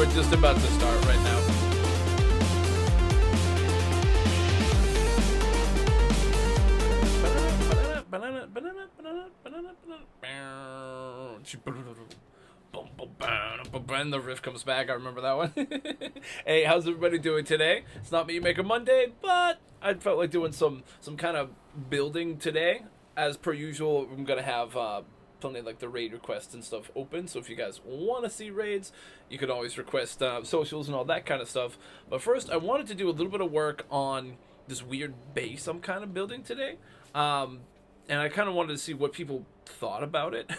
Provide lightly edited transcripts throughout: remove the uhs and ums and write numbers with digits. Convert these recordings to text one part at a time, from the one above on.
we're just about to start right now. And the riff comes back. I remember that one. Hey, how's everybody doing today? It's not MYM Maker Monday, but I felt like doing some kind of building today. As per usual, I'm gonna have plenty of like the raid requests and stuff open. So if you guys want to see raids, you can always request socials and all that kind of stuff. But first, I wanted to do a little bit of work on this weird base I'm kind of building today. And I kind of wanted to see what people thought about it,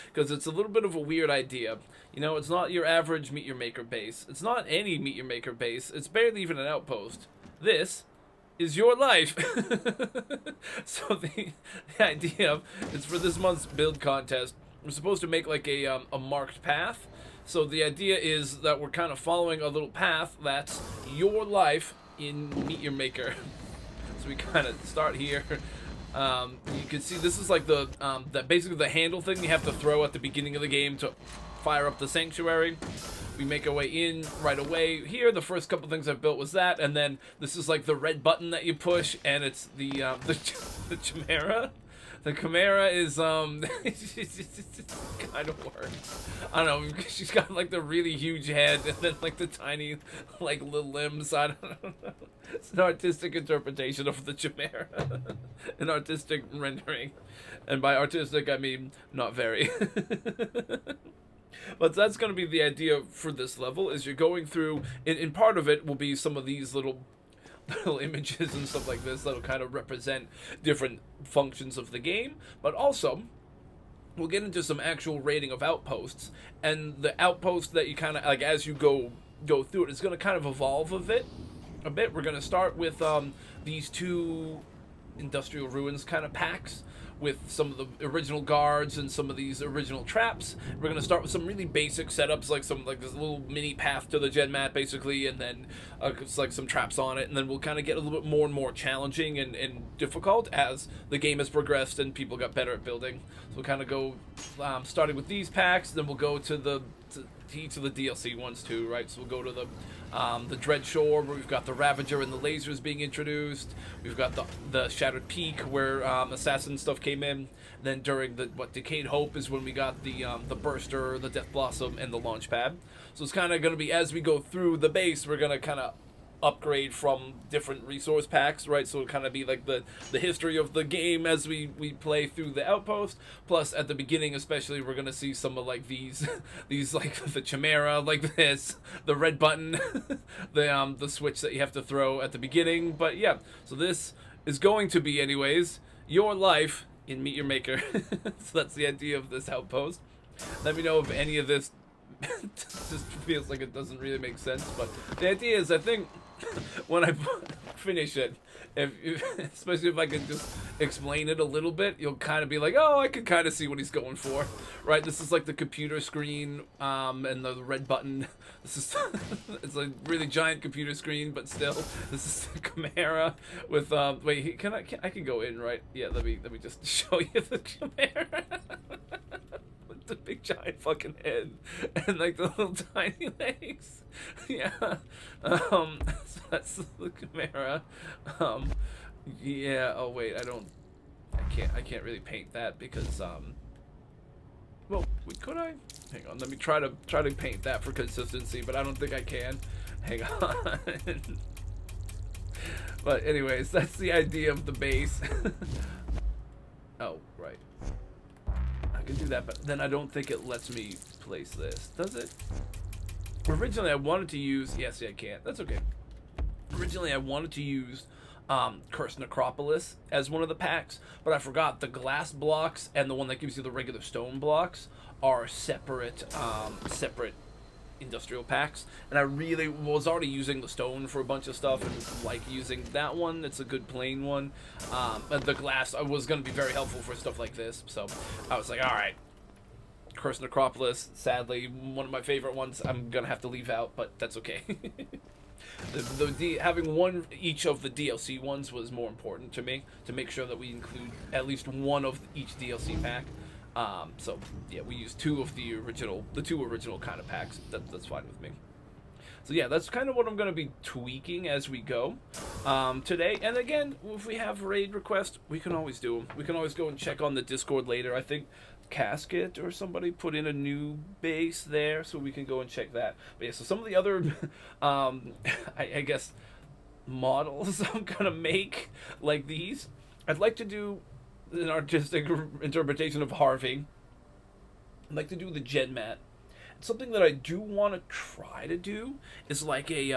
because it's a little bit of a weird idea. You know, it's not your average Meet Your Maker base. It's not any Meet Your Maker base. It's barely even an outpost. This is your life. So the idea is for this month's build contest, we're supposed to make like a marked path. So the idea is that we're kind of following a little path that's your life in Meet Your Maker. So we kind of start here. You can see this is like the basically the handle thing you have to throw at the beginning of the game to fire up the sanctuary. We make our way in right away. Here, the first couple things I've built was that, and then this is like the red button that you push, and it's the Chimera. The Chimera is kind of works. I don't know, she's got like the really huge head and then like the tiny like little limbs. I don't know. It's an artistic interpretation of the Chimera. An artistic rendering. And by artistic I mean not very. But that's going to be the idea for this level, is you're going through, in part of it will be some of these little images and stuff like this that'll kind of represent different functions of the game, but also we'll get into some actual rating of outposts, and the outpost that you kind of like as you go through it is going to kind of evolve a bit. We're going to start with these two industrial ruins kind of packs with some of the original guards and some of these original traps. We're going to start with some really basic setups, like this little mini path to the gen mat basically, and then it's like some traps on it, and then we'll kind of get a little bit more and more challenging and difficult as the game has progressed and people got better at building. So we'll kind of go starting with these packs, then we'll go to each of the DLC ones too, right? So we'll go to the Dread Shore, where we've got the Ravager and the lasers being introduced. We've got the Shattered Peak, where assassin stuff came in. Then during the Decayed Hope is when we got the Burster, the Death Blossom, and the Launch Pad. So it's kind of going to be, as we go through the base, we're going to kind of upgrade from different resource packs, right? So it'll kind of be like the history of the game as we play through the outpost. Plus at the beginning especially, we're gonna see some of like these like the Chimera like this, the red button, the switch that you have to throw at the beginning. But yeah, so this is going to be anyways your life in Meet Your Maker. So that's the idea of this outpost. Let me know if any of this just feels like it doesn't really make sense, but the idea is, I think when I finish it, especially if I can just explain it a little bit, you'll kind of be like, oh, I can kind of see what he's going for, right? This is like the computer screen, and the red button. This is it's a really giant computer screen, but still, this is the Chimera with wait, I can go in, right? Yeah, let me just show you the Chimera. The big giant fucking head and like the little tiny legs. Yeah. So that's the Chimera. Yeah, oh wait, I can't really paint that because well, could I? Hang on, let me try to paint that for consistency, but I don't think I can. Hang on. But anyways, that's the idea of the base. Oh, right. I can do that, but then I don't think it lets me place this, does it? Originally I wanted to use, yes, I can't, that's okay. Originally I wanted to use Cursed Necropolis as one of the packs, but I forgot the glass blocks and the one that gives you the regular stone blocks are separate industrial packs, and I really was already using the stone for a bunch of stuff and like using that one. It's a good plain one, but the glass was going to be very helpful for stuff like this, so I was like, alright, Cursed Necropolis, sadly one of my favorite ones, I'm gonna have to leave out, but that's okay. Having one each of the DLC ones was more important to me, to make sure that we include at least one of each DLC pack. So yeah, we used two of the two original kind of packs. That's fine with me. So yeah, that's kind of what I'm going to be tweaking as we go today. And again, if we have raid requests, we can always do them. We can always go and check on the Discord later. I think Casket or somebody put in a new base there, so we can go and check that. But yeah, so some of the other, I guess, models I'm going to make like these. I'd like to do an artistic interpretation of Harvey. I'd like to do the Gen Mat. Something that I do want to try to do is like a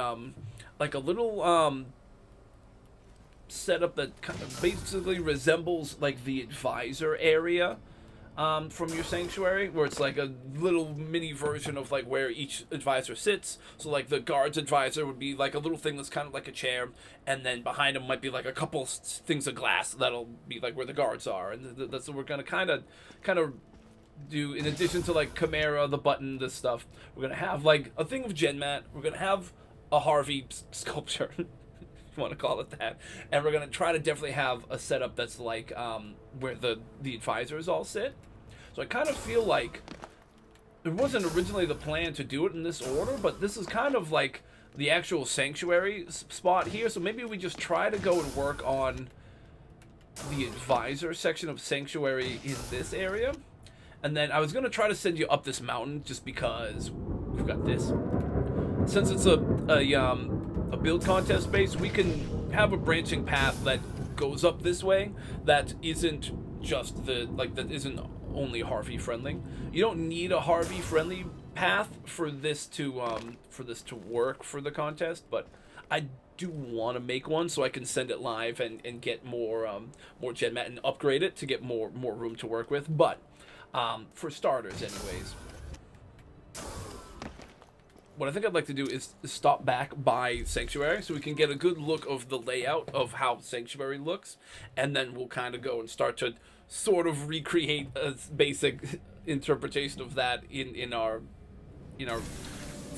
little setup that kind of basically resembles like the advisor area from your sanctuary, where it's like a little mini version of like where each advisor sits. So like the guard's advisor would be like a little thing that's kind of like a chair, and then behind him might be like a couple things of glass that'll be like where the guards are, and that's what we're gonna kind of do. In addition to like Chimera, the button, this stuff, we're gonna have like a thing of Gen Mat. We're gonna have a Harvey sculpture, if you want to call it that, and we're gonna try to definitely have a setup that's like where the advisors all sit. So I kind of feel like it wasn't originally the plan to do it in this order, but this is kind of like the actual sanctuary spot here. So maybe we just try to go and work on the advisor section of sanctuary in this area. And then I was going to try to send you up this mountain just because we've got this. Since it's a build contest base, we can have a branching path that goes up this way that isn't just that isn't only Harvey friendly. You don't need a Harvey friendly path for this to work for the contest, but I do want to make one so I can send it live and get more Gen Mat and upgrade it to get more room to work with. But for starters, anyways, what I think I'd like to do is stop back by Sanctuary so we can get a good look of the layout of how Sanctuary looks, and then we'll kind of go and start to sort of recreate a basic interpretation of that in our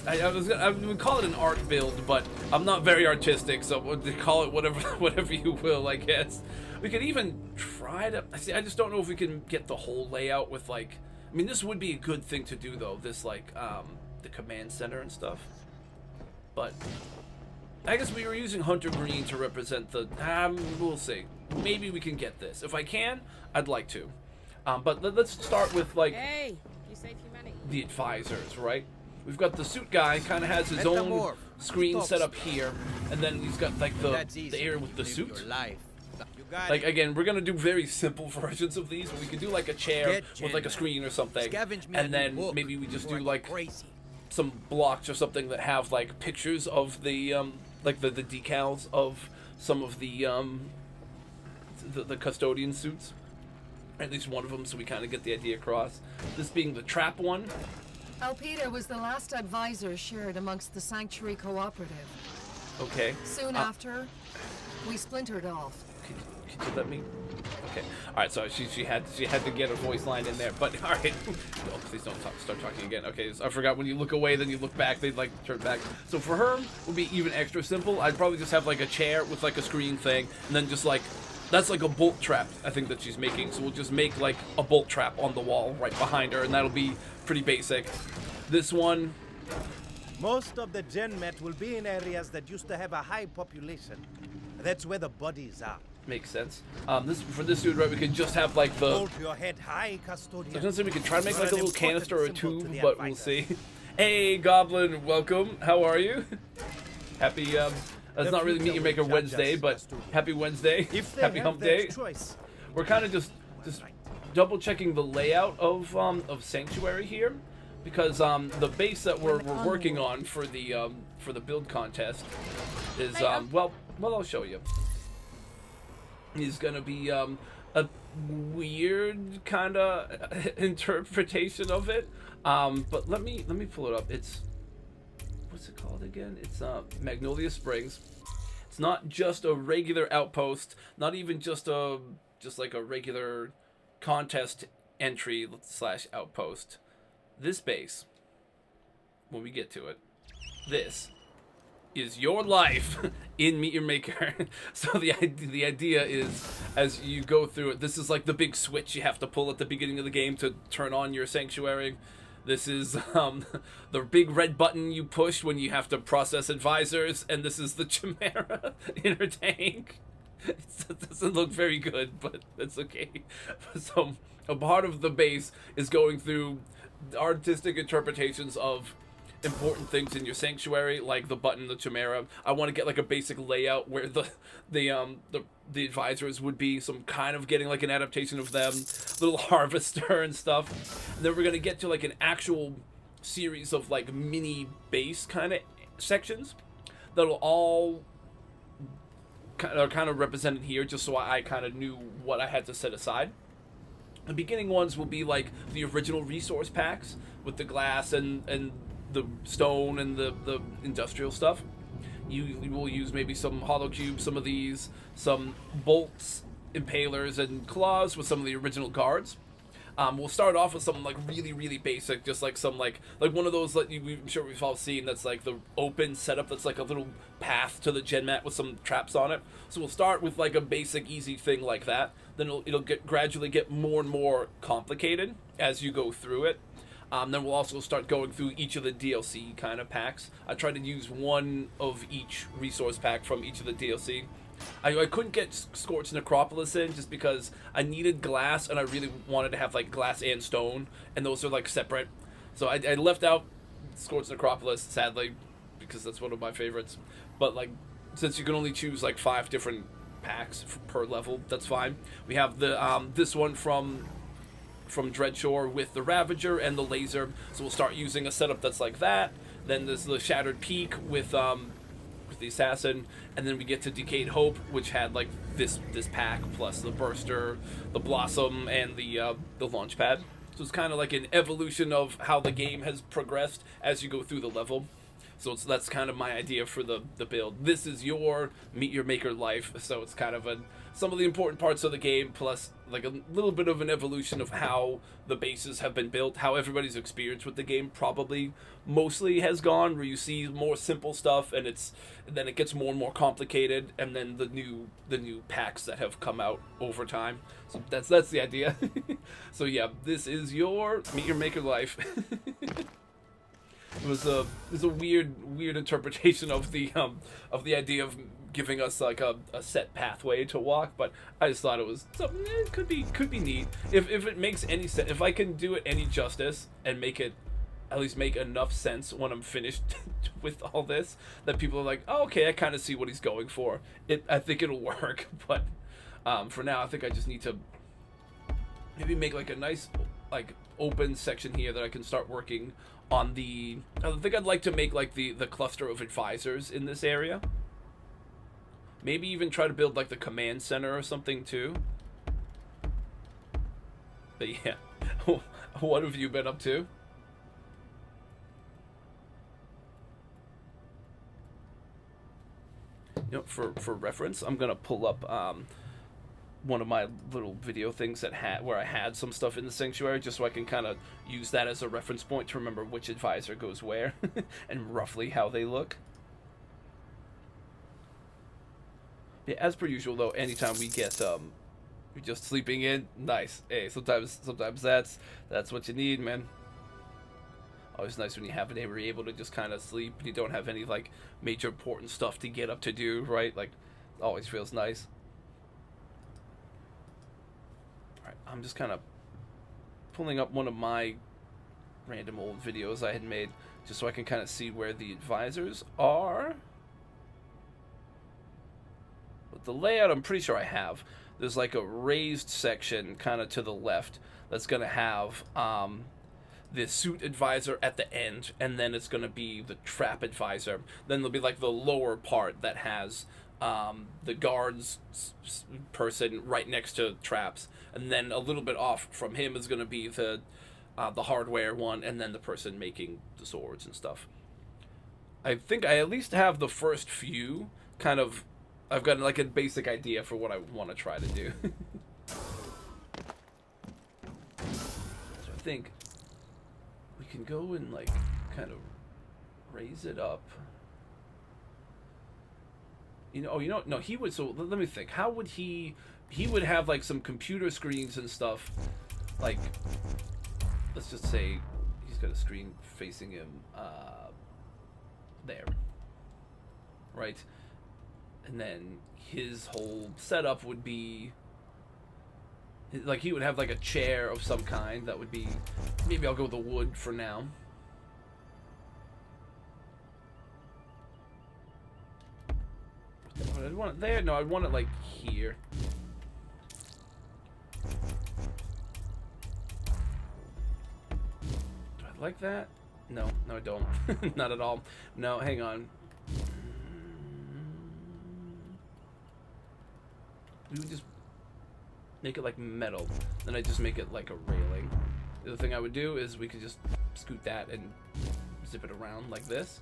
I would call it an art build, but I'm not very artistic, so we'll call it whatever you will, I guess. We could even try to see. I just don't know if we can get the whole layout with like. I mean, this would be a good thing to do though. This like the command center and stuff. But I guess we were using Hunter Green to represent the. We'll see. Maybe we can get this. If I can, I'd like to. But let's start with like the advisors, right? We've got the suit guy, kind of has his own screen set up here, and then he's got like the area with the suit. Like again, we're gonna do very simple versions of these, but we could do like a chair with like a screen or something, and then maybe we just do like some blocks or something that have like pictures of the like the decals of some of the custodian suits, at least one of them, so we kind of get the idea across. This being the trap one. Alpida was the last advisor shared amongst the Sanctuary Cooperative. Okay. Soon after, we splintered off. Could you let me? Okay. All right. So she had to get a voice line in there. But all right. Oh, please don't start talking again. Okay. So I forgot, when you look away, then you look back. They'd like turn back. So for her, would be even extra simple. I'd probably just have like a chair with like a screen thing, and then just like. That's like a bolt trap, I think, that she's making. So we'll just make like a bolt trap on the wall right behind her, and that'll be pretty basic. This one. Most of the Gen Mat will be in areas that used to have a high population. That's where the bodies are. Makes sense. For this dude, right, we could just have like the. Hold your head high, custodian. I was gonna say we could try to make like a little canister or a tube, but we'll see. Hey, Goblin, welcome. How are you? Happy. It's not really Meet Your Maker Wednesday, but happy Wednesday, happy hump day. We're kind of just double checking the layout of Sanctuary here, because the base that we're working on for the build contest is well I'll show you. Is gonna be a weird kind of interpretation of it, but let me pull it up. It's. What's it called again? It's Magnolia Springs. It's not just a regular outpost, not even just like a regular contest entry / outpost. This base, when we get to it, this is your life in Meet Your Maker. So the idea is, as you go through it, this is like the big switch you have to pull at the beginning of the game to turn on your sanctuary. This is the big red button you push when you have to process advisors, and this is the Chimera inner tank. It doesn't look very good, but that's okay. So a part of the base is going through artistic interpretations of important things in your sanctuary, like the button, the Chimera. I want to get like a basic layout where the advisors would be, some kind of getting like an adaptation of them, little harvester and stuff. And then we're gonna get to like an actual series of like mini base kind of sections that'll all are kind of represented here, just so I kind of knew what I had to set aside. The beginning ones will be like the original resource packs with the glass and the stone and the industrial stuff. You will use maybe some hollow cubes, some of these, some bolts, impalers, and claws with some of the original guards. We'll start off with something like really basic, just like some like one of those that I'm sure we've all seen, that's like the open setup that's like a little path to the gen mat with some traps on it. So we'll start with like a basic easy thing like that. Then it'll gradually get more and more complicated as you go through it. Then we'll also start going through each of the DLC kind of packs. I tried to use one of each resource pack from each of the DLC. I couldn't get Scorched Necropolis in just because I needed glass, and I really wanted to have like glass and stone, and those are like separate. So I left out Scorched Necropolis, sadly, because that's one of my favorites. But like, since you can only choose like 5 different packs per level, that's fine. We have the this one from Dreadshore with the Ravager and the laser, so we'll start using a setup that's like that. Then there's the Shattered Peak with the Assassin, and then we get to Decayed Hope, which had like this pack plus the Burster, the Blossom, and the Launchpad. So it's kind of like an evolution of how the game has progressed as you go through the level. So that's kind of my idea for the build. This is your Meet Your Maker life, so it's kind of some of the important parts of the game, plus like a little bit of an evolution of how the bases have been built, how everybody's experience with the game probably mostly has gone, where you see more simple stuff and then it gets more and more complicated, and then the new packs that have come out over time. So that's the idea. So yeah, this is your Meet Your Maker life. It was a weird interpretation of the idea of giving us like a set pathway to walk, but I just thought it was something. It could be neat if it makes any sense. If I can do it any justice and make it at least make enough sense when I'm finished with all this, that people are like, oh, okay, I kind of see what he's going for. I think it'll work, but for now, I think I just need to maybe make like a nice like open section here that I can start working on I think I'd like to make like the cluster of advisors in this area. Maybe even try to build like the command center or something too. But yeah, what have you been up to? You know, for reference, I'm gonna pull up one of my little video things where I had some stuff in the sanctuary, just so I can kind of use that as a reference point to remember which advisor goes where and roughly how they look. Yeah, as per usual though, anytime we get you're just sleeping in, nice. Hey, sometimes that's what you need, man. Always nice when you have it, we're able to just kind of sleep and you don't have any like major important stuff to get up to do, right? Like, always feels nice. I'm just kind of pulling up one of my random old videos I had made, just so I can kind of see where the advisors are. But the layout, I'm pretty sure I have. There's like a raised section kind of to the left that's going to have the suit advisor at the end, and then it's going to be the trap advisor. Then there'll be like the lower part that has the guards person right next to traps, and then a little bit off from him is going to be the hardware one, and then the person making the swords and stuff. I think I at least have the first few kind of. I've got like a basic idea for what I want to try to do. So I think we can go and like kind of raise it up. No, he would. So let me think. How would he would have like some computer screens and stuff. Like, let's just say he's got a screen facing him there, right? And then his whole setup would be like he would have like a chair of some kind that would be, maybe I'll go with the wood for now. I'd want it there. No, I'd want it like here. Do I like that? No, no, I don't. Not at all. No, hang on. We would just make it like metal. Then I just make it like a railing. The other thing I would do is we could just scoot that and zip it around like this.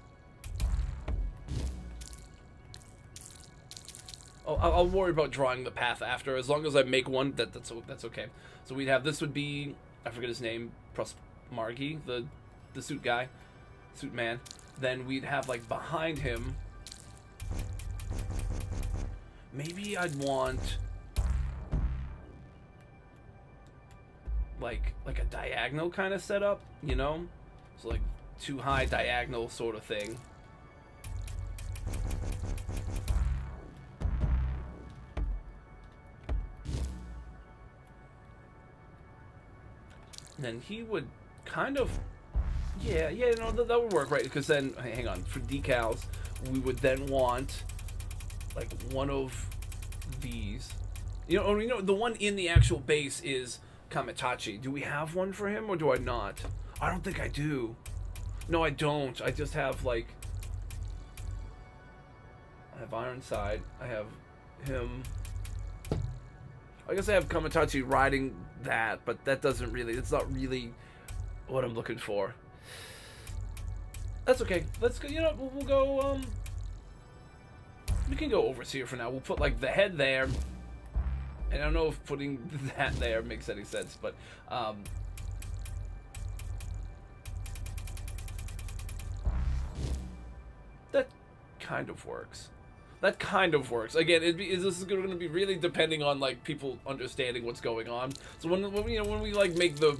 I'll worry about drawing the path after. As long as I make one, that's okay. So we'd have, this would be, I forget his name, Margie, the suit guy, suit man. Then we'd have like behind him, maybe I'd want like a diagonal kind of setup, you know? So like too high diagonal sort of thing. Then he would kind of, yeah, no, that would work, right? Because then, hang on, for decals, we would then want like one of these. You know, the one in the actual base is Kamitachi. Do we have one for him, or do I not? I don't think I do. No, I don't. I just have like, I have Ironside. I have him. I guess I have Kamitachi riding that, but that doesn't really, it's not really what I'm looking for. That's okay. Let's go, you know, we'll go, we can go overseer for now. We'll put like the head there. And I don't know if putting that there makes any sense, but, that kind of works. That kind of works. Again, this is going to be really depending on like people understanding what's going on. So when we like make the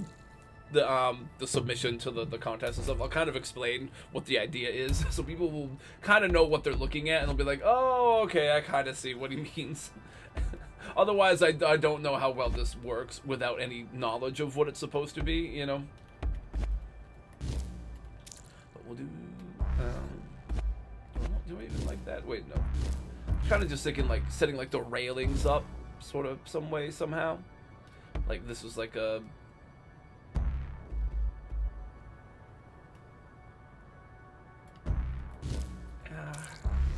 submission to the contest and stuff, I'll kind of explain what the idea is, so people will kind of know what they're looking at, and they'll be like, oh, okay, I kind of see what he means. Otherwise, I don't know how well this works without any knowledge of what it's supposed to be, you know. But we'll do. Do I even like that? Wait, no. I'm kind of just thinking like setting like the railings up, sort of some way somehow. Like this was like a.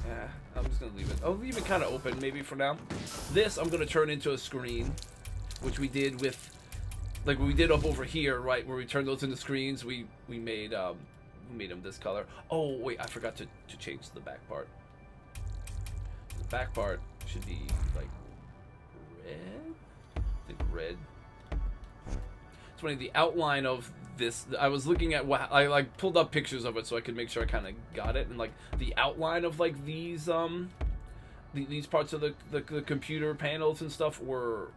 Yeah, I'm just gonna leave it. I'll leave it kind of open maybe for now. This I'm gonna turn into a screen, which we did with, like we did up over here, right, where we turned those into screens. We made them this color. Oh wait, I forgot to change the back part. The back part should be like red. I think red. It's funny, the outline of this, I was looking at what I like pulled up pictures of it so I could make sure I kind of got it, and like the outline of like these parts of the computer panels and stuff were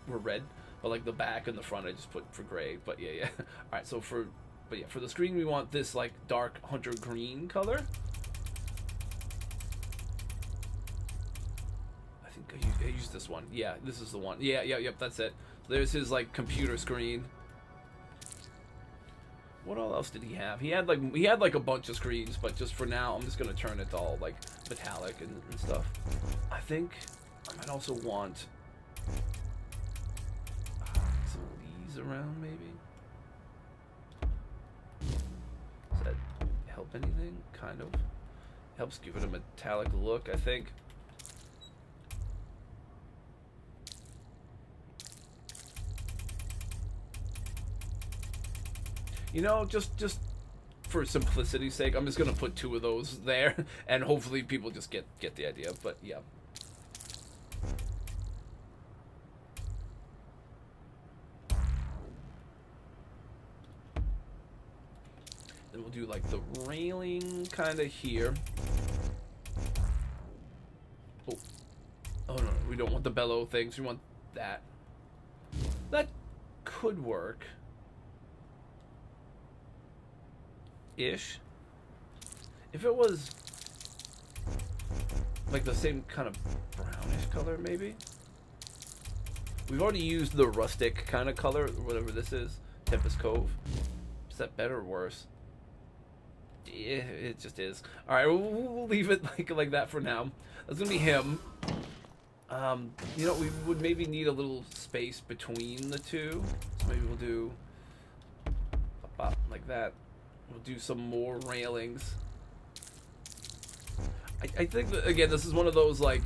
red, but like the back and the front I just put for gray. But yeah. All right, so for the screen we want this like dark hunter green color. I think I used this one. Yeah, this is the one. Yeah, yep, that's it. So there's his like computer screen. What all else did he have? He had like a bunch of screens, but just for now I'm just gonna turn it to all like metallic and stuff. I think I might also want some of these around maybe. Does that help anything? Kind of. Helps give it a metallic look, I think. You know, just for simplicity's sake, I'm just gonna put two of those there, and hopefully people just get the idea. But yeah. Then we'll do like the railing kind of here. Oh no, we don't want the bellow things. We want that. That could work. ish. If it was like the same kind of brownish color, maybe. We've already used the rustic kind of color, whatever this is. Tempest Cove. Is that better or worse? Yeah, it just is. Alright, we'll leave it like that for now. That's gonna be him. You know, we would maybe need a little space between the two. So maybe we'll do like that. We'll do some more railings. I think that, again, this is one of those, like,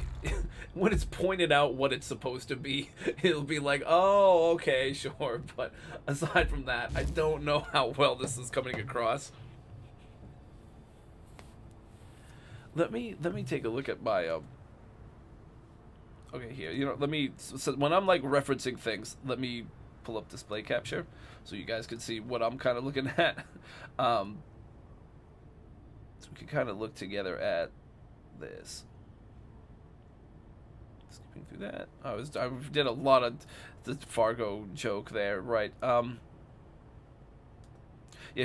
when it's pointed out what it's supposed to be, it'll be like, oh, okay, sure. But aside from that, I don't know how well this is coming across. Let me take a look at my okay, here. You know, let me, so when I'm like referencing things, let me pull up display capture so you guys can see what I'm kind of looking at. So we can kind of look together at this. Skipping through that. I did a lot of the Fargo joke there, right? Yeah,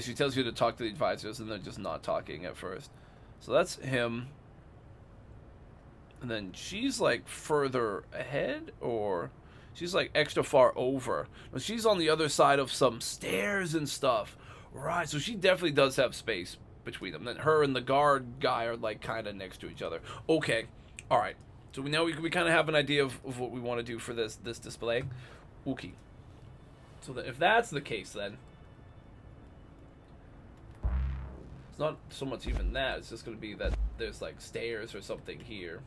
she tells you to talk to the advisors and they're just not talking at first. So that's him. And then she's like further ahead, or she's like extra far over. But she's on the other side of some stairs and stuff. Right, so she definitely does have space between them. Then her and the guard guy are like kind of next to each other. Okay, all right. So we kind of have an idea of what we want to do for this display. Okay. So that if that's the case, then it's not so much even that. It's just going to be that there's like stairs or something here.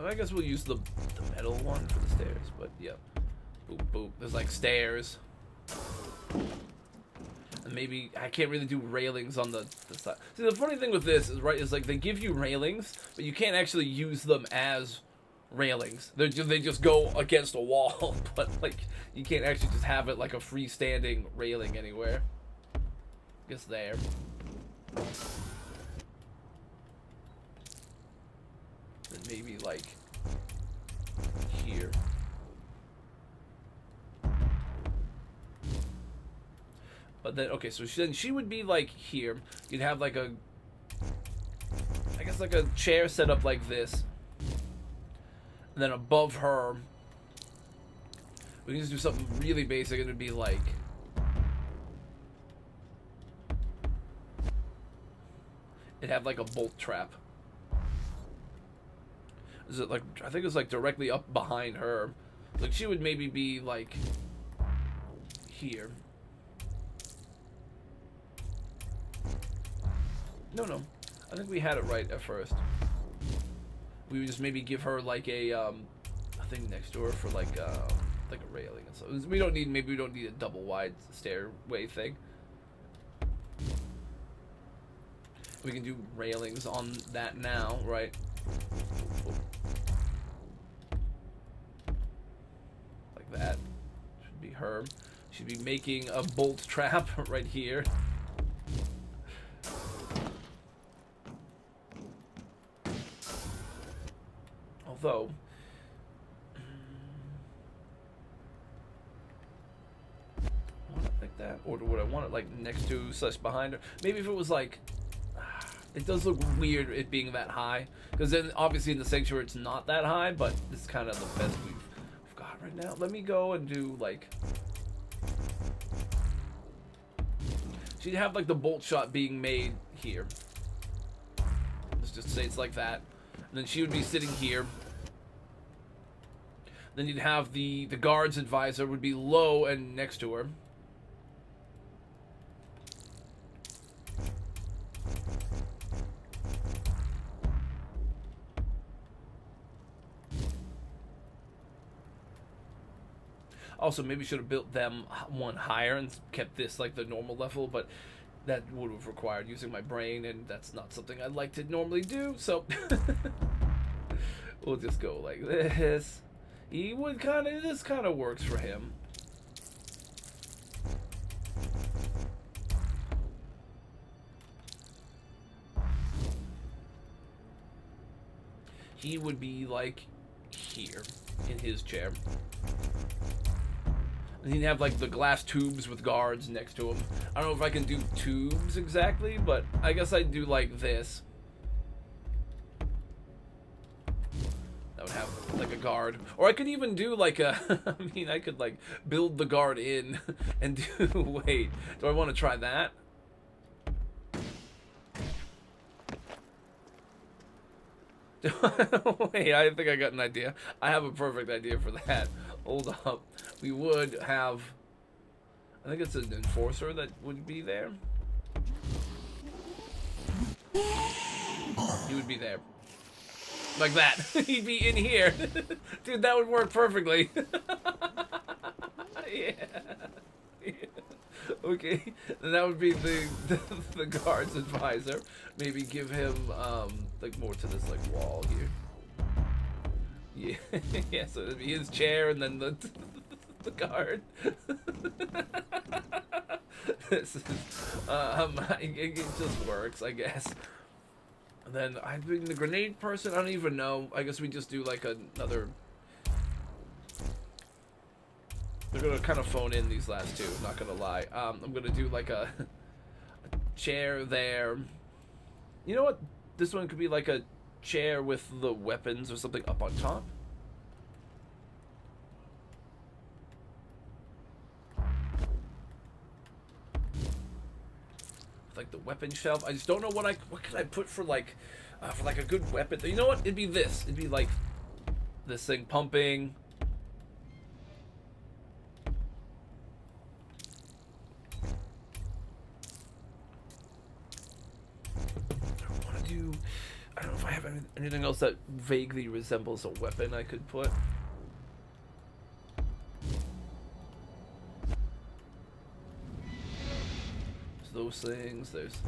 I guess we'll use the metal one for the stairs, but yep. Boop, boop. There's like stairs. And maybe I can't really do railings on the side. See, the funny thing with this is, right, is like they give you railings, but you can't actually use them as railings. They just go against a wall, but like you can't actually just have it like a freestanding railing anywhere. I guess there. Then maybe like here. But then, okay, so then she would be like here. You'd have like a, I guess like a chair set up like this. And then above her, we can just do something really basic. It would be like, it'd have like a bolt trap. Is it like, I think it's like directly up behind her. Like she would maybe be like here. No. I think we had it right at first. We would just maybe give her like a thing next to her for like a railing and so we don't need, maybe we don't need a double wide stairway thing. We can do railings on that now, right? Like that. Should be her. Should be making a bolt trap right here. Although, want it like that, or would I want it like next to / behind her?Maybe if it was like, it does look weird it being that high, because then obviously in the sanctuary it's not that high, but it's kind of the best we've got right now. Let me go and do like, she'd have like the bolt shot being made here. Let's just say it's like that, and then she would be sitting here. Then you'd have the guard's advisor would be low and next to her. Also, maybe should have built them one higher and kept this like the normal level, but that would have required using my brain, and that's not something I'd like to normally do, so we'll just go like this. He would kind of, this kind of works for him. He would be like here in his chair. And he'd have like the glass tubes with guards next to him. I don't know if I can do tubes exactly, but I guess I'd do like this. That would have like a guard. Or I could even do like a, I mean, I could like build the guard in and do, wait, do I want to try that? Wait, I think I got an idea. I have a perfect idea for that. Hold up. We would have, I think it's an enforcer that would be there. He would be there. Like that. He'd be in here. Dude, that would work perfectly. Yeah. Yeah. Okay. Then that would be the guard's advisor. Maybe give him like more to this like wall here. Yeah. Yeah, so it'd be his chair and then the guard. This is it just works, I guess. And then I think the grenade person, I don't even know. I guess we just do like another. They're gonna kind of phone in these last two, not gonna lie. I'm gonna do like a chair there. You know what? This one could be like a chair with the weapons or something up on top. Like the weapon shelf. I just don't know what could I put for like a good weapon. You know what? It'd be this. It'd be like this thing pumping. I don't know if I have anything else that vaguely resembles a weapon I could put. So those things, there's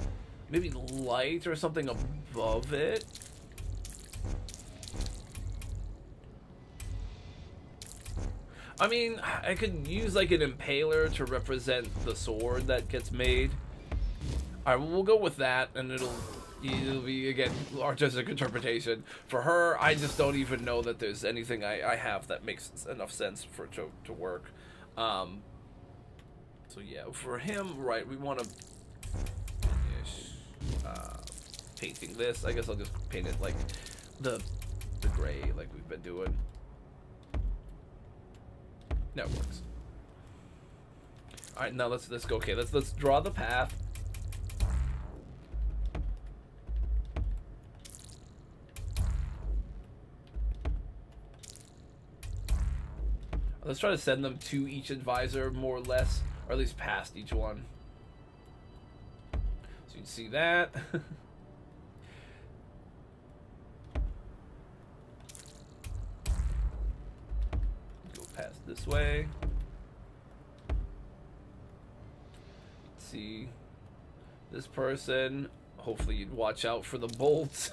maybe light or something above it. I mean, I could use like an impaler to represent the sword that gets made. Alright, well, we'll go with that, and it'll be, again, artistic interpretation. For her, I just don't even know that there's anything I have that makes enough sense for it to work. So yeah, for him, right, we want to finish painting this. I guess I'll just paint it like the gray, like we've been doing. That works. All right, now let's go. Okay, let's draw the path. Let's try to send them to each advisor, more or less, or at least past each one. So you can see that. Go past this way. See this person. Hopefully you'd watch out for the bolts.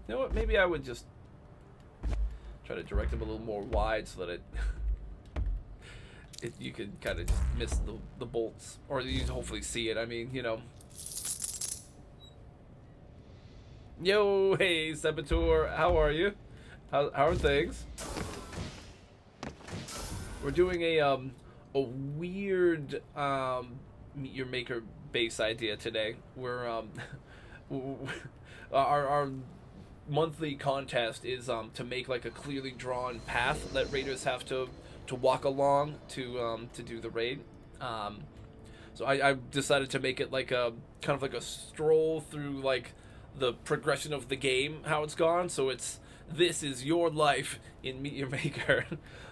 You know what? Maybe I would just try to direct them a little more wide so that you could kind of just miss the bolts, or you hopefully see it. I mean, you know. Yo, hey, Saboteur, how are you? How are things? We're doing a weird Meet Your Maker base idea today. We're our monthly contest is to make like a clearly drawn path that raiders have to walk along to do the raid. So I decided to make it like a kind of like a stroll through like the progression of the game, how it's gone. So this is your life in Meet Your Maker.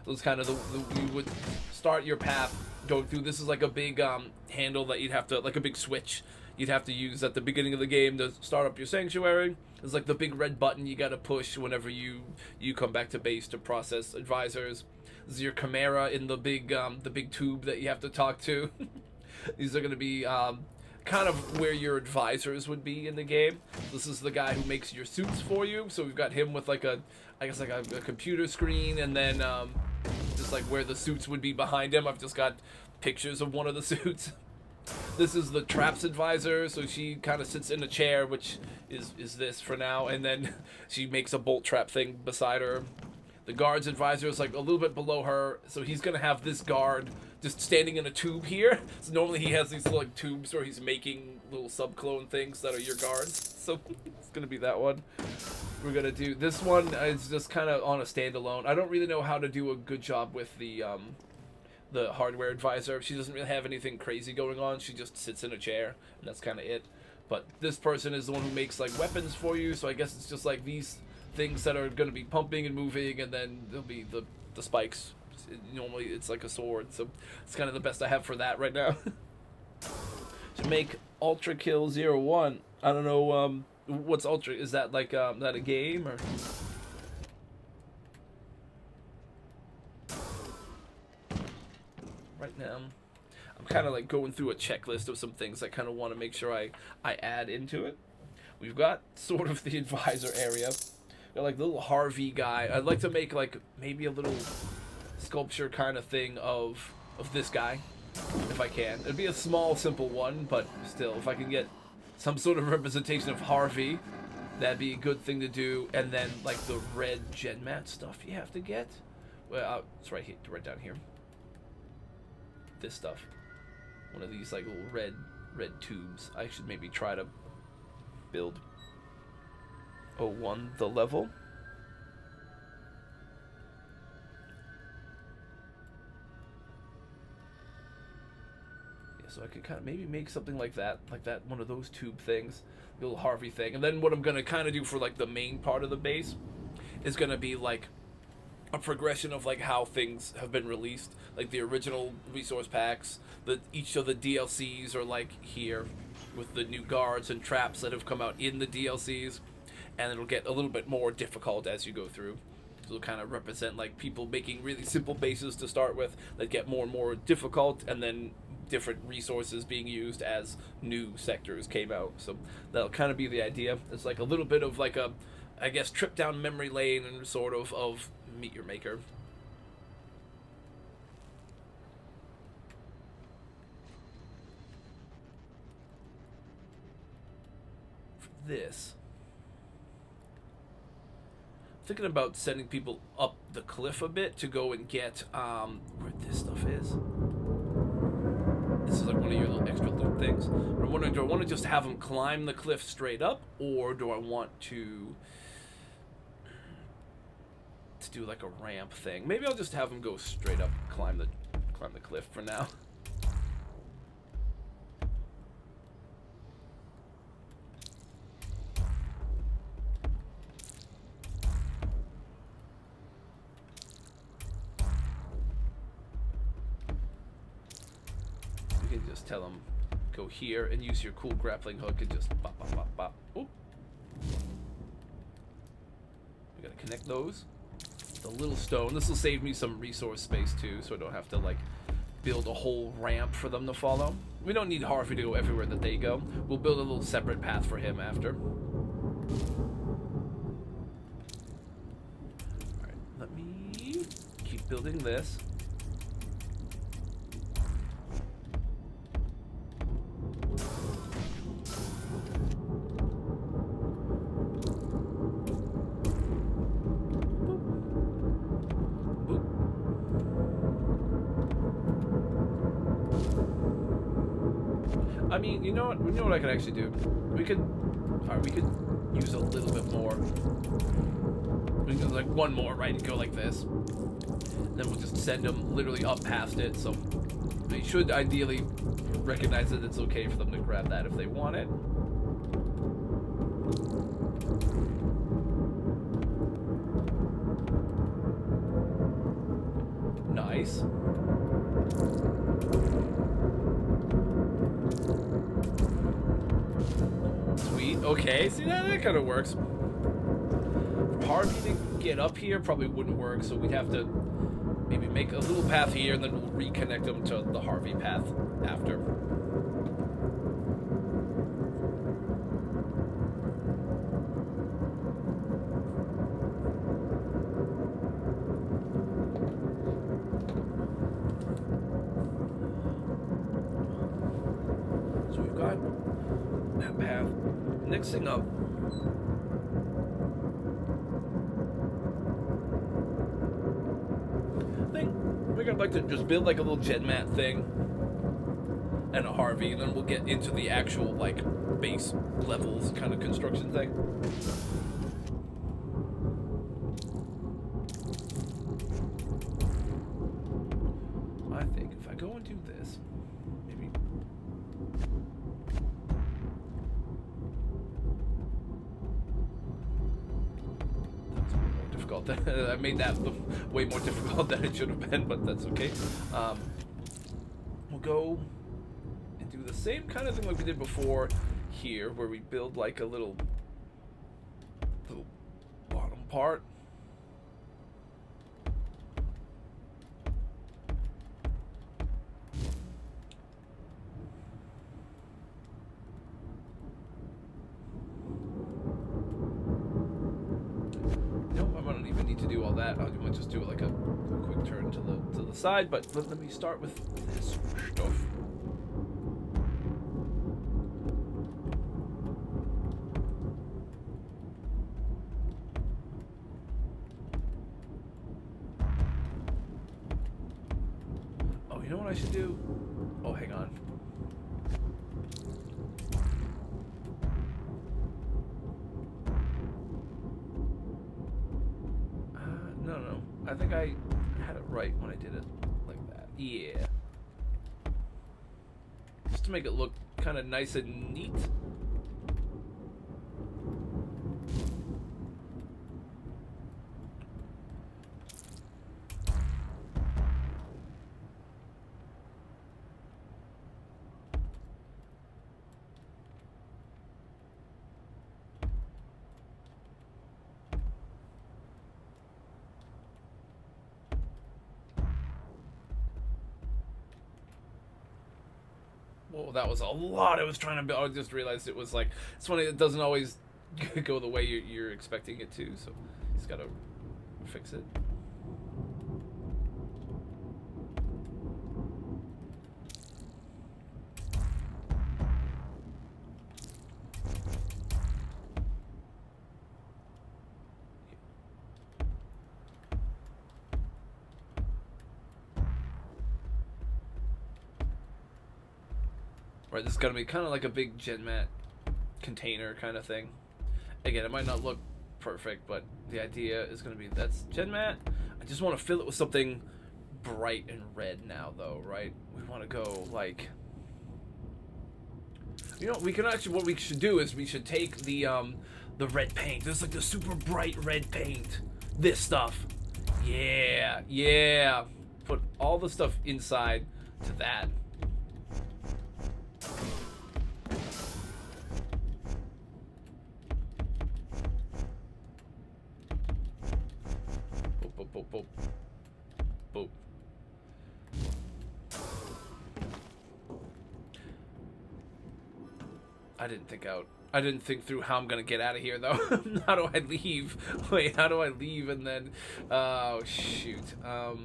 So it's kind of you would start your path going through. This is like a big handle that you'd have to, like a big switch you'd have to use at the beginning of the game to start up your sanctuary. It's like the big red button you gotta push whenever you come back to base to process advisors. This is your chimera in the big tube that you have to talk to. These are gonna be kind of where your advisors would be in the game. This is the guy who makes your suits for you. So we've got him with like a computer screen, and then just like where the suits would be behind him. I've just got pictures of one of the suits. This is the traps advisor, so she kind of sits in a chair, which is this for now, and then she makes a bolt trap thing beside her. The guard's advisor is like a little bit below her, so he's gonna have this guard just standing in a tube here. So normally he has these like tubes where he's making little sub-clone things that are your guards. So it's gonna be that one. We're gonna do this one is just kind of on a standalone. I don't really know how to do a good job with the hardware advisor. She doesn't really have anything crazy going on. She just sits in a chair, and that's kind of it. But this person is the one who makes like weapons for you, so I guess it's just like these things that are going to be pumping and moving, and then there'll be the spikes. Normally it's like a sword, so it's kind of the best I have for that right now. To make Ultra Kill 01, I don't know what's Ultra. Is that like that a game or? Right now I'm kind of like going through a checklist of some things I kind of want to make sure I add into it. We've got sort of the advisor area. Got like the little Harvey guy. I'd like to make like maybe a little sculpture kind of thing of this guy, if I can. It'd be a small, simple one, but still, if I can get some sort of representation of Harvey, that'd be a good thing to do. And then like the red gen mat stuff you have to get. Well, it's right here, right down here. This stuff. One of these like little red tubes. I should maybe try to build 01 the level. Yeah, so I could kind of maybe make something like that, one of those tube things, the little Harvey thing. And then what I'm gonna kind of do for like the main part of the base is gonna be like a progression of like how things have been released, like the original resource packs. Each of the DLCs are like here with the new guards and traps that have come out in the DLCs, and it'll get a little bit more difficult as you go through. So it'll kind of represent like people making really simple bases to start with that get more and more difficult, and then different resources being used as new sectors came out. So that'll kind of be the idea. It's like a little bit of like a, I guess, trip down memory lane and sort of Meet Your Maker. For this, thinking about sending people up the cliff a bit to go and get where this stuff is. This is like one of your little extra loot things. But I'm wondering, do I want to just have them climb the cliff straight up, or do I want to do like a ramp thing? Maybe I'll just have them go straight up, climb the cliff for now. You can just tell them go here and use your cool grappling hook and just bop bop bop bop. Oop. We gotta connect those. The little stone. This will save me some resource space too, so I don't have to like build a whole ramp for them to follow. We don't need Harvey to go everywhere that they go. We'll build a little separate path for him after. Alright, let me keep building this. I mean, you know what I could actually do? We could use a little bit more. We can do like one more, right, and go like this. Then we'll just send them literally up past it, so they should ideally recognize that it's okay for them to grab that if they want it. Nice. Sweet. Okay, see that kind of works. For Harvey to get up here probably wouldn't work, so we'd have to maybe make a little path here and then we'll reconnect them to the Harvey path after. next thing up. I think I'd like to just build like a little gen mat thing and a Harvey, and then we'll get into the actual like base levels kind of construction thing. I think if I go and do this, maybe. That's more difficult. I made that way more difficult than it should have been, but that's okay. We'll go and do the same kind of thing like we did before here, where we build like a little bottom part. I don't even need to do all that. I might just do like a quick turn to the side, but let me start with this stuff. Oh, you know what I should do? Oh, hang on. No. I think I had it right when I did it like that. Yeah. Just to make it look kind of nice and neat. Whoa, that was a lot I was trying to build. I just realized it was like, it's funny, it doesn't always go the way you're expecting it to, so you just gotta fix it. Right, this is gonna be kind of like a big gen mat container kind of thing. Again, it might not look perfect, but the idea is gonna be that's gen mat. I just want to fill it with something bright and red now, though, right? We want to go like, you know, we can actually, what we should do is we should take the red paint. There's like the super bright red paint. This stuff, yeah. Put all the stuff inside to that. Boop. I didn't think through how I'm gonna get out of here though. How do I leave? Wait, how do I leave and then oh shoot. Alright,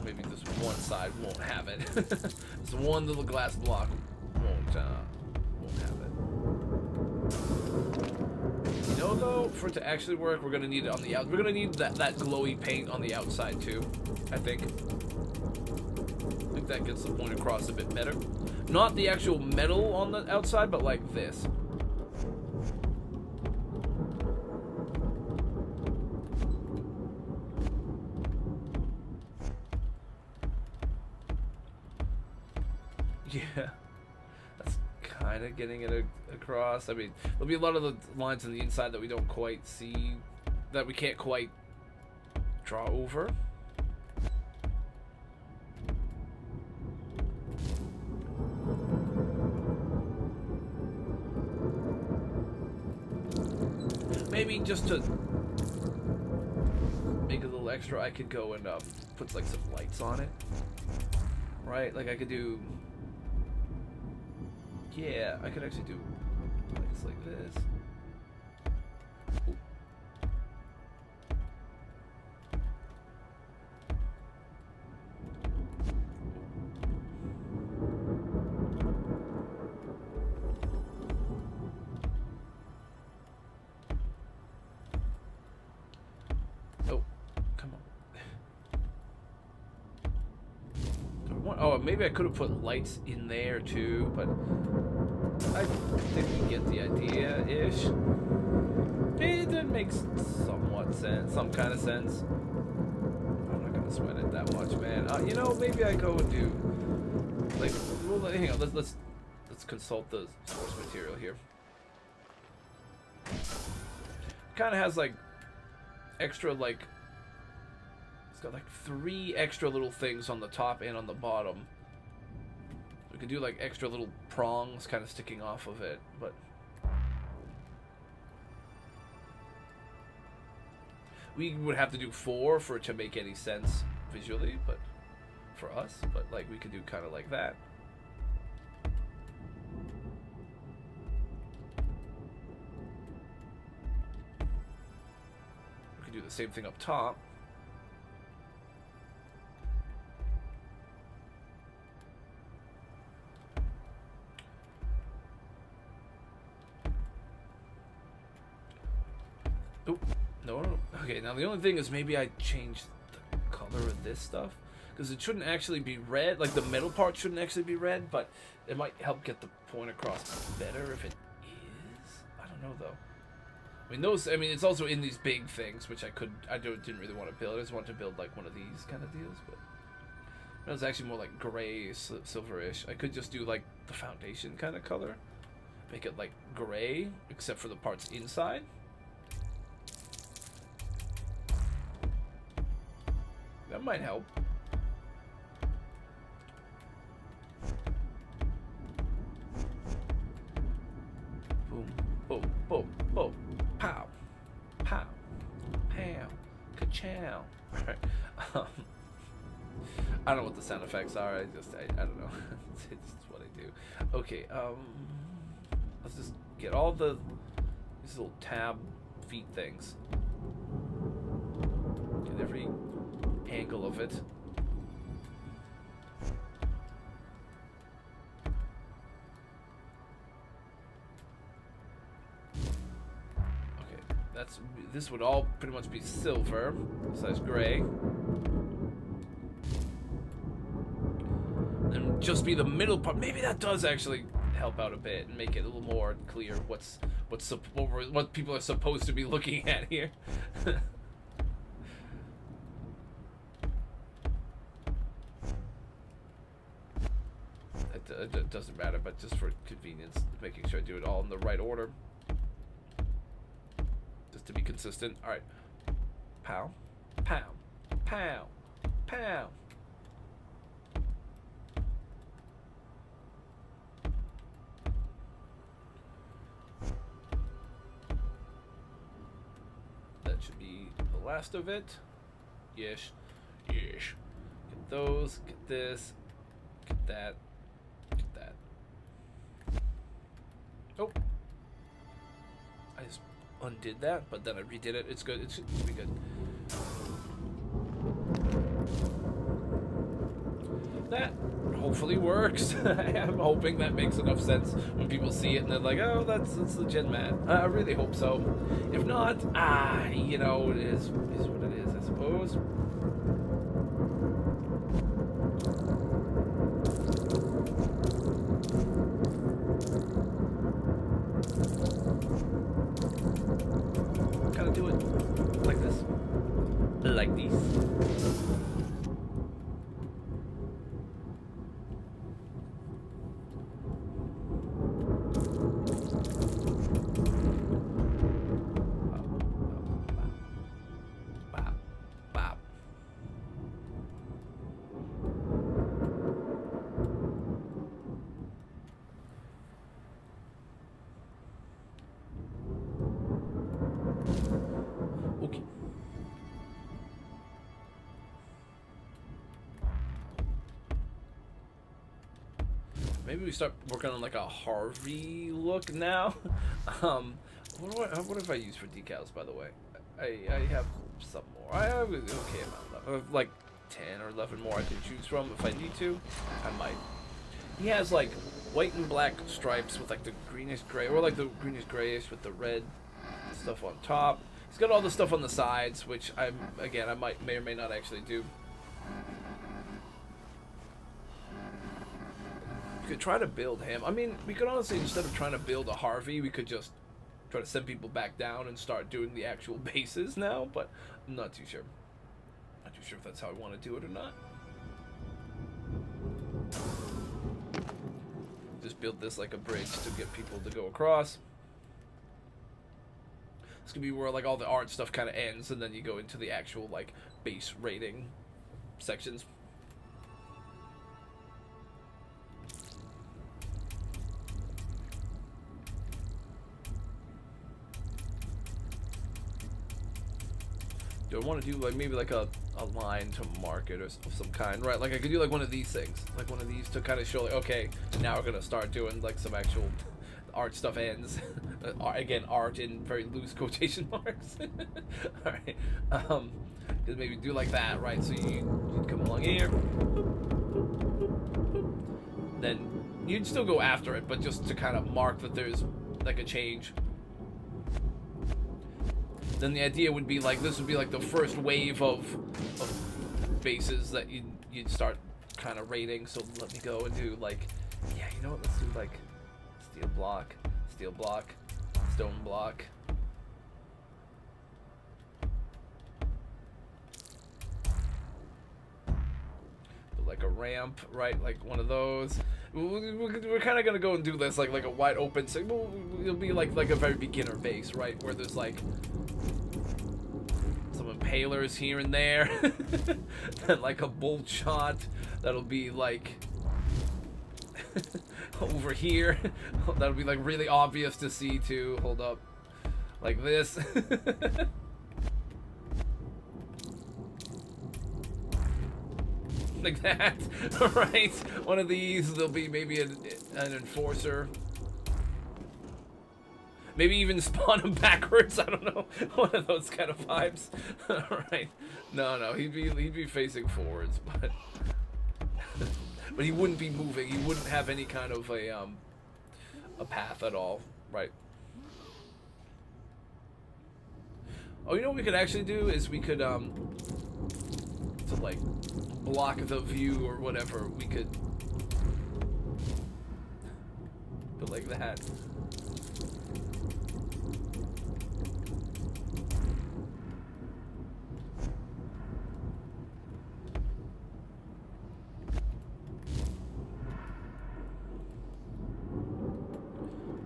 maybe this one side won't have it. This one little glass block won't have it. You know though, for it to actually work, we're gonna need it on the out. We're gonna need that glowy paint on the outside too, I think. I think that gets the point across a bit better. Not the actual metal on the outside, but like this. Yeah, that's kind of getting it across. I mean, there'll be a lot of the lines on the inside that we don't quite see, that we can't quite draw over. Maybe just to make it a little extra, I could go and put like some lights on it, right? Like I could do. Yeah, I could actually do lights like this. Ooh. maybe I could have put lights in there too, but I think we get the idea-ish. It makes somewhat sense, some kind of sense. I'm not gonna sweat it that much, man. You know, maybe I go and do like, well, hang on, let's consult the source material here. Kind of has like extra, like, it's got like 3 extra little things on the top and on the bottom. We could do like extra little prongs kind of sticking off of it, but we would have to do 4 for it to make any sense visually, but for us, but like we could do kind of like that. We could do the same thing up top. Oh, no. Okay, now the only thing is maybe I changed the color of this stuff, because it shouldn't actually be red. Like the metal part shouldn't actually be red, but it might help get the point across better if it is. I don't know though. I mean those. I mean it's also in these big things, which didn't really want to build. I just wanted to build like one of these kind of deals, but it was actually more like gray, silverish. I could just do like the foundation kind of color, make it like gray except for the parts inside. That might help. Boom, boom, boom, boom. Pow, pow, pow, ka-chow. Alright. I don't know what the sound effects are. I don't know. It's just what I do. Okay, let's just get all these little tab feet things. Get every angle of it. Okay, this would all pretty much be silver, besides gray. And just be the middle part. Maybe that does actually help out a bit and make it a little more clear what people are supposed to be looking at here. It doesn't matter, but just for convenience, making sure I do it all in the right order, just to be consistent. All right, pow, pow, pow, pow. That should be the last of it. Yes, yes. Get those. Get this. Get that. That. Oh, I just undid that, but then I redid it. It's good. It should be good. That hopefully works. I'm hoping that makes enough sense when people see it and they're like, "Oh, that's the Gen Mat." I really hope so. If not, you know, it is what it is, I suppose. Kind of do it like this, like these. Okay. Maybe we start working on like a Harvey look now. What have I used for decals, by the way? I have some more. I have an okay amount of like 10 or 11 more I can choose from if I need to. I might. He has like white and black stripes with like the greenish gray, or like the greenish grayish with the red stuff on top. He's got all the stuff on the sides, which I may or may not actually do. could try to build him. I mean, we could honestly, instead of trying to build a Harvey, we could just try to send people back down and start doing the actual bases now, but I'm not too sure. Not too sure if that's how I want to do it or not. Just build this like a bridge to get people to go across. This could be where like all the art stuff kind of ends, and then you go into the actual like base rating sections. Do I want to do like maybe like a line to market or of some kind, right? Like I could do like one of these things, like one of these to kind of show like, okay, now we're gonna start doing like some actual art stuff ends. Again, art in very loose quotation marks. All right, just maybe do like that, right? So you'd come along here, then you'd still go after it, but just to kind of mark that there's like a change. Then the idea would be like this would be like the first wave of bases that you'd start kind of rating. So let me go and do like, yeah, you know what? Let's do like steel block, stone block. Like a ramp, right? Like one of those. We're kind of gonna go and do this like a wide open. So it'll be like a very beginner base, right? Where there's like some impalers here and there, and like a bolt shot that'll be like over here. That'll be like really obvious to see too. Hold up, like this. Like that, right? One of these, there'll be maybe an enforcer. Maybe even spawn him backwards. I don't know. One of those kind of vibes. Right? No, he'd be facing forwards, but but he wouldn't be moving. He wouldn't have any kind of a path at all, right? Oh, you know what we could actually do is we could to like block the view or whatever, we could go like that.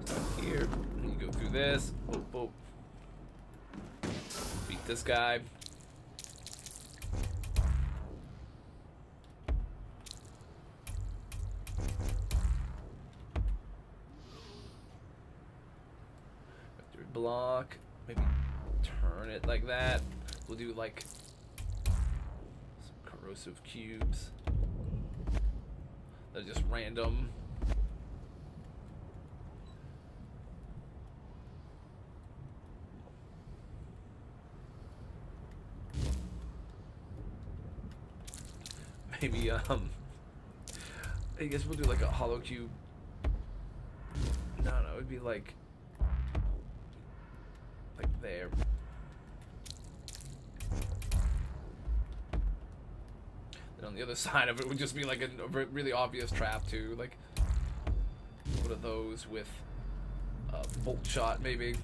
Start here, and you go through this. Boop, boop. Beat this guy. Block, maybe turn it like that. We'll do like some corrosive cubes. They're just random. Maybe I guess we'll do like a hollow cube. No, it'd be like there. And on the other side of it would just be like a really obvious trap too, like one of those with a bolt shot maybe.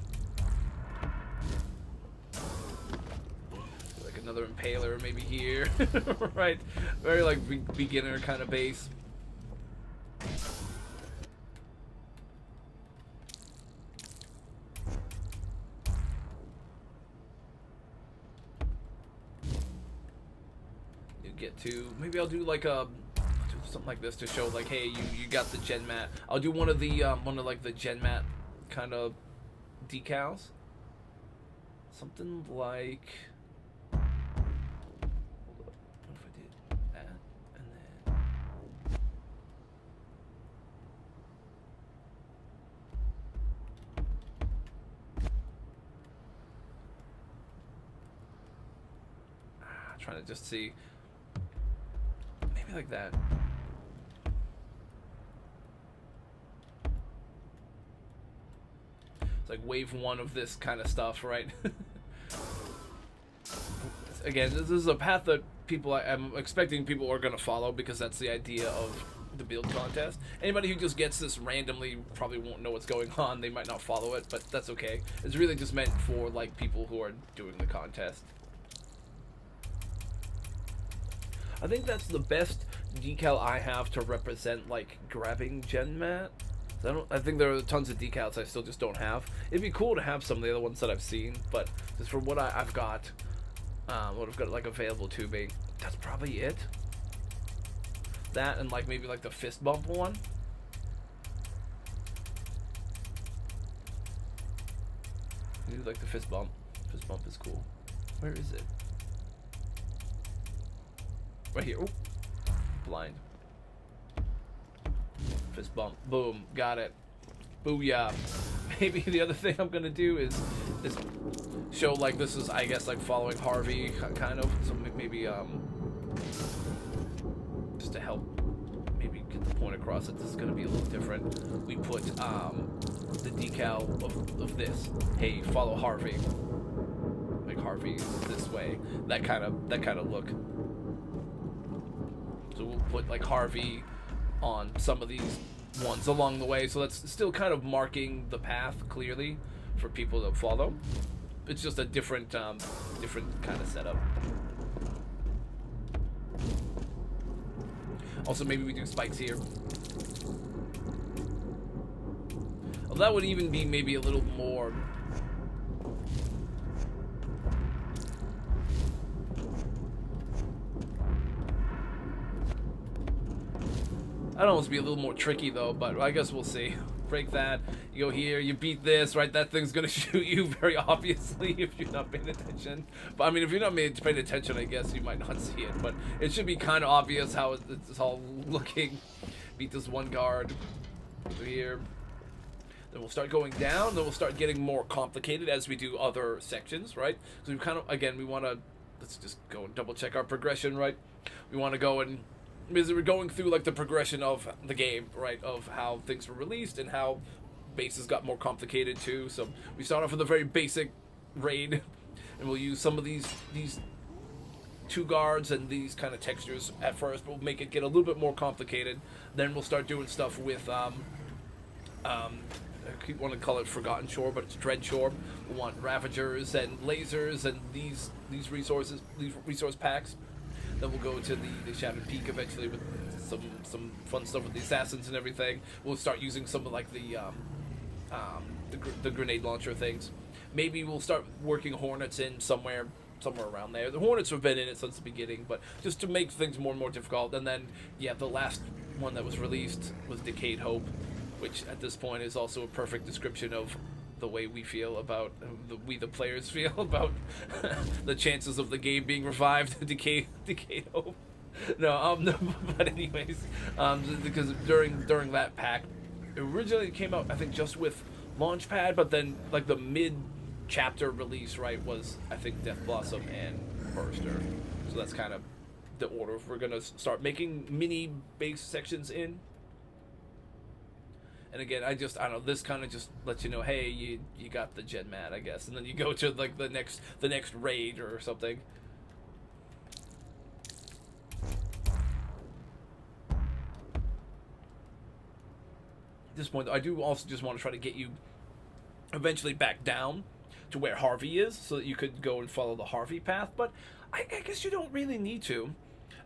Like another impaler maybe here. Right? Very like beginner kind of base. Get to maybe I'll do like something like this to show like, hey, you got the gen mat. I'll do one of like the gen mat kind of decals, something like, what if I did that and then trying to just see. Like that. It's like wave one of this kind of stuff, right? Again, this is a path that I'm expecting people are going to follow because that's the idea of the build contest. Anybody who just gets this randomly probably won't know what's going on. They might not follow it, but that's okay. It's really just meant for like people who are doing the contest. I think that's the best decal I have to represent like grabbing gen mat. I think there are tons of decals I still just don't have. It'd be cool to have some of the other ones that I've seen, but just for what I've got, what I've got like available to me, that's probably it. That and like maybe like the fist bump one. I do like the fist bump. Fist bump is cool. Where is it? Right here. Oh, blind. Fist bump. Boom. Got it. Booyah. Maybe the other thing I'm gonna do is show like this is, I guess, like following Harvey kind of. So maybe just to help maybe get the point across that this is gonna be a little different. We put the decal of this. Hey, follow Harvey. Like Harvey this way. That kind of look. So we'll put like Harvey on some of these ones along the way, so that's still kind of marking the path clearly for people to follow. It's just a different kind of setup. Also, maybe we do spikes here. Well, that would even be maybe a little more. I'd almost be a little more tricky though, but I guess we'll see. Break that, you go here, you beat this, right? That thing's gonna shoot you very obviously if you're not paying attention. But I mean, if you're not paying attention, I guess you might not see it. But it should be kind of obvious how it's all looking. Beat this one guard over here. Then we'll start going down. Then we'll start getting more complicated as we do other sections, right? So we kind of, again, we want to, let's just go and double check our progression, right? We want to go and, because we're going through like the progression of the game, right, of how things were released and how bases got more complicated too. So we start off with a very basic raid, and we'll use some of these two guards and these kind of textures at first. We'll make it get a little bit more complicated. Then we'll start doing stuff with I keep wanting to call it Forgotten Shore, but it's Dread Shore. We want Ravagers and lasers and these resources, these resource packs. Then we'll go to the Shattered Peak eventually with some fun stuff with the assassins and everything. We'll start using some of like the grenade launcher things. Maybe we'll start working Hornets in somewhere around there. The Hornets have been in it since the beginning, but just to make things more and more difficult. And then, yeah, the last one that was released was Decayed Hope, which at this point is also a perfect description of the way we feel about, the players feel about the chances of the game being revived. Decayed Hope. No, but anyways, because during that pack, it originally came out, I think, just with Launchpad, but then like the mid-chapter release, right, was I think Death Blossom and Burster. So that's kind of the order. We're gonna start making mini base sections in. And again, I don't know, this kind of just lets you know, hey, you got the Gen Mat, I guess, and then you go to like the next raid or something. At this point, I do also just want to try to get you eventually back down to where Harvey is, so that you could go and follow the Harvey path. But I guess you don't really need to.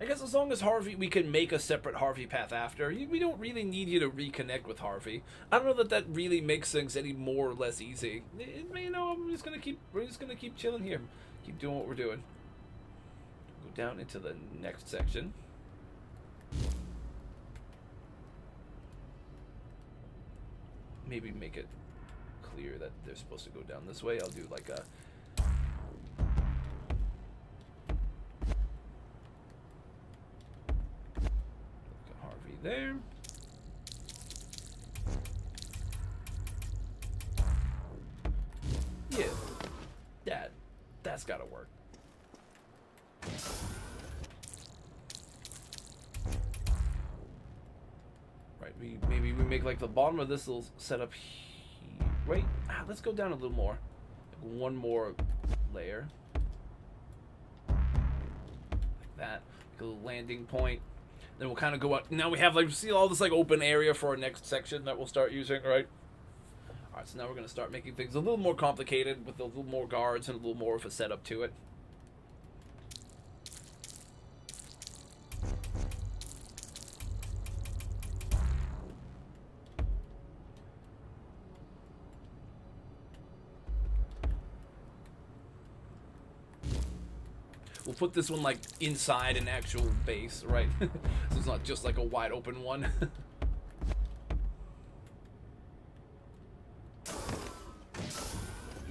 I guess as long as Harvey, we can make a separate Harvey path after. We don't really need you to reconnect with Harvey. I don't know that really makes things any more or less easy. You know, we're just gonna keep chilling here, keep doing what we're doing. Go down into the next section. Maybe make it clear that they're supposed to go down this way. I'll do like a Harvey there. Yeah, that's gotta work. Right, maybe we make like the bottom of this little setup here. Wait, let's go down a little more. Like one more layer. Like that. Like a little landing point. Then we'll kind of go out. Now we have, like, see all this, like, open area for our next section that we'll start using, right? Alright, so now we're going to start making things a little more complicated with a little more guards and a little more of a setup to it. We'll put this one, like, inside an actual base, right? So it's not just, like, a wide open one. Do,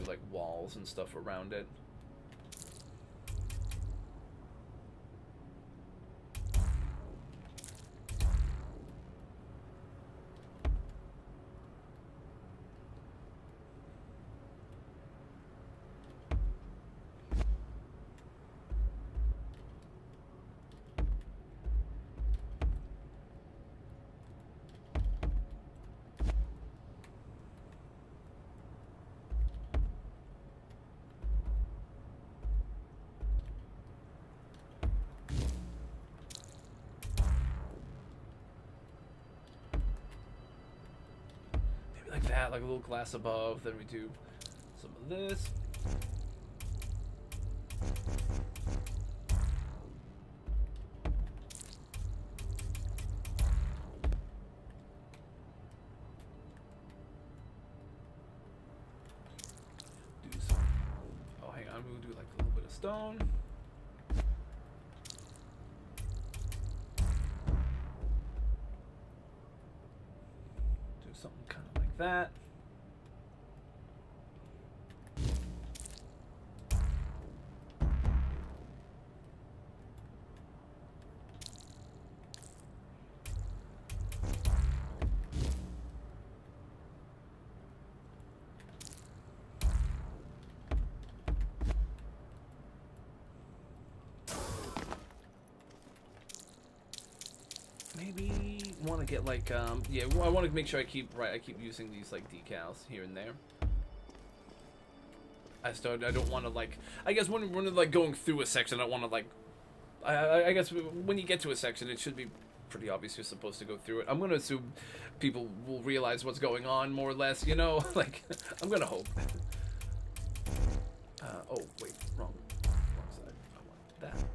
like, walls and stuff around it. Like that, like a little glass above. Then we do some of this. Do some. Oh, hang on. We'll do like a little bit of stone. Something kind of like that. Maybe want to get like yeah, I want to make sure I keep using these like decals here and there. I don't want to, like, I guess when we're like going through a section, I don't want to, like, I guess when you get to a section, it should be pretty obvious you're supposed to go through it. I'm gonna assume people will realize what's going on more or less, you know. Like, I'm gonna hope. Oh wait, wrong side. I want that.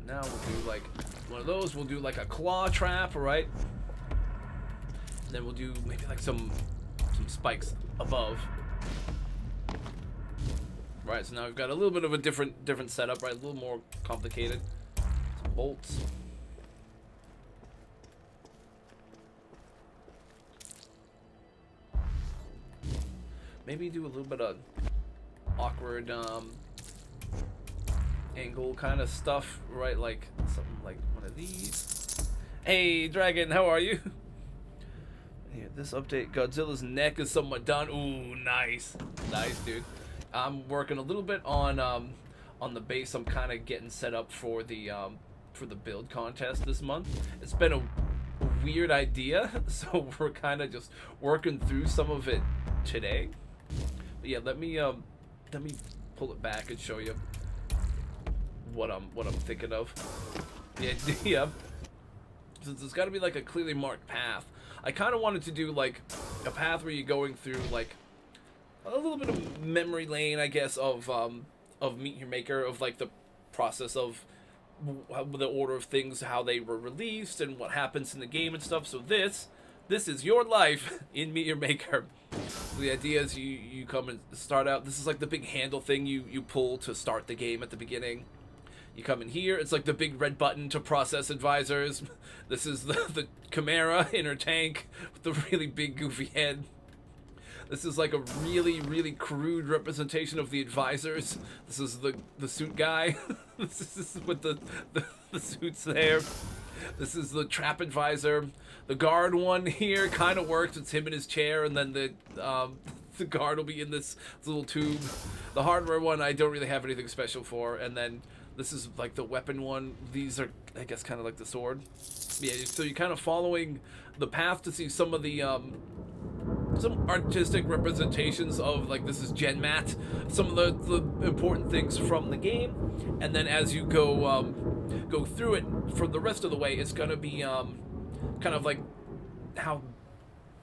Now we'll do like one of those. We'll do like a claw trap, right? Then we'll do maybe like some spikes above. Right, so now we've got a little bit of a different setup, right? A little more complicated. Some bolts. Maybe do a little bit of awkward angle kind of stuff, right? Like something like one of these. Hey, Dragon, how are you? Here, this update, Godzilla's neck is somewhat done. Ooh, nice, nice, dude. I'm working a little bit on the base. I'm kind of getting set up for the build contest this month. It's been a weird idea, so we're kind of just working through some of it today. But yeah, let me pull it back and show you what I'm thinking of. Yeah, yeah. Since there's got to be like a clearly marked path. I kind of wanted to do like a path where you're going through like a little bit of memory lane, I guess, of Meet Your Maker, of like the process of the order of things, how they were released, and what happens in the game and stuff. So this is your life in Meet Your Maker. So the idea is you come and start out. This is like the big handle thing you pull to start the game at the beginning. You come in here, it's like the big red button to process advisors. This is the Chimera inner tank with the really big goofy head. This is like a really crude representation of the advisors. This is the suit guy. This is with the suits there. This is the trap advisor. The guard one here kind of works. It's him in his chair, and then the the guard will be in this little tube. The hardware one I don't really have anything special for, and then this is like the weapon one. These are, I guess, kind of like the sword. Yeah, so you're kind of following the path to see some of the some artistic representations of, like, this is Gen Mat, some of the important things from the game, and then as you go through it for the rest of the way, it's gonna be kind of like how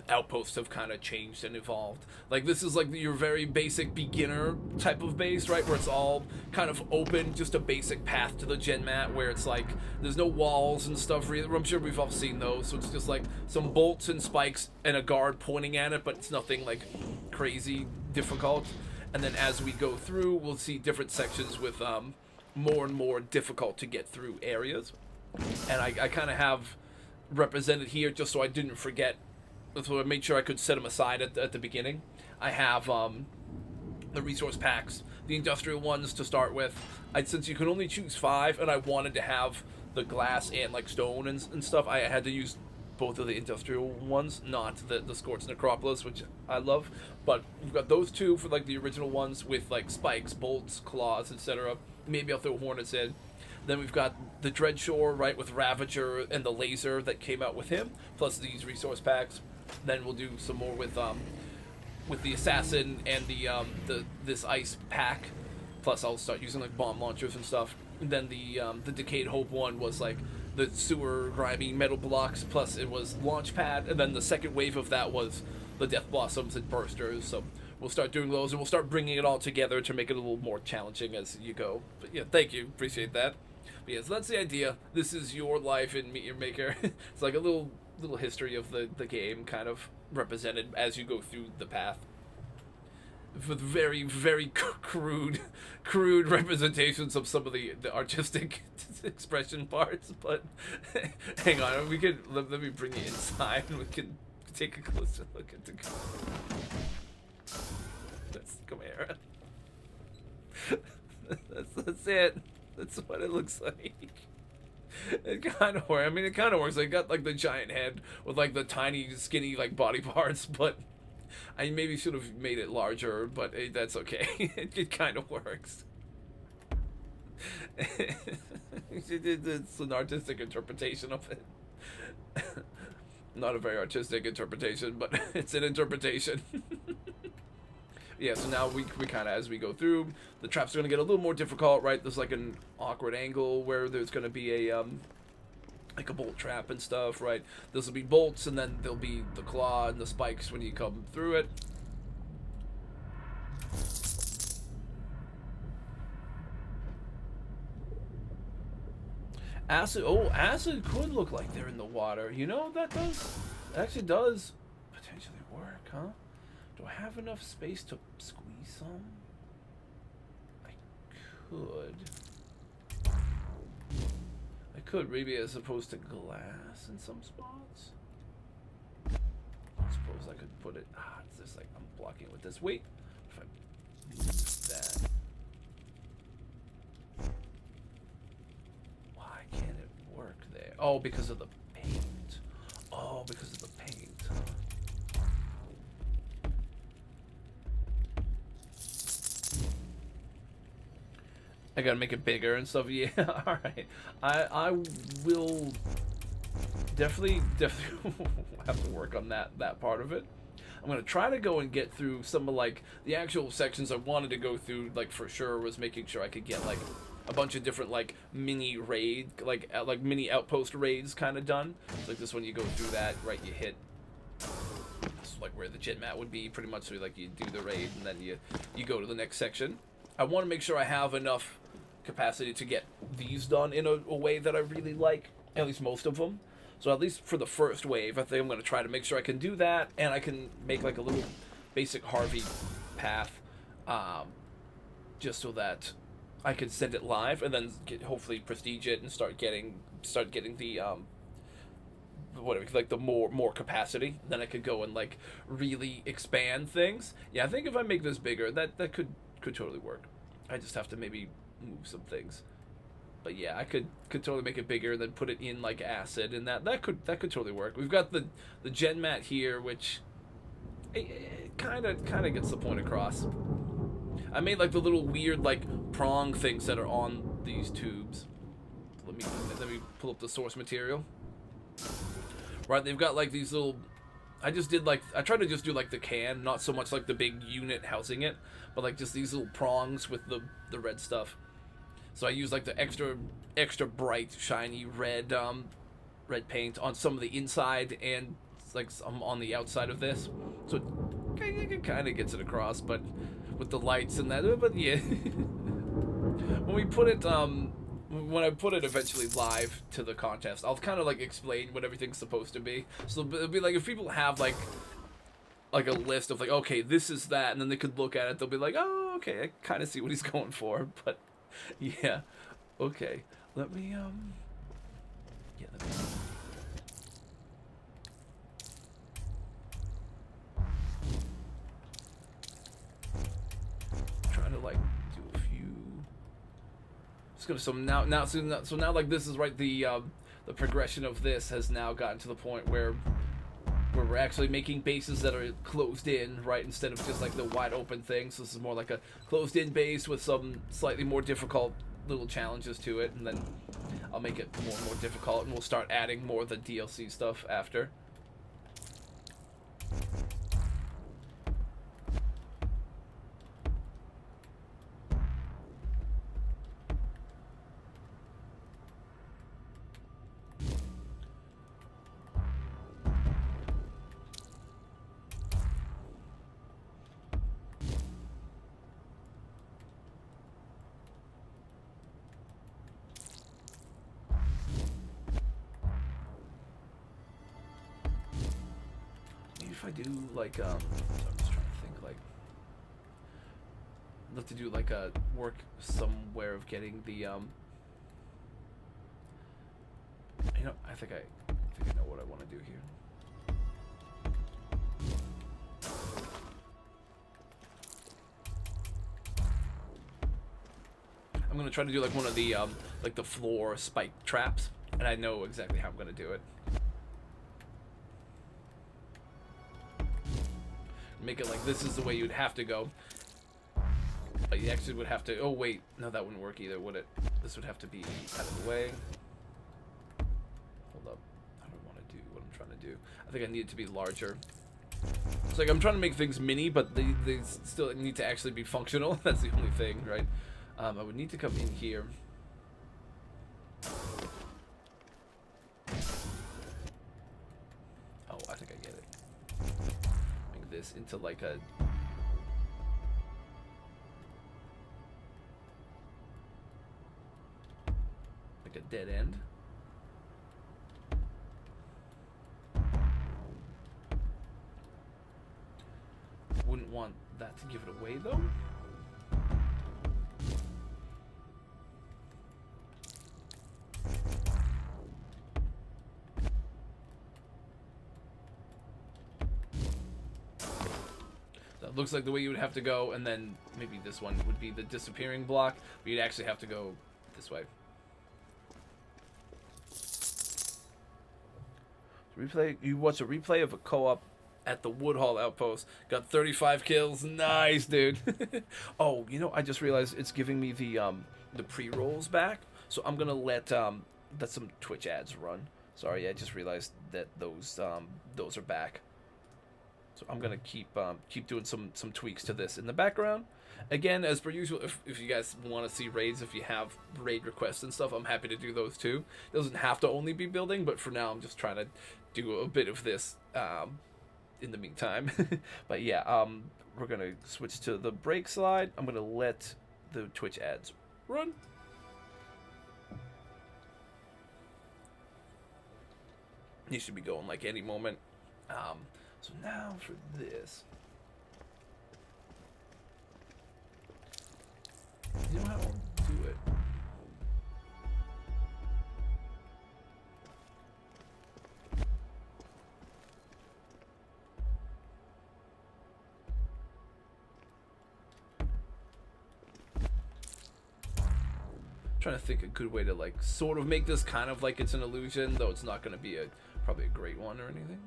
outposts have kind of changed and evolved. Like, this is like your very basic beginner type of base, right, where it's all kind of open, just a basic path to the Gen Mat, where it's like there's no walls and stuff really. I'm sure we've all seen those, so it's just like some bolts and spikes and a guard pointing at it, but it's nothing like crazy difficult. And then as we go through, we'll see different sections with more and more difficult to get through areas, and I kind of have represented here just so I didn't forget. So I made sure I could set them aside at the beginning. I have the resource packs, the industrial ones to start with. Since you can only choose 5, and I wanted to have the glass and like stone and stuff, I had to use both of the industrial ones, not the Scorched Necropolis, which I love. But we've got those 2 for like the original ones with like spikes, bolts, claws, etc. Maybe I'll throw Hornets in. Then we've got the Dreadshore, right, with Ravager and the laser that came out with him, plus these resource packs. Then we'll do some more with the assassin and the this ice pack. Plus, I'll start using like bomb launchers and stuff. And then the Decayed Hope one was like the sewer grimy metal blocks. Plus, it was launch pad. And then the second wave of that was the Death Blossoms and Bursters. So we'll start doing those, and we'll start bringing it all together to make it a little more challenging as you go. But yeah, thank you, appreciate that. But yeah, so that's the idea. This is your life in Meteor Maker. It's like a little history of the game kind of represented as you go through the path, with very, very crude representations of some of the artistic expression parts. But hang on, we could let me bring you inside and we can take a closer look at the come here. That's it. That's what it looks like. It kind of works. I mean, it kind of works. I got like the giant head with like the tiny, skinny like body parts, but I maybe should have made it larger. But that's okay. It kind of works. It's an artistic interpretation of it. Not a very artistic interpretation, but it's an interpretation. Yeah, so now we kind of, as we go through, the traps are going to get a little more difficult, right? There's like an awkward angle where there's going to be a, like a bolt trap and stuff, right? This will be bolts, and then there'll be the claw and the spikes when you come through it. Acid, acid could look like they're in the water. You know, that actually does potentially work, huh? Do I have enough space to squeeze some? I could, maybe as opposed to glass in some spots. I suppose I could put it, it's just like, I'm blocking it with this. Wait, if I move that. Why can't it work there? Oh, because of the paint. Oh, because of the paint, huh? I gotta make it bigger and stuff. Yeah, all right. I will definitely have to work on that part of it. I'm gonna try to go and get through some of like the actual sections I wanted to go through. Like for sure was making sure I could get like a bunch of different like mini raid, like mini outpost raids kind of done. So, like this one, you go through that, right? You hit. This is like where the Gen Mat would be, pretty much. So like you do the raid and then you go to the next section. I want to make sure I have enough capacity to get these done in a way that I really like, at least most of them. So at least for the first wave, I think I'm going to try to make sure I can do that, and I can make like a little basic Harvey path, just so that I can send it live, and then hopefully prestige it and start getting the whatever, like the more capacity. Then I could go and like really expand things. Yeah, I think if I make this bigger, that could totally work. I just have to maybe move some things. But yeah, I could totally make it bigger and then put it in like acid, and that could totally work. We've got the Gen Mat here, which it kind of gets the point across. I made like the little weird like prong things that are on these tubes. Let me pull up the source material. Right, they've got like these little. I tried to just do like the can, not so much like the big unit housing it, but like just these little prongs with the red stuff. So I use like the extra bright, shiny red red paint on some of the inside and like some on the outside of this. So it kind of gets it across, but with the lights and that. But yeah, when I put it eventually live to the contest, I'll kind of like explain what everything's supposed to be. So it'll be like if people have like a list of like, okay, this is that, and then they could look at it, they'll be like, oh, okay, I kind of see what he's going for. But yeah, okay, let me trying to like do a few. Just gonna so now like this is right, the progression of this has now gotten to the point where we're actually making bases that are closed in, right, instead of just like the wide open thing. So this is more like a closed in base with some slightly more difficult little challenges to it, and then I'll make it more and more difficult, and we'll start adding more of the DLC stuff after. If I do like so I'm just trying to think, like I'd love to do like a work somewhere of getting the you know, I think I know what I want to do here. I'm gonna try to do like one of the like the floor spike traps, and I know exactly how I'm gonna do it. Make it like this is the way you'd have to go. But you actually would have to. Oh wait, no, that wouldn't work either, would it? This would have to be out of the way. Hold up, I don't want to do what I'm trying to do. I think I need it to be larger. It's like I'm trying to make things mini, but they still need to actually be functional. That's the only thing, right? I would need to come in here. Oh, I think I get it. Make this into like a dead end. Wouldn't want that to give it away though. That looks like the way you would have to go, and then maybe this one would be the disappearing block, but you'd actually have to go this way. Replay. You watch a replay of a co-op at the Woodhall outpost. Got 35 kills. Nice, dude. Oh, you know, I just realized it's giving me the pre-rolls back, so I'm gonna let some Twitch ads run. Sorry, I just realized that those are back. So I'm gonna keep doing some tweaks to this in the background. Again, as per usual, if you guys want to see raids, if you have raid requests and stuff, I'm happy to do those too. It doesn't have to only be building, but for now I'm just trying to do a bit of this in the meantime. But yeah, we're gonna switch to the break slide. I'm gonna let the Twitch ads run. You should be going like any moment. So now for this. You know how I'll do it. Trying to think a good way to like sort of make this kind of like it's an illusion, though it's not going to be probably a great one or anything.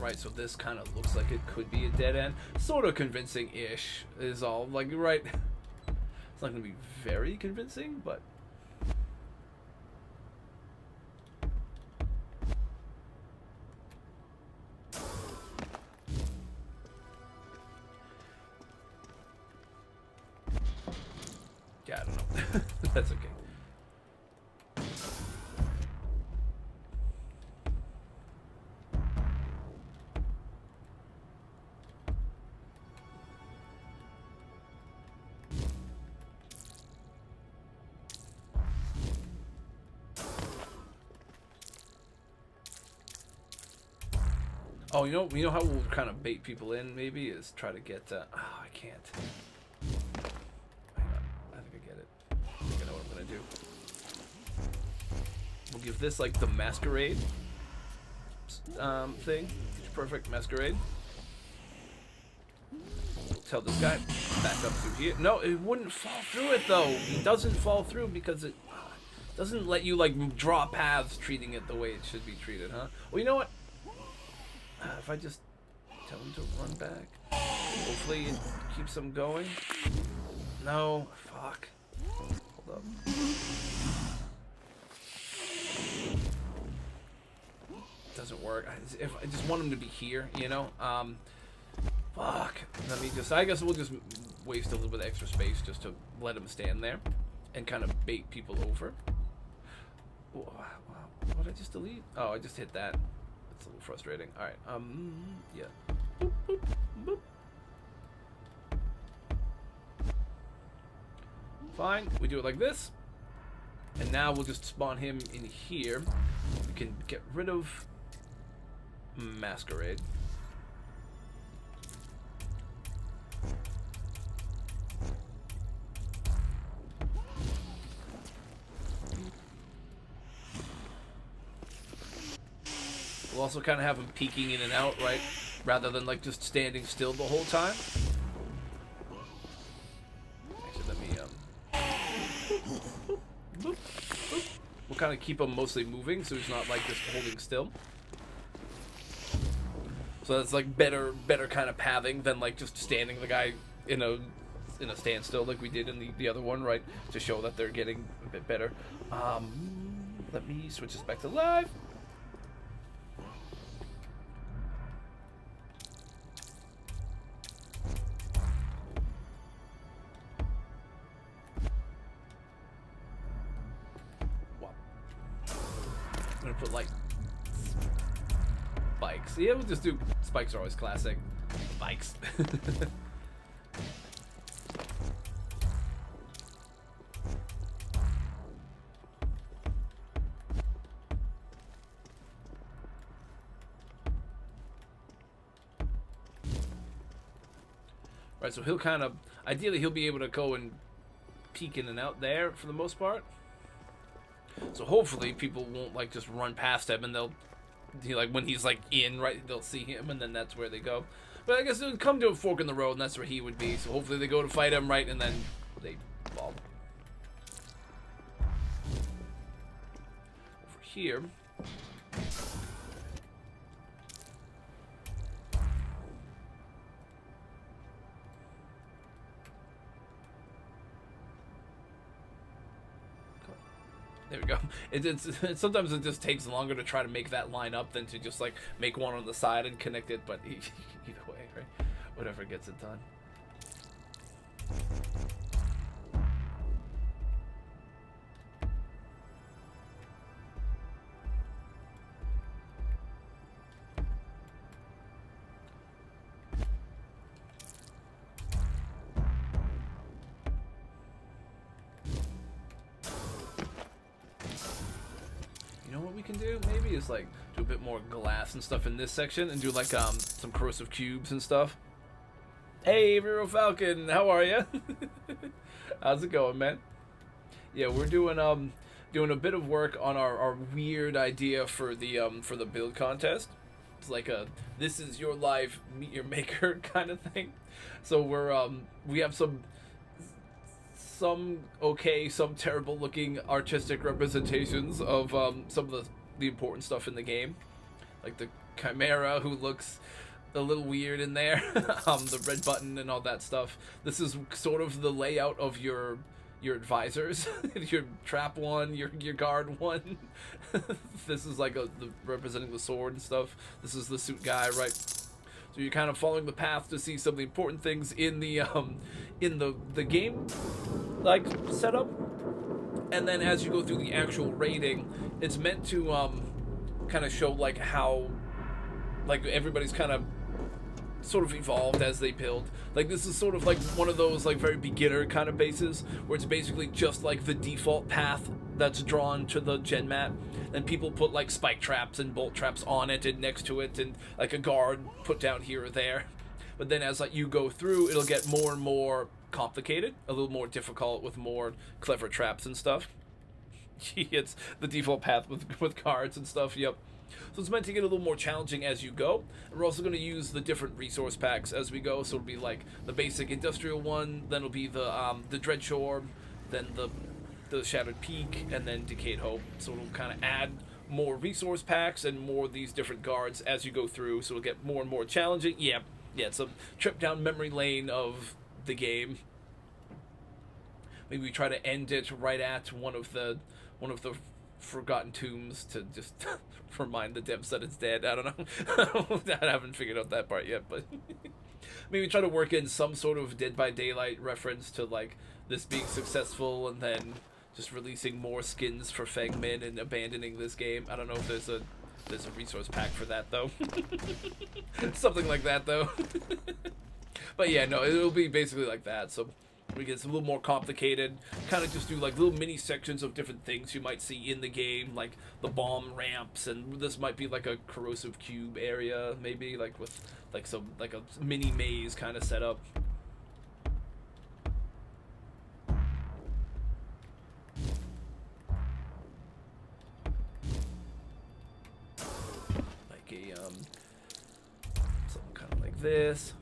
right? So this kind of looks like it could be a dead end. Sort of convincing-ish is all. Like, right? It's not going to be very convincing, but... yeah, I don't know. That's okay. Oh, you know how we'll kind of bait people in, maybe, is try to get, oh, I can't. Hang on, I think I get it. I think I know what I'm gonna do. We'll give this, like, the masquerade, thing. Perfect masquerade. Tell this guy, back up through here. No, it wouldn't fall through it, though. It doesn't fall through because it doesn't let you, like, draw paths treating it the way it should be treated, huh? Well, you know what? If I just tell him to run back, hopefully it keeps him going. No, fuck. Hold up. Doesn't work. I just want him to be here, you know? Fuck. Let me just, I guess we'll just waste a little bit of extra space just to let him stand there and kind of bait people over. Wow. What did I just delete? Oh, I just hit that. It's a little frustrating. Alright, yeah. Boop, boop, boop. Fine, we do it like this. And now we'll just spawn him in here. We can get rid of Masquerade. We'll also kind of have him peeking in and out, right? Rather than like just standing still the whole time. Actually, let me boop, boop. We'll kind of keep him mostly moving, so he's not like just holding still. So that's like better kind of pathing than like just standing the guy in a standstill like we did in the other one, right? To show that they're getting a bit better. Let me switch this back to live. I'm gonna put like spikes. Yeah, we'll just do spikes are always classic. Spikes. Right, so he'll kind of, ideally he'll be able to go and peek in and out there for the most part. So hopefully people won't like just run past him, and they'll, like when he's like in, right, they'll see him, and then that's where they go. But I guess it would come to a fork in the road, and that's where he would be. So hopefully they go to fight him, right, and then they fall. Over here. There we go. It's sometimes it just takes longer to try to make that line up than to just like make one on the side and connect it, but either way, right? Whatever gets it done. You know what we can do? Maybe is like do a bit more glass and stuff in this section, and do like some corrosive cubes and stuff. Hey, Vero Falcon, how are you? How's it going, man? Yeah, we're doing a bit of work on our weird idea for the build contest. It's like a this is your life, meet your maker kind of thing. So we have some okay, some terrible looking artistic representations of some of the important stuff in the game, like the Chimera, who looks a little weird in there. The red button and all that stuff. This is sort of the layout of your advisors. Your trap one, your guard one. This is like representing the sword and stuff. This is the suit guy, right? So you're kind of following the path to see some of the important things in the game like setup. And then as you go through the actual raiding, it's meant to kind of show like how like everybody's kind of sort of evolved as they build. Like this is sort of like one of those like very beginner kind of bases where it's basically just like the default path that's drawn to the gen map, and people put like spike traps and bolt traps on it and next to it, and like a guard put down here or there. But then as like you go through, it'll get more and more complicated, a little more difficult with more clever traps and stuff. It's the default path with guards and stuff. Yep. So it's meant to get a little more challenging as you go. And we're also going to use the different resource packs as we go. So it'll be like the basic industrial one, then it'll be the Dreadshore, then the Shattered Peak, and then Decayed Hope. So it'll kind of add more resource packs and more of these different guards as you go through. So it'll get more and more challenging. Yeah, it's a trip down memory lane of the game. Maybe we try to end it right at one of the forgotten tombs to just remind the devs that it's dead. I don't know. I haven't figured out that part yet, but maybe try to work in some sort of Dead by Daylight reference to like this being successful and then just releasing more skins for Fangmen and abandoning this game. I don't know if there's a resource pack for that though. Something like that though. But yeah, no, it'll be basically like that. So we get a little more complicated, kind of just do like little mini sections of different things you might see in the game, like the bomb ramps, and this might be like a corrosive cube area, maybe like with like some like a mini maze kind of setup. Like a something kind of like this.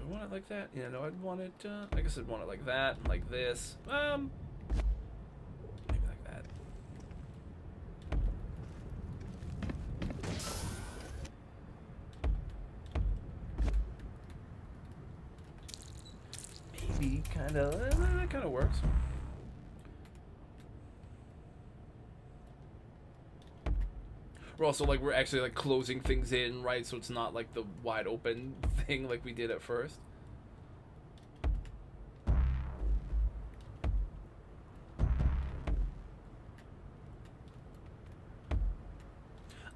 I want it like that? Yeah, no, I'd want it, I guess I'd want it like that, and like this. Maybe like that. Maybe that kind of works. We're also like, we're actually like closing things in, right? So it's not like the wide open thing like we did at first.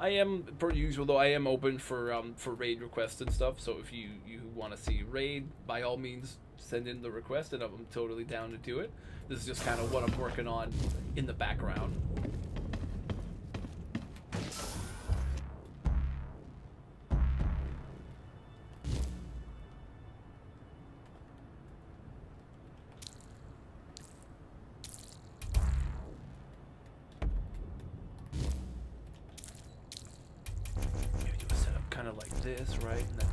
I am, per usual though, I am open for raid requests and stuff. So if you want to see raid, by all means send in the request, and I'm totally down to do it. This is just kind of what I'm working on in the background. Kind of like this, right? And then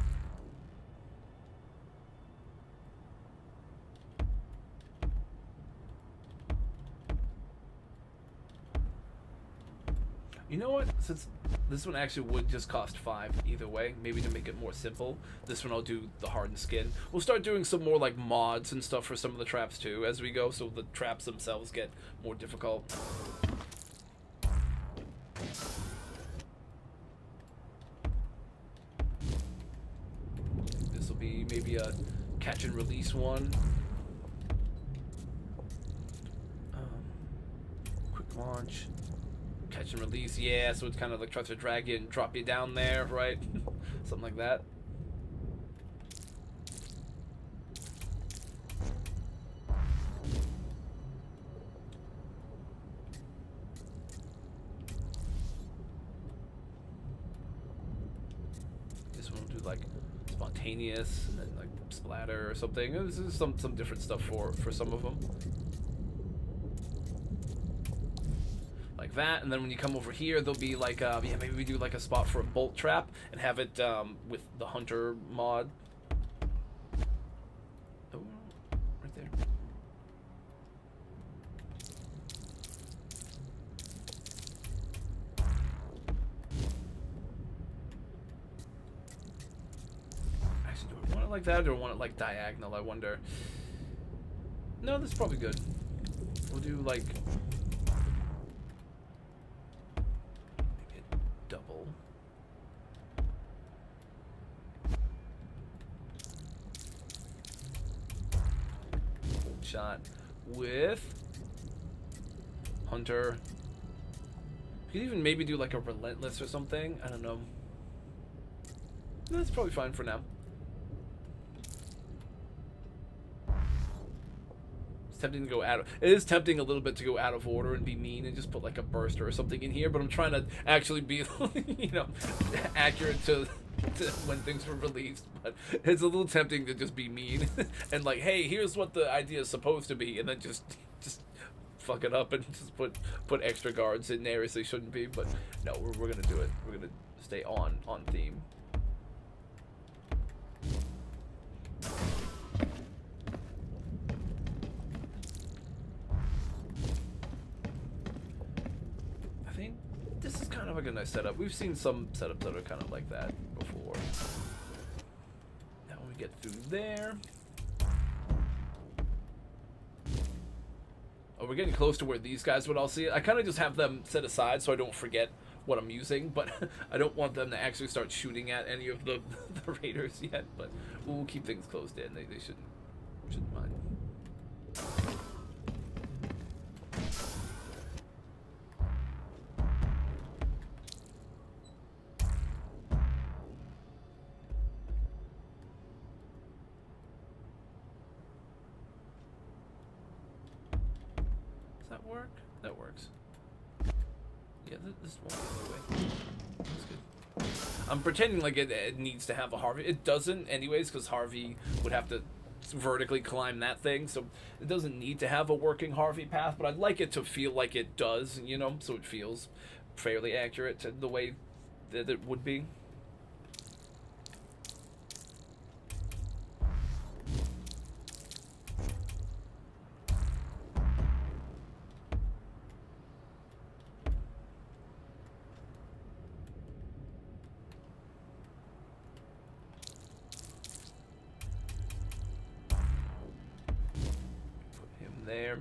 you know what? Since this one actually would just cost 5 either way, maybe to make it more simple, this one I'll do the hardened skin. We'll start doing some more like mods and stuff for some of the traps too as we go, so the traps themselves get more difficult. Be maybe a catch and release one. Quick launch, catch and release. Yeah, so it's kind of like tries to drag you and drop you down there, right? Something like that. This one will do like spontaneous and then like splatter or something. This is some different stuff for some of them, like that. And then when you come over here, there'll be like yeah, maybe we do like a spot for a bolt trap and have it with the hunter mod. Oh, right there. it like that or want it like diagonal, I wonder. No, that's probably good. We'll do like maybe a double. Shot with Hunter. We could even maybe do like a Relentless or something. I don't know. That's probably fine for now. It's tempting to go out of, it is tempting a little bit to go out of order and be mean and just put like a burster or something in here, but I'm trying to actually be, you know, accurate to when things were released. But it's a little tempting to just be mean and like, hey, here's what the idea is supposed to be, and then just fuck it up and just put extra guards in areas they shouldn't be. But no, we're gonna do it. We're gonna stay on theme. I think this is kind of like a nice setup. We've seen some setups that are kind of like that before. Now when we get through there. Oh, we're getting close to where these guys would all see it. I kind of just have them set aside so I don't forget what I'm using, but I don't want them to actually start shooting at any of the raiders yet. But we'll keep things closed in. They shouldn't mind. Does that work? That works. Yeah, this won't go away. That's good. I'm pretending like it needs to have a Harvey. It doesn't anyways, because Harvey would have to vertically climb that thing, so it doesn't need to have a working Harvey path, but I'd like it to feel like it does, you know, so it feels fairly accurate to the way that it would be. There,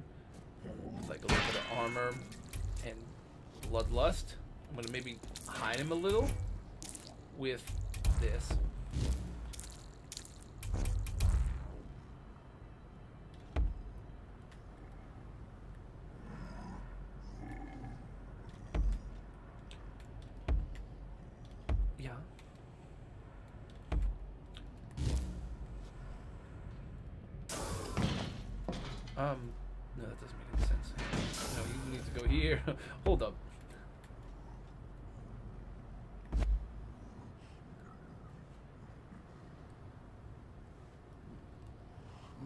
like a little bit of armor and bloodlust. I'm gonna maybe hide him a little with this. Yeah. No, that doesn't make any sense. No, you need to go here. Hold up.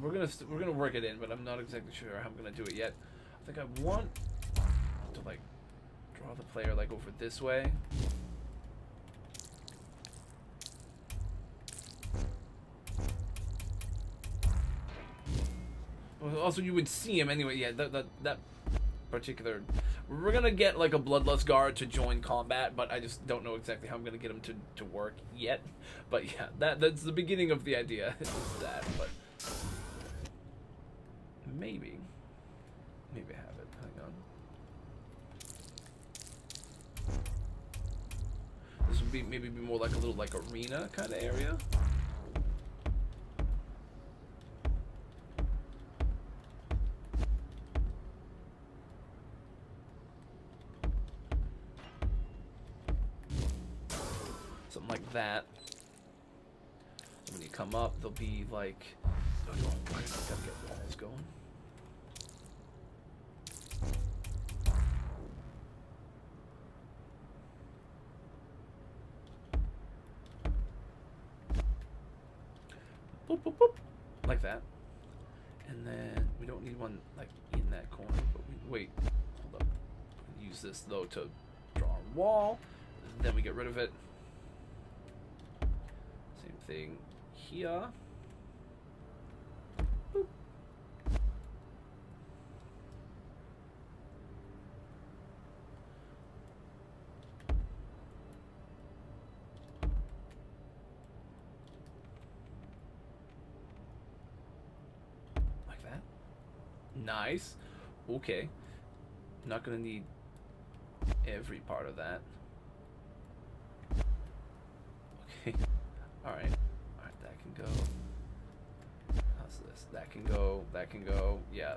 We're gonna work it in, but I'm not exactly sure how I'm gonna do it yet. I think I want to like draw the player like over this way. Also, you would see him anyway. Yeah, that particular. We're gonna get like a bloodlust guard to join combat, but I just don't know exactly how I'm gonna get him to work yet. But yeah, that's the beginning of the idea. Is that, but maybe I have it. Hang on. This would be maybe more like a little like arena kind of area. Something like that. So when you come up, they'll be like, oh, you gotta get walls going. Boop, boop, boop. Like that. And then we don't need one like in that corner, but wait, hold up. Use this though to draw a wall. Then we get rid of it. Same thing here. Boop. Nice. Okay. Not gonna need every part of that. Okay. Alright. Alright, that can go. How's this? That can go. That can go. Yeah.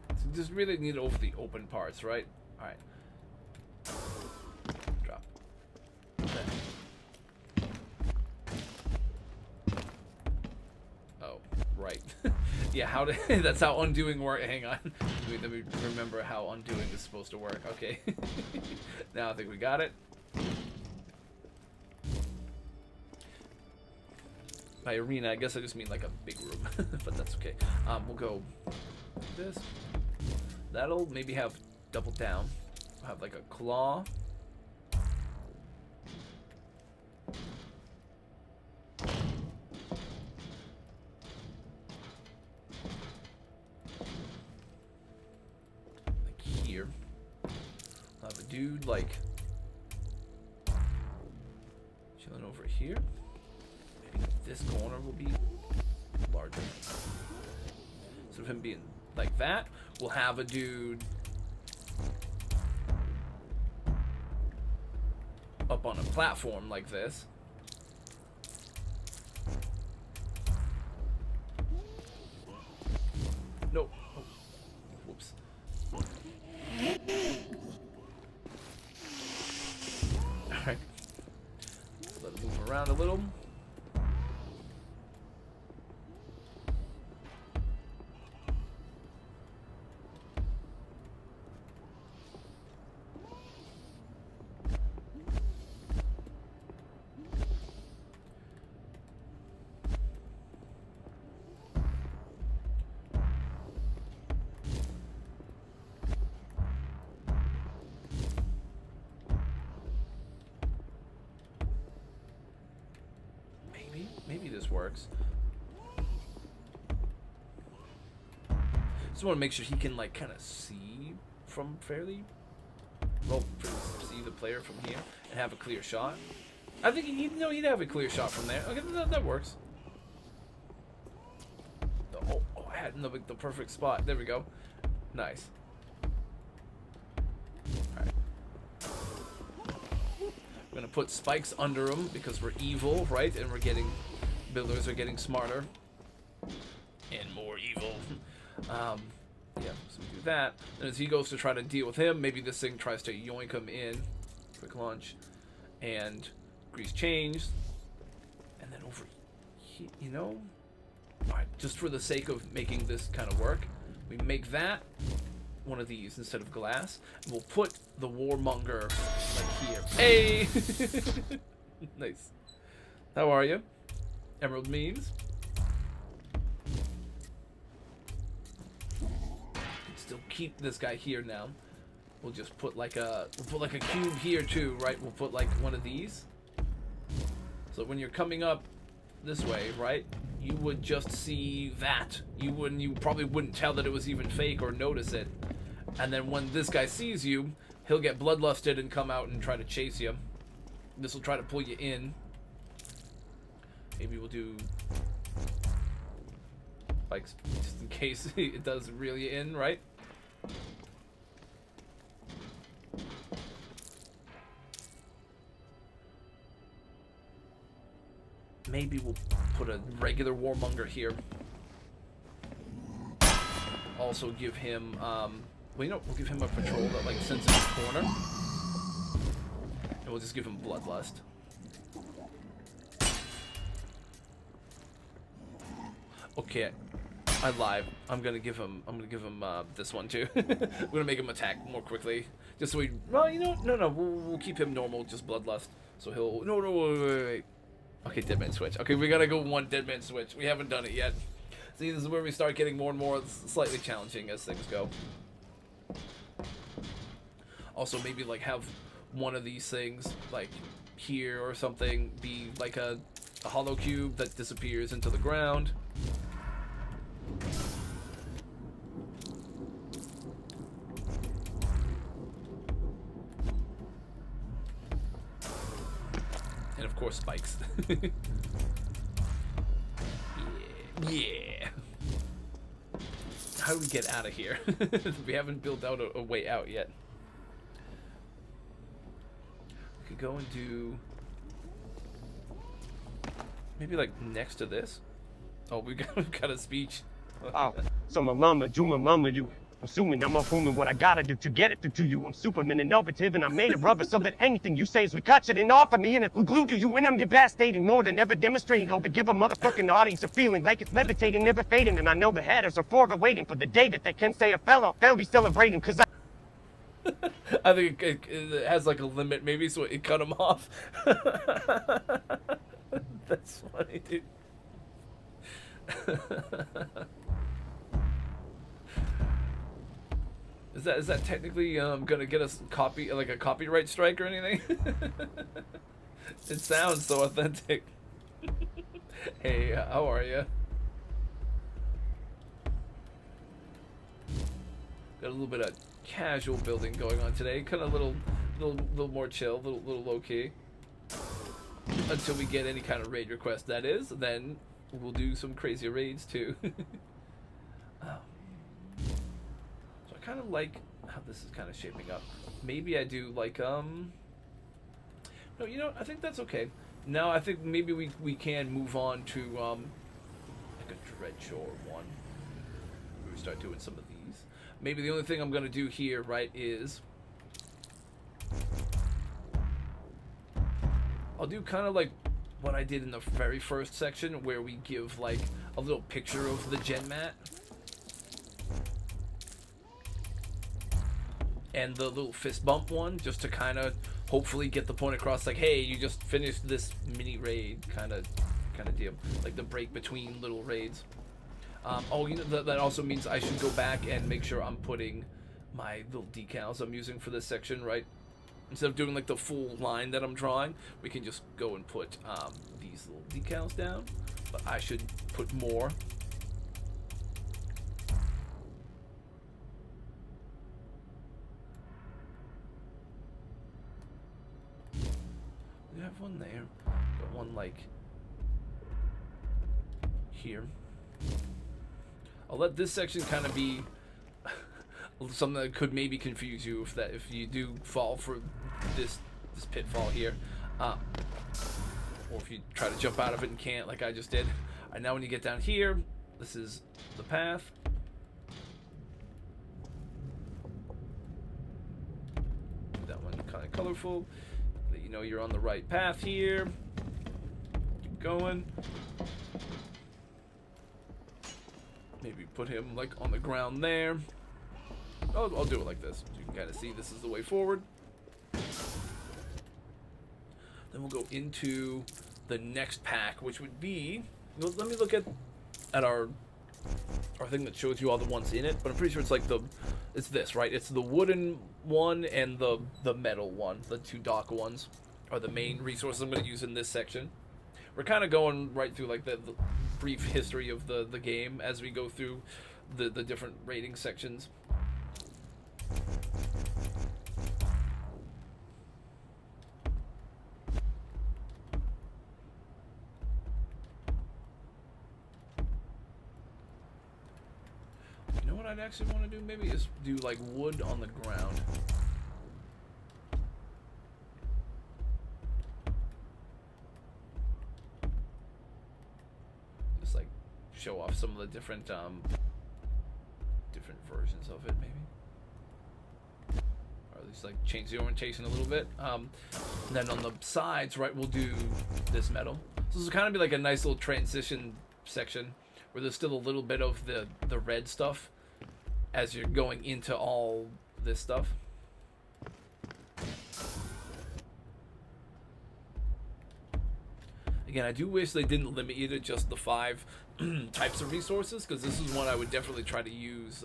So just really need over the open parts, right? Alright. Drop. That. Oh, right. Yeah, how to that's how undoing work. Hang on. Let me remember how undoing is supposed to work. Okay. Now I think we got it. By arena, I guess I just mean like a big room, but that's okay. We'll go like this. That'll maybe have double down. We'll have like a claw. Like here. We'll have a dude like chilling over here. This corner will be larger. Instead of him being like that, we'll have a dude up on a platform like this. Nope. Oh. Whoops. Alright. Let it move around a little. Maybe this works. Just want to make sure he can like kind of see from fairly well, see the player from here and have a clear shot. I think he'd have a clear shot from there. Okay, that works. Oh, I had the perfect spot. There we go. Nice. All right. We're gonna put spikes under them because we're evil, right? And we're getting builders are getting smarter and more evil. Yeah, so we do that. And as he goes to try to deal with him, maybe this thing tries to yoink him in. Quick launch and grease change, and then over here, you know. All right, just for the sake of making this kind of work, we make that one of these instead of glass. And we'll put the warmonger like here. Hey! Nice. How are you? Emerald memes. Still keep this guy here now. We'll just put like a cube here too, right? We'll put like one of these. So when you're coming up this way, right? You would just see that. You probably wouldn't tell that it was even fake or notice it. And then when this guy sees you, he'll get bloodlusted and come out and try to chase you. This will try to pull you in. Maybe we'll do spikes just in case it does reel you in, right? Maybe we'll put a regular warmonger here. Also give him, well, you know, we'll give him a patrol that like sends him to the corner. And we'll just give him bloodlust. Okay, I lied. I'm gonna give him this one too. We're gonna make him attack more quickly, just so we. Well, you know, no, we'll keep him normal, just bloodlust. So he'll. No, wait. Okay, dead man switch. Okay, we gotta go one dead man switch. We haven't done it yet. See, this is where we start getting more and more slightly challenging as things go. Also, maybe like have one of these things like here or something be like a hollow cube that disappears into the ground. And of course spikes. Yeah. How how do we get out of here? We haven't built out a way out yet. We could go and do maybe like next to this. Oh, we got a speech. Oh, so my mama, you. Assuming I'm assuming what I gotta do to get it to you. I'm Superman innovative and I'm made of rubber so that anything you say is recaptured and offer me and it's glued to you when I'm devastating more than ever demonstrating hope to give a motherfucking audience a feeling like it's levitating, never fading. And I know the hatters are forever waiting for the day that they can say a fellow, they'll be celebrating cause I think it has like a limit maybe, so it cut him off. That's funny, dude. Is that technically gonna get us like a copyright strike or anything? It sounds so authentic. Hey, how are you? Got a little bit of casual building going on today. Kind of little more chill, little low key. Until we get any kind of raid request, that is. Then we'll do some crazy raids too. So I kind of like how this is kind of shaping up. Maybe I do like no, you know, I think that's okay. Now I think maybe we can move on to like a Dreadshore one. We start doing some of these. Maybe the only thing I'm gonna do here, right, is I'll do kind of like what I did in the very first section, where we give like a little picture of the gen mat and the little fist bump one, just to kind of hopefully get the point across, like, hey, you just finished this mini raid kind of deal, like the break between little raids. Oh, you know, that also means I should go back and make sure I'm putting my little decals I'm using for this section, right? Instead of doing like the full line that I'm drawing, we can just go and put these little decals down. But I should put more. We have one there. Got one like here. I'll let this section kind of be something that could maybe confuse you if you do fall for this pitfall here, or if you try to jump out of it and can't, like I just did. All right, now when you get down here, this is the path. That one kind of colorful, that you know you're on the right path here. Keep going. Maybe put him like on the ground there. I'll do it like this, so you can kind of see this is the way forward. Then we'll go into the next pack, which would be, let me look at our thing that shows you all the ones in it, but I'm pretty sure it's like it's this, right? It's the wooden one and the metal one. The two dock ones are the main resources I'm going to use in this section. We're kind of going right through like the brief history of the game as we go through the different rating sections. You know what I'd actually want to do maybe is do like wood on the ground. Just like show off some of the different versions of it, maybe, or at least like change the orientation a little bit. And then on the sides, right, we'll do this metal. So this will kind of be like a nice little transition section where there's still a little bit of the red stuff as you're going into all this stuff. Again, I do wish they didn't limit you to just the 5 types of resources, because this is one I would definitely try to use,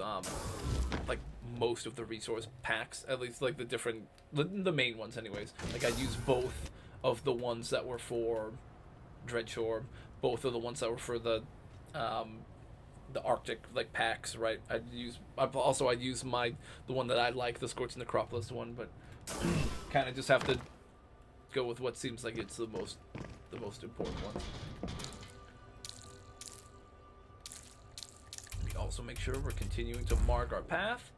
like most of the resource packs, at least like the main ones anyways. Like I'd use both of the ones that were for Dreadshore, both of the ones that were for the Arctic like packs, right? I'd use the one that I like, the Scorched Necropolis one, but kind of just have to go with what seems like it's the most important one. also make sure we're continuing to mark our path.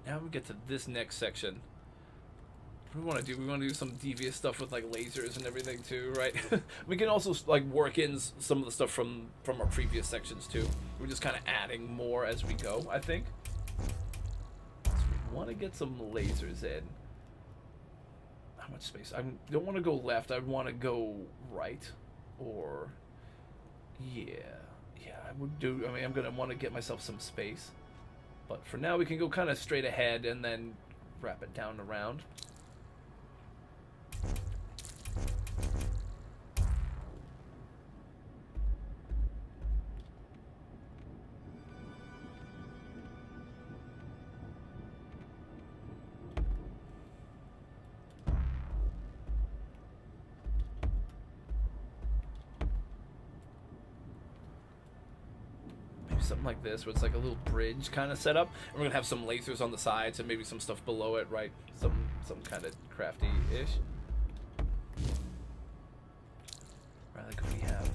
Now we get to this next section. What do we want to do? We want to do some devious stuff with like lasers and everything too, right? We can also like work in some of the stuff from our previous sections too. We're just kind of adding more as we go, I think. So we want to get some lasers in. How much space? I don't want to go left. I want to go right, or yeah, I would do. I mean, I'm gonna want to get myself some space. But for now, we can go kind of straight ahead and then wrap it down around. Something like this, where it's like a little bridge kind of setup, and we're gonna have some lasers on the sides and maybe some stuff below it, right? Some kind of crafty-ish. Right, like if we have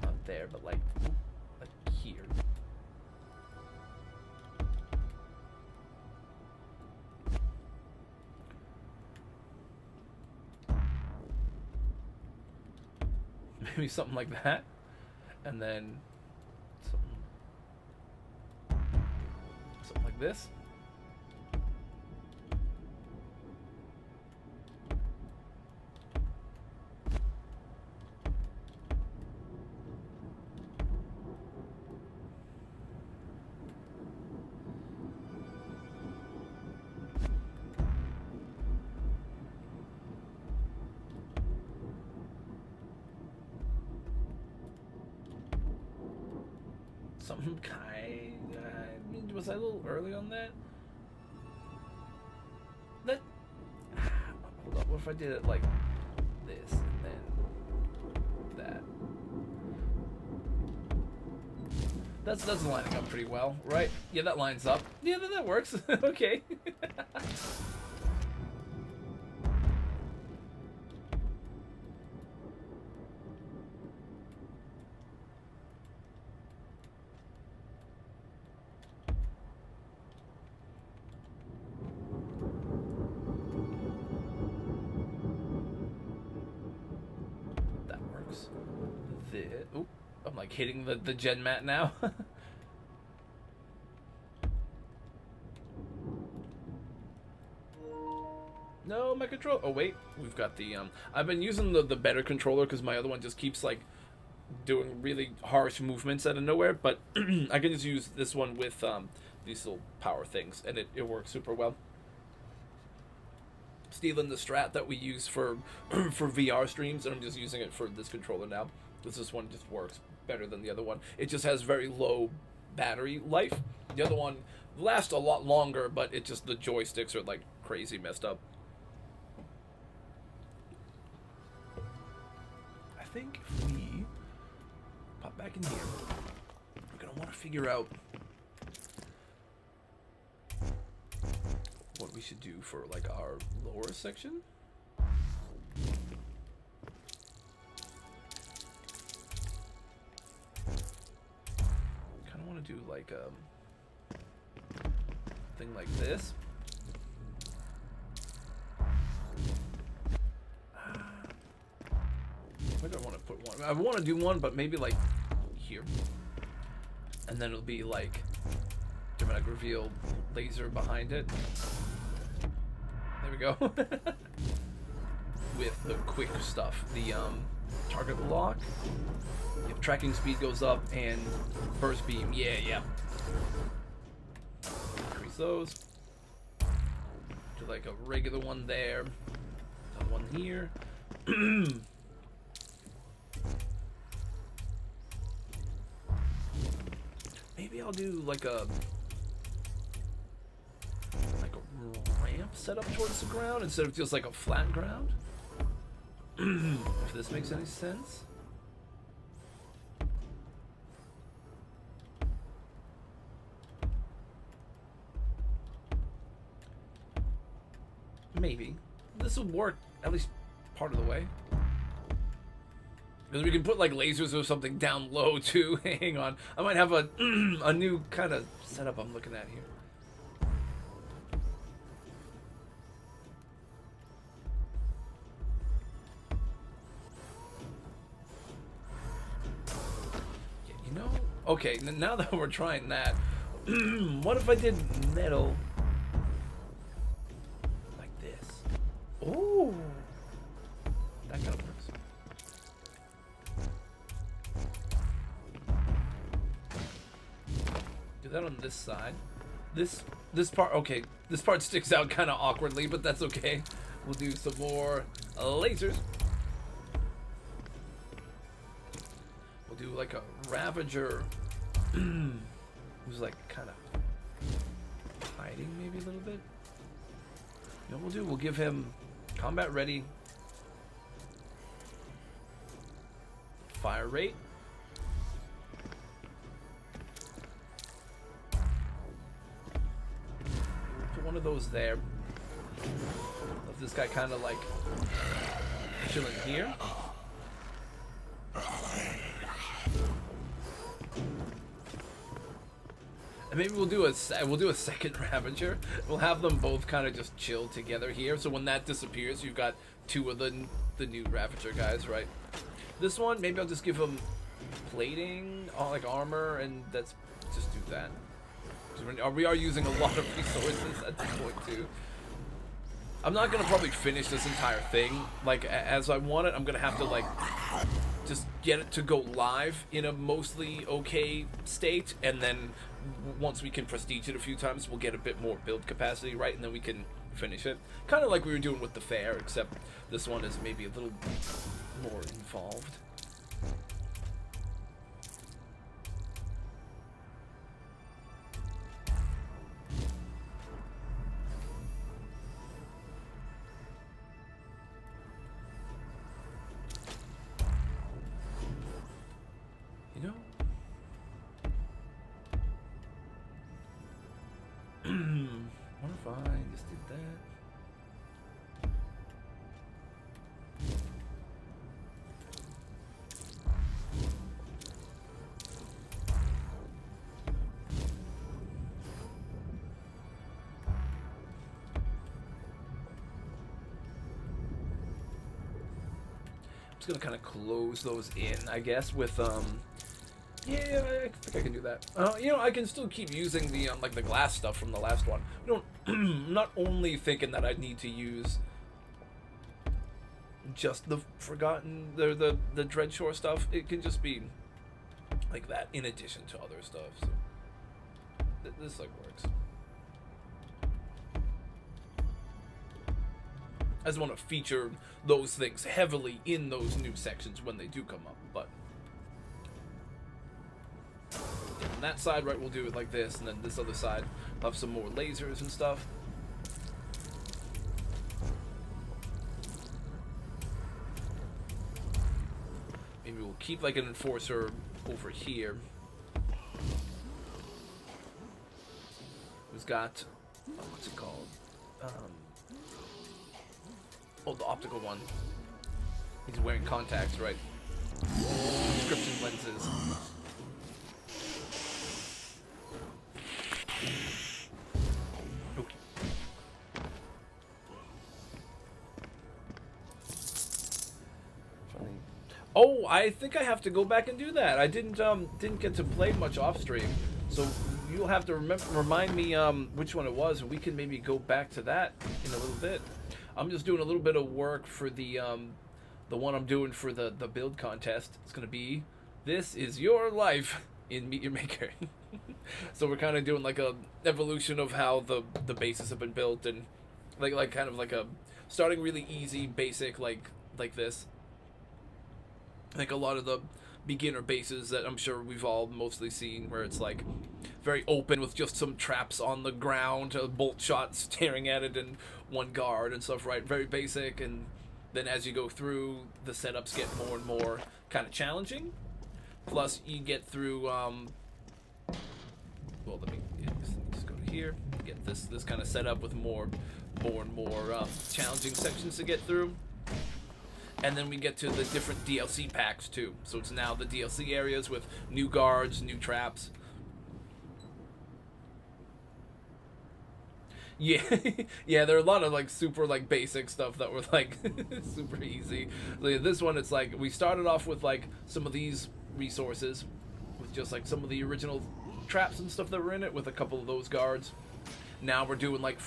not there, but like here. Maybe something like that. And then something like this. Some kind. I mean, was I a little early on that? Hold up. What if I did it like this and then that? That's lining up pretty well, right? Yeah, that lines up. Yeah, that works. Okay. Oop, I'm like hitting the gen mat now. No, my control. Oh wait, we've got the I've been using the better controller because my other one just keeps like doing really harsh movements out of nowhere. But I can just use this one with these little power things, and it works super well. Stealing the strat that we use for VR streams, and I'm just using it for this controller now. This one just works better than the other one. It just has very low battery life. The other one lasts a lot longer, but it just, the joysticks are like crazy messed up. I think if we pop back in here, we're gonna want to figure out what we should do for like our lower section. Kind of want to do like a thing like this. I don't want to put one. I want to do one, but maybe like here, and then it'll be like dramatic reveal laser behind it. There we go. With the quick stuff, the target lock. Yep, tracking speed goes up and burst beam. Yeah. Increase those. Do like a regular one there. Another one here. Maybe I'll do like a ramp set up towards the ground instead of just like a flat ground. If this makes any sense. maybe. This will work at least part of the way. Because we can put like lasers or something down low too. Hang on, I might have a a new kind of setup I'm looking at here. Yeah, you know, okay, now that we're trying that, what if I did metal like this? Oh, that kind of works. Do that on this side. This part, okay, this part sticks out kind of awkwardly, but that's okay. We'll do some more lasers. We'll do like a Ravager who's like kind of hiding maybe a little bit. You know what we'll do? We'll give him combat ready, fire rate. One of those there. Of this guy kind of like chilling here. And maybe we'll do a second Ravager. We'll have them both kind of just chill together here. So when that disappears, you've got two of the new Ravager guys, right? This one, maybe I'll just give him plating, like armor, and that's just do that. We are using a lot of resources at this point too. I'm not gonna probably finish this entire thing like as I want it. I'm gonna have to like just get it to go live in a mostly okay state, and then once we can prestige it a few times, we'll get a bit more build capacity, right? And then we can finish it. Kind of like we were doing with the fair, except this one is maybe a little more involved. What if I just did that? I'm just gonna kind of close those in, I guess, with yeah, I think I can do that. You know, I can still keep using the like the glass stuff from the last one. You don't, not only thinking that I need to use just the forgotten, the Dreadshore stuff. It can just be like that in addition to other stuff. So this like works. I just want to feature those things heavily in those new sections when they do come up, but. On that side, right, we'll do it like this, and then this other side, we'll have some more lasers and stuff. Maybe we'll keep like an enforcer over here. Who's got, oh, what's it called? Oh, the optical one. He's wearing contacts, right? Prescription lenses. Oh, I think I have to go back and do that. I didn't get to play much off stream, so you'll have to remind me which one it was, and we can maybe go back to that in a little bit. I'm just doing a little bit of work for the one I'm doing for the build contest. It's gonna be This Is Your Life in Meteor Maker. So we're kind of doing like a evolution of how the bases have been built, and like kind of like a starting really easy, basic like this. Like a lot of the beginner bases that I'm sure we've all mostly seen, where it's like very open with just some traps on the ground, a bolt shot staring at it, and one guard and stuff, right? Very basic, and then as you go through, the setups get more and more kind of challenging. Plus, you get through, well, let me just go to here. get this kind of set up with more and more challenging sections to get through. And then we get to the different DLC packs too. So it's now the DLC areas with new guards, new traps. Yeah, yeah, there are a lot of like super like basic stuff that were like super easy. Like, this one, it's like we started off with like some of these resources with just like some of the original traps and stuff that were in it with a couple of those guards. Now we're doing like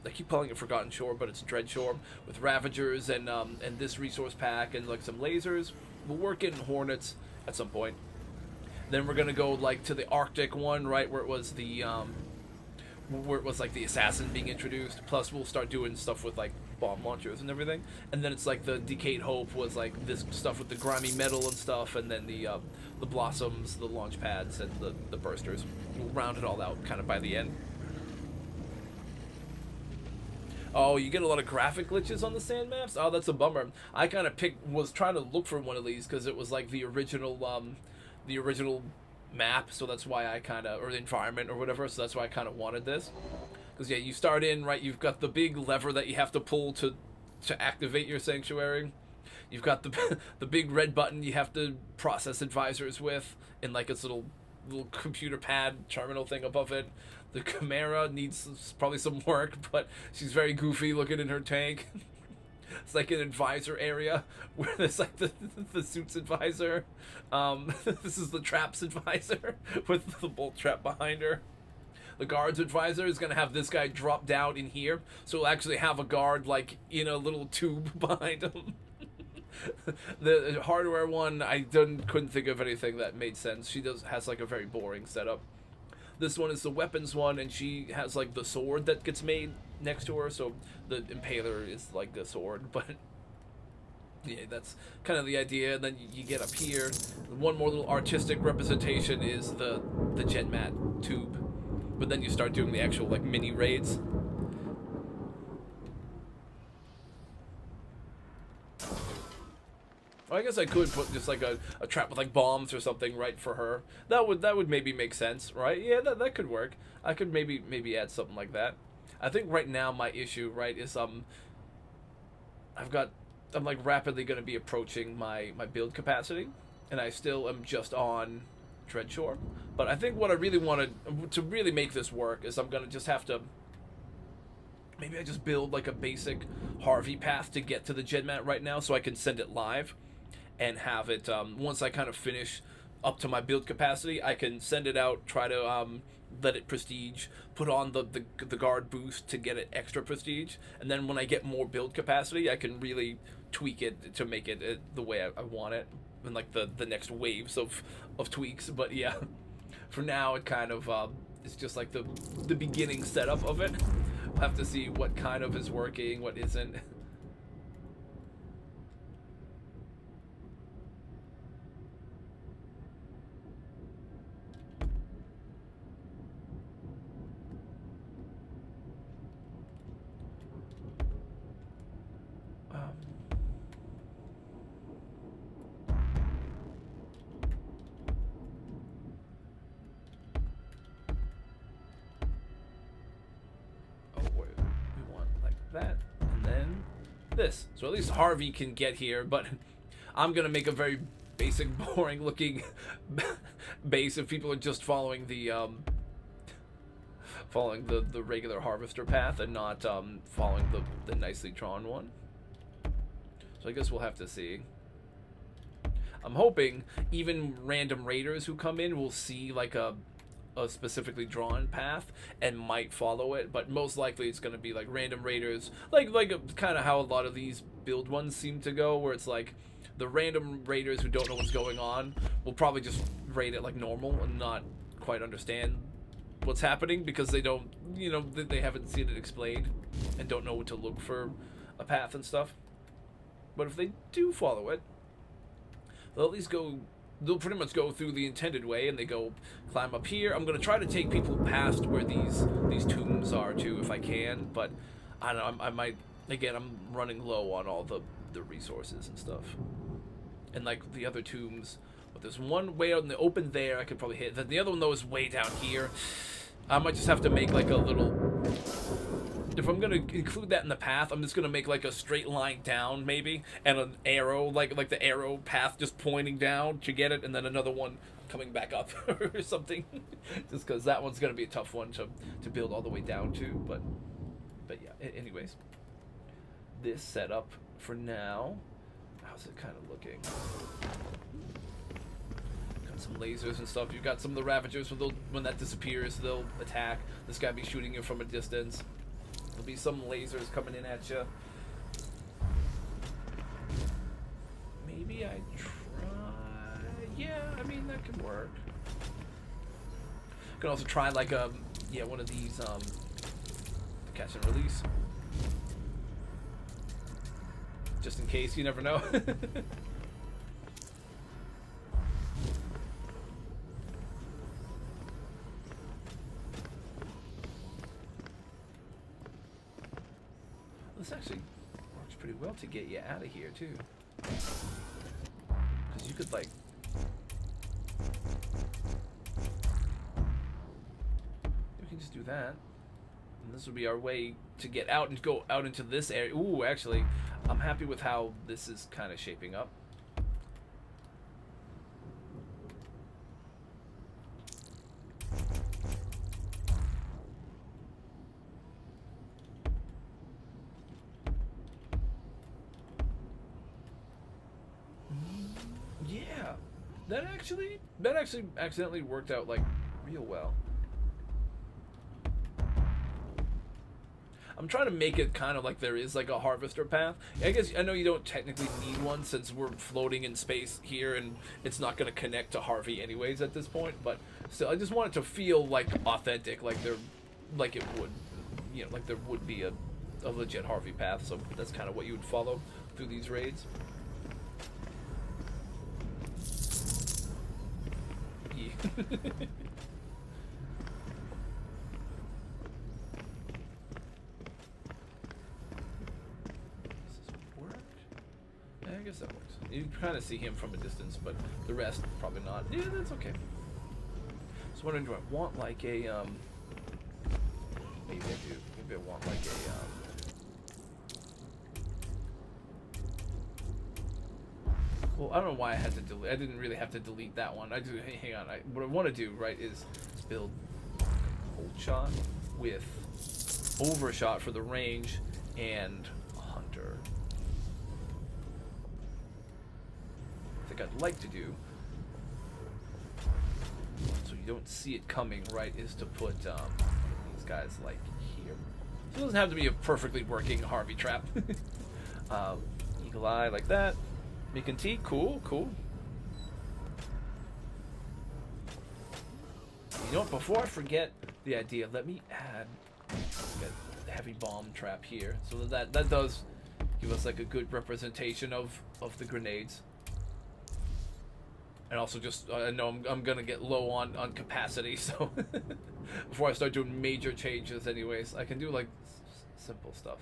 I keep calling it Forgotten Shore, but it's Dread Shore with Ravagers and this resource pack and like some lasers. We'll work in Hornets at some point. Then we're gonna go like to the Arctic one, right, where it was like the assassin being introduced. Plus we'll start doing stuff with like bomb launchers and everything. And then it's like the Decayed Hope was like this stuff with the grimy metal and stuff, and then the blossoms, the launch pads, and the bursters. We'll round it all out kind of by the end. Oh, you get a lot of graphic glitches on the sand maps? Oh, that's a bummer. I kind of was trying to look for one of these because it was like the original map, so that's why I kind of, or the environment or whatever, so that's why I kind of wanted this. Because yeah, you start in, right, you've got the big lever that you have to pull to activate your sanctuary. You've got the big red button you have to process advisors with, and like its little computer pad terminal thing above it. The Chimera needs probably some work, but she's very goofy looking in her tank. It's like an advisor area where there's like the suits advisor. This is the traps advisor with the bolt trap behind her. The guards advisor is going to have this guy drop down in here, so we'll actually have a guard like in a little tube behind him. The hardware one, I couldn't think of anything that made sense. She has like a very boring setup. This one is the weapons one, and she has like the sword that gets made next to her, so the impaler is like the sword, but yeah, that's kind of the idea. And then you get up here. One more little artistic representation is the Genmat tube, but then you start doing the actual like mini raids. I guess I could put just like a trap with like bombs or something right for her. That would maybe make sense, right? Yeah, that could work. I could maybe add something like that. I think right now my issue, right, is I'm like rapidly going to be approaching my build capacity, and I still am just on Dreadshore. But I think what I really wanted to really make this work is I'm going to just have to, maybe I just build like a basic Harvey path to get to the Genmat right now so I can send it live and have it, once I kind of finish up to my build capacity, I can send it out, try to let it prestige, put on the guard boost to get it extra prestige, and then when I get more build capacity, I can really tweak it to make it the way I want it, and like the next waves of tweaks. But yeah, for now it kind of it's just like the beginning setup of it. We'll have to see what kind of is working, what isn't. That, and then this. So at least Harvey can get here, but I'm gonna make a very basic, boring looking base if people are just following the regular harvester path and not following the nicely drawn one. So I guess we'll have to see. I'm hoping even random raiders who come in will see like a specifically drawn path and might follow it, but most likely it's going to be like random raiders, like kind of how a lot of these build ones seem to go, where it's like the random raiders who don't know what's going on will probably just raid it like normal and not quite understand what's happening because they don't, they haven't seen it explained and don't know what to look for a path and stuff. But if they do follow it, they'll at least they'll pretty much go through the intended way, and they go climb up here. I'm going to try to take people past where these tombs are too, if I can, but I don't know, I might, again, I'm running low on all the resources and stuff. And like the other tombs, but there's one way out in the open there I could probably hit. The other one though is way down here. I might just have to make like a little... If I'm gonna include that in the path, I'm just gonna make like a straight line down, maybe, and an arrow, like the arrow path just pointing down to get it, and then another one coming back up or something. Just because that one's gonna be a tough one to build all the way down to. But yeah. Anyways, this setup for now. How's it kind of looking? Got some lasers and stuff. You've got some of the Ravagers. When that disappears, they'll attack. This guy be shooting you from a distance. There'll be some lasers coming in at you. Maybe I try... Yeah, I mean, that could work. You can also try, like, yeah, one of these, catch and release. Just in case, you never know. This actually works pretty well to get you out of here, too. Because you could, like... We can just do that. And this would be our way to get out and go out into this area. Ooh, actually, I'm happy with how this is kind of shaping up. Yeah, that actually accidentally worked out like real well. I'm trying to make it kind of like there is like a harvester path. I guess I know you don't technically need one since we're floating in space here and it's not going to connect to Harvey anyways at this point, but still I just want it to feel like authentic, like there, like it would, you know, like there would be a legit Harvey path. So that's kind of what you would follow through these raids. Yeah. I guess that works. You kind of see him from a distance, but the rest probably not. Yeah, that's okay. So wondering, do I want like a maybe I do. Maybe I want like a well, I don't know why I had to delete. I didn't really have to delete that one. I do. Hang on. What I want to do, right, is build hold shot with overshot for the range and hunter. I'd like to do so you don't see it coming, right, is to put these guys like here. So it doesn't have to be a perfectly working Harvey trap. Eagle eye like that. Making T, cool. You know what, before I forget the idea, let me add a heavy bomb trap here so that does give us like a good representation of the grenades. And also just, I know I'm going to get low on capacity, so before I start doing major changes anyways, I can do like simple stuff.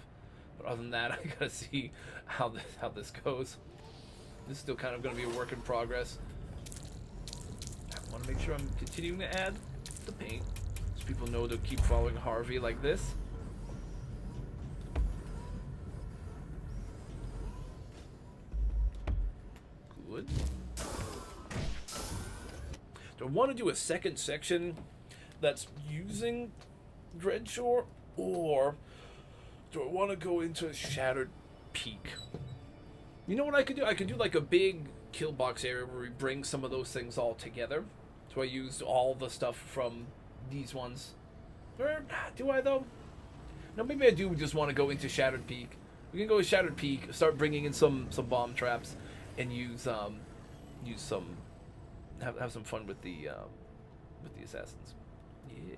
But other than that, I got to see how this goes. This is still kind of going to be a work in progress. I want to make sure I'm continuing to add the paint, so people know to keep following Harvey like this. Good. Do I want to do a second section that's using Dreadshore, or do I want to go into Shattered Peak? You know what I could do? I could do like a big kill box area where we bring some of those things all together. So I used all the stuff from these ones. Or do I though? No, maybe I do just want to go into Shattered Peak. We can go to Shattered Peak, start bringing in some bomb traps, and use some have some fun with the assassins. Yeah.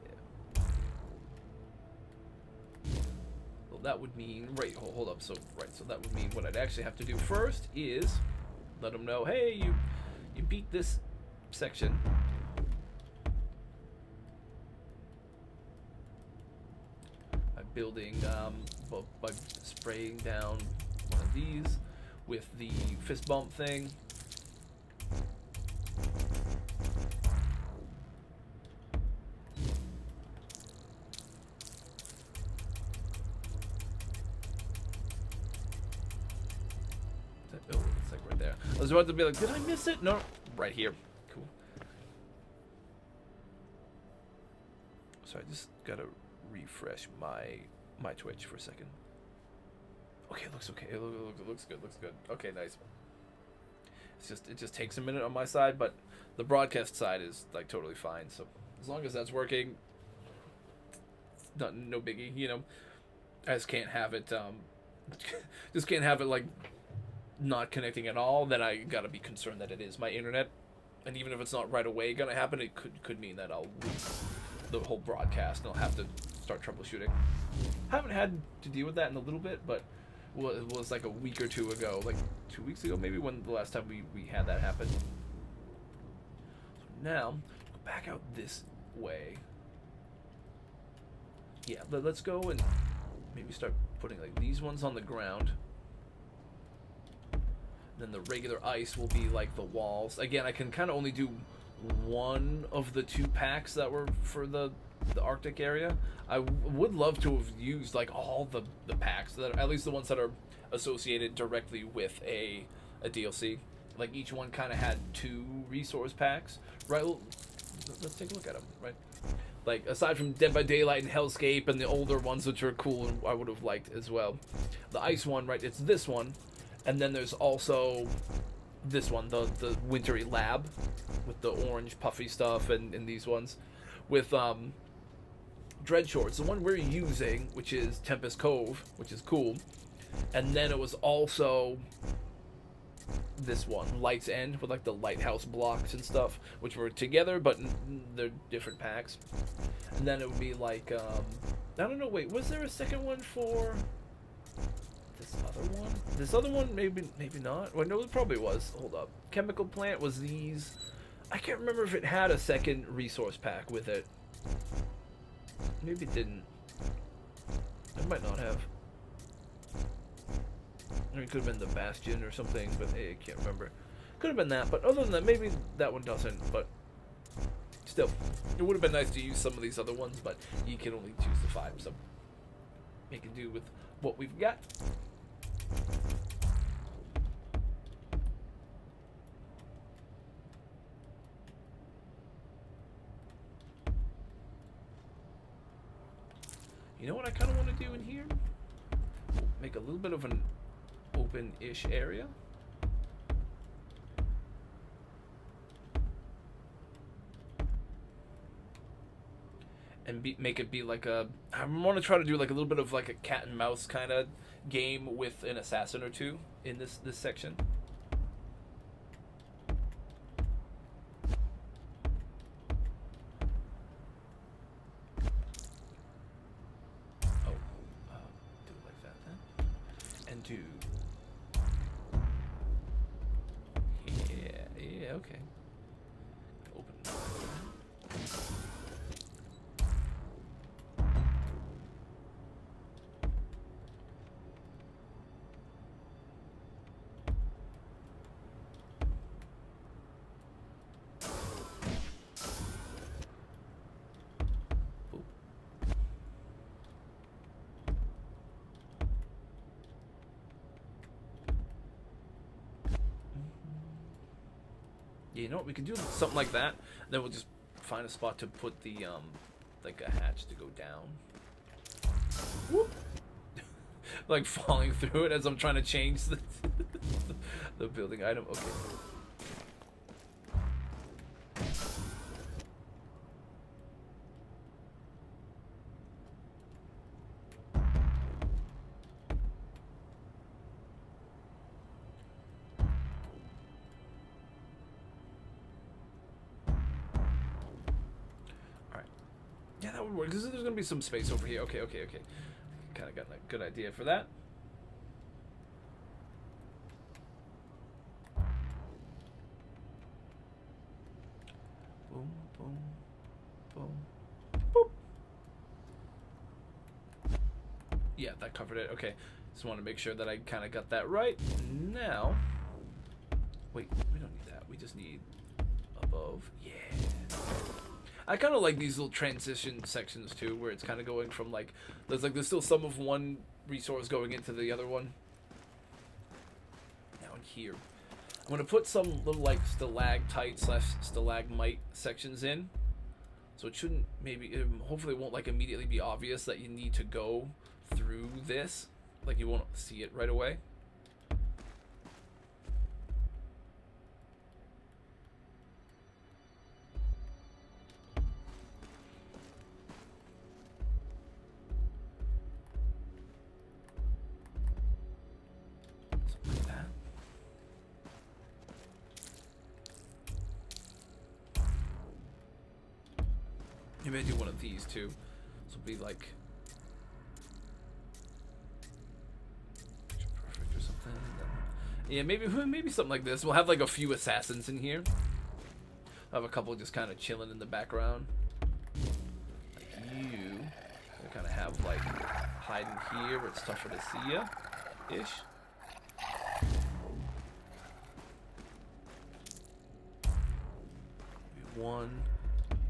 Well, that would mean hold up. So that would mean what I'd actually have to do first is let them know, hey, you beat this section. By building by spraying down one of these with the fist bump thing. I was about to be like, did I miss it? No, right here. Cool. So I just gotta refresh my Twitch for a second. Okay, it looks okay. It looks good. Looks good. Okay, nice. It just takes a minute on my side, but the broadcast side is like totally fine. So as long as that's working, no biggie. You know, I just can't have it. Just can't have it like not connecting at all. Then I gotta be concerned that it is my internet, and even if it's not right away gonna happen, it could mean that I'll lose the whole broadcast and I'll have to start troubleshooting. Haven't had to deal with that in a little bit, but it was like a week or two ago, like 2 weeks ago maybe, when the last time we had that happen. So now, go back out this way. Yeah, let's go and maybe start putting like these ones on the ground. Then the regular ice will be like the walls. Again, I can kind of only do one of the 2 packs that were for the Arctic area. I would love to have used like all the packs, that at least the ones that are associated directly with a DLC. Like each one kind of had 2 resource packs, right? Well, let's take a look at them, right? Like aside from Dead by Daylight and Hellscape and the older ones, which are cool and I would have liked as well. The ice one, right? It's this one, and then there's also this one, the Wintry Lab, with the orange puffy stuff, and these ones with Dread Shorts, the one we're using, which is Tempest Cove, which is cool. And then it was also this one, Light's End, with like the lighthouse blocks and stuff, which were together, but they're different packs. And then it would be like, I don't know, wait, was there a second one for this other one? This other one, maybe not. Well, no, it probably was. Hold up. Chemical Plant was these. I can't remember if it had a second resource pack with it. Maybe it didn't. It might not have. Or it could have been the Bastion or something, but hey, I can't remember. Could have been that, but other than that, maybe that one doesn't, but still. It would have been nice to use some of these other ones, but you can only choose the 5, so make it do with what we've got. You know what I kind of want to do in here? Make a little bit of an open-ish area. And make it be like a... I want to try to do like a little bit of like a cat and mouse kind of game with an assassin or 2 in this section. Do yeah, okay. Open. Yeah, you know what? We could do something like that. Then we'll just find a spot to put the like a hatch to go down. Whoop. Like falling through it as I'm trying to change the building item. Okay. Yeah, that would work, because there's going to be some space over here. Okay. Kind of got a good idea for that. Boom, boom, boom, boop. Yeah, that covered it. Okay, just want to make sure that I kind of got that right. Now, wait, we don't need that. We just need above. Yeah. I kind of like these little transition sections too, where it's kind of going from like there's still some of one resource going into the other one. Now in here, I'm gonna put some little like stalactite / stalagmite sections in, so it shouldn't hopefully it won't like immediately be obvious that you need to go through this. Like you won't see it right away. Maybe I do one of these too. This will be like perfect or something. Yeah, maybe something like this. We'll have like a few assassins in here. I'll have a couple just kind of chilling in the background. Like you. I kind of have like hiding here where it's tougher to see ya, ish. Maybe one.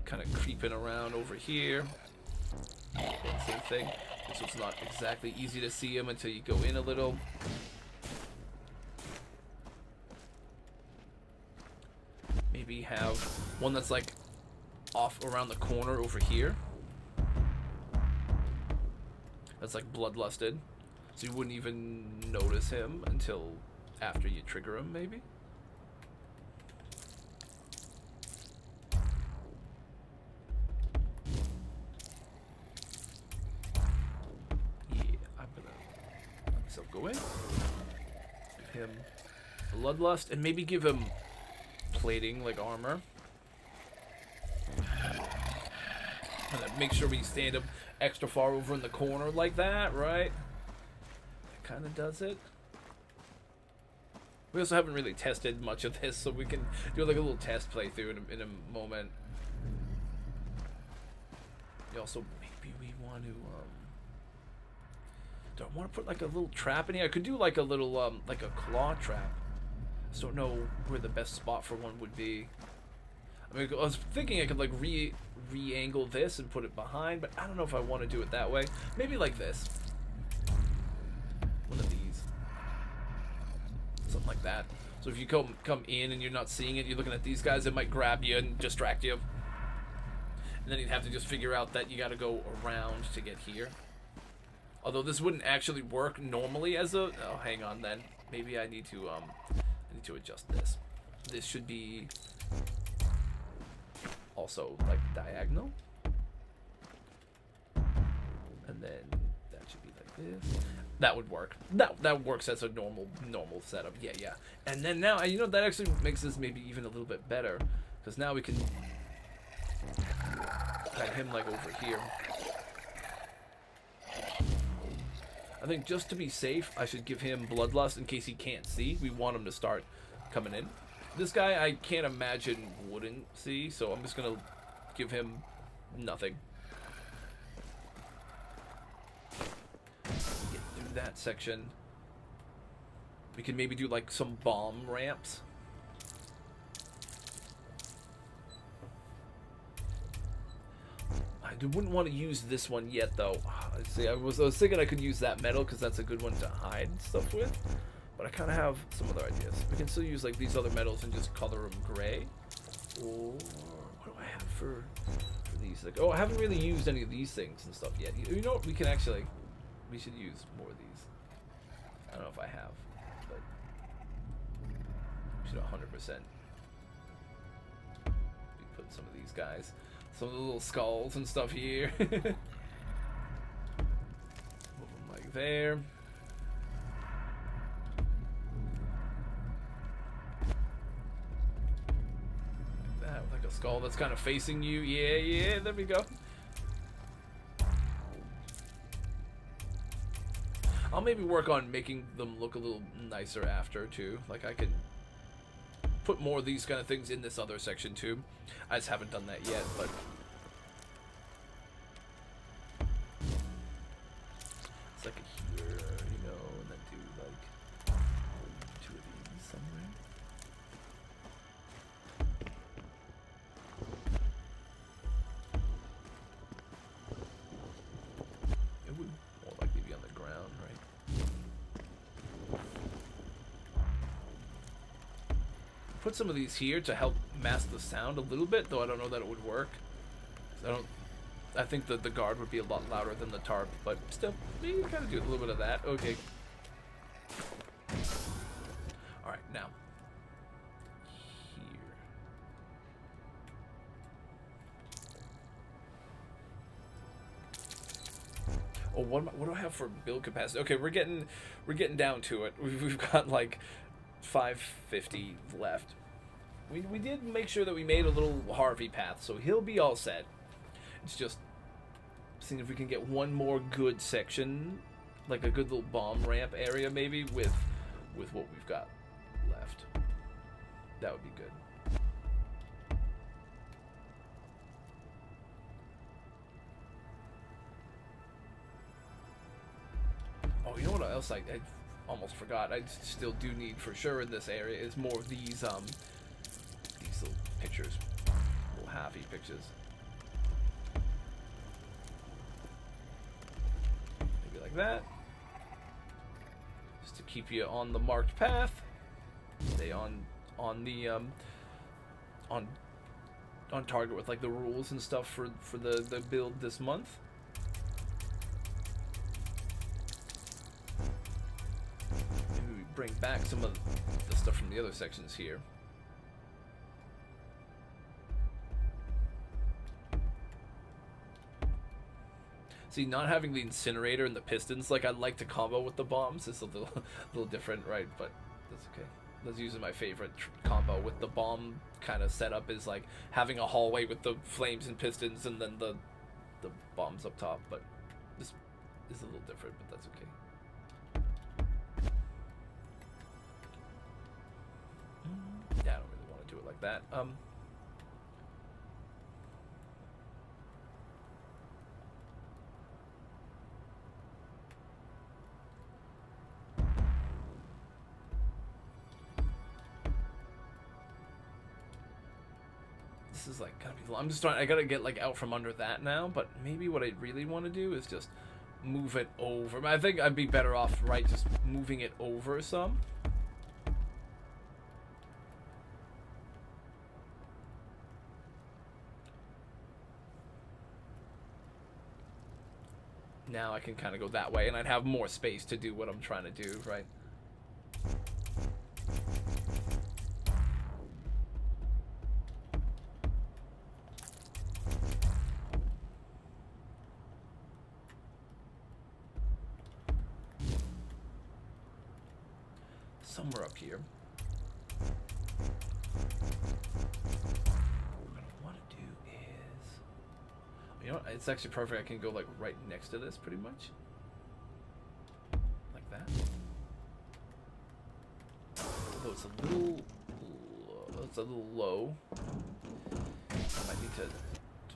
Kind of creeping around over here. Same thing. So it's not exactly easy to see him until you go in a little. Maybe have one that's like off around the corner over here. That's like bloodlusted. So you wouldn't even notice him until after you trigger him, maybe. Go in, give him bloodlust, and maybe give him plating like armor. And then make sure we stand him extra far over in the corner like that, right? That kind of does it. We also haven't really tested much of this, so we can do like a little test playthrough in a moment. We also maybe we want to do I want to put like a little trap in here? I could do like a little like a claw trap. Just don't know where the best spot for one would be. I mean, I was thinking I could like re-angle this and put it behind, but I don't know if I want to do it that way. Maybe like this. One of these. Something like that. So if you come in and you're not seeing it, you're looking at these guys, it might grab you and distract you. And then you'd have to just figure out that you got to go around to get here. Although this wouldn't actually work normally as a... Oh, hang on then. Maybe I need to adjust this. This should be also like diagonal. And then that should be like this. That would work. That works as a normal setup. Yeah. And then now, you know, that actually makes this maybe even a little bit better. Because now we can have him like over here. I think just to be safe, I should give him bloodlust in case he can't see. We want him to start coming in. This guy, I can't imagine wouldn't see, so I'm just gonna give him nothing. Get through that section. We can maybe do like some bomb ramps. I wouldn't want to use this one yet, though. See, I was thinking I could use that metal because that's a good one to hide stuff with. But I kind of have some other ideas. We can still use like these other metals and just color them gray. Or what do I have for these? Like, oh, I haven't really used any of these things and stuff yet. You know what? We should use more of these. I don't know if I have, but we should 100%. We put some of these guys. Some of the little skulls and stuff here. Move them like there. Like that, like a skull that's kind of facing you. Yeah, there we go. I'll maybe work on making them look a little nicer after too. Like I can put more of these kind of things in this other section too. I just haven't done that yet, but it's like a here, you know, and then do like 2 of these somewhere. It would more likely be on the ground, right? put some of these here to help mask the sound a little bit, though I don't know that it would work. I think that the guard would be a lot louder than the tarp, but still, you kind of do a little bit of that. Okay. All right, now here. Oh, what do I have for build capacity? Okay, we're getting down to it. We've got like 550 left. We did make sure that we made a little Harvey path, so he'll be all set. It's just seeing if we can get one more good section, like a good little bomb ramp area maybe with what we've got left. That would be good. Oh, you know what else I almost forgot? I still do need for sure in this area is more of these little pictures, little halfy pictures. Maybe like that, just to keep you on the marked path. Stay on the on target with like the rules and stuff for the build this month. Maybe we bring back some of the stuff from the other sections here. See, not having the incinerator and the pistons like I'd like to combo with the bombs is a little different, right? But that's okay. That's usually my favorite combo with the bomb kind of setup is like having a hallway with the flames and pistons and then the bombs up top. But this is a little different, but that's okay. Yeah, I don't really want to do it like that. This is like gonna be. I'm just trying. I gotta get like out from under that now. But maybe what I really want to do is just move it over. I think I'd be better off, right, just moving it over some. Now I can kind of go that way, and I'd have more space to do what I'm trying to do, right? Somewhere up here. What I want to do is, you know what? It's actually perfect. I can go like right next to this, pretty much, like that. Although it's a little low. I might need to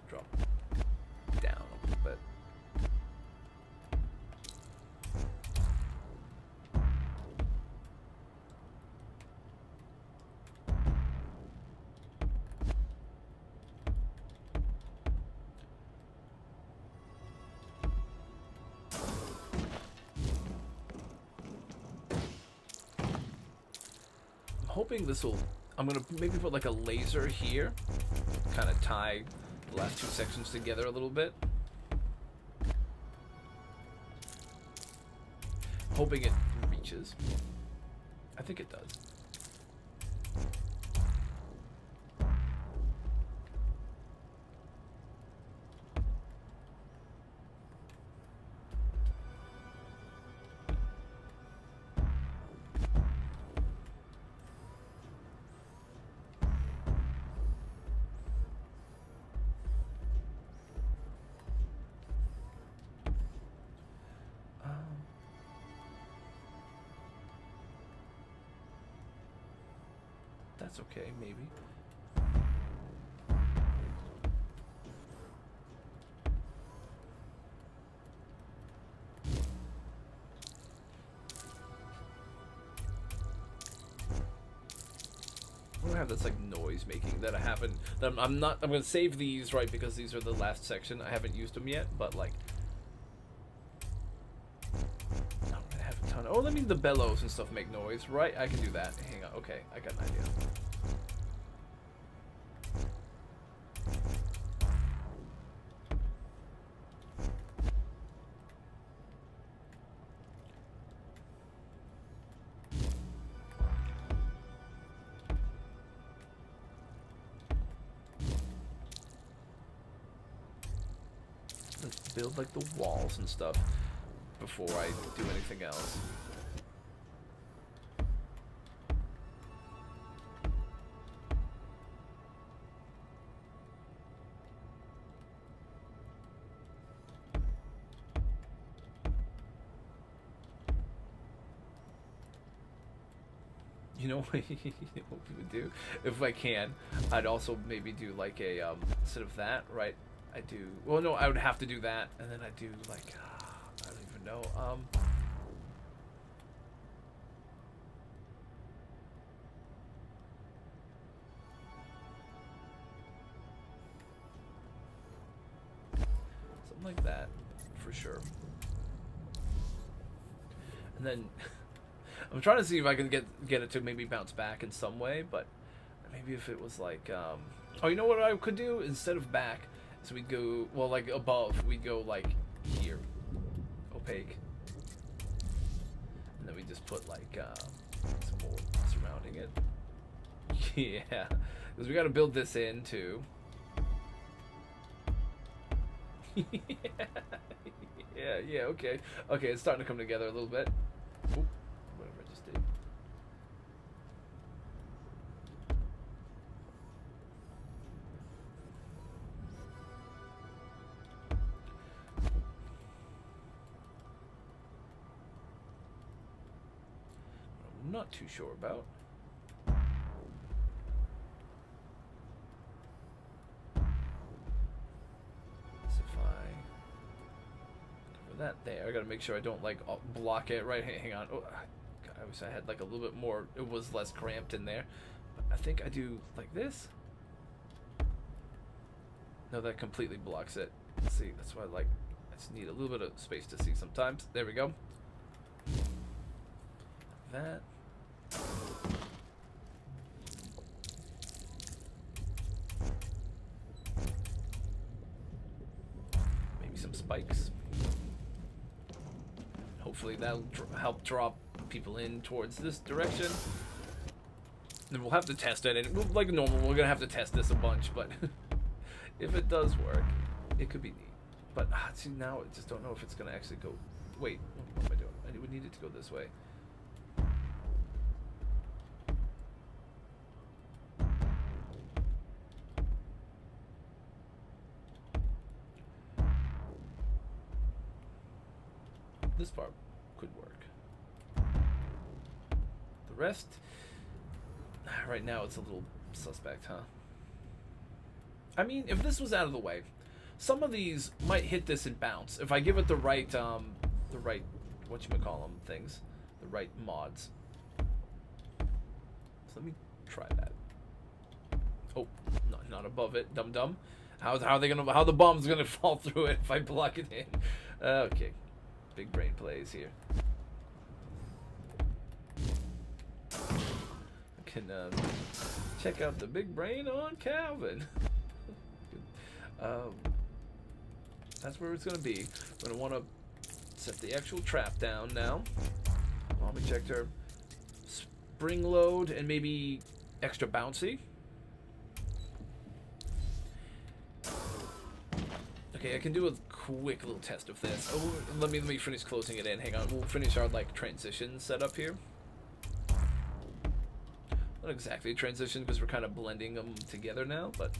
drop down a little bit. Hoping this will. I'm gonna maybe put like a laser here, kind of tie the last two sections together a little bit. Hoping it reaches. I think it does. That's okay, maybe. What do I have that's like noise making that I haven't, that I'm gonna save these, right, because these are the last section. I haven't used them yet, but like I'm gonna have a ton of, oh, let me the bellows and stuff make noise, right? I can do that. Hang on, okay, I got an idea. build like the walls and stuff before I do anything else. You know what we would do? If I can, I'd also maybe do like a, instead of that, right? I do, well no, I would have to do that, and then I do like, I don't even know, something like that, for sure. And then, I'm trying to see if I can get it to maybe bounce back in some way, but maybe if it was like, oh, you know what I could do? Instead of back, so we'd go, well, like above, we'd go like here, opaque. And then we just put like, some more surrounding it. Yeah, because we got to build this in too. Yeah, okay. Okay, it's starting to come together a little bit. Oop, whatever I just did. I'm not too sure about. That there. I gotta make sure I don't like block it. Right, hang on. Oh, God, I wish I had like a little bit more. It was less cramped in there. But I think I do like this. No, that completely blocks it. See, that's why I just need a little bit of space to see sometimes. There we go. That. Maybe some spikes. Hopefully that'll help draw people in towards this direction. Then we'll have to test it, and like normal, we're gonna have to test this a bunch. But if it does work, it could be neat. But see, now I just don't know if it's gonna actually go. Wait, what am I doing? I would need it to go this way. This part could work. The rest, right now it's a little suspect, huh? I mean, if this was out of the way, some of these might hit this and bounce. If I give it the right whatchamacallem things, the right mods. So let me try that. Oh, no, not above it, dum-dum. How the bomb's gonna fall through it if I block it in? Okay. Big brain plays here. I can check out the big brain on Calvin. That's where it's gonna be. We're gonna want to set the actual trap down now. Bomb ejector, spring load, and maybe extra bouncy. Okay, I can do a quick little test of this. Oh, let me finish closing it in. Hang on, we'll finish our like transition setup here. Not exactly a transition because we're kind of blending them together now, but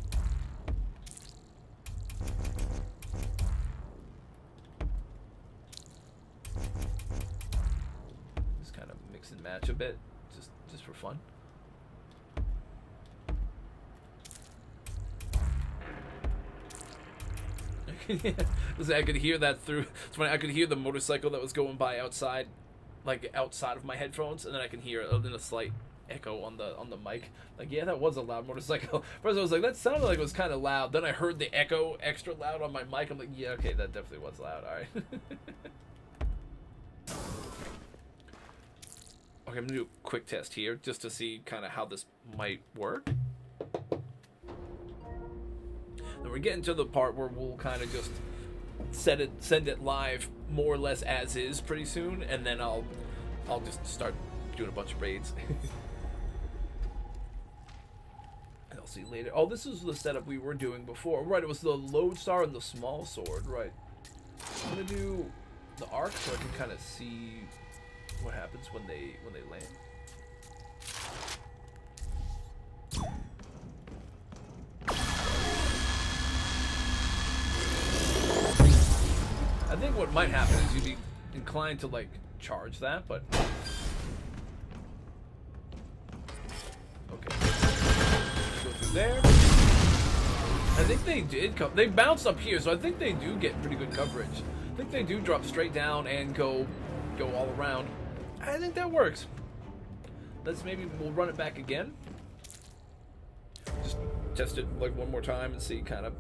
just kind of mix and match a bit, just for fun. Listen, I could hear that through. It's funny. I could hear the motorcycle that was going by outside, like outside of my headphones, and then I can hear a slight echo on the mic. Like, yeah, that was a loud motorcycle. First, I was like, that sounded like it was kind of loud. Then I heard the echo extra loud on my mic. I'm like, yeah, okay, that definitely was loud. All right. Okay, I'm gonna do a quick test here just to see kind of how this might work. And we're getting to the part where we'll kind of just send it live more or less as is pretty soon, and then I'll just start doing a bunch of raids. And I'll see later. Oh, this is the setup we were doing before. Right, it was the lodestar and the small sword, right. I'm gonna do the arc so I can kind of see what happens when they land. I think what might happen is you'd be inclined to like charge that, but okay. Go through there. I think they did come. They bounced up here, so I think they do get pretty good coverage. I think they do drop straight down and go all around. I think that works. We'll run it back again. Just test it like one more time and see kind of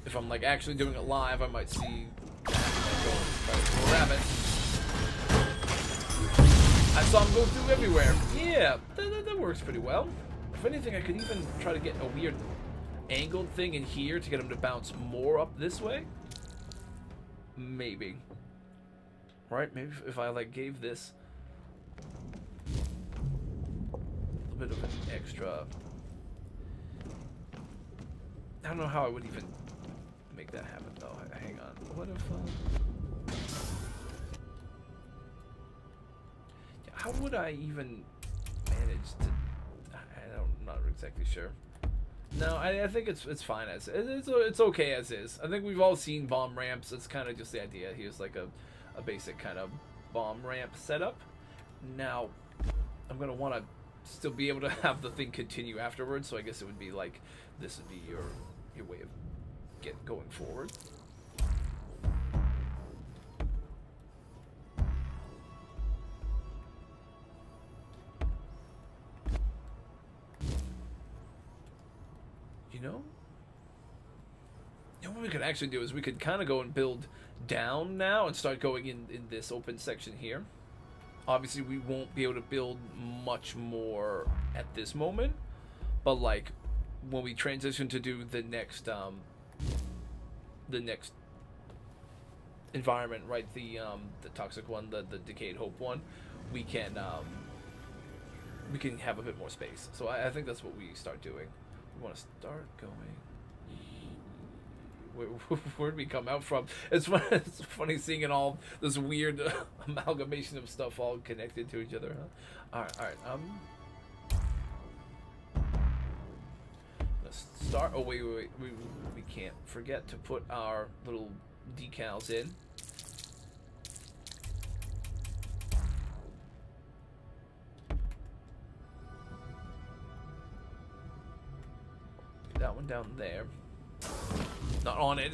if I'm like actually doing it live. I might see. Go and try to grab it. I saw him go through everywhere. Yeah, that works pretty well. If anything, I could even try to get a weird angled thing in here to get him to bounce more up this way. Maybe. Right? Maybe if I like gave this a bit of an extra. I don't know how I would even make that happen though. Hang on. What if how would I even manage to I'm not exactly sure. No, I think it's fine as it's okay as is. I think we've all seen bomb ramps. It's kind of just the idea. Here's like a basic kind of bomb ramp setup. Now, I'm gonna want to still be able to have the thing continue afterwards. So I guess it would be like this would be your way of going forward. You know, what we could actually do is we could kind of go and build down now and start going in this open section here. Obviously, we won't be able to build much more at this moment, but like when we transition to do the next environment, right? The toxic one, the decayed hope one, we can have a bit more space. So I think that's what we start doing. We want to start going. Where'd we come out from? It's funny seeing it all, this weird amalgamation of stuff all connected to each other, huh? All right. Let's start. Oh wait. We can't forget to put our little decals in. That one down there. Not on it.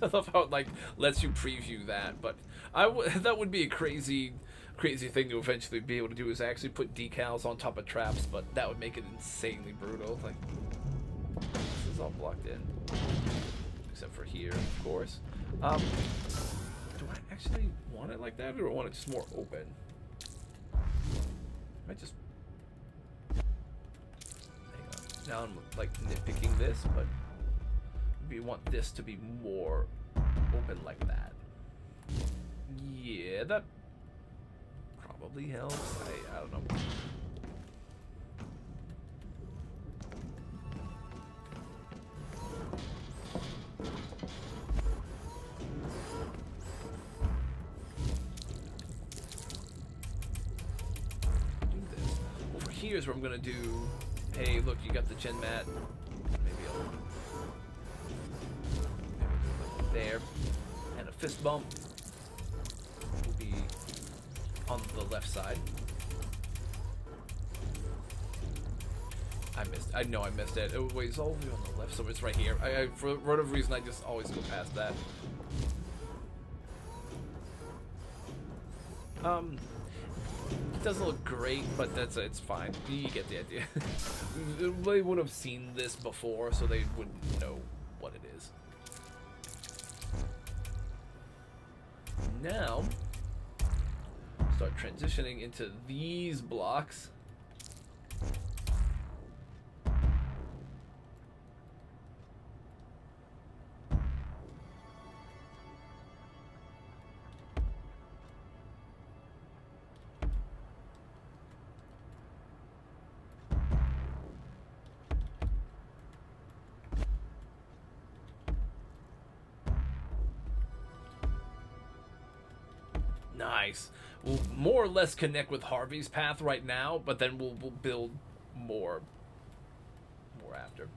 I love how it like lets you preview that, but that would be a crazy thing to eventually be able to do, is actually put decals on top of traps, but that would make it insanely brutal. Like, this is all blocked in, except for here, of course. Do I actually want it like that, or do I want it just more open? I might just hang on. Now I'm like nitpicking this, but we want this to be more open like that. Yeah, that probably helps. I don't know. Do this. Over here is where I'm gonna do. Hey, look, you got the gen mat. Maybe I'll. There, and a fist bump will be on the left side. I missed. I know I missed it. Oh, wait, it's all the way on the left, so it's right here. For whatever reason, I just always go past that. It doesn't look great, but it's fine. You get the idea. They would have seen this before, so they wouldn't know what it is. Now, start transitioning into these blocks. Nice. We'll more or less connect with Harvey's path right now, but then we'll build more after.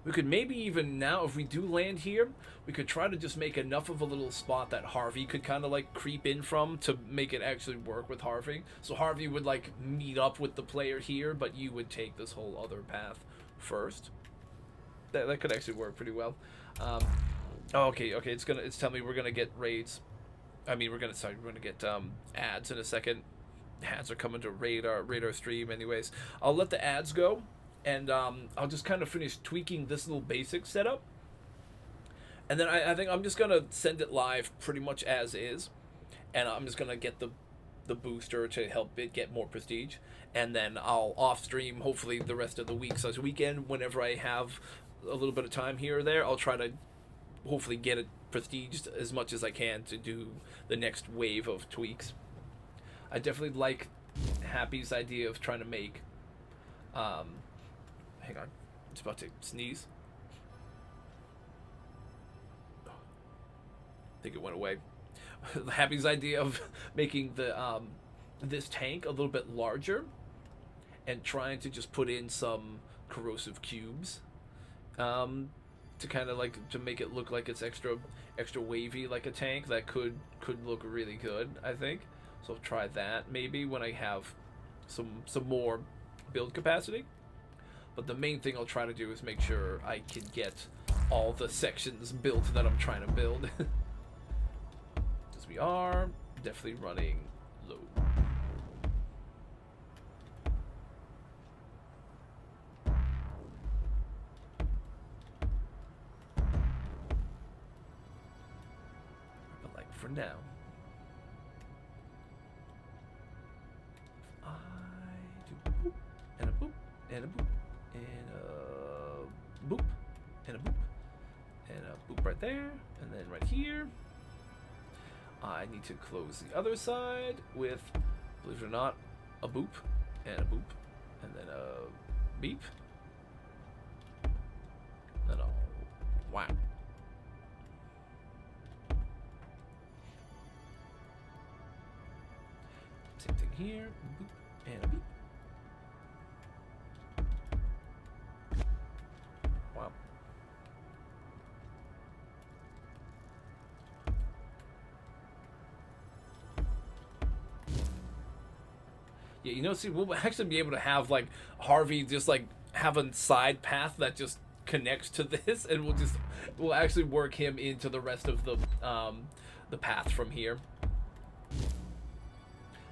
We could maybe even now, if we do land here, we could try to just make enough of a little spot that Harvey could kind of like creep in from to make it actually work with Harvey. So Harvey would like meet up with the player here, but you would take this whole other path first. That could actually work pretty well. Oh, okay, it's telling me we're gonna get raids. I mean, we're gonna get ads in a second. Ads are coming to raid our stream anyways. I'll let the ads go. And I'll just kind of finish tweaking this little basic setup. And then I think I'm just going to send it live pretty much as is. And I'm just going to get the booster to help it get more prestige. And then I'll off-stream, hopefully, the rest of the week. So this weekend, whenever I have a little bit of time here or there, I'll try to hopefully get it prestiged as much as I can to do the next wave of tweaks. I definitely like Happy's idea of trying to make... hang on, I'm just about to sneeze. I think it went away. Happy's idea of making the this tank a little bit larger and trying to just put in some corrosive cubes to kind of like to make it look like it's extra wavy like a tank. That could look really good, I think. So I'll try that maybe when I have some more build capacity. But the main thing I'll try to do is make sure I can get all the sections built that I'm trying to build. Because we are definitely running low. But like for now, if I do boop and a boop and a boop. Boop, and a boop, and a boop right there, and then right here. I need to close the other side with, believe it or not, a boop, and a boop, and then a beep. Then a wow. Same thing here, boop, and a beep. Yeah, you know, see, we'll actually be able to have, like, Harvey just, like, have a side path that just connects to this, and we'll actually work him into the rest of the path from here.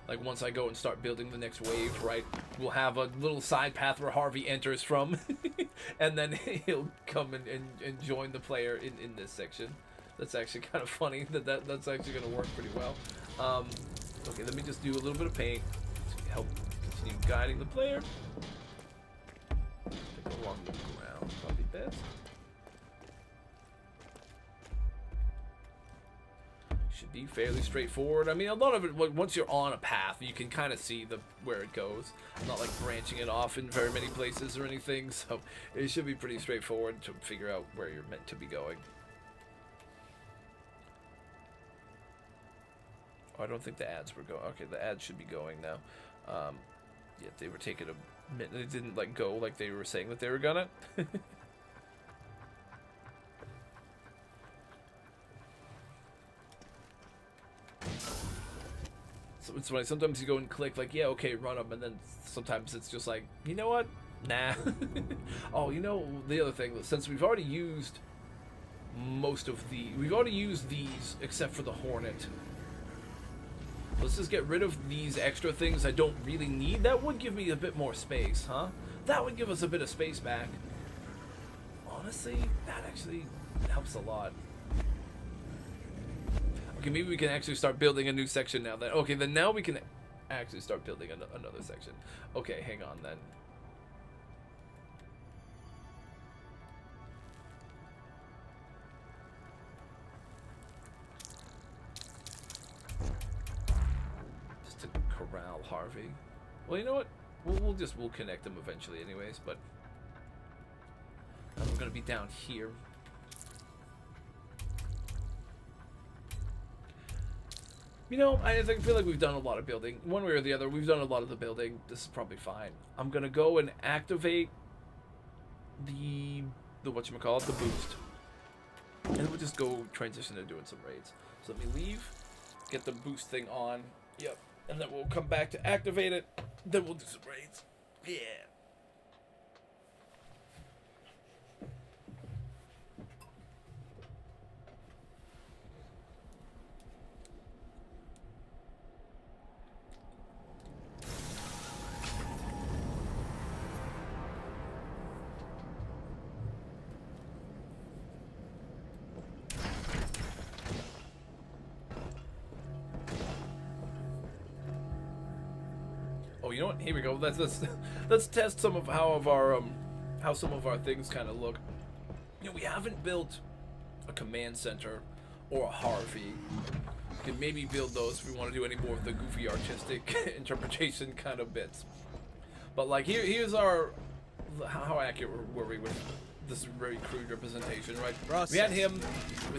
Like, once I go and start building the next wave, right, we'll have a little side path where Harvey enters from, and then he'll come and join the player in this section. That's actually kind of funny that's actually going to work pretty well. Okay, let me just do a little bit of paint. Help continue guiding the player. Take along the ground, probably best. Should be fairly straightforward. I mean, a lot of it, once you're on a path, you can kind of see where it goes. I'm not like branching it off in very many places or anything, so it should be pretty straightforward to figure out where you're meant to be going. Oh, I don't think the ads were going. Okay, the ads should be going now. Yeah, they were taking a minute. They didn't like go like they were saying that they were gonna. So it's funny. Sometimes you go and click like, yeah, okay, run them, and then sometimes it's just like, you know what? Nah. Oh, you know the other thing. Since we've already used we've already used these except for the Hornet. Let's just get rid of these extra things I don't really need. That would give me a bit more space, huh? That would give us a bit of space back. Honestly, that actually helps a lot. Okay, maybe we can actually start building a new section now. Okay, then now we can actually start building another section. Okay, hang on then. Corral Harvey. Well, you know what? We'll connect them eventually, anyways. But we're gonna be down here. You know, feel like we've done a lot of building. One way or the other, we've done a lot of the building. This is probably fine. I'm gonna go and activate the whatchamacallit, the boost. And then we'll just go transition to doing some raids. So let me leave, get the boost thing on. Yep. And then we'll come back to activate it. Then we'll do some raids. Yeah. Oh, you know what? Here we go. Let's test some of how some of our things kind of look. You know, we haven't built a command center or a Harvey. We can maybe build those if we want to do any more of the goofy artistic interpretation kind of bits. But like here's our how accurate were we with this very crude representation, right? Process. We had him.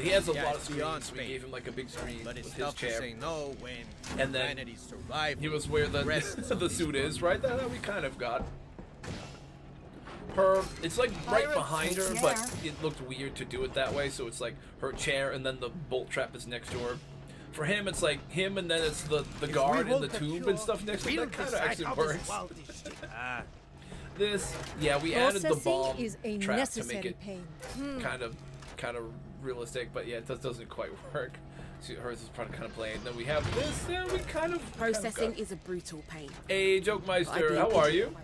He has a Yeah, lot of it's beyond screens. We Spain. gave him like a big screen But it's with his tough to chair. say no when And then humanity's survival He was where the rests the on suit these is, right? That we kind of got. Her, it's like right Pirate behind her, chair. but it looked weird to do it that way. So it's like her chair, and then the bolt trap is next to her. For him, it's like him, and then it's the If guard we and the want the tube cure, and stuff next to him. we'll That kind of decide actually how this works. world is shit. Ah, This, yeah, we added the Processing bomb is a trap to make necessary it pain. kind of realistic, but yeah, it doesn't quite work. See, hers is probably kind of plain. Then we have this. Yeah, we kind of Processing is a brutal pain. Hey, Jokemeister, how are you?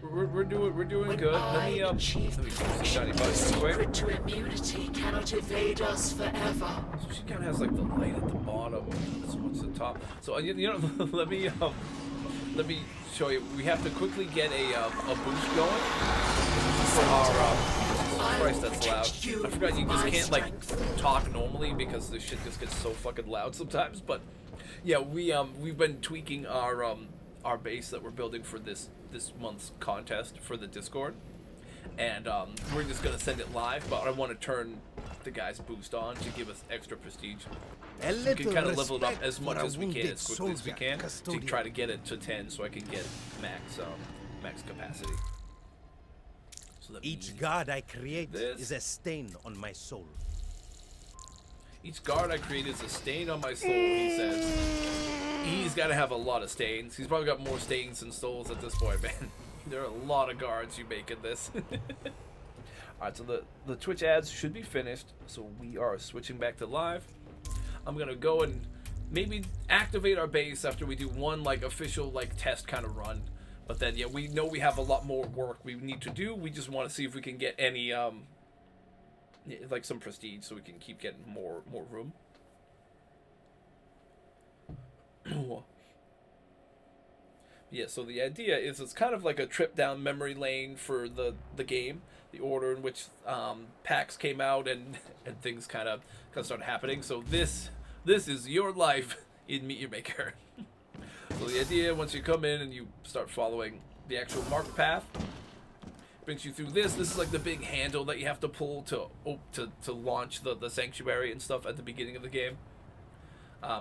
We're doing good. Let me see shiny buttons quick. Secret to immunity cannot evade us forever. So she kind of has like the light at the bottom. This one's at the top. So you know, let me show you. We have to quickly get a boost going for our. Christ, that's loud. I forgot you just can't like talk normally because this shit just gets so fucking loud sometimes. But yeah, we've been tweaking our base that we're building for this month's contest for the Discord, and we're just gonna send it live. But I want to turn the guy's boost on to give us extra prestige. a So we can little kind of level it up respect as much for a as we can, wounded as quickly as we soldier, can, to custodian. try to get it to 10, so I can get max capacity. So let me- Each god I create This. is a stain on my soul. Each guard I create is a stain on my soul, he says. He's got to have a lot of stains. He's probably got more stains than souls at this point, man. There are a lot of guards you make in this. Alright, so the Twitch ads should be finished, so we are switching back to live. I'm going to go and maybe activate our base after we do one like official like test kind of run. But then, yeah, we know we have a lot more work we need to do. We just want to see if we can get any like some prestige, so we can keep getting more room. Yeah, so the idea is it's kind of like a trip down memory lane for the game, the order in which packs came out and things kind of started happening. So this is your life in Meet Your Maker. So the idea, once you come in and you start following the actual marked path, brings you through this. This is like the big handle that you have to pull to launch the sanctuary and stuff at the beginning of the game.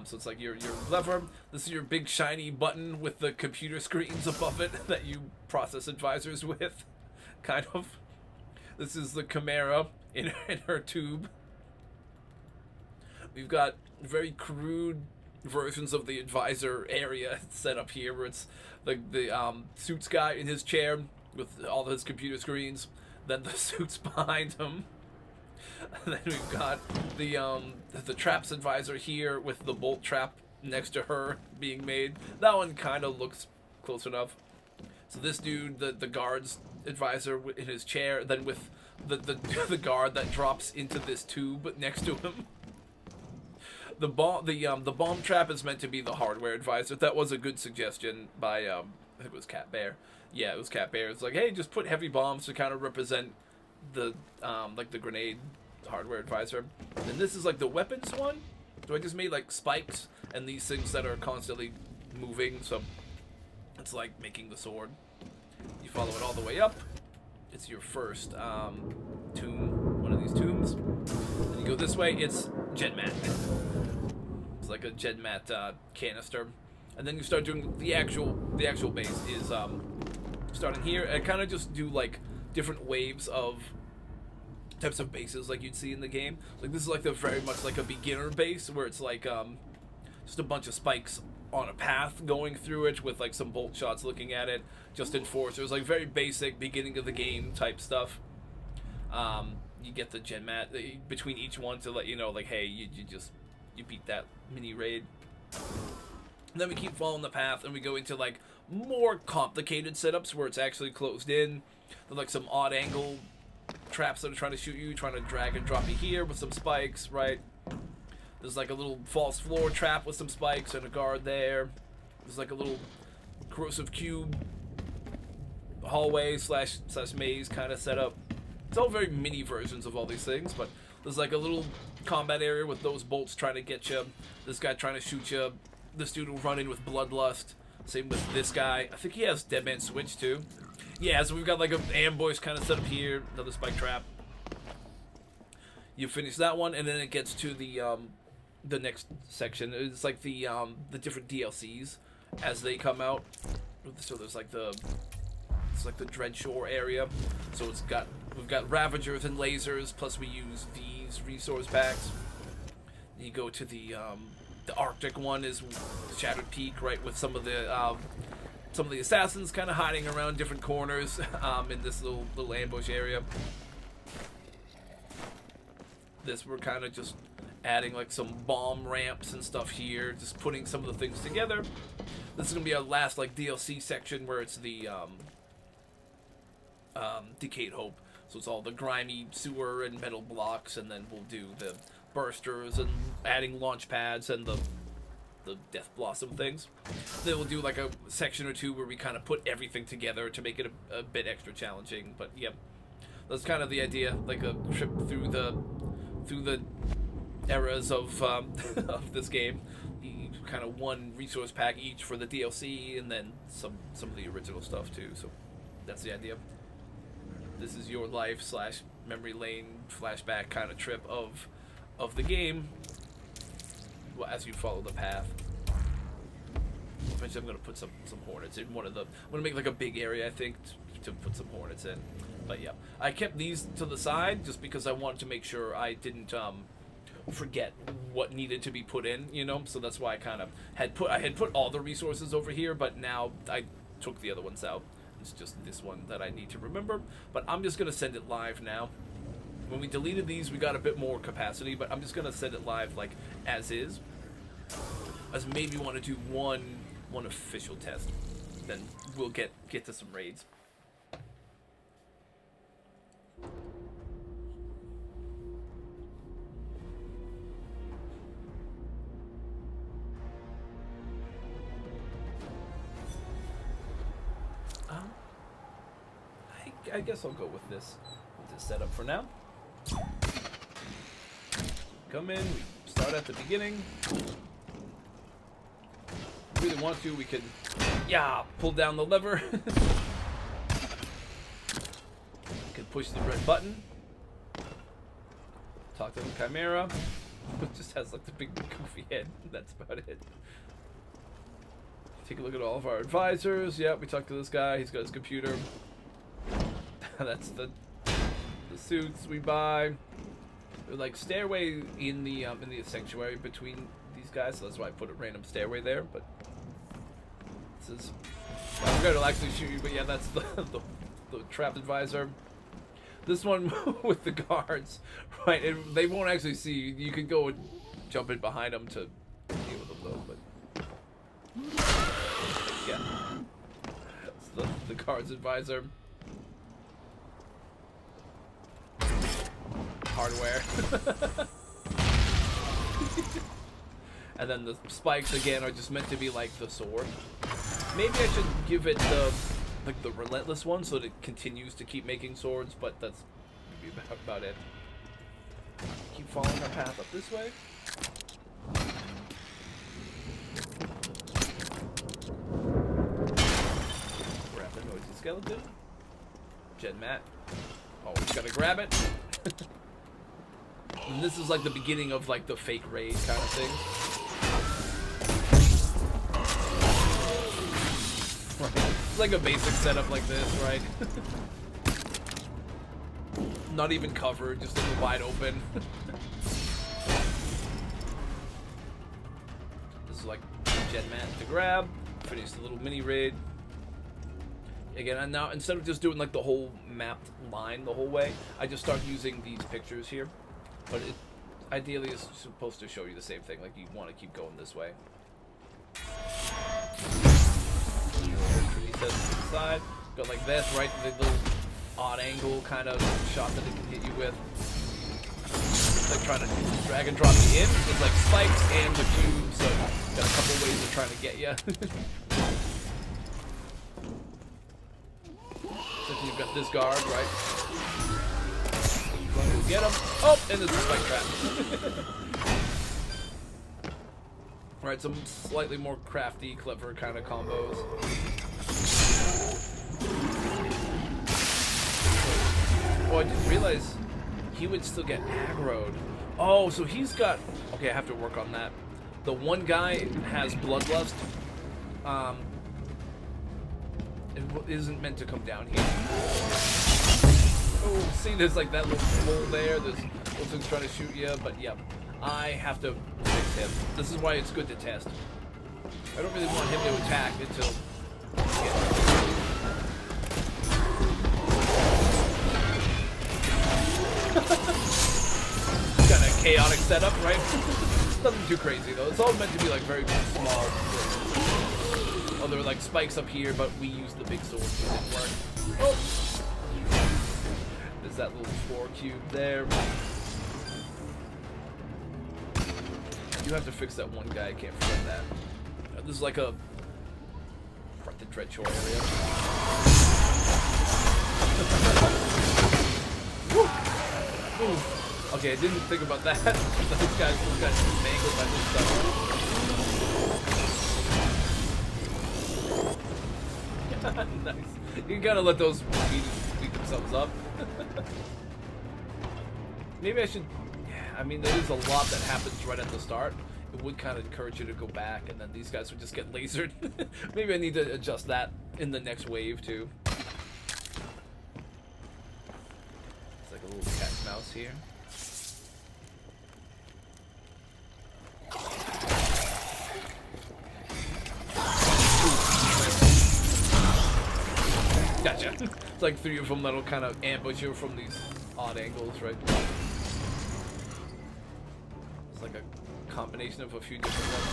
So it's like your lever. This is your big shiny button with the computer screens above it that you process advisors with, kind of. This is the Chimera in her tube. We've got very crude versions of the advisor area set up here, where it's the suits guy in his chair with all his computer screens, then the suits behind him. And then we've got the traps advisor here with the bolt trap next to her being made. That one kind of looks close enough. So this dude, the guard's advisor in his chair, then with the guard that drops into this tube next to him. The bomb trap is meant to be the hardware advisor. That was a good suggestion by I think it was Cat Bear. Yeah, it was Cat Bear. It's like, hey, just put heavy bombs to kind of represent the like the grenade hardware advisor. And this is like the weapons one. So I just made like spikes and these things that are constantly moving. So it's like making the sword. You follow it all the way up. It's your first tomb, one of these tombs. Then you go this way. It's Jetman. It's like a gen mat canister, and then you start doing the actual base is starting here. I kind of just do like different waves of types of bases like you'd see in the game. Like this is like the very much like a beginner base where it's like just a bunch of spikes on a path going through it with like some bolt shots looking at it, just enforcers, like very basic beginning of the game type stuff. You get the gen mat between each one to let you know like, hey, you beat that mini raid. And then we keep following the path and we go into like more complicated setups where it's actually closed in. There's like some odd angle traps that are trying to shoot you, trying to drag and drop you here with some spikes, right? There's like a little false floor trap with some spikes and a guard there. There's like a little corrosive cube hallway slash maze kind of setup. It's all very mini versions of all these things, but there's like a little combat area with those bolts trying to get you. This guy trying to shoot you. This dude will run in with bloodlust. Same with this guy. I think he has Dead Man Switch too. Yeah, so we've got like an ambush kind of set up here. Another spike trap. You finish that one, and then it gets to the next section. It's like the different DLCs as they come out. So there's like it's like the Dreadshore area. So we've got Ravagers and lasers, plus we use these resource packs. You go to the Arctic one is Shattered Peak, right, with some of the assassins kind of hiding around different corners in this little ambush area. This we're kind of just adding like some bomb ramps and stuff here, just putting some of the things together. This is gonna be our last like DLC section where it's the Decayed Hope. So it's all the grimy sewer and metal blocks, and then we'll do the bursters and adding launch pads and the Death Blossom things. Then we'll do like a section or two where we kind of put everything together to make it a bit extra challenging. But yep, that's kind of the idea, like a trip through the eras of of this game. You kind of one resource pack each for the DLC, and then some of the original stuff too. So that's the idea. This is your life slash memory lane flashback kind of trip of the game. Well, as you follow the path. Eventually I'm going to put some hornets in one of the... I'm going to make like a big area, I think, to put some hornets in. But yeah, I kept these to the side just because I wanted to make sure I didn't forget what needed to be put in, you know? So that's why I kind of had put all the resources over here, but now I took the other ones out. It's just this one that I need to remember. But I'm just going to send it live now. When we deleted these, we got a bit more capacity, but I'm just going to send it live like as is. As maybe want to do one official test. Then we'll get to some raids. I guess I'll go with this setup for now. Come in, we start at the beginning. If we really want to, we can, pull down the lever. We can push the red button. Talk to the Chimera. It just has like the big goofy head. That's about it. Take a look at all of our advisors. Yeah, we talked to this guy. He's got his computer. That's the suits we buy. They're like stairway in the sanctuary between these guys, so that's why I put a random stairway there. But this is, I'm going to actually shoot you, but yeah, that's the trapped advisor. This one with the guards, right? And they won't actually see you. You can go and jump in behind them to deal with them though. But yeah, that's the guards advisor. Hardware. And then the spikes again are just meant to be like the sword. Maybe I should give it the relentless one so that it continues to keep making swords, but that's maybe about it. Keep following our path up this way. Grab the noisy skeleton. Gen mat. Always gotta grab it. And this is like the beginning of like the fake raid kind of thing. like a basic setup like this, right? Not even covered, just in the wide open. This is like Gen Mat to grab. Finish the little mini raid. Again, and now instead of just doing like the whole mapped line the whole way, I just start using these pictures here. But it ideally is supposed to show you the same thing, like you want to keep going this way. Reset to the side, go like this, right? The little odd angle kind of shot that it can hit you with. Like trying to drag and drop you in. It's like spikes and the cube, so got a couple ways of trying to get you. So you've got this guard, right? Going to get him. Oh, and there's a spike trap. Alright, some slightly more crafty, clever kind of combos. Oh, I didn't realize he would still get aggroed. Oh, so he's got... Okay, I have to work on that. The one guy has Bloodlust. It isn't meant to come down here. Oh, see, there's like that little hole there. There's those things trying to shoot you, but yeah, I have to fix him. This is why it's good to test. I don't really want him to attack until... Kind of chaotic setup, right? Nothing too crazy though. It's all meant to be like very small. Oh, there were like spikes up here, but we used the big sword, so it didn't work. Oh! There's that little 4 cube there. You have to fix that one guy, I can't forget that. This is like a... the Dreadshore area. Woo! Ooh. Okay, I didn't think about that. Those guys mangled by this stuff. Nice. You gotta let those beat themselves up. Maybe I should... Yeah, I mean, there is a lot that happens right at the start. It would kind of encourage you to go back, and then these guys would just get lasered. Maybe I need to adjust that in the next wave, too. It's like a little cat and mouse here. Gotcha. It's like 3 of them that'll kind of ambush you from these odd angles, right? It's like a combination of a few different ones.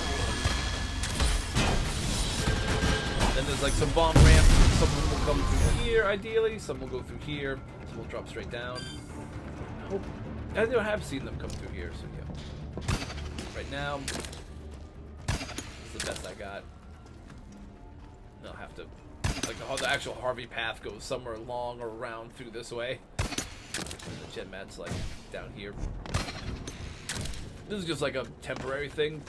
Then there's like some bomb ramps. Some of them will come through here, ideally. Some will go through here. Some will drop straight down. I have seen them come through here, so yeah. Right now, it's the best I got. I'll have to... Like the actual Harvey path goes somewhere along or around through this way. And the Gen Mat's like down here. This is just like a temporary thing.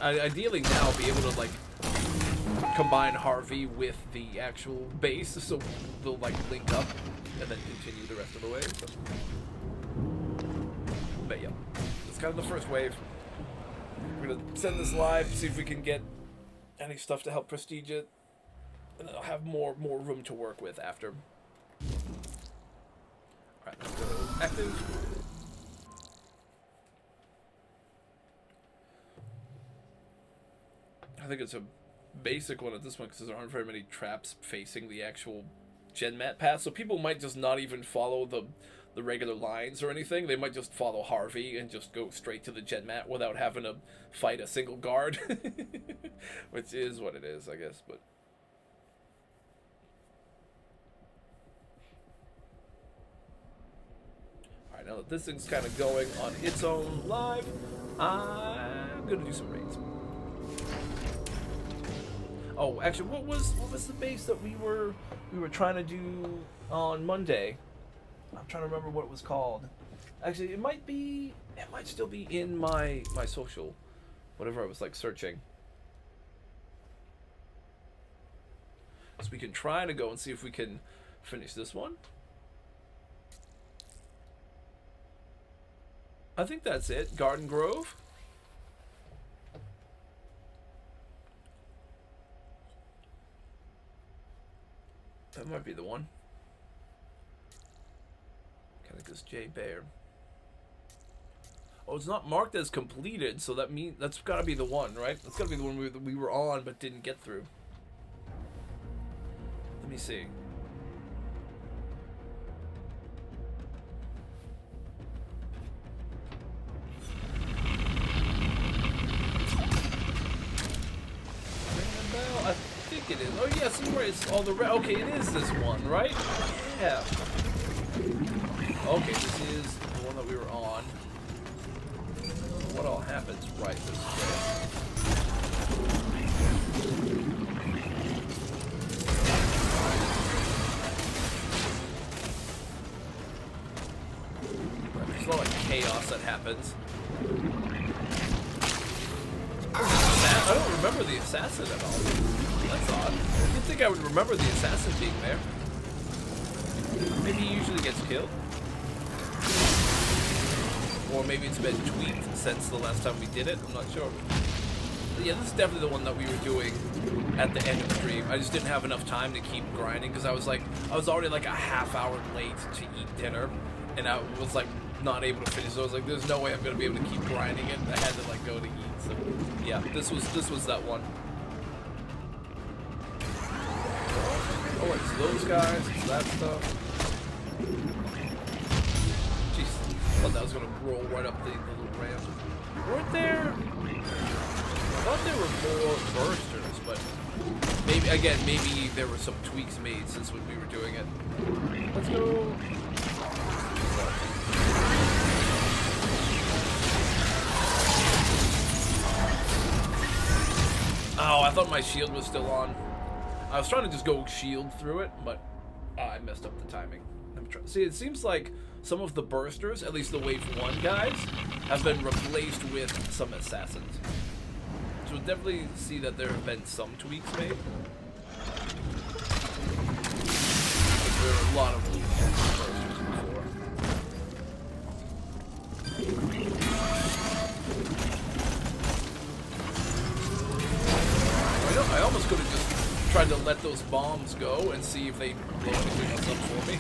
Ideally now I'll be able to like combine Harvey with the actual base, so they'll like link up and then continue the rest of the way. So. But yeah, it's kind of the first wave. We're gonna send this live, see if we can get any stuff to help prestige it. And then I'll have more room to work with after. Alright, let's go active. I think it's a basic one at this point because there aren't very many traps facing the actual Gen Mat path, so people might just not even follow the regular lines or anything. They might just follow Harvey and just go straight to the Gen Mat without having to fight a single guard. Which is what it is, I guess, but... Now that this thing's kind of going on its own live, I'm gonna do some raids. Oh, actually, what was the base that we were trying to do on Monday? I'm trying to remember what it was called. Actually, it might still be in my social, whatever I was like searching. So we can try to go and see if we can finish this one. I think that's it. Garden Grove. That might be the one. Kind of goes J Bear. Oh, it's not marked as completed, so that means that's got to be the one, right? That's got to be the one we were on but didn't get through. Let me see. I think it is. Oh yeah, see where it's all the okay, it is this one, right? Yeah. Okay, this is the one that we were on. What all happens right this way? There's a lot of chaos that happens. I don't remember the assassin at all. That's odd. You'd think I would remember the assassin being there. Maybe he usually gets killed. Or maybe it's been tweaked since the last time we did it. I'm not sure. But yeah, this is definitely the one that we were doing at the end of the stream. I just didn't have enough time to keep grinding because I was already like a half hour late to eat dinner, and I was like not able to finish. So I was like, there's no way I'm gonna be able to keep grinding it. I had to like go to eat. So yeah, this was that one. Oh, it's those guys, it's that stuff. Jeez, I thought that was gonna roll right up the little ramp. Weren't there? I thought there were more bursters, but maybe there were some tweaks made since when we were doing it. Let's go. Oh, I thought my shield was still on. I was trying to just go shield through it, but I messed up the timing. See, it seems like some of the bursters, at least the Wave 1 guys, have been replaced with some assassins. So we'll definitely see that there have been some tweaks made. But there are a lot of bursters before. I almost could have just tried to let those bombs go and see if they blow anything else up for me.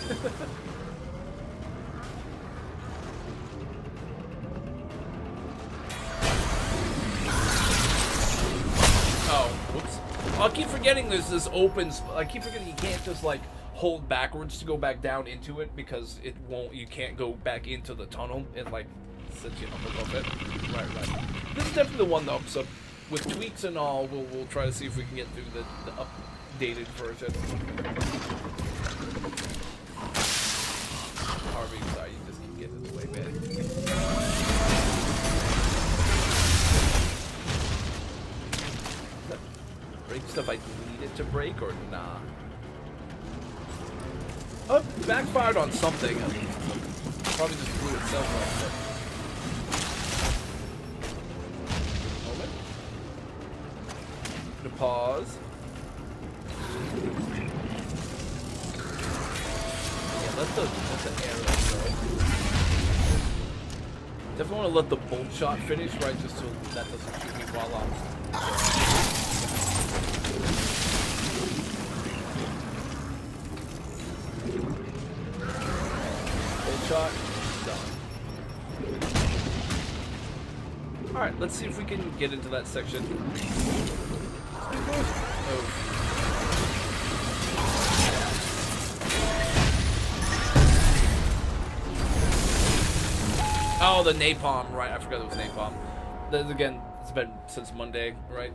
Oh, whoops. I keep forgetting there's this open I keep forgetting you can't just like hold backwards to go back down into it because you can't go back into the tunnel. It like sets you up a little bit. Right. This is definitely the one though, so with tweaks and all, we'll try to see if we can get through the updated version. Harvey, sorry, you just keep getting in the way, man. Break stuff I needed to break, or nah? Oh, backfired on something at least. Probably just blew itself up. Pause. Yeah, let the arrow go. Definitely want to let the bolt shot finish, right? Just so that doesn't shoot me while I'm. Bolt shot done. All right, let's see if we can get into that section. Oh, the napalm, right? I forgot it was napalm. Again, it's been since Monday, right?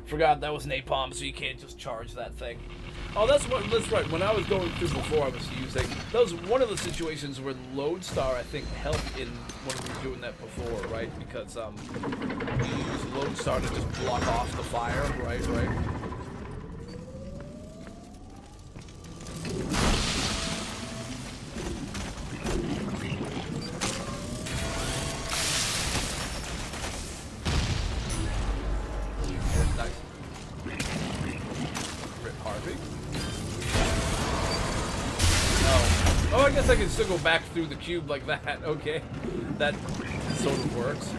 Forgot that was napalm, so you can't just charge that thing. Oh, that's right. When I was going through before, I was using that was one of the situations where Lodestar, I think, helped in when we were doing that before, right? Because you use Lodestar to just block off the fire, right? Oh, I guess I can still go back through the cube like that. Okay, that sort of works.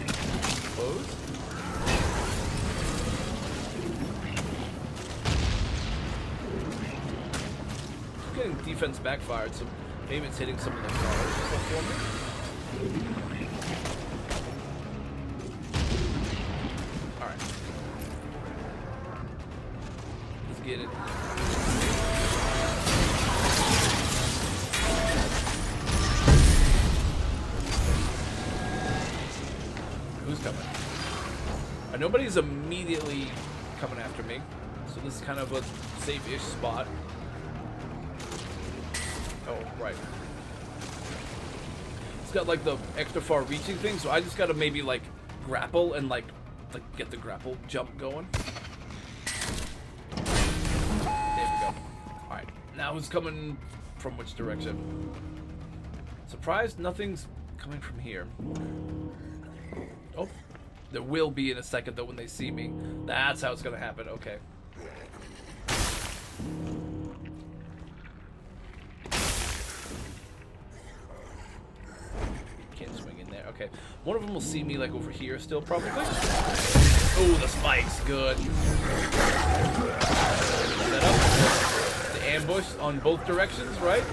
Close. feeling defense backfired, so maybe it's hitting some of the cars and stuff for me. Alright. Let's get it. Who's coming? Nobody's immediately coming after me, so this is kind of a safe-ish spot. Oh, right. It's got like the extra far reaching thing, so I just gotta maybe like grapple and like get the grapple jump going. There we go. Alright, now who's coming from which direction? Surprised nothing's coming from here. Oh, there will be in a second though when they see me. That's how it's gonna happen, okay. Can't swing in there, okay. One of them will see me like over here still probably. Oh, the spikes, good. Set up. The ambush on both directions, right?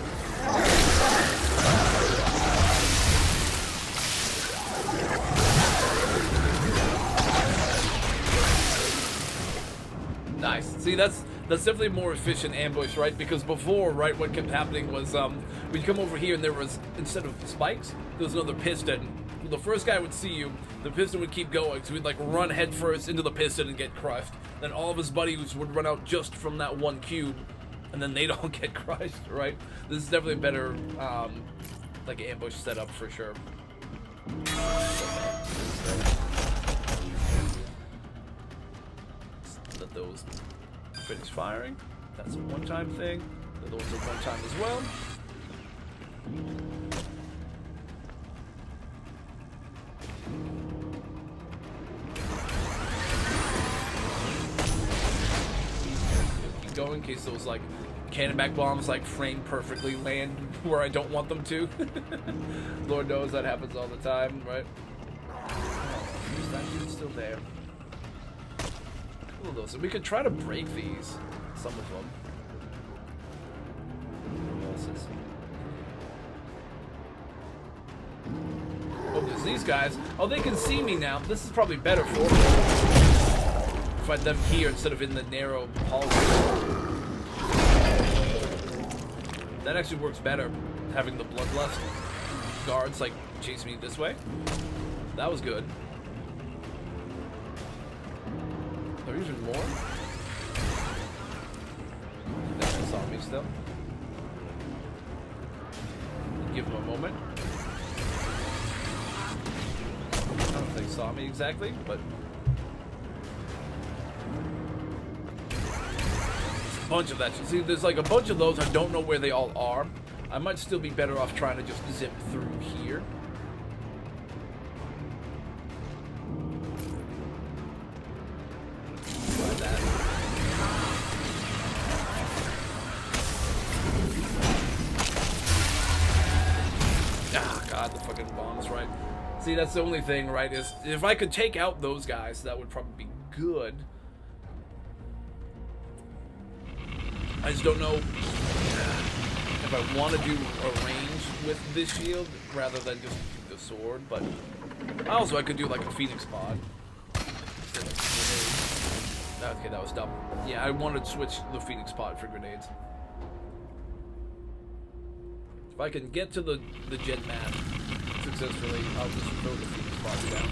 Nice. See, that's definitely a more efficient ambush, right? Because before, right, what kept happening was we'd come over here and there was, instead of spikes, there was another piston. The first guy would see you, the piston would keep going, so we'd like run head first into the piston and get crushed. Then all of his buddies would run out just from that one cube, and then they'd all get crushed, right? This is definitely a better like ambush setup for sure. Let those finish firing. That's a one-time thing. Those are one-time as well. Keep going in case those like cannon-back bombs like frame perfectly land where I don't want them to. Lord knows that happens all the time, right? Oh, that dude's still there. Those. We could try to break these. Some of them. Oh, because these guys. Oh, they can see me now. This is probably better for me. Fight them here instead of in the narrow hallway. That actually works better. Having the bloodlust guards like chase me this way. That was good. Or even more? They saw me still. Give them a moment. I don't know if they saw me exactly, but a bunch of that. See, there's like a bunch of those. I don't know where they all are. I might still be better off trying to just zip through here. See, that's the only thing, right, is if I could take out those guys, that would probably be good. I just don't know if I want to do a range with this shield rather than just the sword, but also I could do like a Phoenix mod. Okay, that was dumb. Yeah, I wanted to switch the Phoenix pod for grenades. If I can get to the jet mat successfully, I'll just throw the Phoenix pod down.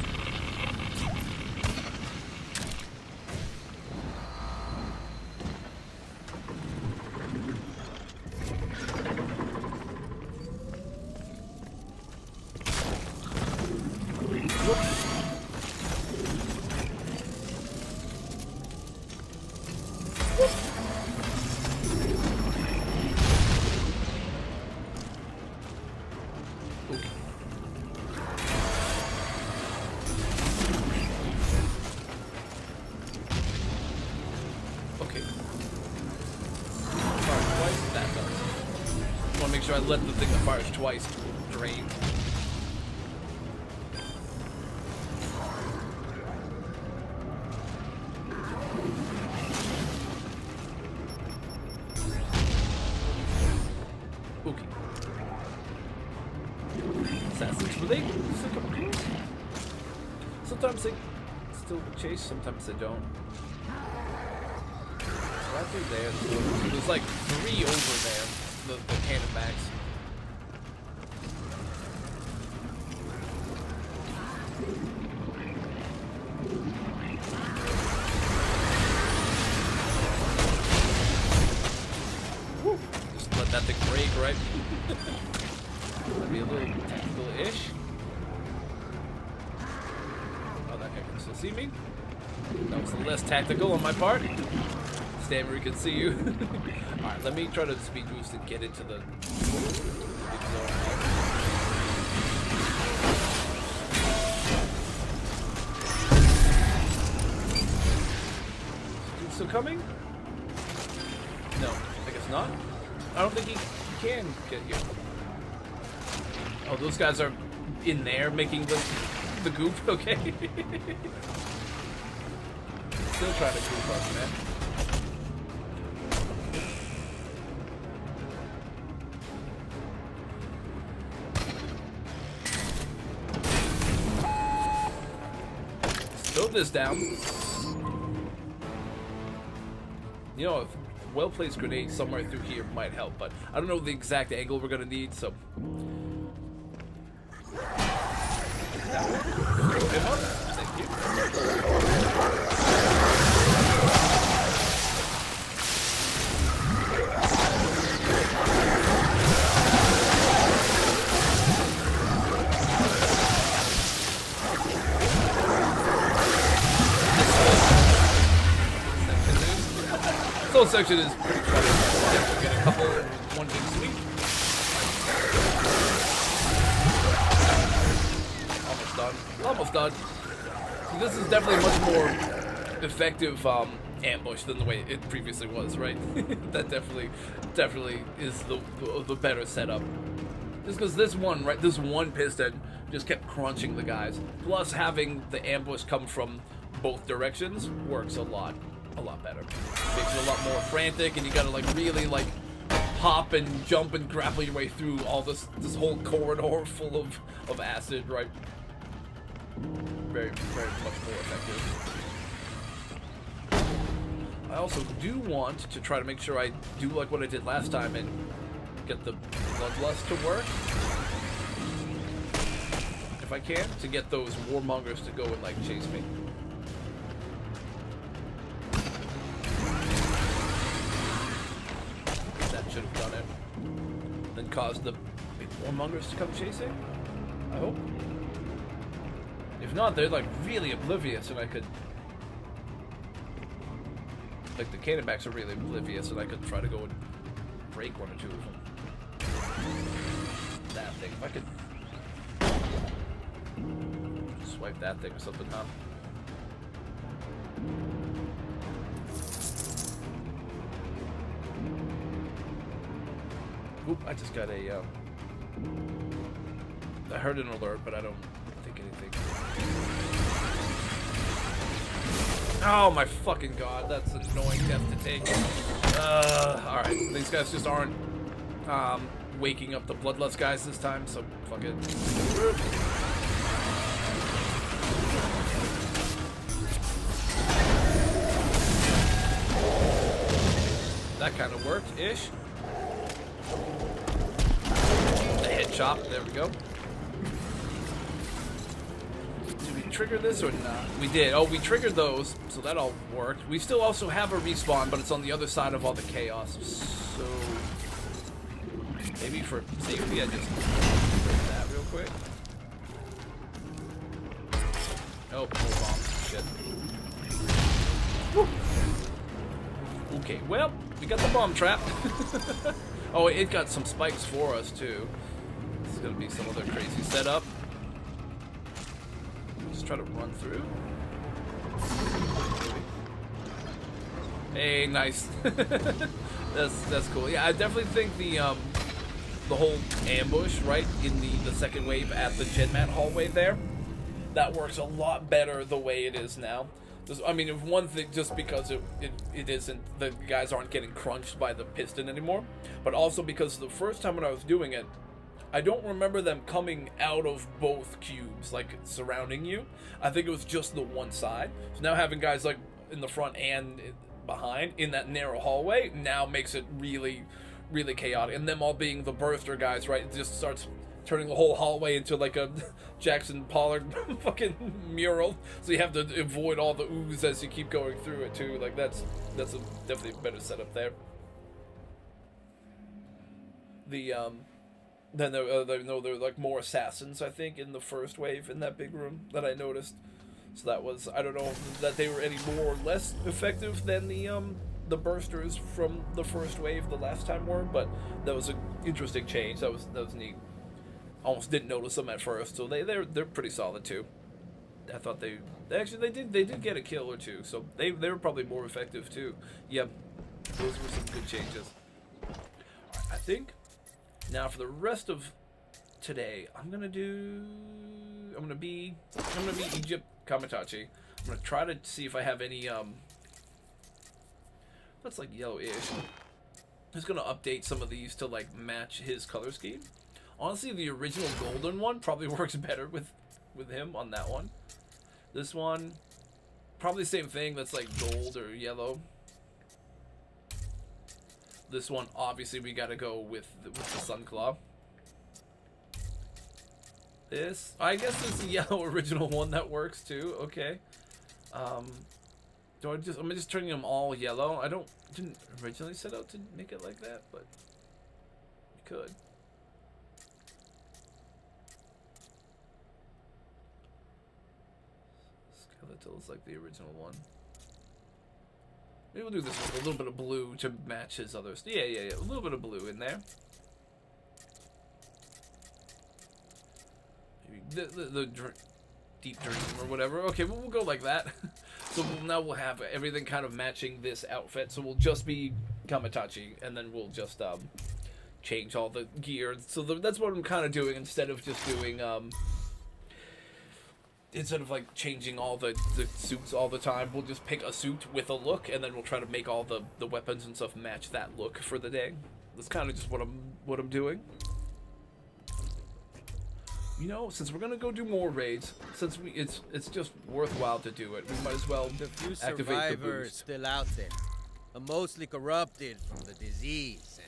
I let the thing that fires twice drain. assassins. Will they still come through? Sometimes they still chase, sometimes they don't. Right through there. So there's like 3 over there. The cannonbacks. Woo. Just let that thing break, right? That'd be a little tactical-ish. Oh, that guy can still see me. That was less tactical on my part. Stand where he can see you. Alright, let me try to speed boost and get into the big zone. Is he still coming? No, I guess not. I don't think he can get here. Oh, those guys are in there making the goop, okay. Still trying to goop us, man. Throw this down. You know, a well-placed grenade somewhere through here might help, but I don't know the exact angle we're gonna need, so. Thank you. This whole section is pretty funny. We'll get a couple one big sweep. Almost done. Almost done. This is definitely a much more effective ambush than the way it previously was, right? That definitely is the better setup. Just because this one, right, this one piston just kept crunching the guys. Plus having the ambush come from both directions works a lot better. Makes it a lot more frantic, and you gotta like really like hop and jump and grapple your way through all this whole corridor full of acid, right? Very much more effective. I also do want to try to make sure I do like what I did last time and get the bloodlust to work. If I can, to get those warmongers to go and like chase me. That should have done it. Then caused the big warmongers to come chasing. I hope. If not, they're like really oblivious, and I could. Like the cannonbacks are really oblivious, and I could try to go and break one or two of them. That thing. If I could swipe that thing or something, huh? Oop, I just got a, I heard an alert, but I don't think anything. Oh my fucking god, that's an annoying death to take. Alright, these guys just aren't, waking up the bloodlust guys this time, so fuck it. That kind of worked-ish. The head chop, there we go. Did we trigger this or not? We did. Oh, we triggered those, so that all worked. We still also have a respawn, but it's on the other side of all the chaos. So maybe for safety, I just break that real quick. Oh, more bombs. Shit. Woo. Okay, well, we got the bomb trap. Oh, it got some spikes for us, too. This is going to be some other crazy setup. Just try to run through. Hey, nice. That's cool. Yeah, I definitely think the whole ambush, right, in the second wave at the Genmat hallway there, that works a lot better the way it is now. I mean, if one thing, just because it isn't, the guys aren't getting crunched by the piston anymore, but also because the first time when I was doing it, I don't remember them coming out of both cubes, like surrounding you. I think it was just the one side. So now having guys like in the front and behind in that narrow hallway now makes it really, really chaotic. And them all being the burster guys, right? It just starts turning the whole hallway into like a Jackson Pollock fucking mural. So you have to avoid all the ooze as you keep going through it too. Like that's definitely a better setup there. Then there were like more assassins, I think, in the first wave in that big room that I noticed. So that was, I don't know that they were any more or less effective than the bursters from the first wave the last time were, but that was an interesting change. That was neat. Almost didn't notice them at first, so they're pretty solid too. I thought they did get a kill or two, so they were probably more effective too. Yep, those were some good changes. I think. Now for the rest of today, I'm gonna be Egypt Kamitachi. I'm gonna try to see if I have any that's like yellowish. I'm just gonna update some of these to like match his color scheme. Honestly, the original golden one probably works better with him on that one. This one, probably same thing. That's like gold or yellow. This one, obviously, we gotta go with the Sunclaw. This, I guess this is the yellow original one that works too. Okay. I'm just turning them all yellow. Didn't originally set out to make it like that, but you could. Skeletal is like the original one. Maybe we'll do this with a little bit of blue to match his others. Yeah. A little bit of blue in there. Maybe the deep dream or whatever. Okay, we'll go like that. So now we'll have everything kind of matching this outfit. So we'll just be Kamitachi, and then we'll just change all the gear. So that's what I'm kind of doing instead of just doing instead of like changing all the suits all the time. We'll just pick a suit with a look, and then we'll try to make all the weapons and stuff match that look for the day. That's kind of just what I'm doing. You know, since we're gonna go do more raids, since it's just worthwhile to do it, we might as well The few activate the survivors boost. still out there, are mostly corrupted from the disease.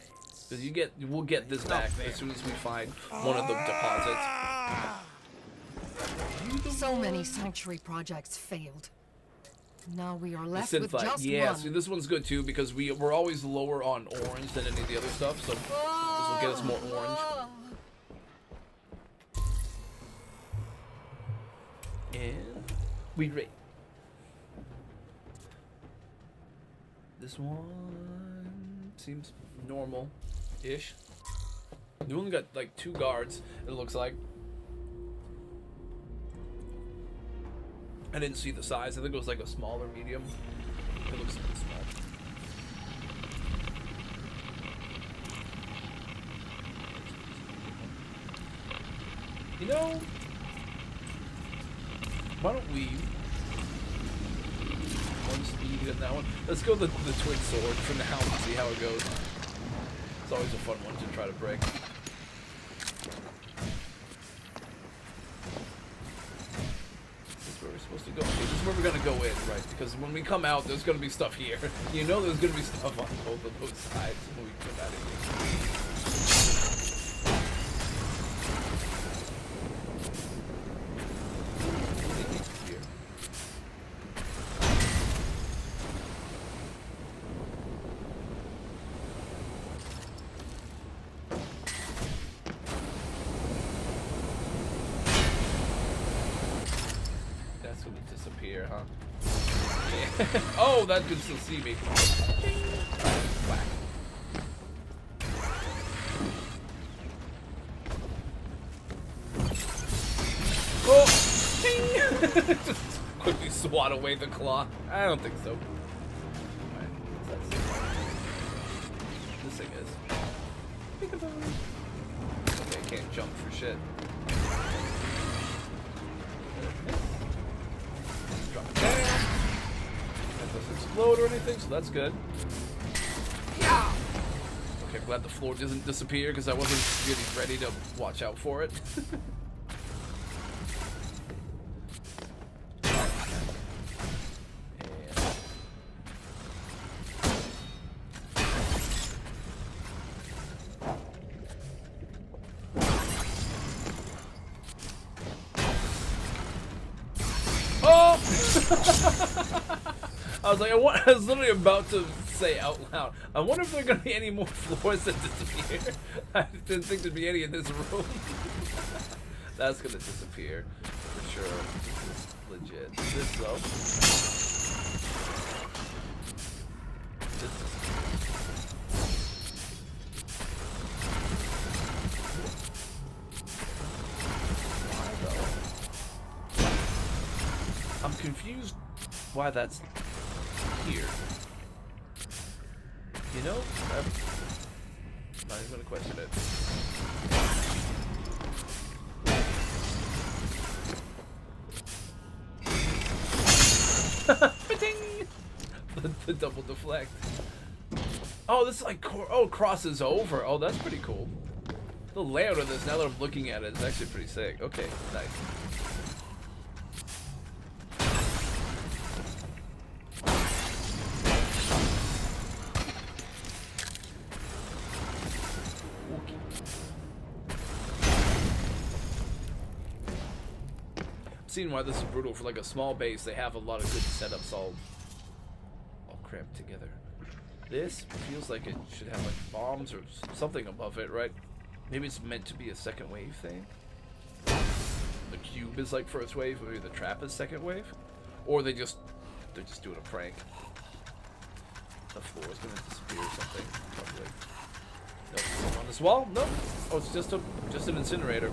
Because we'll get this back as soon as we find one of the deposits. So many sanctuary projects failed. Now we are left with Synthite. just Yeah, one. see, this one's good too because we're always lower on orange than any of the other stuff, so this will get us more orange. And we rate. This one seems normal-ish. We only got like 2 guards, it looks like. I didn't see the size. I think it was like a small or medium. It looks small. You know, why don't we one speed in that one? Let's go the twin sword for now and see how it goes. It's always a fun one to try to break. We're supposed to go. Okay, this is where we're gonna go in, right? Because when we come out, there's gonna be stuff here. You know, there's gonna be stuff on both of those sides when we come out of here. Disappear, huh? Oh, that could still see me. Whack. Oh! Just quickly swat away the claw. I don't think so. Alright, this thing is. Okay, I can't jump for shit. Drop it down. That doesn't explode or anything, so that's good. Yeah. Okay, I'm glad the floor doesn't disappear because I wasn't really ready to watch out for it. Oh! I was like, I was literally about to say out loud, I wonder if there are going to be any more floors that disappear. I didn't think there'd be any in this room. That's going to disappear for sure. This is legit. This though. This is. Why though? I'm confused why that's here. You know, I'm not even gonna question it. the double deflect. Oh, this is like crosses over. Oh, that's pretty cool. The layout of this, now that I'm looking at it, is actually pretty sick. Okay, nice. Seeing why this is brutal for like a small base. They have a lot of good setups all cramped together. This feels like it should have like bombs or something above it, right? Maybe it's meant to be a second wave thing. The cube is like first wave, maybe the trap is second wave, or they're just doing a prank. The floor is gonna disappear or something. Probably. Nope, on this wall? Nope. Oh, it's just an incinerator.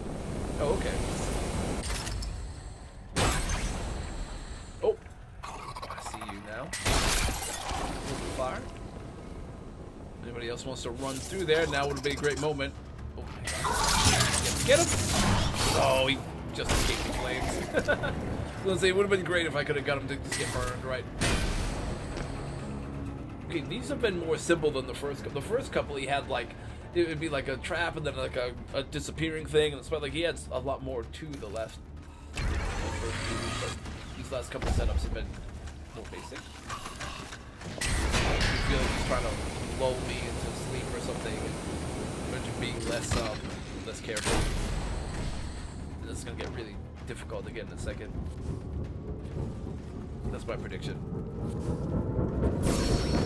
Oh, okay. Oh, I see you now. Fire. Anybody else wants to run through there? Now would be a great moment. Oh my God. Get him! Oh, he just escaped the flames. I was gonna say it would have been great if I could have got him to just get burned, right? Okay, these have been more simple than the first couple. The first couple he had like, it would be like a trap and then like a disappearing thing, and it's like he had a lot more to the left. The first two, but these last couple setups have been more basic. I feel like he's trying to lull me into sleep or something, and just being less careful. This is gonna get really difficult again in a second. That's my prediction.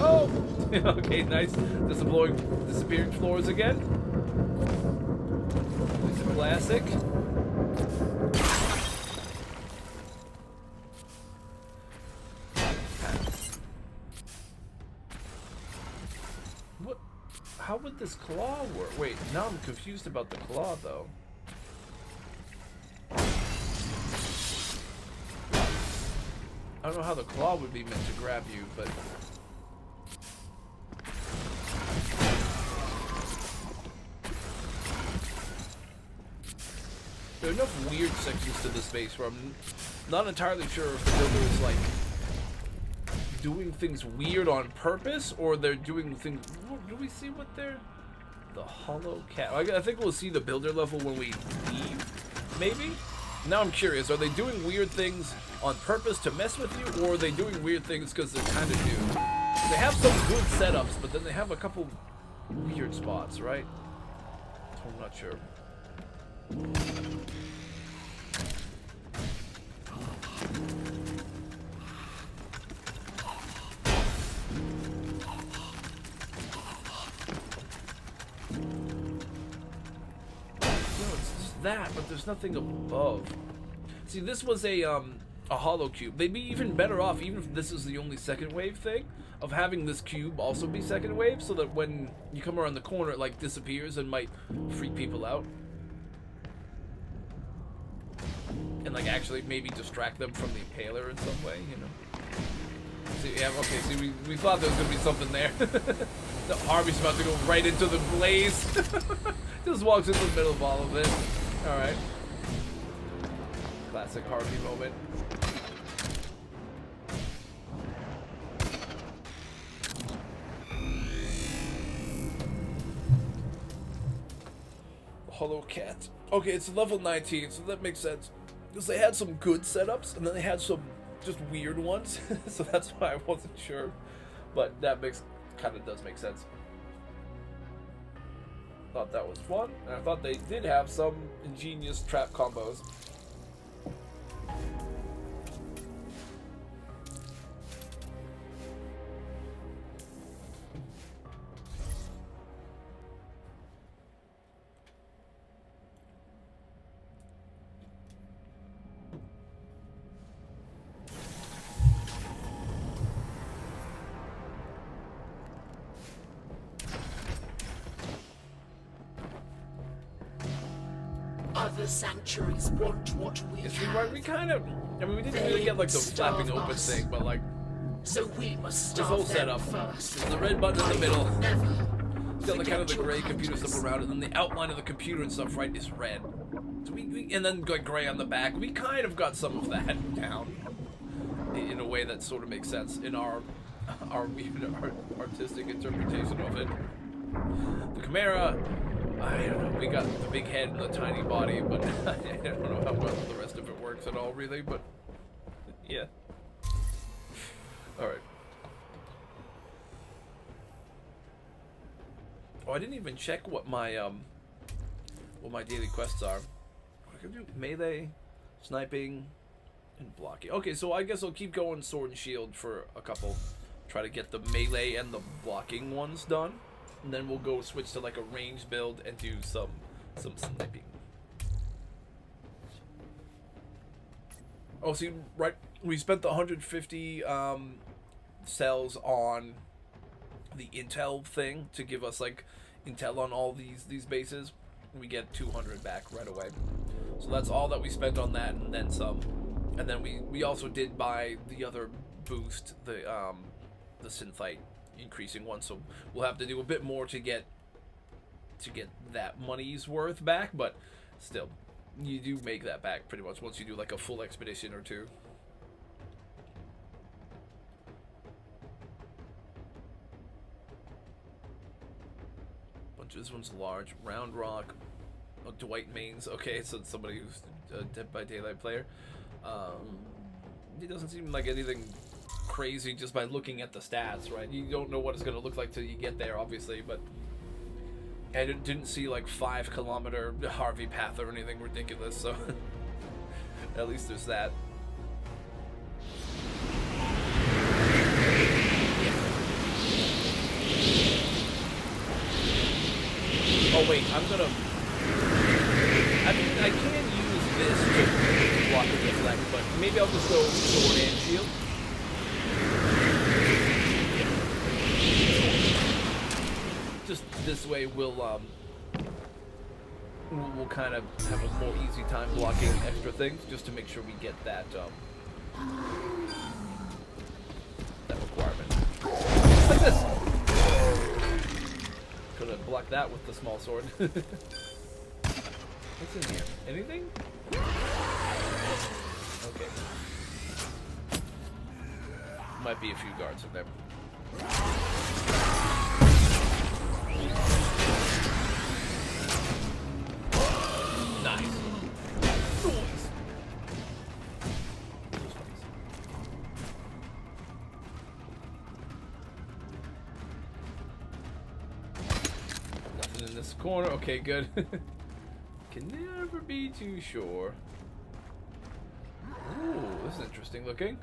Oh! Okay, nice. Disappearing floors again. It's a classic. What? How would this claw work? Wait, now I'm confused about the claw, though. I don't know how the claw would be meant to grab you, but... There are enough weird sections to this base where I'm not entirely sure if the builder is, like, doing things weird on purpose, or they're doing things... Do we see what they're... The hollow cat... I think we'll see the builder level when we leave, maybe? Now I'm curious, are they doing weird things on purpose to mess with you, or are they doing weird things because they're kind of new? They have some good setups, but then they have a couple weird spots, right? So I'm not sure. That, but there's nothing above. See, this was a hollow cube. They'd be even better off, even if this is the only second wave thing, of having this cube also be second wave, so that when you come around the corner, it like disappears and might freak people out, and like actually maybe distract them from the impaler in some way, you know. See, yeah, okay. See, we thought there was gonna be something there. The Harvey's about to go right into the blaze. Just walks into the middle of all of it. All right. Classic Harvey moment. Hollow Cat. Okay, it's level 19, so that makes sense. Because they had some good setups, and then they had some just weird ones. So that's why I wasn't sure. But that kind of does make sense. Thought that was fun, and I thought they did have some ingenious trap combos. Other sanctuaries want what we Yes, have. we kind of, I mean, we didn't really get like the flapping starve open us. thing, but like So we must this start whole them setup. first. There's the red button in the middle. Never. It's got the kind of the Forget gray your computer hunters. stuff around it, and then the outline of the computer and stuff, right, is red. So we and then like gray on the back. We kind of got some of that down in a way that sort of makes sense in our weird artistic interpretation of it. The Chimera, I don't know. We got the big head and the tiny body, but I don't know how well the rest of it works at all, really. But yeah. All right. Oh, I didn't even check what my daily quests are. I can do melee, sniping, and blocking. Okay, so I guess I'll keep going sword and shield for a couple. Try to get the melee and the blocking ones done, and then we'll go switch to like a range build and do some sniping. Oh, see, right, we spent the 150 cells on the intel thing to give us like intel on all these bases. We get 200 back right away. So that's all that we spent on that, and then some. And then we also did buy the other boost, the synthite increasing one. So we'll have to do a bit more to get that money's worth back, but still, you do make that back pretty much once you do like a full expedition or two. This one's large. Round Rock. Oh, Dwight Mains. Okay, so it's somebody who's a Dead by Daylight player. It doesn't seem like anything crazy just by looking at the stats, right? You don't know what it's going to look like till you get there, obviously, but I didn't see like 5 kilometer Harvey path or anything ridiculous, so at least there's that. Oh wait, I can use this to block and deflect, but maybe I'll just go sword and shield. Just this way we'll kind of have a more easy time blocking extra things, just to make sure we get that that requirement. Just like this. Could have blocked that with the small sword. What's in here? Anything? Okay. Might be a few guards in there. Nice. Noise. Nothing in this corner. Okay, good. Can never be too sure. Ooh, this is interesting looking.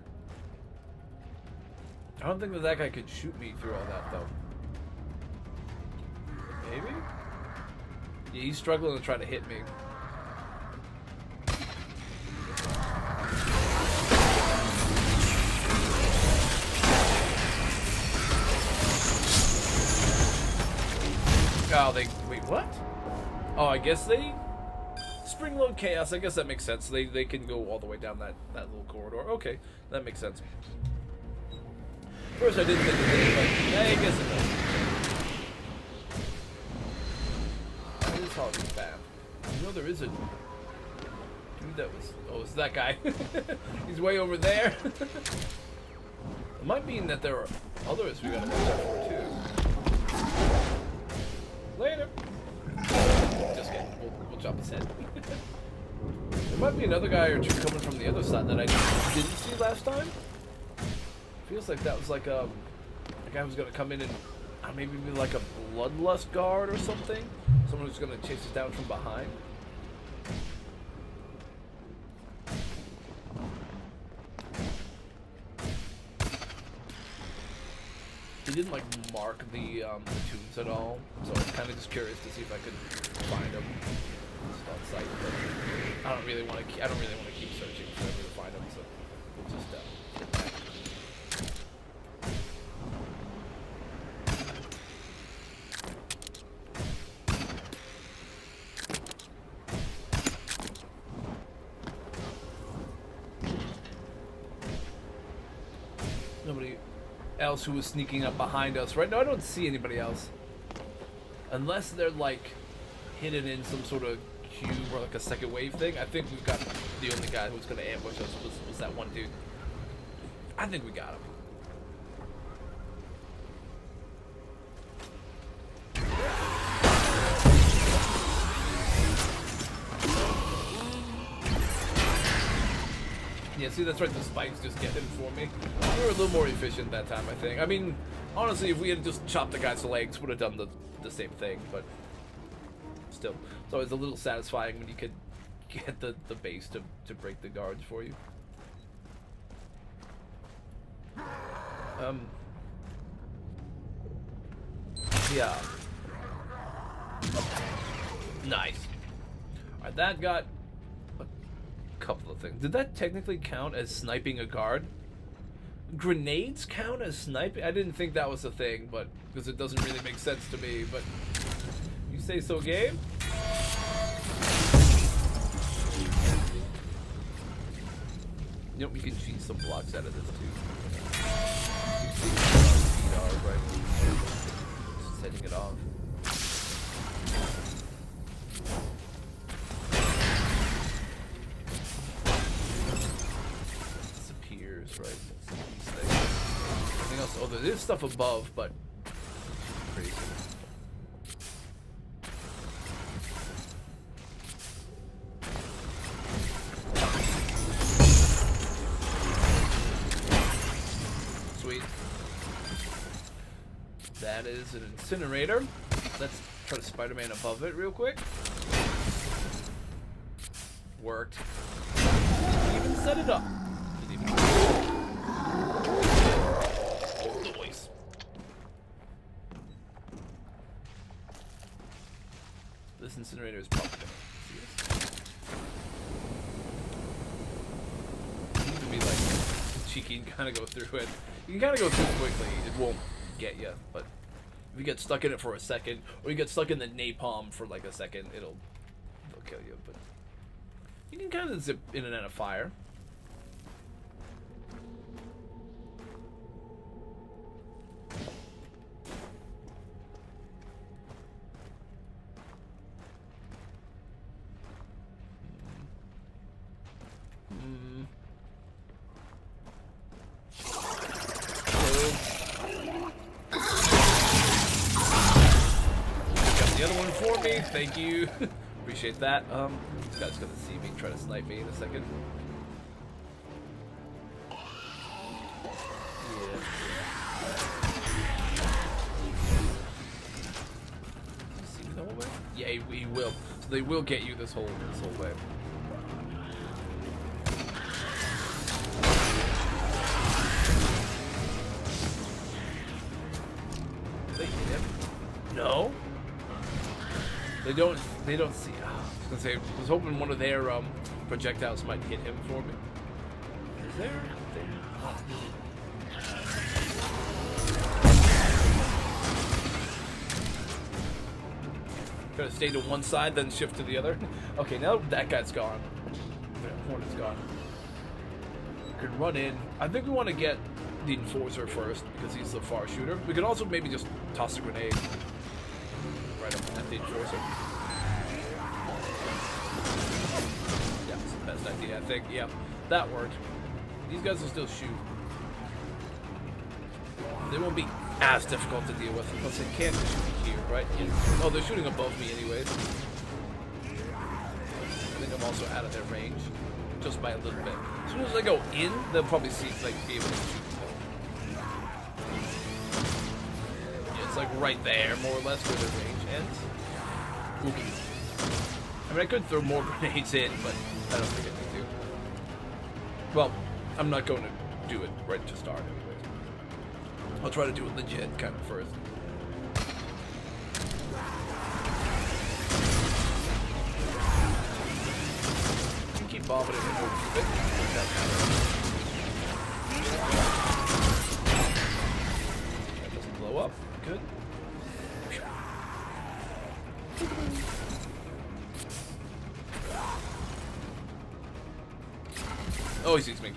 I don't think that guy could shoot me through all that, though. Maybe? Yeah, he's struggling to try to hit me. Oh, wait, what? Oh, I guess they... Spring-load chaos, I guess that makes sense. They can go all the way down that little corridor. Okay, that makes sense. First I didn't think it did, but I guess it does. That is Harvey's path. You know there is a dude that was... Oh, it's that guy. He's way over there. It might mean that there are others we gotta watch out for, too. Later. Just kidding. might be another guy or two coming from the other side that I didn't see last time. Feels like that was like a guy who's gonna come in and maybe be like a bloodlust guard or something. Someone who's gonna chase us down from behind. He didn't like mark the tombs at all, so I was kind of just curious to see if I could find him just on sight. But I don't really want to. I don't really want to keep searching forever to find him, so we'll just get back. Nobody else who was sneaking up behind us right now. I don't see anybody else, unless they're like hidden in some sort of cube or like a second wave thing. I think we've got the only guy who's gonna ambush us was that one dude. I think we got him. Yeah, see, that's right, the spikes just get him for me. We were a little more efficient that time, I think. I mean, honestly, if we had just chopped the guy's legs, would have done the same thing, but still. It's always a little satisfying when you could get the base to break the guards for you. Yeah. Nice. Alright, that got couple of things. Did that technically count as sniping a guard? Grenades count as sniping? I didn't think that was a thing, but because it doesn't really make sense to me, but you say so, game? You know, we can cheat some blocks out of this too. Right. Just setting it off. Right. Anything else? Oh, there is stuff above, but crazy. Sweet. That is an incinerator. Let's try to Spider-Man above it real quick. Worked. Even set it up. Noise. This incinerator is probably gonna see us. You need to be like cheeky and kind of go through it. You can kind of go through it quickly. It won't get you, but if you get stuck in it for a second, or you get stuck in the napalm for like a second, it'll kill you. But you can kind of zip in and out of fire. Thank you. Appreciate that. This guy's gonna see me try to snipe me in a second. Yeah. See me the whole way? Yeah, he will. So they will get you this whole way. Did they hit him? No. They don't see. Oh, I was gonna say, I was hoping one of their projectiles might hit him for me. Is there? Gotta stay to one side, then shift to the other. Okay, now that guy's gone. That one is gone. We could run in. I think we want to get the enforcer first because he's the far shooter. We could also maybe just toss a grenade right up at the enforcer. Yeah, that's the best idea, I think. Yeah, that worked. These guys will still shoot. They won't be as difficult to deal with because they can't shoot here, right? Yeah. Oh, they're shooting above me anyways. think I'm also out of their range, just by a little bit. As soon as I go in, they'll probably see, like, be able to shoot me. Yeah, it's like right there, more or less, where their range ends. Oops. I mean, I could throw more grenades in, but I don't think I need to. Well, I'm not going to do it right to start, anyways. I'll try to do it legit, kind of, first. Keep bombing it a bit. That doesn't blow up. Good. Oh, he sees me.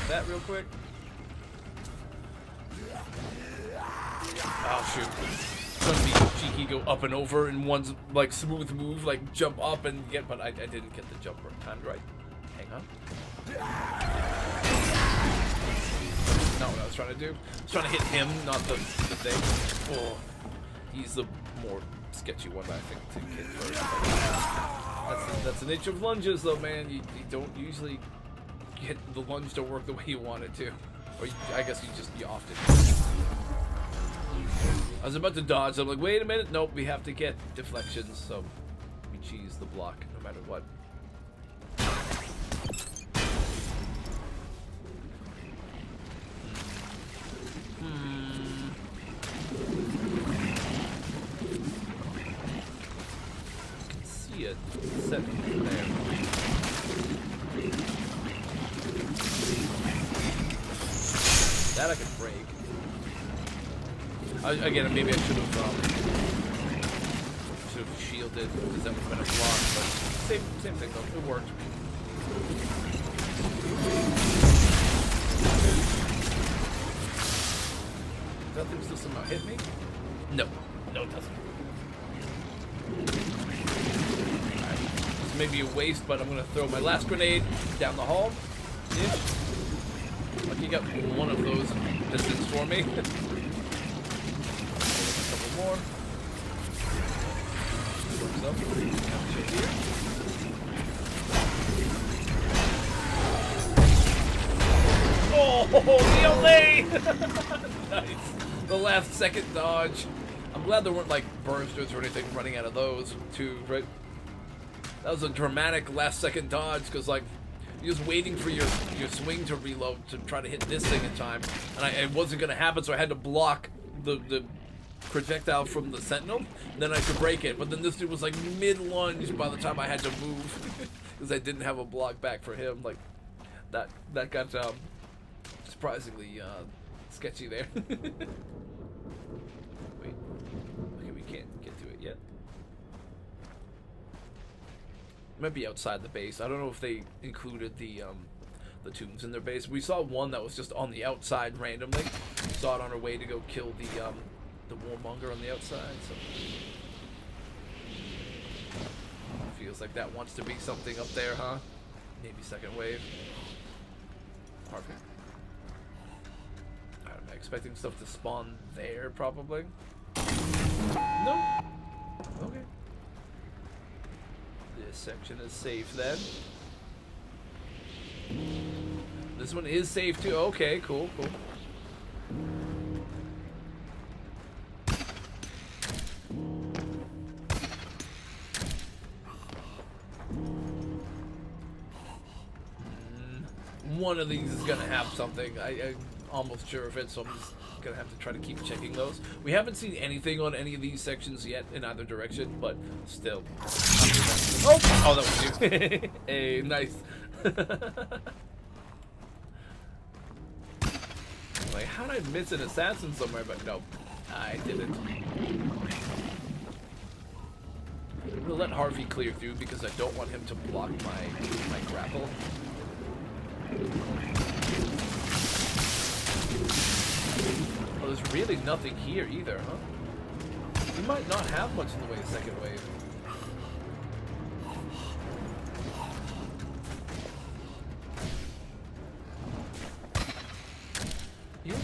That real quick. Oh shoot. It's gonna be cheeky, go up and over in one like smooth move, like jump up and get, but I didn't get the jump timed right. Hang on. Not what I was trying to do. I was trying to hit him, not the thing. Oh, he's the more sketchy one, I think, to hit first. That's the nature of lunges, though, man. You don't usually get the lunge to work the way you want it to, or I guess you often. I was about to dodge. I'm like, wait a minute. Nope, we have to get deflections, so we cheese the block no matter what. I can see it set there. That I can break. Again, maybe I should have shielded because that would have been a block, but same thing though. It worked. Does that thing still somehow hit me? No, no, it doesn't. Alright. This may be a waste, but I'm gonna throw my last grenade down the hall. Ish. Lucky got one of those distance for me. More. Oh, the LA! Nice. The last second dodge. I'm glad there weren't like bursters or anything running out of those too, right? That was a dramatic last second dodge because like you're just waiting for your swing to reload to try to hit this thing in time, and it wasn't gonna happen, so I had to block the projectile from the sentinel, and then I could break it. But then this dude was like mid-lunge by the time I had to move because I didn't have a block back for him. Like that got surprisingly sketchy there. Wait, okay, we can't get to it yet. It might be outside the base. I don't know if they included the tombs in their base. We saw one that was just on the outside randomly. We saw it on our way to go kill the warmonger on the outside, so feels like that wants to be something up there, huh? Maybe second wave. Perfect. Alright, am I expecting stuff to spawn there, probably? No. Okay. This section is safe then. This one is safe too. Okay, cool. One of these is gonna have something. I'm almost sure of it, so I'm just gonna have to try to keep checking those. We haven't seen anything on any of these sections yet in either direction, but still. Oh, that was you. Hey, nice. Like, how did I miss an assassin somewhere? But no, I didn't. I'm gonna let Harvey clear through because I don't want him to block my grapple. Well, there's really nothing here either, huh? We might not have much in the way of second wave. Yeah.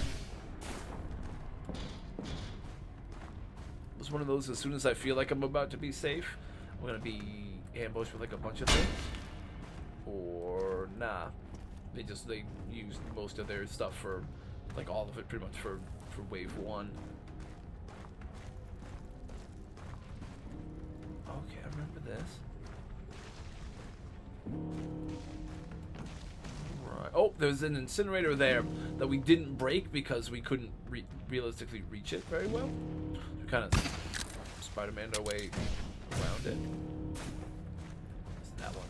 is one of those, as soon as I feel like I'm about to be safe, I'm gonna be ambushed with like a bunch of things. Or nah. They used most of their stuff for, like all of it pretty much for wave 1. Okay, I remember this. Right. Oh, there's an incinerator there that we didn't break because we couldn't realistically reach it very well. We kind of Spider-Man'd our way around it. It's that one.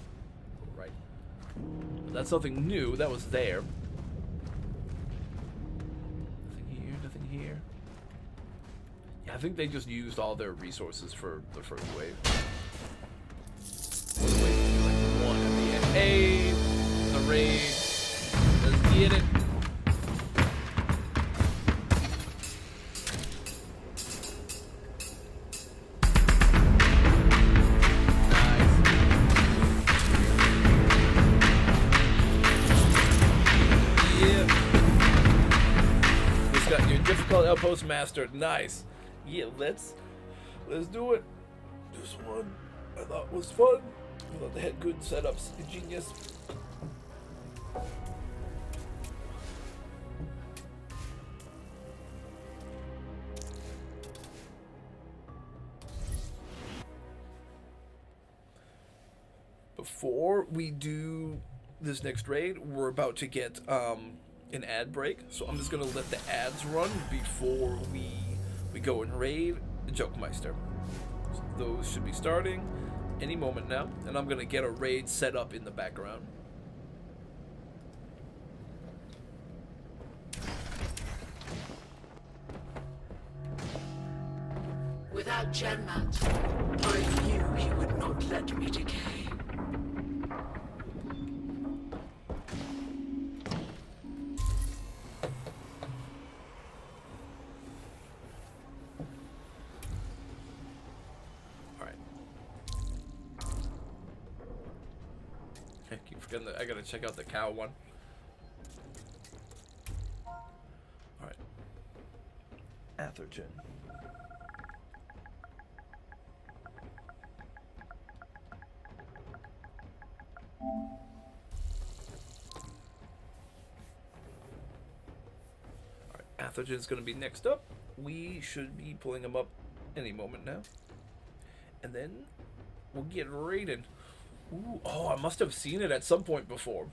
Right. But that's something new. That was there. Nothing here. Nothing here. Yeah, I think they just used all their resources for the first wave. Like one at the end. Hey, the raid. Let's get it. Difficult outpost mastered. Nice. Yeah, let's do it. This one I thought was fun. I thought they had good setups. Genius. Before we do this next raid, we're about to get an ad break, so I'm just gonna let the ads run before we go and raid Jokemeister. So those should be starting any moment now, and I'm gonna get a raid set up in the background. Without Genmat, I knew he would not let me decay. I gotta check out the cow one. Alright. Athergen. Alright, Athergen's gonna be next up. We should be pulling him up any moment now. And then we'll get raided. Ooh, oh, I must have seen it at some point before,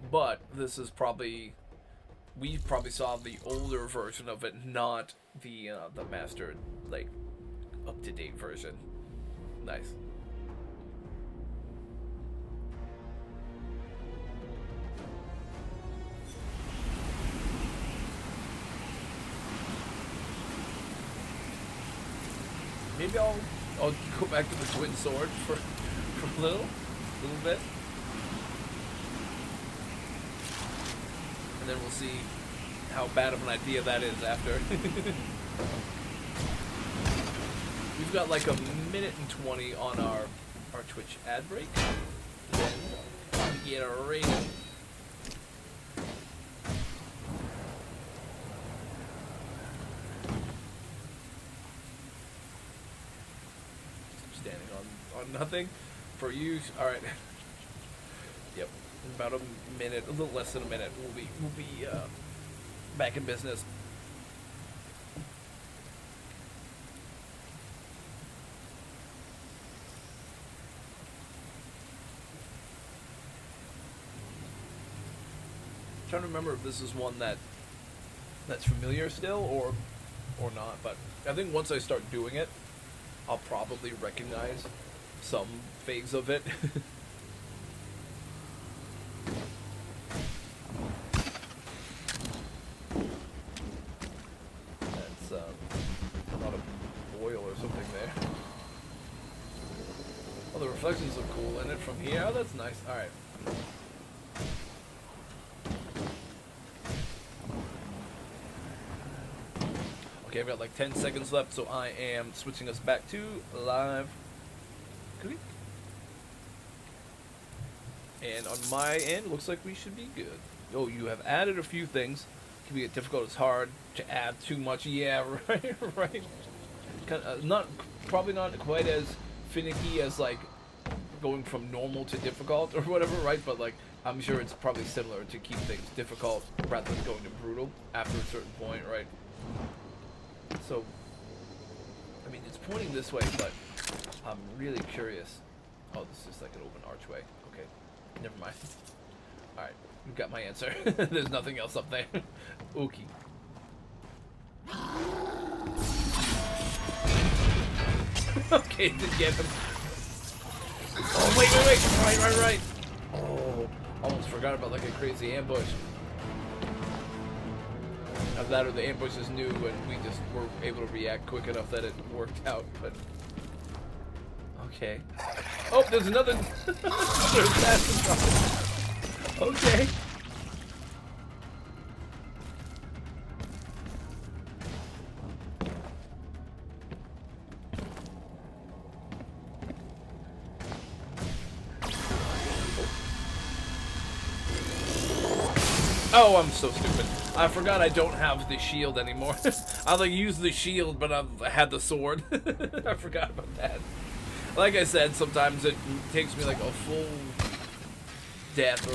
but this is probably, we probably saw the older version of it, not the mastered, like, up-to-date version. Nice. Maybe I'll go back to the twin sword for a little bit, and then we'll see how bad of an idea that is after. We've got like 1:20 on our Twitch ad break. Then we get a raid. Standing on nothing. For you, all right. Yep, about a minute, a little less than a minute. We'll be back in business. I'm trying to remember if this is one that's familiar still or not. But I think once I start doing it, I'll probably recognize some phase of it. That's not a boil or something there. Oh, the reflections look cool in it from here. Oh, that's nice. All right. Okay, I've got like 10 seconds left, so I am switching us back to live. And on my end, looks like we should be good. Oh, you have added a few things. Can be difficult. It's hard to add too much. Yeah, right, right. kind of probably not quite as finicky as like going from normal to difficult or whatever, right? But like I'm sure it's probably similar to keep things difficult rather than going to brutal after a certain point, right? So I mean, it's pointing this way, but I'm really curious. Oh, this is just like an open archway. Okay, never mind. All right, you got my answer. There's nothing else up there. Okay. Okay, did get him. Oh, wait. Right. Oh, almost forgot about like a crazy ambush. Of that or the ambush is new and we just were able to react quick enough that it worked out, but... Okay. Oh, there's another... another assassin. Okay. Oh, I'm so stupid. I forgot I don't have the shield anymore. I like used the shield, but I had the sword. I forgot about that. Like I said, sometimes it takes me like a full death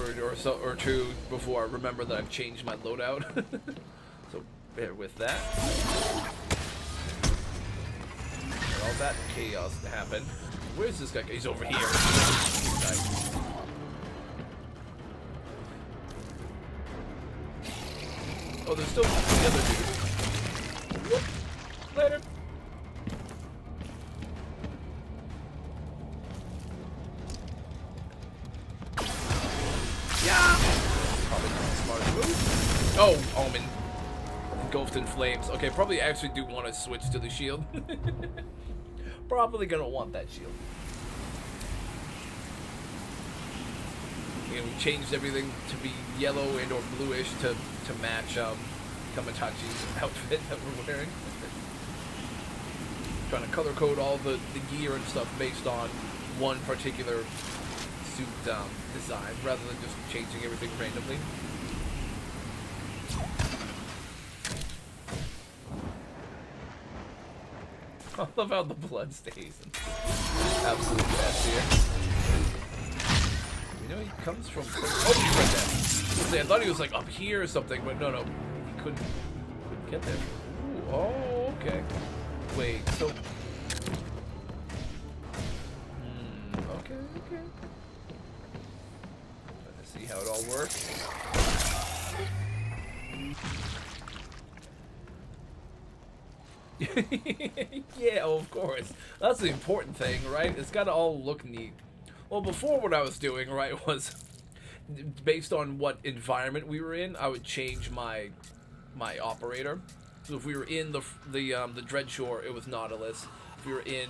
or two before I remember that I've changed my loadout. So bear with that. And all that chaos happened. Where's this guy? He's over here. Nice. Oh, there's still the other dude. Whoop. Later. Yeah. Probably not the smartest move. Oh, Omen. Engulfed in flames. Okay, probably actually do want to switch to the shield. Probably gonna want that shield. We changed everything to be yellow and or bluish to match Kamatachi's outfit that we're wearing. Trying to color code all the gear and stuff based on one particular suit design rather than just changing everything randomly. I love how the blood stays. Absolute best here. You know, he comes from... Oh, he's right there. I thought he was like up here or something, but no, he couldn't get there. Ooh, oh, okay. Wait, so... okay. Trying to see how it all works. Yeah, of course. That's the important thing, right? It's got to all look neat. Well, before what I was doing, right, was based on what environment we were in, I would change my operator. So if we were in the Dreadshore, it was Nautilus. If we were in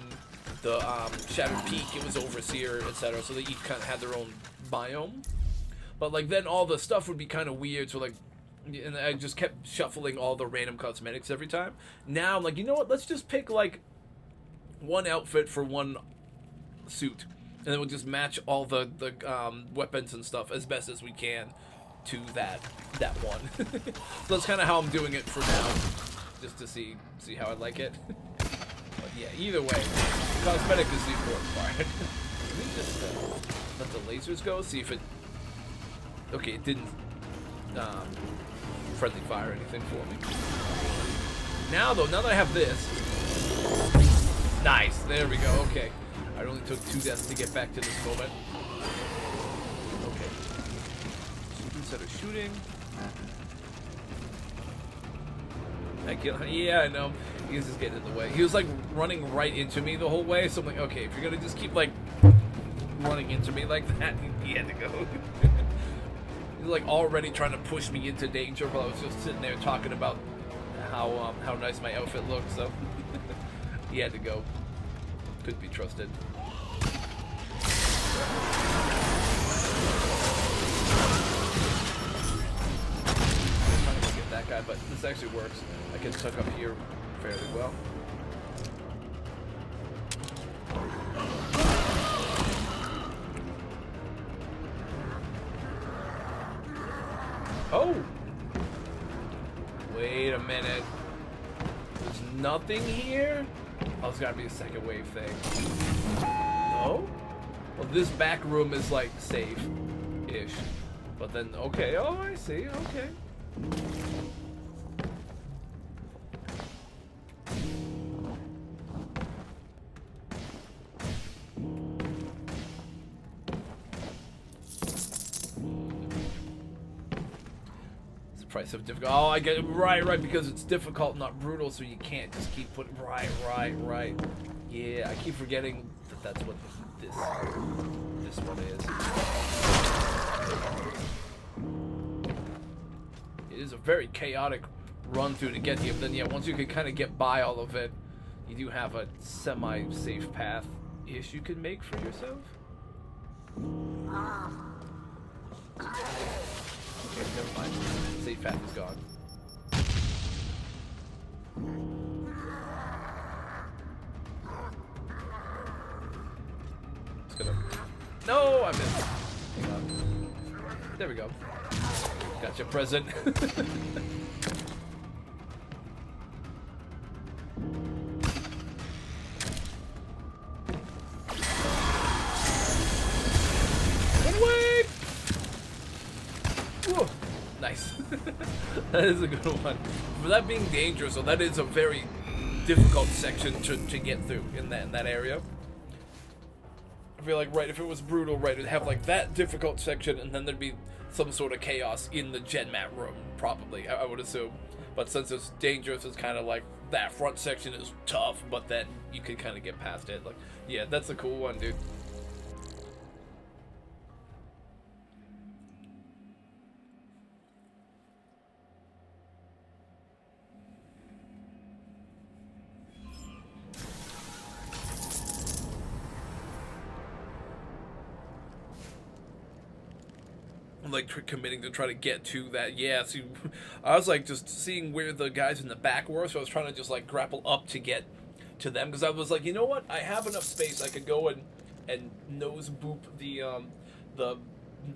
the Shattered Peak, it was Overseer, etc. So they each kind of had their own biome. But like then all the stuff would be kind of weird. So like, and I just kept shuffling all the random cosmetics every time. Now I'm like, you know what? Let's just pick like one outfit for one suit. And then we'll just match all the weapons and stuff as best as we can to that one. So that's kind of how I'm doing it for now, just to see how I like it. But yeah, either way, cosmetic is the important part. Let me just let the lasers go, see if it... Okay, it didn't friendly fire anything for me. Now though, now that I have this... Nice, there we go, okay. I only took 2 deaths to get back to this moment. Okay. Instead of shooting. I kill him. Yeah, I know. He was just getting in the way. He was like running right into me the whole way, so I'm like, okay, if you're gonna just keep like running into me like that, he had to go. He's like already trying to push me into danger while I was just sitting there talking about how nice my outfit looked, so he had to go. Couldn't be trusted. I'm trying to get that guy, but this actually works. I can tuck up here fairly well. Oh! Wait a minute. There's nothing here? Oh, there's gotta be a second wave thing. No? Well, this back room is like safe-ish. But then, okay, oh, I see, okay. Price of difficult. Oh, I get it. Right, because it's difficult, not brutal, so you can't just keep putting. Right. Yeah, I keep forgetting that that's what this one is. It is a very chaotic run through to get here, but then yeah, once you can kind of get by all of it, you do have a semi-safe path-ish you can make for yourself. Okay, never mind. Safe path is gone. It's gonna... No, I missed. Hang on. There we go. Gotcha, present. Run away! Whoa. Nice. That is a good one. For that being dangerous, so that is a very difficult section to get through in that area. I feel like, right, if it was brutal, right, it'd have like that difficult section, and then there'd be some sort of chaos in the gen mat room, probably, I would assume. But since it's dangerous, it's kind of like that front section is tough, but then you can kind of get past it. Like, yeah, that's a cool one, dude. Like committing to try to get to that. Yeah, see, I was like just seeing where the guys in the back were, so I was trying to just like grapple up to get to them, because I was like, you know what, I have enough space, I could go and nose boop the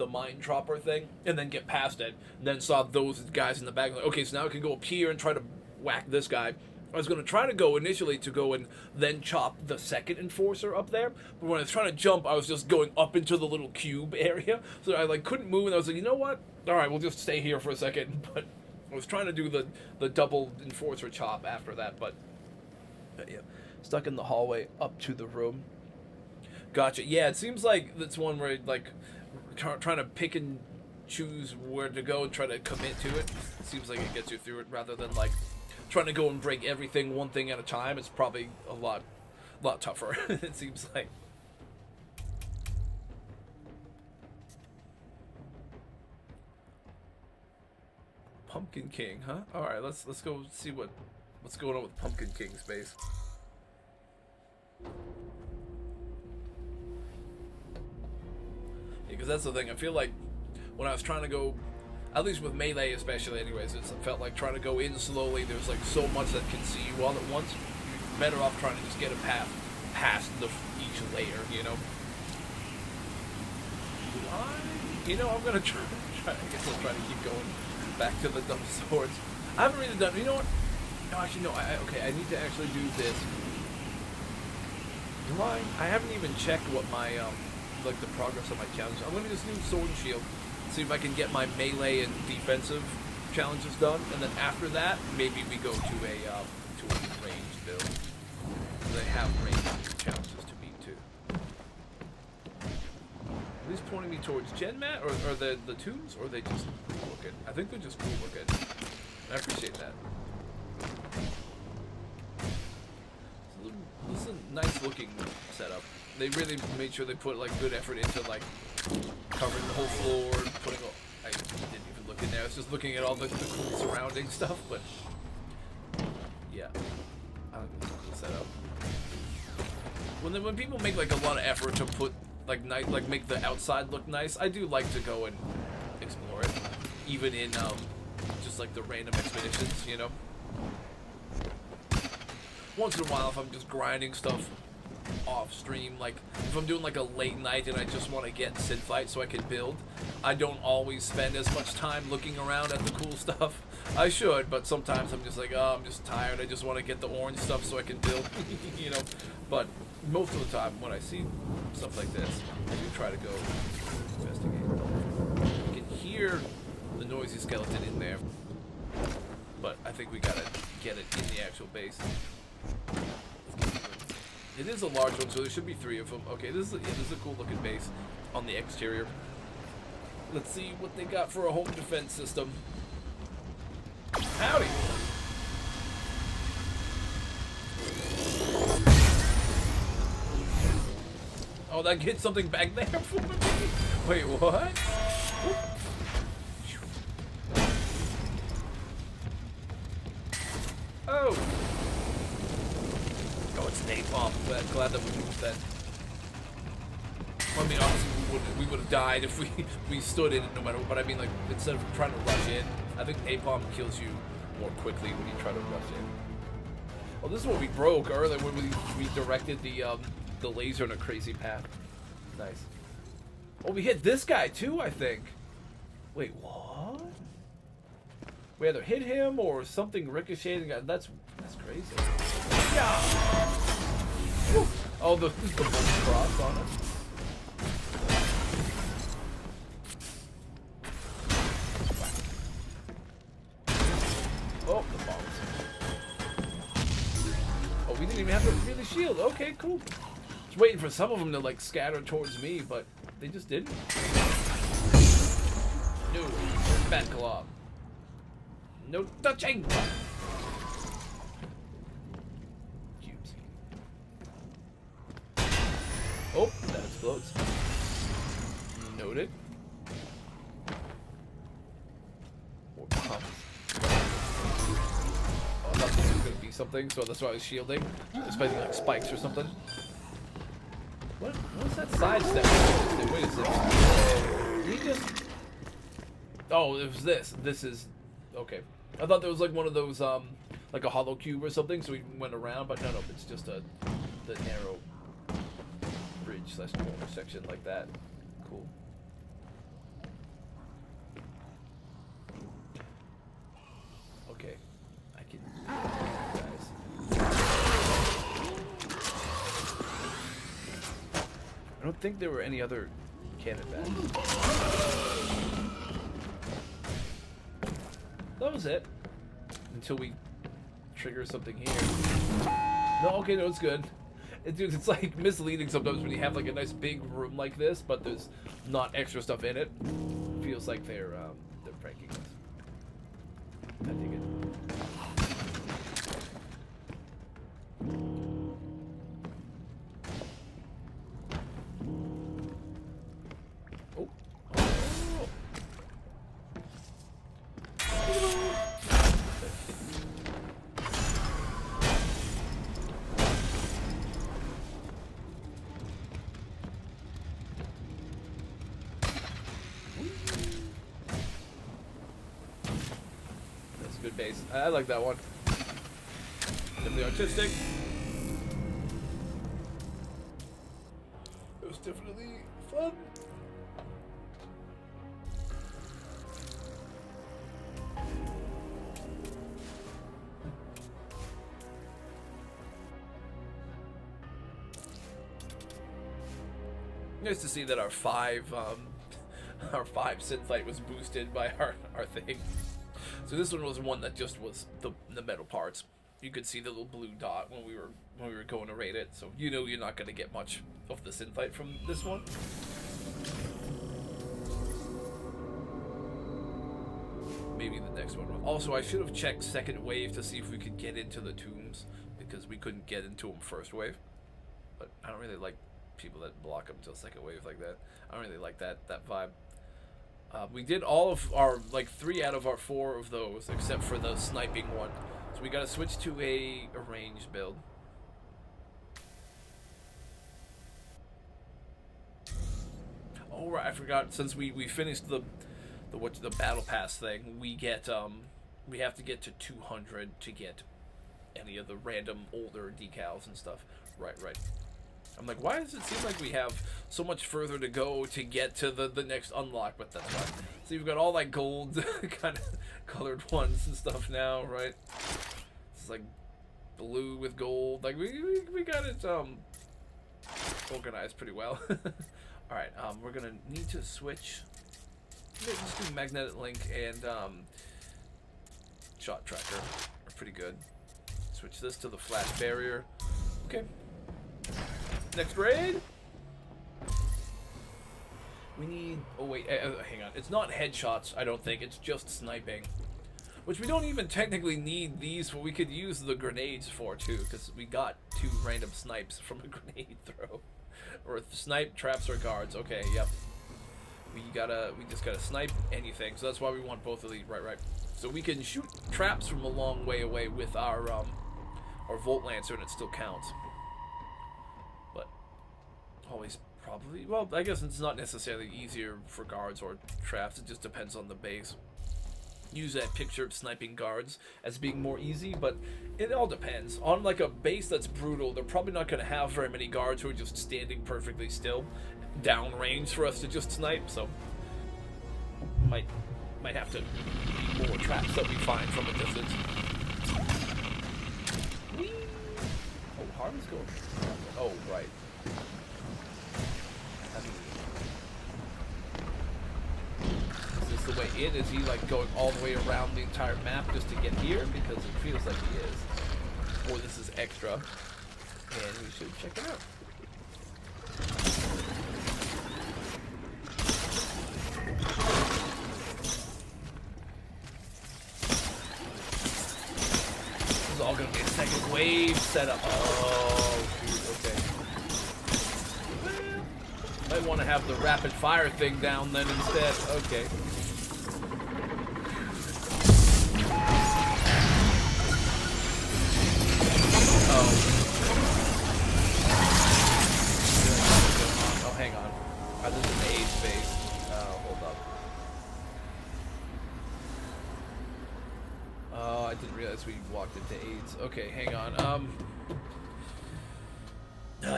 mine dropper thing and then get past it, and then saw those guys in the back, like, okay, so now I can go up here and try to whack this guy. I was going to try to go initially to go and then chop the second enforcer up there, but when I was trying to jump, I was just going up into the little cube area, so I like couldn't move, and I was like, you know what? All right, we'll just stay here for a second. But I was trying to do the double enforcer chop after that, but yeah, stuck in the hallway up to the room. Gotcha. Yeah, it seems like that's one where like trying to pick and choose where to go and try to commit to it. It seems like it gets you through it rather than like trying to go and break everything one thing at a time. It's probably a lot tougher. It seems like. Pumpkin King, huh? All right, let's go see what's going on with Pumpkin King's base. Yeah, because that's the thing. I feel like when I was trying to go, at least with melee especially anyways, it felt like trying to go in slowly, there's like so much that can see you all at once. You're better off trying to just get a path past each layer, you know? I'm gonna try, I guess I'll try to keep going back to the dumb swords. I haven't really done, you know what? No, actually no, okay, I need to actually do this. I haven't even checked what my, like the progress of my challenge. I'm gonna just do sword and shield. See if I can get my melee and defensive challenges done, and then after that, maybe we go to a ranged build. They have ranged challenges to beat too. Are these pointing me towards Gen Mat, or are the tombs, or are they just cool looking? I think they're just cool looking. I appreciate that. This is a nice looking setup. They really made sure they put like good effort into like covering the whole floor, putting all, I didn't even look in there, I was just looking at all the cool surrounding stuff, but yeah, I like this cool setup. When people make like a lot of effort to put like make the outside look nice, I do like to go and explore it, even in just like the random expeditions, you know. Once in a while, if I'm just grinding stuff off stream. Like if I'm doing like a late night and I just want to get synthite so I can build, I don't always spend as much time looking around at the cool stuff. I should, but sometimes I'm just like, oh, I'm just tired. I just want to get the orange stuff so I can build, you know. But most of the time when I see stuff like this, I do try to go investigate. You can hear the noisy skeleton in there, but I think we gotta get it in the actual base. It is a large one, so there should be 3 of them. Okay, this is a cool looking base on the exterior. Let's see what they got for a home defense system. Howdy! Oh, that hit something back there for me? Wait, what? Oh! Oh, it's napalm. Glad that we moved that. Well, I mean, obviously we would have died if we stood in it no matter what. But I mean, like, instead of trying to rush in, I think napalm kills you more quickly when you try to rush in. Well, this is what we broke earlier when we directed the laser in a crazy path. Nice. Oh, we hit this guy too, I think. Wait, what? We either hit him or something ricocheting. That's crazy. Yeah. Woo. Oh, the bolt cross on it. Oh, the bombs. Oh, we didn't even have to really shield. Okay, cool. Just waiting for some of them to like scatter towards me, but they just didn't. No, bad claw. No touching. Cubes. Oh, that explodes. Noted. More pumps. Oh, I thought this was gonna be something, so that's why I was shielding. Expecting like spikes or something. What's that sidestep? Wait a second. Did we just... Oh, it was this. This is... Okay. I thought there was like one of those, like a hollow cube or something, so we went around, but no, it's just the narrow bridge / corner section like that. Cool. Okay. I can... Guys. I don't think there were any other cannon bags. That was it. Until we trigger something here. No, okay, no, it's good. Dude, it's like misleading sometimes when you have like a nice big room like this, but there's not extra stuff in it. Feels like they're pranking us. I dig it. Oh. Oh. That's a good base. I like that one. Definitely artistic. It was definitely fun. Nice to see that our 5 synthite was boosted by our thing. So this one was one that just was the metal parts. You could see the little blue dot when we were going to raid it. So you know you're not going to get much of the synthite from this one. Maybe the next one. Also, I should have checked second wave to see if we could get into the tombs, because we couldn't get into them first wave. But I don't really like people that block them till second wave like that. I don't really like that vibe. We did all of our, like 3 out of our 4 of those, except for the sniping one. So we gotta switch to a ranged build. Oh right, I forgot. Since we finished the battle pass thing, we get we have to get to 200 to get any of the random older decals and stuff. Right. I'm like, why does it seem like we have so much further to go to get to the next unlock? But that's fine. So you've got all like gold kind of colored ones and stuff now, right? It's like blue with gold. Like we got it organized pretty well. All right, we're gonna need to switch. Just do magnetic link and shot tracker are pretty good. Switch this to the flash barrier. Okay. Next raid. We need. Oh wait, hang on. It's not headshots. I don't think it's just sniping, which we don't even technically need these. But we could use the grenades for too, because we got 2 random snipes from a grenade throw, or snipe traps or guards. Okay, yep. We just gotta snipe anything. So that's why we want both of these. Right. So we can shoot traps from a long way away with our Volt Lancer, and it still counts. But always probably, well, I guess it's not necessarily easier for guards or traps. It just depends on the base. Use that picture of sniping guards as being more easy, but it all depends. On like a base that's brutal, they're probably not going to have very many guards who are just standing perfectly still, downrange for us to just snipe. So might have to be more traps that we find from a distance. Whee! Oh, Harvey's going. Oh, right. Is this the way in? Is he like going all the way around the entire map just to get here? Because it feels like he is. Or this is extra. And we should check it out. This is all going to be a second wave setup. Oh, shoot, okay. Might want to have the rapid fire thing down then instead. Okay. Oh, hang on. This is an aid space. Hold up. Oh, I didn't realize we walked into AIDS. Okay, hang on.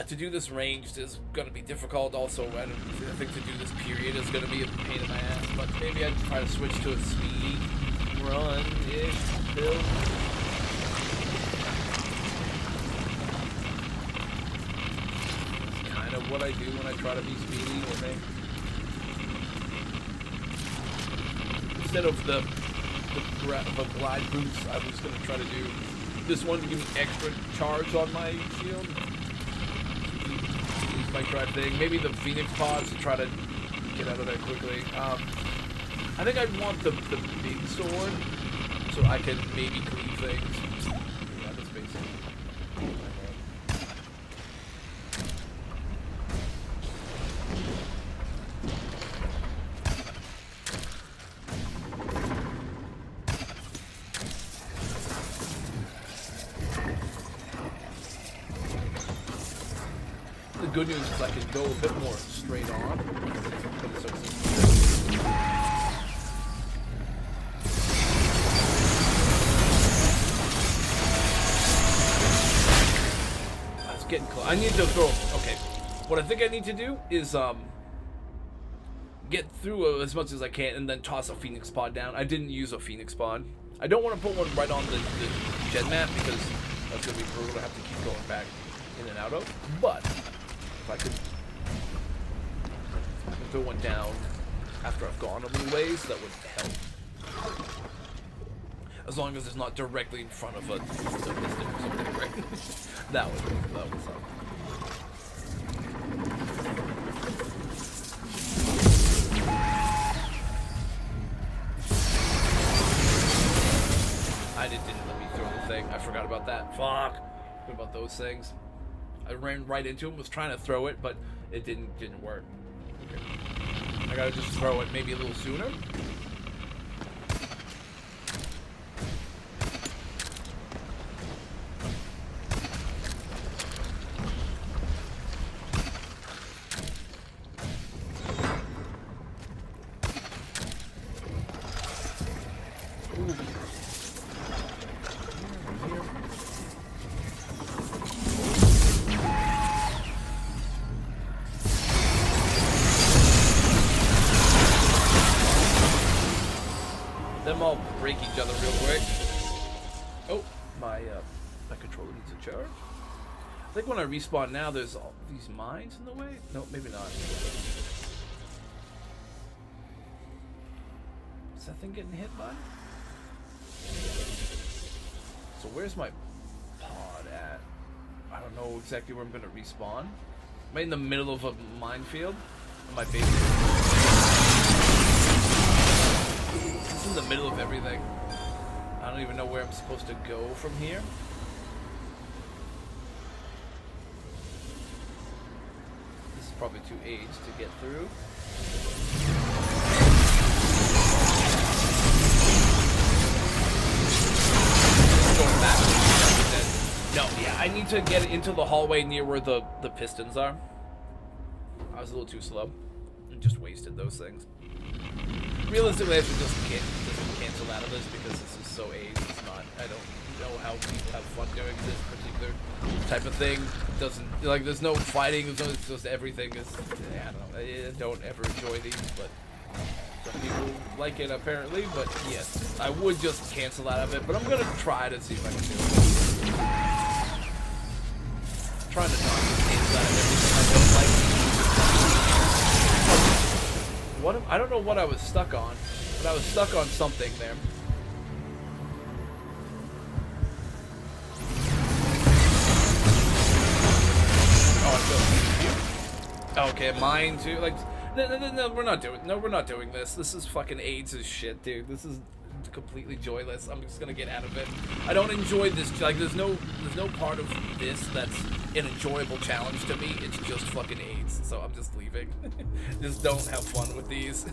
To do this ranged is going to be difficult. Also, I think to do this period is going to be a pain in my ass. But maybe I'd try to switch to a speed run-ish build. Kind of what I do when I try to be speedy, I think. Instead of the glide boost, I was going to try to do this one to give me extra charge on my shield. My drive thing. Maybe the Phoenix pods to try to get out of there quickly. I think I'd want the big sword so I can maybe cleave things. Yeah, that's basically. The good news is I can go a bit more straight on. That's getting close. I need to throw. Okay, what I think I need to do is get through as much as I can and then toss a Phoenix pod down. I didn't use a Phoenix pod. I don't want to put one right on the gen map because that's gonna be brutal to have to keep going back in and out of. But if I could throw one down after I've gone a little ways, that would help. As long as it's not directly in front of a something, right? that would help. Didn't let me throw the thing. I forgot about that. Fuck. What about those things? I ran right into him, was trying to throw it, but it didn't work. Okay. I gotta just throw it maybe a little sooner. them all break each other real quick. Oh, my controller needs a charge. I think when I respawn now, there's all these mines in the way. No, maybe not. Is that thing getting hit by? So where's my pod at? I don't know exactly where I'm gonna respawn. Am I in the middle of a minefield? Am I basically? It's in the middle of everything. I don't even know where I'm supposed to go from here. This is probably too aged to get through. Going back. No, yeah, I need to get into the hallway near where the pistons are. I was a little too slow and just wasted those things. Realistically, I should just cancel out of this because this is so aged. It's not. I don't know how people have fun doing this particular type of thing. Doesn't like. There's no fighting. It's just everything is. Yeah, I don't know. I don't ever enjoy these, but some people like it apparently. But yes, I would just cancel out of it. But I'm gonna try to see if I can do it. Trying to not cancel out of everything I don't like. What? I don't know what I was stuck on, but I was stuck on something there. Oh, I feel okay, mine too. Like, no, we're not doing. No, we're not doing this. This is fucking AIDS as shit, dude. This is completely joyless. I'm just gonna get out of it. I don't enjoy this. Like, there's no part of this that's an enjoyable challenge to me. It's just fucking AIDS. So I'm just leaving. Just don't have fun with these.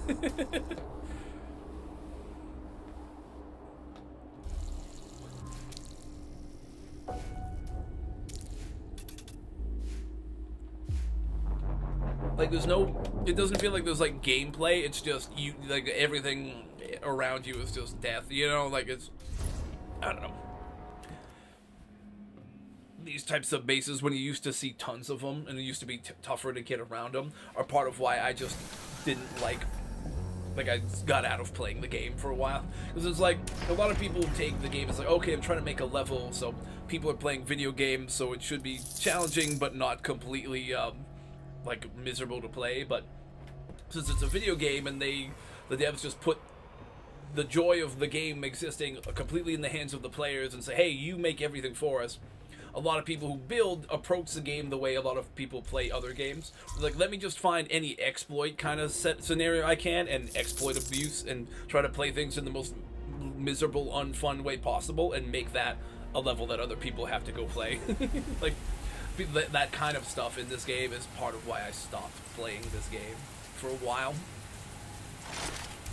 Like, there's no, it doesn't feel like there's like gameplay. It's just you, like everything around you is just death, you know? Like, it's, I don't know. These types of bases, when you used to see tons of them and it used to be tougher to get around them, are part of why I just didn't like I got out of playing the game for a while. Because it's like, a lot of people take the game as like, okay, I'm trying to make a level, so people are playing video games, so it should be challenging but not completely like miserable to play. But since it's a video game and the devs just put the joy of the game existing completely in the hands of the players and say, hey, you make everything for us, a lot of people who build approach the game the way a lot of people play other games. Like, let me just find any exploit kind of scenario I can and exploit abuse and try to play things in the most miserable, unfun way possible and make that a level that other people have to go play. Like, that kind of stuff in this game is part of why I stopped playing this game for a while.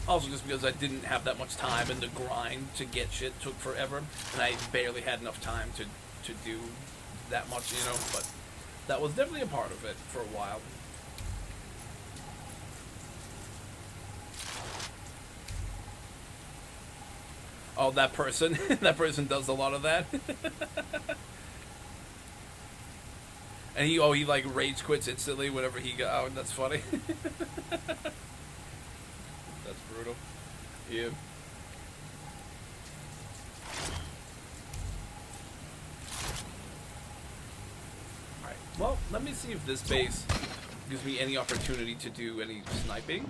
Also just because I didn't have that much time and the grind to get shit took forever and I barely had enough time to do that much, you know, but that was definitely a part of it for a while. Oh, that person, that person does a lot of that. And he like rage quits instantly whenever he got out. That's funny. That's brutal. Yeah. Alright, well, let me see if this base gives me any opportunity to do any sniping.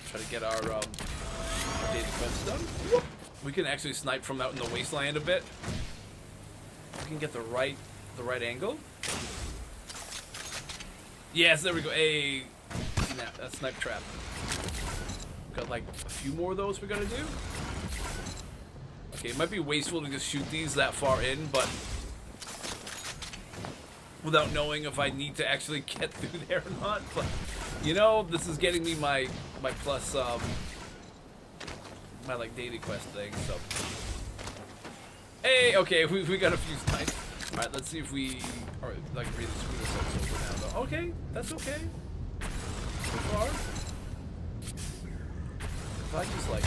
Try to get our data quests done. Whoop. We can actually snipe from out in the wasteland a bit. We can get the right angle. Yes, there we go. Hey, snap, that's snipe trap. Got like a few more of those we gotta do. Okay, it might be wasteful to just shoot these that far in, but without knowing if I need to actually get through there or not. But you know, this is getting me my plus my like daily quest thing. So hey, okay, we got a few snipes. All right, let's see if we are like really screw ourselves over now. Though. Okay, that's okay. So far. If I just like,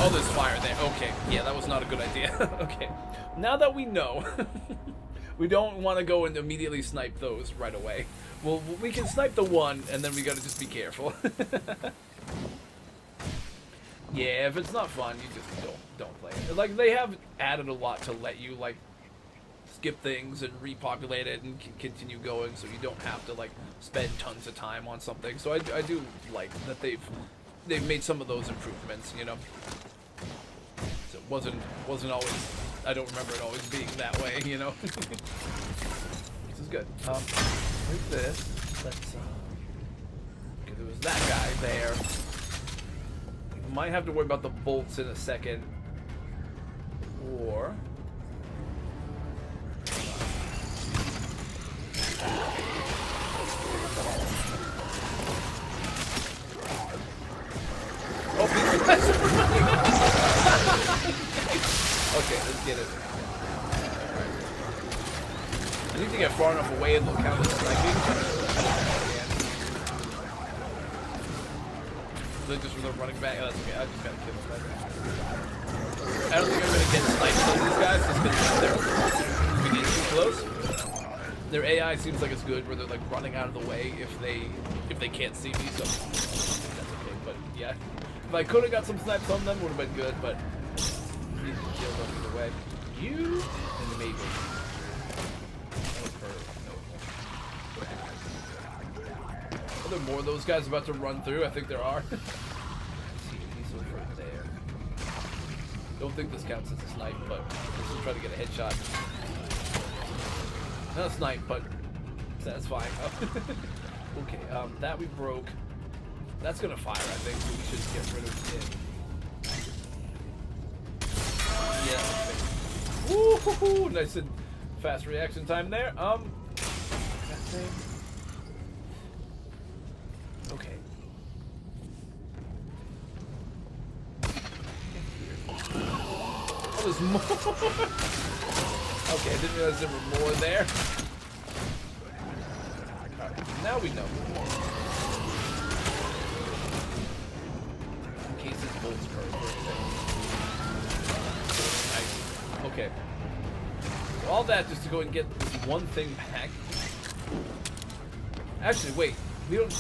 oh, there's fire there. Okay, yeah, that was not a good idea. Okay, now that we know, we don't want to go and immediately snipe those right away. Well, we can snipe the one, and then we gotta just be careful. Yeah, if it's not fun, you just don't play it. Like, they have added a lot to let you, like, skip things and repopulate it and continue going, so you don't have to, like, spend tons of time on something. So I do like that they've made some of those improvements, you know. So it wasn't always, I don't remember it always being that way, you know. This is good. Where's this? Let's okay, there was that guy there. Might have to worry about the bolts in a second. Or oh, okay, let's get it. I need to get far enough away and they'll count as sniping. They're just running back. Oh, that's okay. I just gotta kill them. I don't think I'm gonna get sniped on these guys just because we get too close. Their AI seems like it's good where they're like running out of the way if they can't see me, so that's okay. But yeah, if I could have got some snipes on them, would have been good. But you can kill them either way. You and maybe. Are there more of those guys about to run through? I think there are. Let's see, he's over there. Don't think this counts as a snipe, but let's just try to get a headshot. Not a snipe, but that's fine. Okay, that we broke. That's gonna fire, I think, so we should get rid of it. Yeah. Woo-hoo-hoo! Nice and fast reaction time there. That thing. Okay. Oh, there's more. Okay, I didn't realize there were more there. Alright, now we know. In case his bolts burn. Nice. Okay. So all that just to go and get this one thing back. Actually, wait. We don't...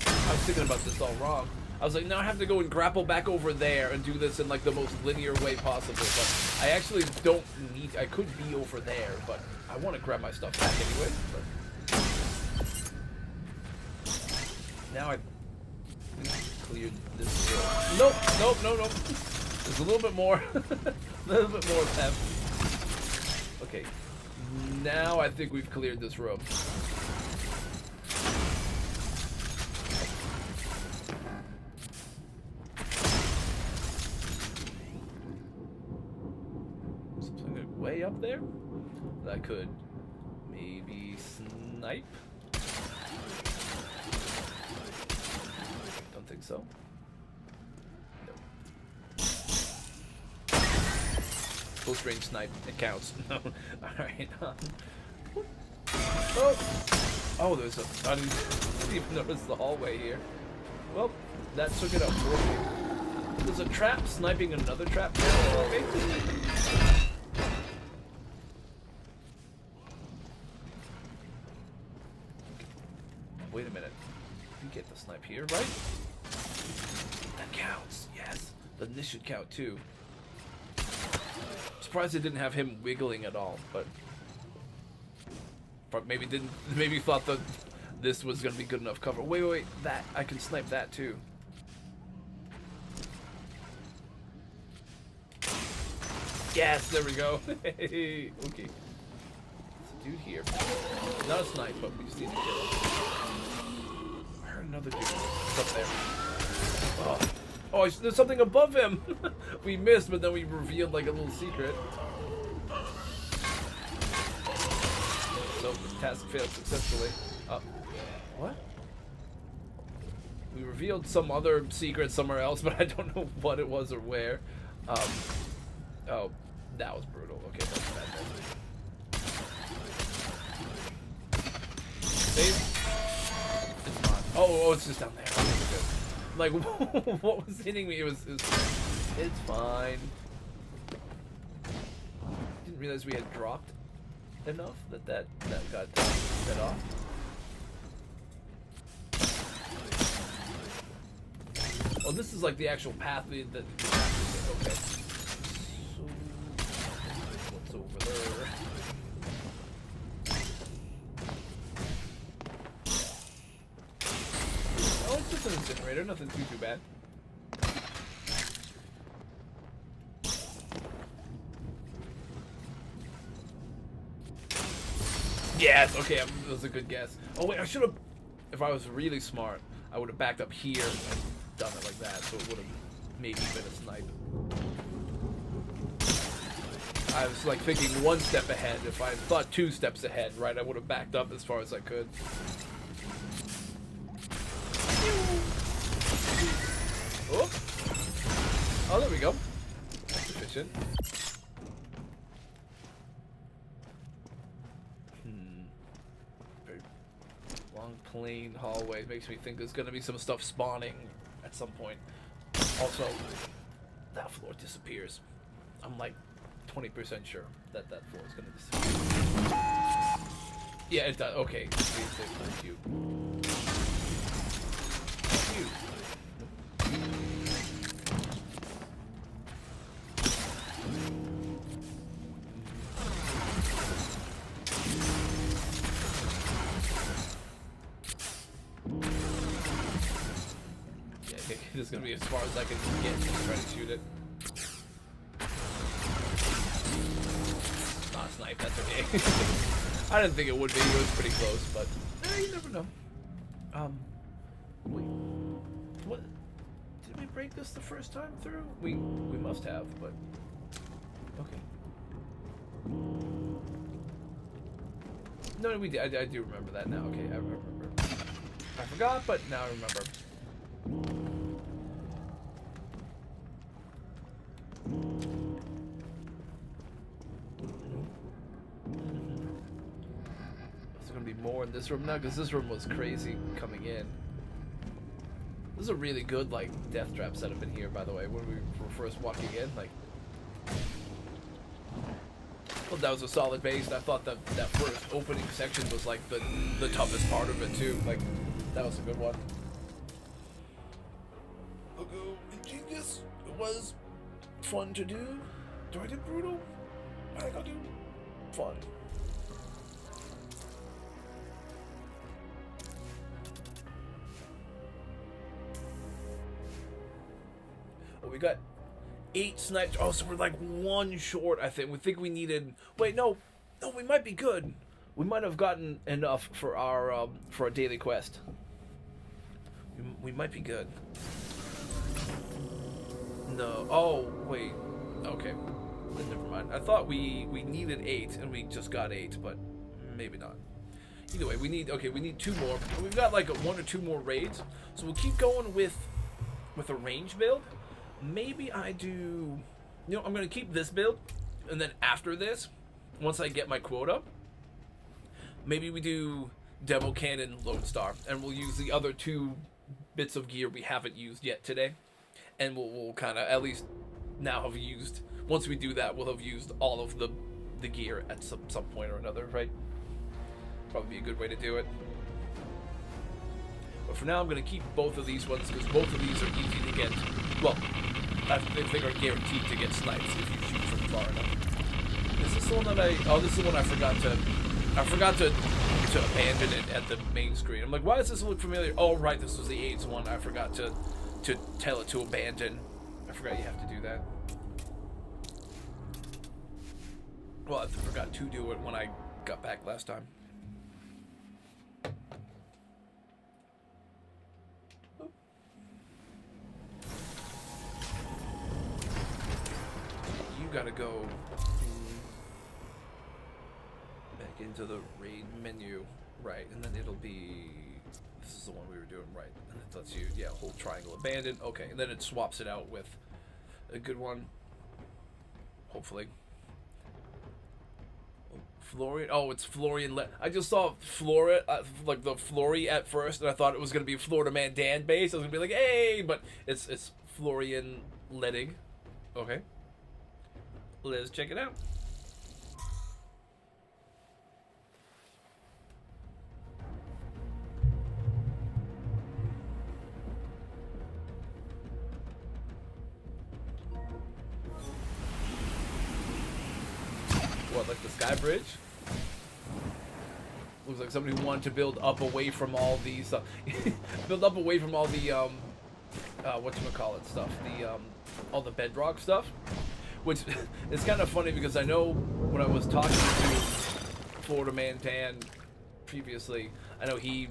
I was thinking about this all wrong. I was like, no, I have to go and grapple back over there and do this in like the most linear way possible. But I actually don't need. I could be over there, but I want to grab my stuff back anyway. But now I cleared this. Nope. There's a little bit more. A little bit more left. Okay. Now I think we've cleared this room. Way up there that I could maybe snipe. Don't think so. No. Close range snipe, it counts. No. Alright. Oh, there's a. I didn't even notice the hallway here. Well, that took it up for me. There's a trap sniping another trap. Okay. Wait a minute. You get the snipe here, right? That counts. Yes. Then this should count too. Surprised it didn't have him wiggling at all, but maybe didn't. Maybe thought that this was gonna be good enough cover. Wait. That I can snipe that too. Yes. There we go. Hey. Okay. There's a dude here. Not a snipe, but we just need to kill him. Another dude. It's up there. Oh, there's something above him. We missed, but then we revealed like a little secret. So the task failed successfully. What? We revealed some other secret somewhere else, but I don't know what it was or where. Oh, that was brutal. Okay, that's bad. Save. Oh, it's just down there. Okay, like, what was hitting me? It's fine. Didn't realize we had dropped enough that got set off. Oh, this is like the actual pathway that. Okay. So what's over there? Oh, it's just an incinerator. Nothing too bad. Yes, okay, that was a good guess. Oh wait, I should have, if I was really smart, I would have backed up here and done it like that, so it would have maybe been a snipe. I was like thinking one step ahead. If I thought 2 steps ahead, right, I would have backed up as far as I could. Oh, oh, there we go. That's efficient. Long plain hallway makes me think there's gonna be some stuff spawning at some point. Also, that floor disappears. I'm like 20% sure that floor is gonna disappear. Yeah, it does. Okay, thank you. Cute. This is gonna be as far as I can get to try to shoot it. Not a snipe, that's okay. I didn't think it would be, it was pretty close, but you never know. Wait. What? Did we break this the first time through? We must have, but okay. No, we did. I do remember that now. Okay, I remember. I forgot, but now I remember. There's gonna be more in this room now, because this room was crazy coming in. This is a really good like death trap setup in here, by the way. When we were first walking in, like, well, that was a solid base. And I thought that first opening section was like the toughest part of it too. Like, that was a good one. Look, ingenious. It was fun to do. Do I do brutal? I think I'll do fun. Oh, we got 8 snipes. Oh, so we're like 1 short, I think. We think we needed... Wait, no, we might be good. We might have gotten enough for our daily quest. We might be good. No. Oh, wait. Okay. Then never mind. I thought we needed 8 and we just got 8, but maybe not. Either way, we need 2 more. We've got like 1 or 2 more raids, so we'll keep going with a range build. Maybe I do, I'm gonna keep this build, and then after this, once I get my quota, maybe we do Demo Cannon, Lone Star, and we'll use the other 2 bits of gear we haven't used yet today, and we'll kind of at least now have used. Once we do that, we'll have used all of the gear at some point or another, right? Probably be a good way to do it. But for now, I'm going to keep both of these ones, because both of these are easy to get. Well, I think are guaranteed to get snipes if you shoot from far enough. Is this the one that oh, this is the one I forgot to abandon it at the main screen. I'm like, why does this look familiar? Oh, right, this was the AIDS one. I forgot to tell it to abandon. I forgot you have to do that. Well, I forgot to do it when I got back last time. You gotta go back into the raid menu, right, and then it'll be, this is the one we were doing, right, and it lets you, yeah, hold triangle abandon, okay, and then it swaps it out with a good one, hopefully. Florian, oh, it's Florian, I just saw Flora, like the Flory at first, and I thought it was gonna be Florida Man Dan base. I was gonna be like, hey, but it's Florian Ledig. Okay. Let's check it out. what, like the sky bridge? Looks like somebody who wanted to build up away from all these, build up away from all the, whatchamacallit stuff, the, all the bedrock stuff, which is kind of funny because I know when I was talking to Florida Man Dan previously, I know he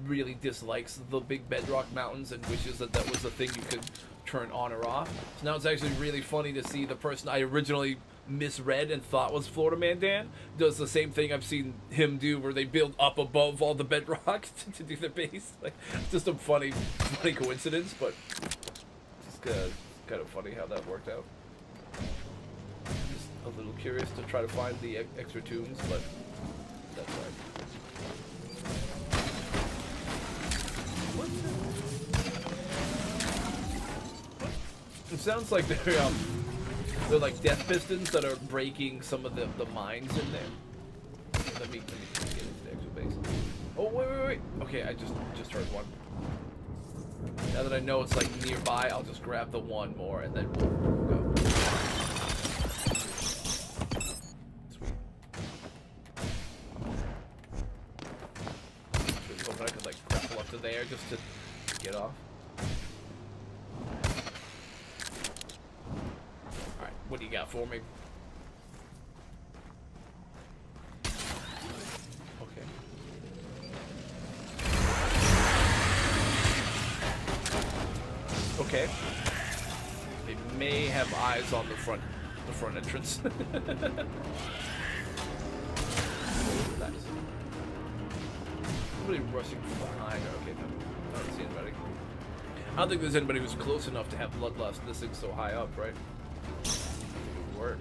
really dislikes the big bedrock mountains and wishes that that was a thing you could turn on or off. So now it's actually really funny to see the person I originally misread and thought was Florida Man Dan does the same thing I've seen him do, where they build up above all the bedrock to do their base. Like, just a funny coincidence, but just kind of funny how that worked out. Just a little curious to try to find the extra tunes, but that's right. It sounds like they're like death pistons that are breaking some of the mines in there. Let me get into the actual base. Oh wait. Okay, I just heard one. Now that I know it's like nearby, I'll just grab the one more and then we'll go. Sweet. Just hoping I could like grapple up to there just to get off. Alright, what do you got for me? Okay. Okay. They may have eyes on the front entrance. Nice. Somebody rushing from behind. Okay, no, I don't see anybody. I don't think there's anybody who's close enough to have bloodlust. This thing's so high up, right? It would work.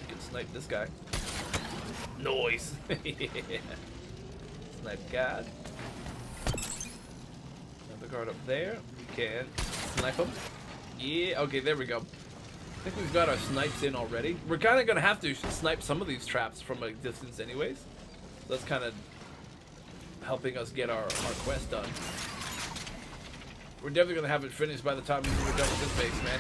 You can snipe this guy. Noise. Yeah. Snipe guard. Another guard up there. We can snipe him. Yeah. Okay, there we go. I think we've got our snipes in already. We're kind of gonna have to snipe some of these traps from a distance, anyways. So that's kind of helping us get our quest done. We're definitely gonna have it finished by the time we're done with this base, man.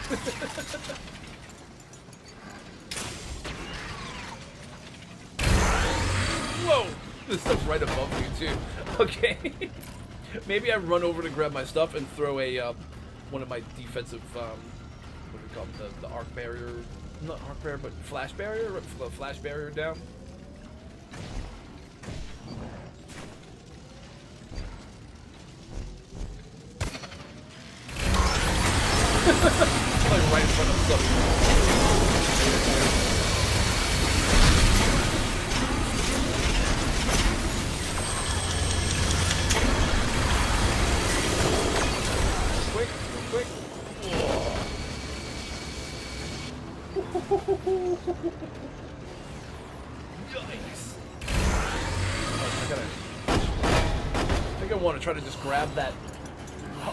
Whoa! This stuff's right above you too. Okay. Maybe I run over to grab my stuff and throw a one of my defensive what do we call them? The arc barrier, not arc barrier, but flash barrier. Flash barrier down. Like right in front of something. Quick. Yikes. I think I want to try to just grab that.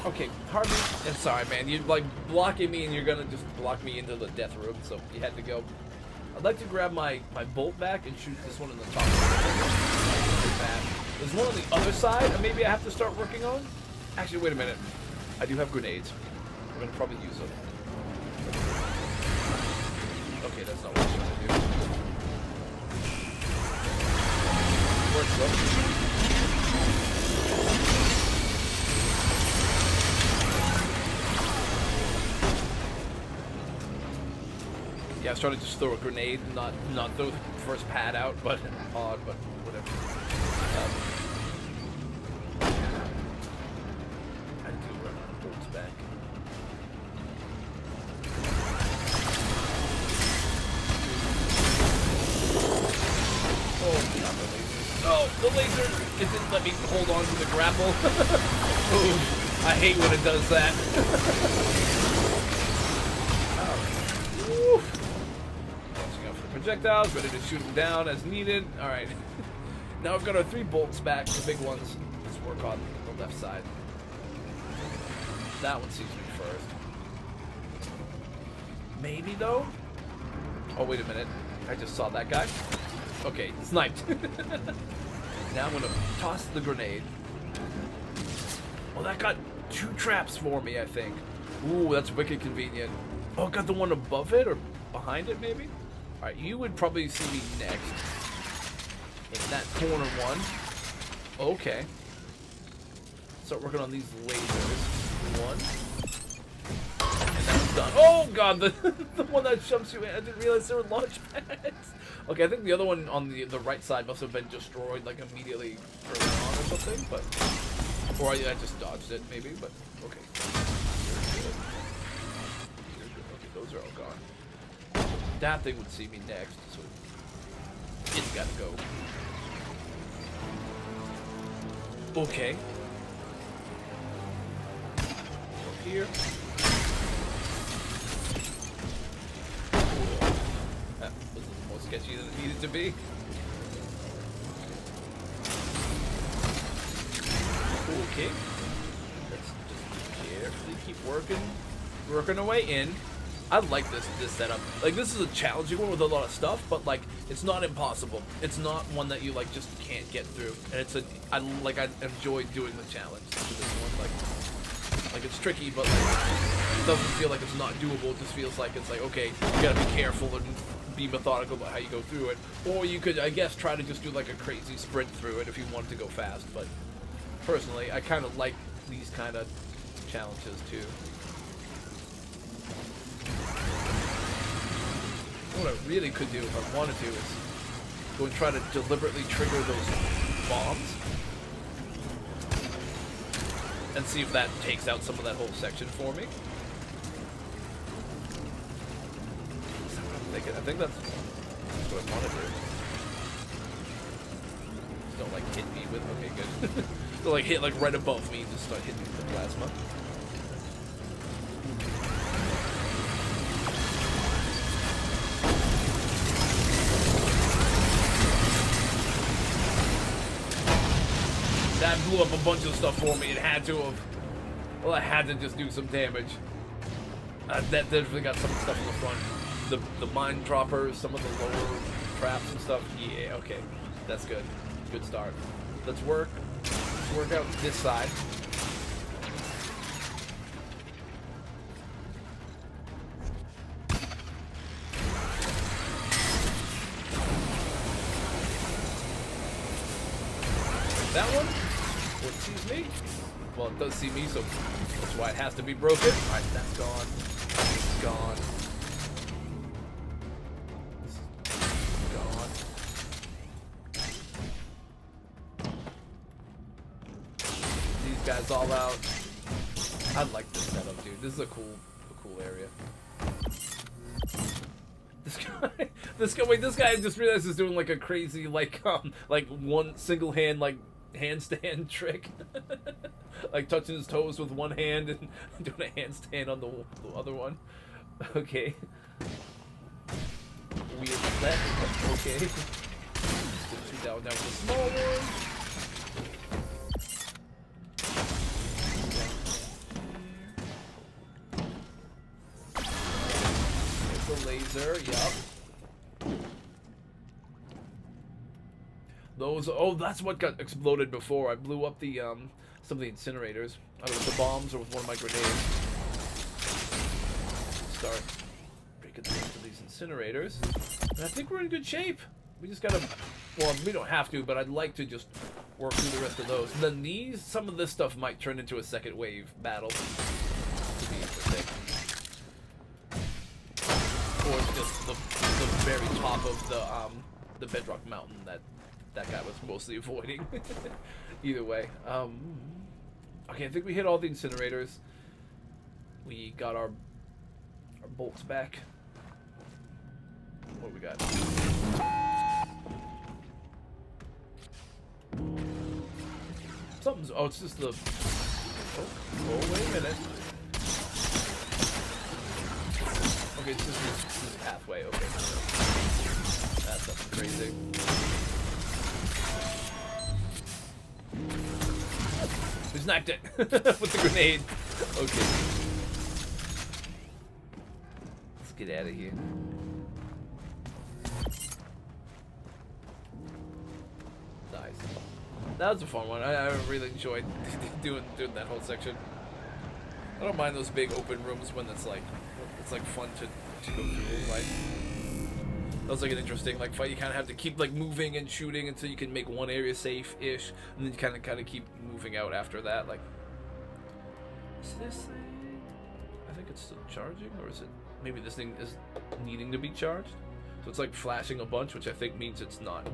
Okay, Harvey, I'm sorry, man. You're like blocking me, and you're gonna just block me into the death room, so you had to go. I'd like to grab my bolt back and shoot this one in the top. There's one on the other side, and maybe I have to start working on. Actually, wait a minute. I do have grenades. I'm gonna probably use them. Okay, that's not what I'm trying to do. Works though. Yeah, I was trying to just throw a grenade and not throw the first pad out, but odd, but whatever. I do run out of bolts back. Oh, not the laser. Oh, the laser! It didn't let me hold on to the grapple. Ooh, I hate when it does that. Alright. Watching out for the projectiles, ready to shoot them down as needed. Alright. Now we've got our 3 bolts back, the big ones. Let's work on the left side. That one sees me first. Maybe though? Oh, wait a minute. I just saw that guy. Okay, sniped. Now I'm gonna toss the grenade. Oh, that got 2 traps for me, I think. Ooh, that's wicked convenient. Oh, it got the one above it or behind it, maybe? Alright, you would probably see me next. In that corner one. Okay. Start working on these lasers. One. And that's done. Oh god, the one that jumps you in. I didn't realize there were launch pads. Okay, I think the other one on the right side must have been destroyed like immediately early on or something, but or I just dodged it maybe, but okay. You're good. You're good. Okay, those are all gone. That thing would see me next, so it's gotta go. Okay. Up here. That was a little more sketchy than it needed to be. Okay. Let's just carefully keep working our way in. I like this setup. Like, this is a challenging one with a lot of stuff, but like, it's not impossible. It's not one that you like just can't get through. And it's I enjoy doing the challenge to this one. Like it's tricky, but like it doesn't feel like it's not doable. It just feels like it's like, okay, you gotta be careful and be methodical about how you go through it. Or you could, I guess, try to just do like a crazy sprint through it if you wanted to go fast. But personally, I kind of like these kind of challenges too. What I really could do if I wanted to is go and try to deliberately trigger those bombs and see if that takes out some of that whole section for me. I think that's what I want to do. Don't like hit me with, okay, good. Don't like hit like right above me and just start hitting me with the plasma. That blew up a bunch of stuff for me. It had to have. Well, I had to just do some damage. That definitely got some stuff in the front. The mine droppers, some of the lower traps and stuff. Yeah, okay. That's good. Good start. Let's work out this side. That one? Or it sees me? Well, it does see me, so that's why it has to be broken. Alright, that's gone. It's gone. It's gone. These guys all out. I like this setup, dude. This is a cool area. This guy I just realized is doing like a crazy like one single hand like handstand trick. Like touching his toes with one hand and doing a handstand on the other one. Okay. Weird set, but okay. Shoot down with the small one. There's the laser, yup. Those, oh, that's what got exploded before. I blew up the some of the incinerators, either with the bombs or with one of my grenades. Start breaking the rest of these incinerators, and I think we're in good shape. We just gotta, well, we don't have to, but I'd like to just work through the rest of those. And then these, some of this stuff might turn into a second wave battle. Could be interesting. Or just the very top of the bedrock mountain that guy was mostly avoiding. Either way. Okay, I think we hit all the incinerators. We got our bolts back. What do we got? Something's, oh, it's just the, oh, wait a minute. Okay, it's just this pathway, okay. That's something crazy. We sniped it with the grenade. Okay. Let's get out of here. Nice. That was a fun one. I really enjoyed doing that whole section. I don't mind those big open rooms when it's like fun to go through. Like, That was like an interesting like fight. You kind of have to keep like moving and shooting until you can make one area safe-ish, and then you kind of keep moving out after that. Like, is this thing? I think it's still charging, or is it? Maybe this thing is needing to be charged. So it's like flashing a bunch, which I think means it's not.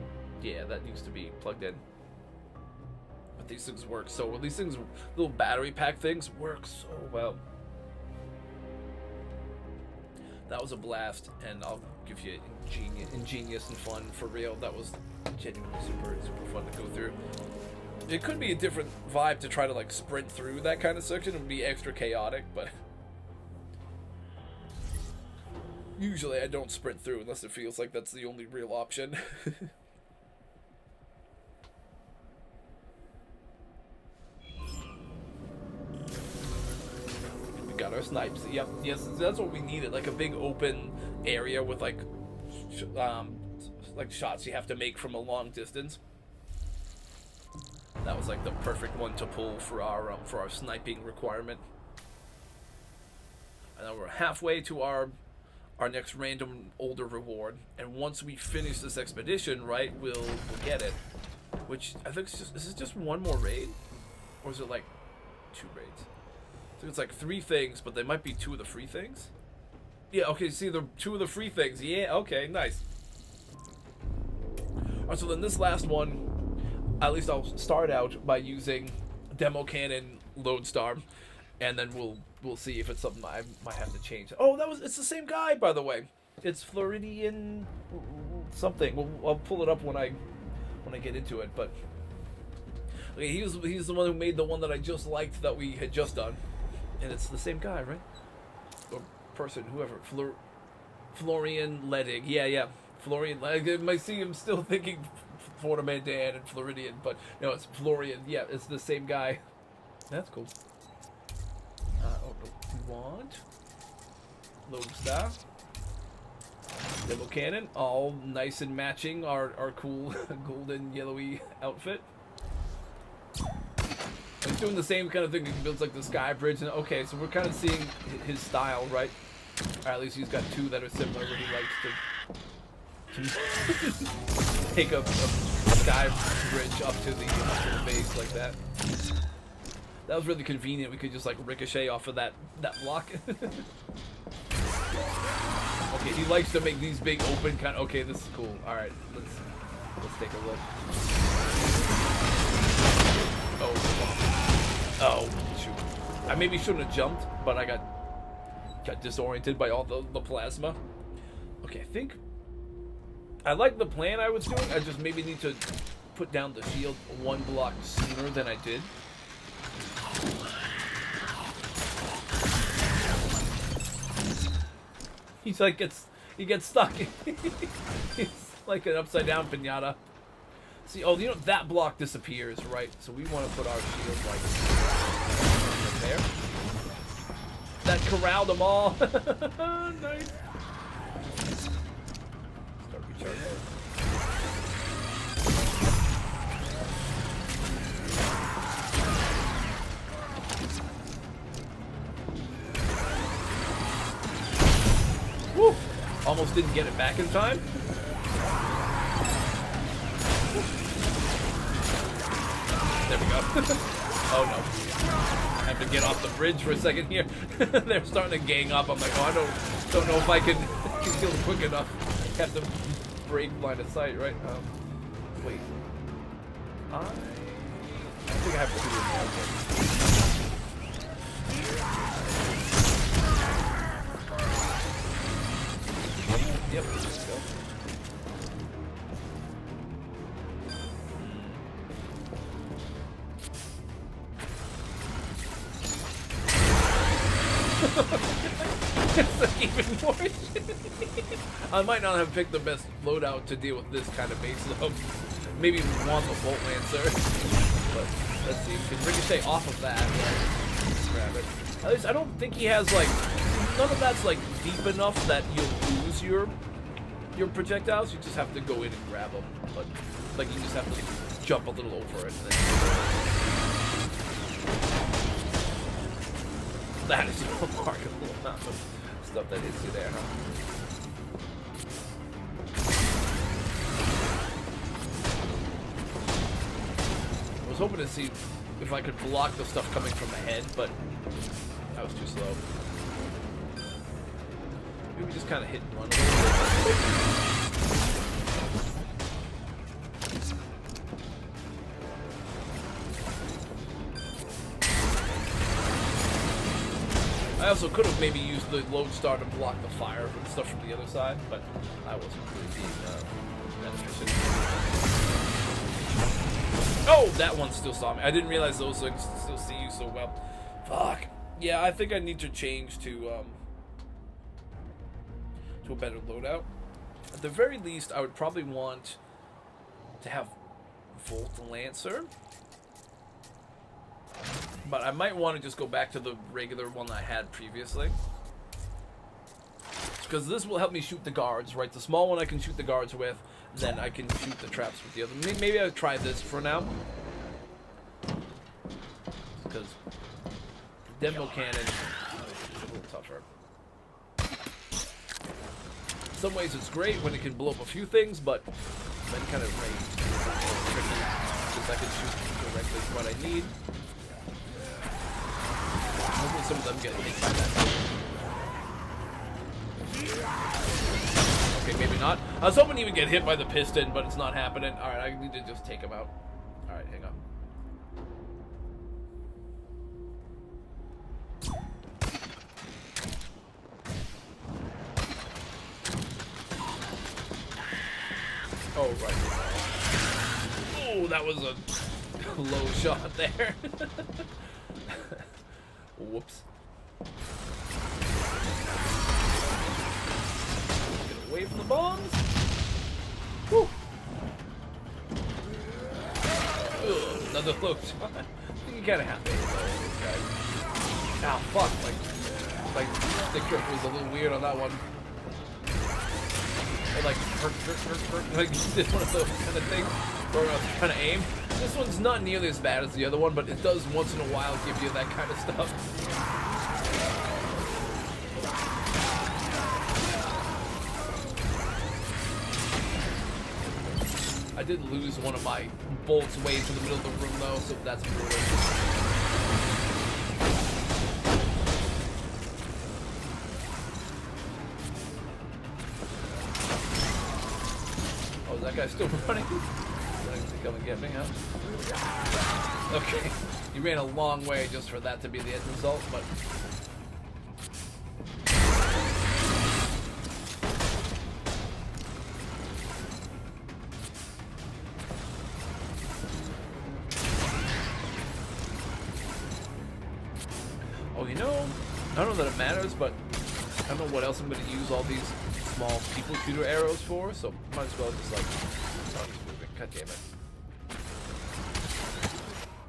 Yeah, that needs to be plugged in. But these things work so well. These things, little battery pack things, work so well. That was a blast, and I'll give you ingenious and fun for real. That was genuinely super fun to go through. It could be a different vibe to try to like sprint through that kind of section. It would be extra chaotic, but usually I don't sprint through unless it feels like that's the only real option. Got our snipes. Yep. Yes, that's what we needed. Like a big open area with like shots you have to make from a long distance. That was like the perfect one to pull for our sniping requirement. And then we're halfway to our next random older reward. And once we finish this expedition, right, we'll get it. Which I think is this just one more raid, or is it like 2 raids? So it's like 3 things, but they might be 2 of the free things. Yeah, okay, see, the 2 of the free things. Yeah, okay, nice. Alright, so then this last one, at least I'll start out by using Demo Cannon Lodestar, and then we'll see if it's something I might have to change. Oh, it's the same guy, by the way. It's Floridian something. I'll pull it up when I get into it, but okay, he's the one who made the one that I just liked that we had just done. And it's the same guy, right? Or person, whoever. Florian Ledig. Yeah. Florian Ledig. I might see him still thinking Florida Man Dan and Floridian, but no, it's Florian. Yeah, it's the same guy. That's cool. We want Lodestar. Demo Cannon. All nice and matching our cool golden yellowy outfit. He's doing the same kind of thing. He builds like the sky bridge. And okay, so we're kind of seeing his style, right? Or at least he's got 2 that are similar where he likes to take a sky bridge up to the base like that. That was really convenient. We could just like ricochet off of that block. Okay, he likes to make these big open kind of. Okay, this is cool. All right, let's take a look. Oh, shoot. I maybe shouldn't have jumped, but I got disoriented by all the plasma. Okay, I think I like the plan I was doing. I just maybe need to put down the shield 1 block sooner than I did. He gets stuck. He's like an upside down piñata. See, oh, you know, that block disappears, right? So we want to put our shield like there. That corralled them all. Nice. Start recharging. Woo! Almost didn't get it back in time. There we go. Oh no. I have to get off the bridge for a second here. They're starting to gang up. I'm like, oh, I don't know if I can kill them quick enough. Have to break line of sight, right? Wait. I think I have to do it now. Yep, let's go. It's like even more shitty. I might not have picked the best loadout to deal with this kind of base though. Maybe want the Bolt Lancer. But let's see, we can ricochet off of that. Right? Grab it. At least I don't think he has like none of that's like deep enough that you'll lose your projectiles. You just have to go in and grab them. But like you just have to jump a little over it. And then... That is a remarkable amount of stuff that hits you there, huh? was hoping to see if I could block the stuff coming from ahead, but that was too slow. Maybe just kind of hit and run a little bit. I also could have maybe used the lodestar to block the fire and stuff from the other side, but I wasn't really being that efficient. Oh, that one still saw me. I didn't realize those things still see you so well. Fuck. Yeah, I think I need to change to a better loadout. At the very least, I would probably want to have Volt Lancer. But I might want to just go back to the regular one I had previously. Because this will help me shoot the guards, right? The small one I can shoot the guards with, then I can shoot the traps with the other. Maybe I'll try this for now. Because demo cannon is a little tougher. In some ways it's great when it can blow up a few things, but then kind of range is tricky. Because I can shoot directly what I need. Hopefully some of them get hit by that. Okay, maybe not. I was hoping he would get hit by the piston, but it's not happening. Alright, I need to just take him out. Alright, hang on. Oh, right. Oh, that was a low shot there. Whoops. Get away from the bombs. Whew. Ugh, another low shot. I think you kind of have to hit this guy. Ah, fuck. Like the grip was a little weird on that one. Or like, like did one of those kind of things where I was trying to aim. This one's not nearly as bad as the other one, but it does once in a while give you that kind of stuff. I did lose one of my bolts way into the middle of the room though, so that's brutal. Oh, is that guy still running? To come and get me, huh? Okay, you ran a long way just for that to be the end result, but oh, you know, I don't know that it matters, but I don't know what else I'm going to use all these small people shooter arrows for, so might as well just like God damn it.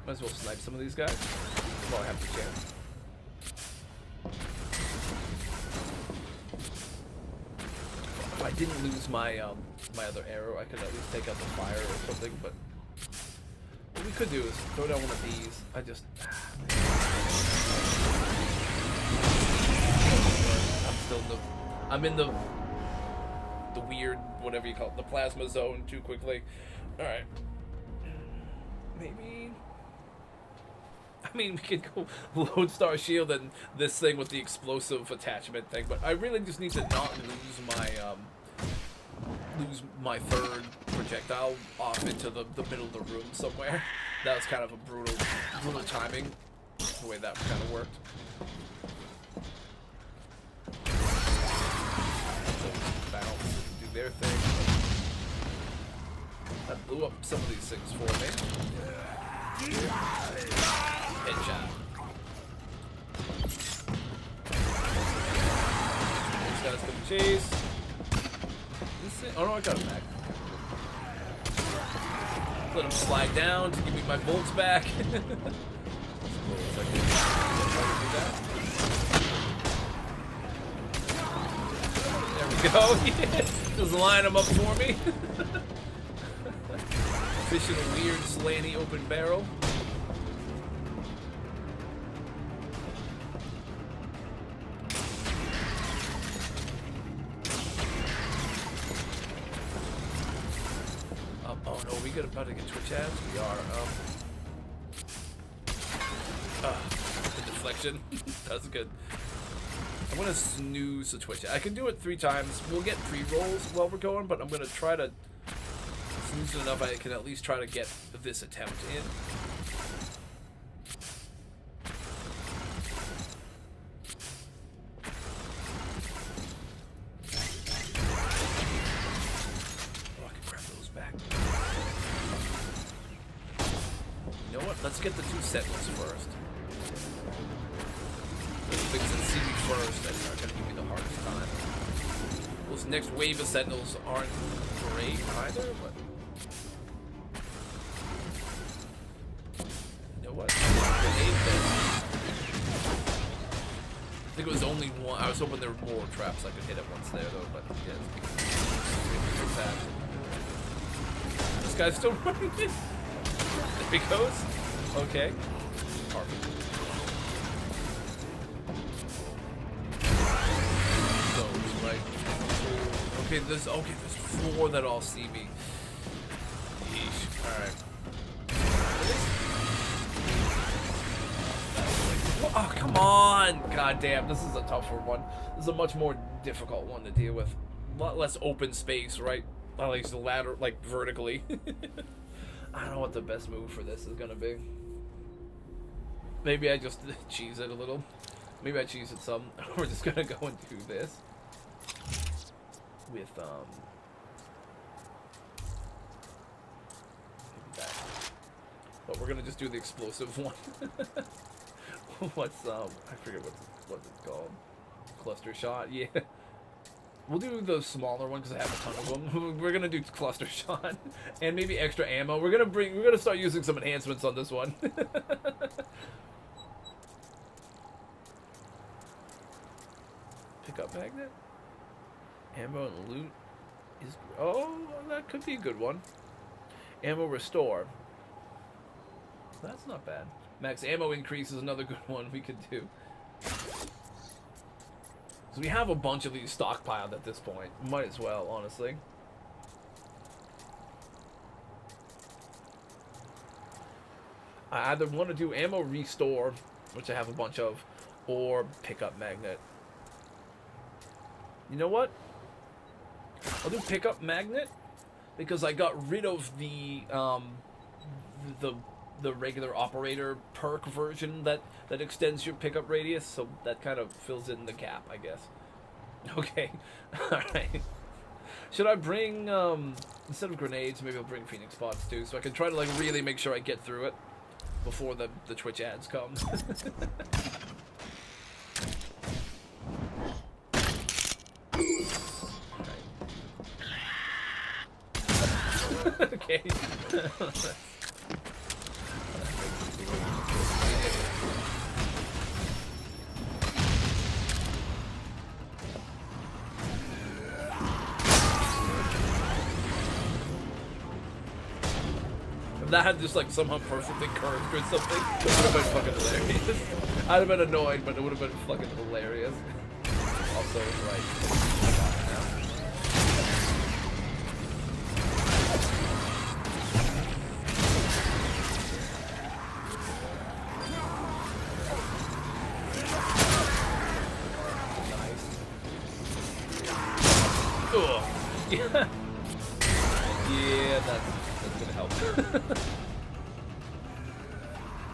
Might as well snipe some of these guys while I have the chance. If I didn't lose my my other arrow, I could at least take out the fire or something, but what we could do is throw down one of these. I'm in the weird, whatever you call it, the plasma zone too quickly. Alright. Maybe. I mean, we could go Lodestar Shield and this thing with the explosive attachment thing, but I really just need to not lose my third projectile off into the middle of the room somewhere. That was kind of a brutal timing, the way that kind of worked. Do their thing. That blew up some of these things for me. Headshot. These guys gonna chase. Oh no, I got him back. Let him slide down to give me my bolts back. There we go. Yeah. Just line them up for me. Fish in a weird, slanty, open barrel. Oh no, we got about to get Twitch ads? We are. option. That's good. I'm gonna snooze the Twitch. I can do it 3 times. We'll get pre-rolls while we're going, but I'm gonna try to snooze it enough I can at least try to get this attempt in. Oh, I can grab those back. You know what? Let's get the 2 Sentinels first. Those things that see me first that are going to give me the hardest time. Those next wave of Sentinels aren't great either, but... You know what? Grenade this. I think it was only one. I was hoping there were more traps I could hit at once there, though, but yeah, it's bad. This guy's still running it. There he goes. Okay. Perfect. Those, right? Okay, there's 4 that all see me. Yeesh. Alright. Oh, come on! God damn, this is a tougher one. This is a much more difficult one to deal with. A lot less open space, right? At least the ladder, like, vertically. I don't know what the best move for this is gonna be. Maybe I just cheese it a little. Maybe I cheese it some. We're just gonna go and do this. With, but we're gonna just do the explosive one. What's I forget what it's called. Cluster shot. Yeah. We'll do the smaller one because I have a ton of them. We're gonna do cluster shot and maybe extra ammo. We're gonna start using some enhancements on this one. Pick up magnet. Ammo and loot is that could be a good one. Ammo restore. That's not bad. Max ammo increase is another good one we could do. So we have a bunch of these stockpiled at this point. Might as well, honestly. I either want to do ammo restore, which I have a bunch of, or pick up magnet. You know what? I'll do pick up magnet because I got rid of the regular operator perk version that extends your pickup radius, so that kind of fills in the gap, I guess. Okay. Alright. Should I bring, instead of grenades, maybe I'll bring Phoenix pods too, so I can try to, like, really make sure I get through it before the Twitch ads come. Okay. If that had just like somehow perfectly curved or something, it would have been fucking hilarious. I'd have been annoyed, but it would have been fucking hilarious. Also, right. Yeah. Yeah, that's gonna help.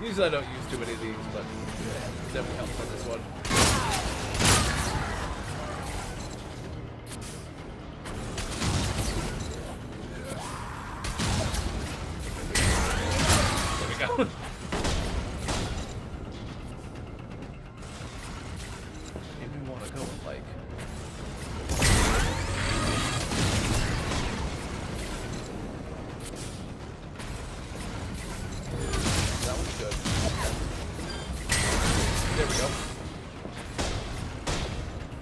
Usually I don't use too many of these, but it definitely helps on this one. There we go. Maybe we want to go with like.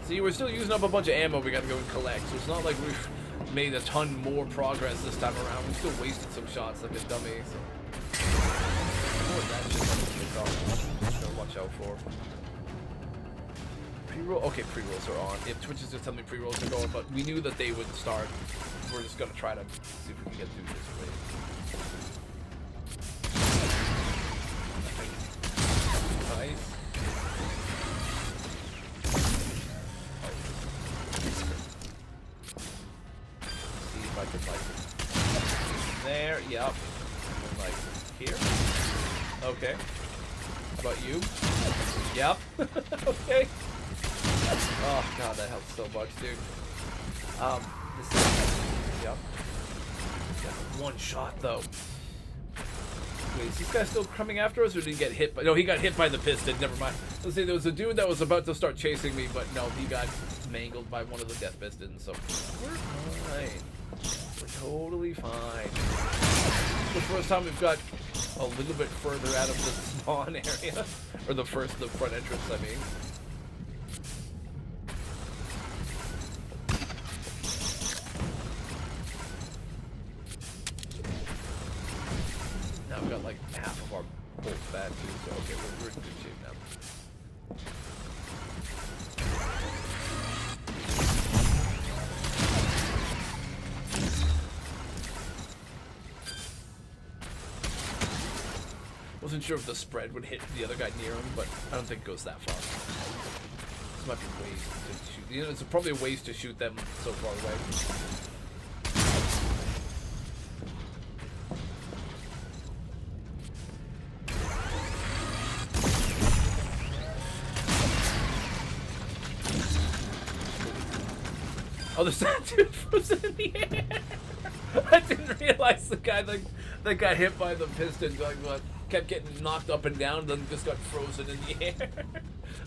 See, we're still using up a bunch of ammo we gotta go and collect, so it's not like we've made a ton more progress this time around. We still wasted some shots like a dummy, so... that shit gotta watch out for. Pre-roll? Okay, pre-rolls are on. If Twitch is just telling me pre-rolls are going, but we knew that they would start. We're just gonna try to see if we can get through this way. Nice. Yep. And like here. Okay. How about you? Yep. Okay. Oh god, that helps so much, dude. This is, yep. Yeah, one shot though. Wait, is this guy still coming after us, or did he get hit by? No, he got hit by the piston. Never mind. Let's see, there was a dude that was about to start chasing me, but no, he got mangled by one of the death pistons. So we're fine. We're totally fine. The first time we've got a little bit further out of the spawn area, or the front entrance, I mean. Now we've got like half of our bolts back too, so okay, we're in good shape now. Wasn't sure if the spread would hit the other guy near him, but I don't think it goes that far. This might be ways to shoot. You know, it's probably a ways to shoot them so far away. Oh, there's that dude frozen in the air. I didn't realize the guy that got hit by the piston, kept getting knocked up and down, then just got frozen in the air.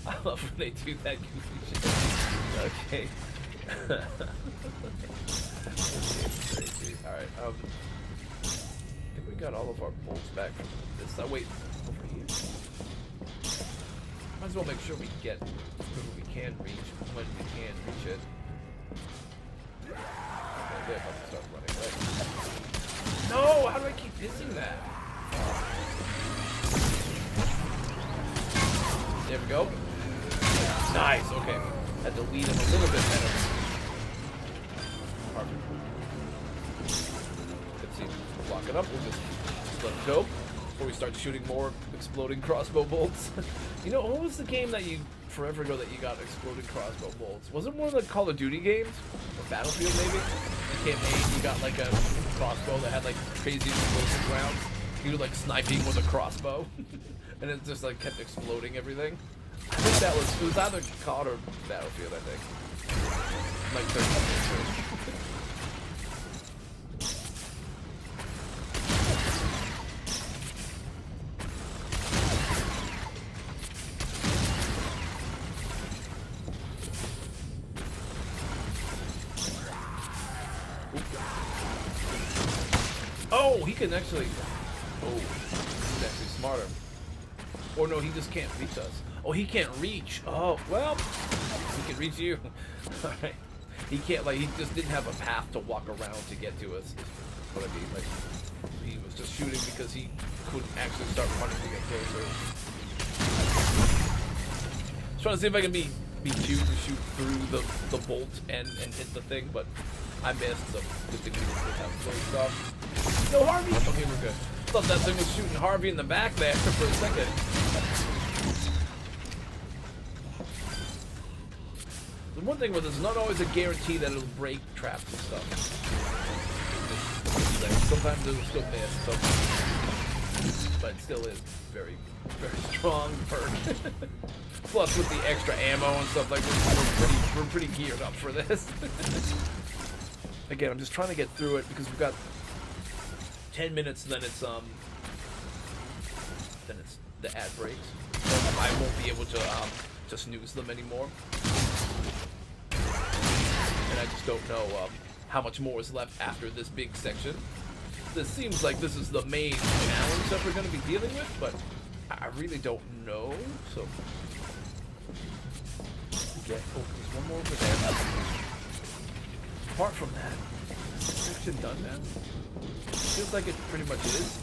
I love when they do that goofy shit. Okay. Alright, I think we got all of our bolts back from this. Oh, wait, over here. Might as well make sure we get who we can reach when we can reach it. Okay, they're about to start running, right? No! How do I keep missing that? There we go. Nice, okay. Had to lead him a little bit better. Perfect. Let's see. Lock it up. We'll just let it go before we start shooting more exploding crossbow bolts. You know, what was the game that you, forever ago, that you got exploding crossbow bolts? Was it one of the Call of Duty games? Or Battlefield, maybe? The campaign, you got like a crossbow that had like crazy explosive rounds. You were like sniping with a crossbow. And it just like kept exploding everything. I think it was either COD or Battlefield, I think. Like 30 Oh, he can actually. Oh, he's actually smarter. Or no, he just can't reach us. Oh, he can't reach. Oh, well, he can reach you. All right. He can't, like, he just didn't have a path to walk around to get to us. That's what I mean. Like, he was just shooting because he couldn't actually start running to get closer. Just trying to see if I can be cute and shoot through the bolt and hit the thing, but I missed, so good thing we didn't have close stuff. No, Harvey! Okay, we're good. Thought that thing was shooting Harvey in the back there for a second. The one thing with this is not always a guarantee that it'll break traps and stuff. Sometimes it'll still miss, so. But it still is very, very strong perk. Plus with the extra ammo and stuff, like we're pretty geared up for this. Again, I'm just trying to get through it because we've got 10 minutes, then it's the ad breaks. So I won't be able to snooze them anymore. And I just don't know how much more is left after this big section. This seems like this is the main challenge that we're going to be dealing with, but I really don't know. So, there's one more over there. Apart from that, is this section done now? Feels like it pretty much is.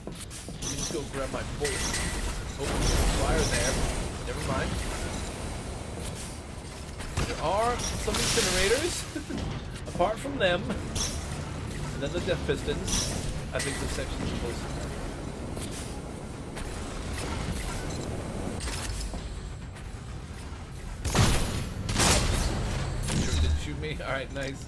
Let me just go grab my bolt. Oh, fire there. Never mind. There are some incinerators. Apart from them, and then the death pistons, I think this section is supposed to be. Sure didn't shoot me. Alright, nice.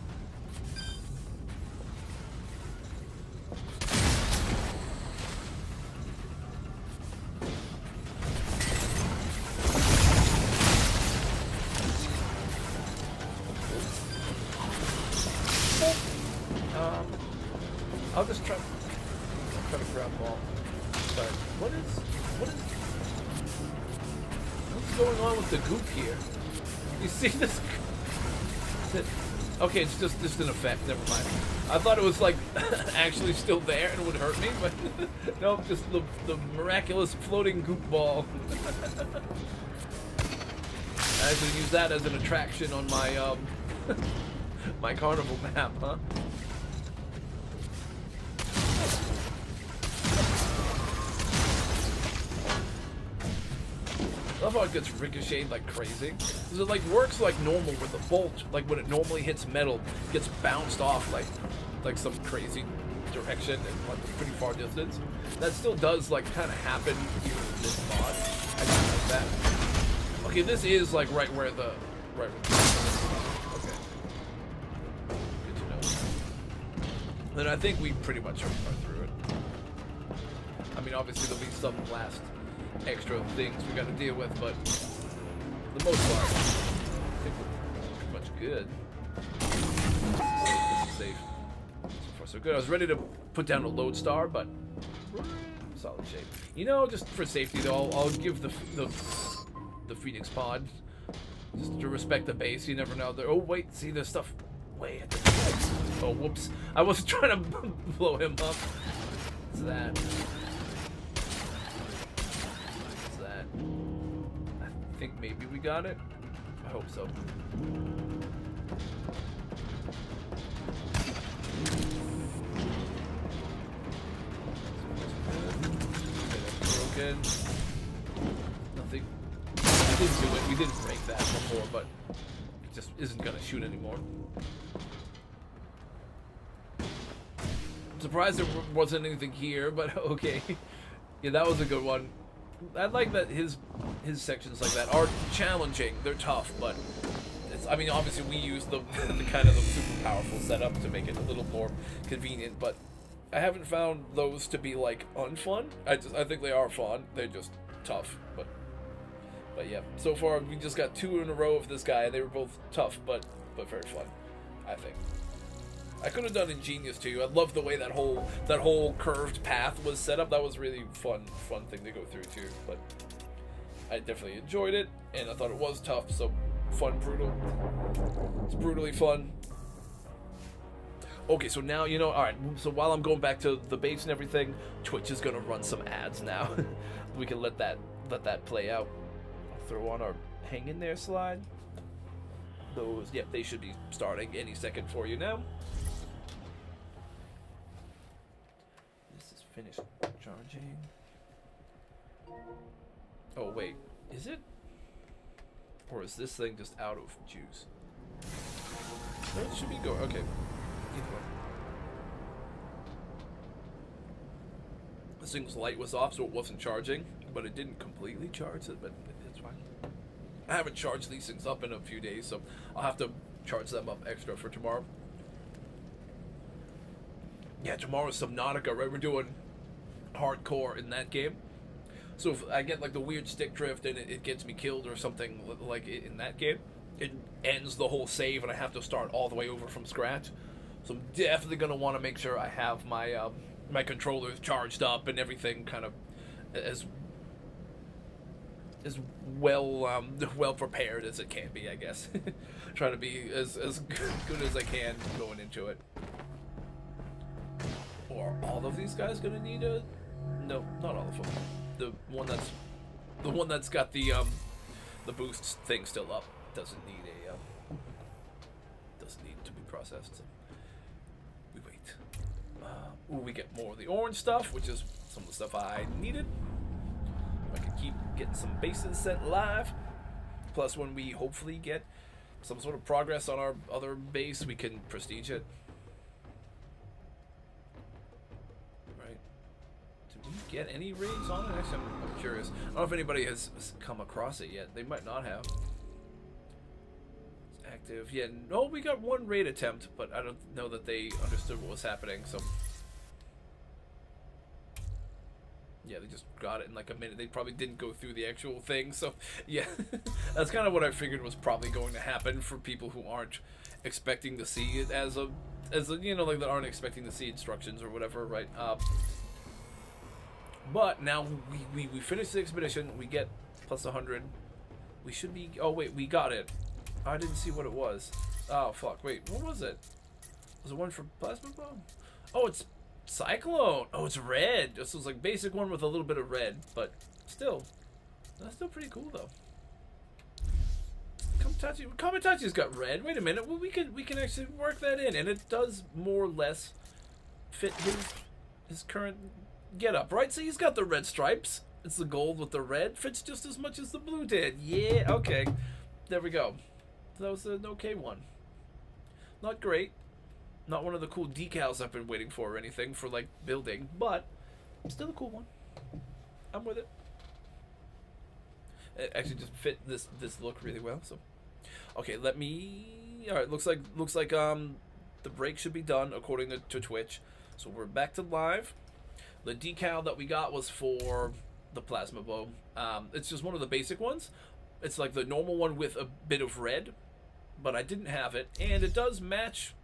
going on with the goop here? You see this? Okay, it's just an effect. Never mind. I thought it was like actually still there and would hurt me, but nope, just the miraculous floating goop ball. I actually use that as an attraction on my my carnival map, huh? I love how it gets ricocheted like crazy. Because it like works like normal with the bolt. Like when it normally hits metal, it gets bounced off like some crazy direction and like a pretty far distance. That still does like kind of happen even with this mod. I just like that. Okay, this is like right where the okay. Good to know. Then I think we pretty much are through it. I mean, obviously there'll be some last extra things we got to deal with, but for the most part, I think we're pretty much good. This is safe. So far, so good. I was ready to put down a lodestar, but we're in solid shape. You know, just for safety, though, I'll give the Phoenix pod just to respect the base. You never know. Oh wait, see there's stuff way at the back. Oh whoops! I wasn't trying to blow him up. What's that? I think maybe we got it. I hope so. Broken. Nothing. We didn't do it. We didn't break that before, but it just isn't gonna shoot anymore. I'm surprised there wasn't anything here, but okay. Yeah, that was a good one. I like that his sections like that are challenging. They're tough, but it's, I mean, obviously we use the kind of the super powerful setup to make it a little more convenient. But I haven't found those to be like unfun. I think they are fun. They're just tough. But yeah, so far we just got 2 in a row of this guy. They were both tough, but very fun, I think. I could have done Ingenious too. I love the way that whole curved path was set up. That was really fun thing to go through too. But I definitely enjoyed it, and I thought it was tough. So fun, brutal. It's brutally fun. Okay, so now you know. All right. So while I'm going back to the base and everything, Twitch is gonna run some ads now. We can let that play out. I'll throw on our hang in there slide. Those, yep, they should be starting any second for you now. Finished charging. Oh wait, is it? Or is this thing just out of juice? No, it should be going. Okay. Either way. This thing's light was off, so it wasn't charging, but it didn't completely charge it, but it's fine. I haven't charged these things up in a few days, so I'll have to charge them up extra for tomorrow. Yeah, tomorrow's Subnautica, right? We're doing hardcore in that game. So if I get like the weird stick drift and it gets me killed or something like in that game, it ends the whole save and I have to start all the way over from scratch. So I'm definitely going to want to make sure I have my my controllers charged up and everything kind of as well prepared as it can be, I guess. Trying to be as good as I can going into it. Or are all of these guys gonna need a? No, not all of them. The one that's got the boost thing still up doesn't need to be processed. So we wait. Ooh, we get more of the orange stuff, which is some of the stuff I needed. I can keep getting some bases sent live. Plus, when we hopefully get some sort of progress on our other base, we can prestige it. Get any raids on it? Actually, I'm curious. I don't know if anybody has come across it yet. They might not have. It's active. Yeah, no, we got one raid attempt, but I don't know that they understood what was happening, so... Yeah, they just got it in like a minute. They probably didn't go through the actual thing, so... Yeah, that's kind of what I figured was probably going to happen for people who aren't expecting to see it as a you know, like that aren't expecting to see instructions or whatever, right? But now we finish the expedition, we get plus 100 We should be... Oh, wait, we got it. I didn't see what it was. Oh, fuck. Wait, what was it? Was it one for Plasma Bomb? Oh, it's Cyclone. Oh, it's red. This was like basic one with a little bit of red, but still. That's still pretty cool, though. Kamitachi's got red. Wait a minute. Well, we can actually work that in, and it does more or less fit his current getup, right? So he's got the red stripes. It's the gold with the red. Fits just as much as the blue did. Yeah, okay. There we go. That was an okay one. Not great. Not one of the cool decals I've been waiting for or anything for, like, building, but still a cool one. I'm with it. It actually just fit this look really well, so. Okay, let me... Alright, looks like the break should be done according to Twitch. So we're back to live. The decal that we got was for the plasma bow. It's just one of the basic ones. It's like the normal one with a bit of red, but I didn't have it, and it does match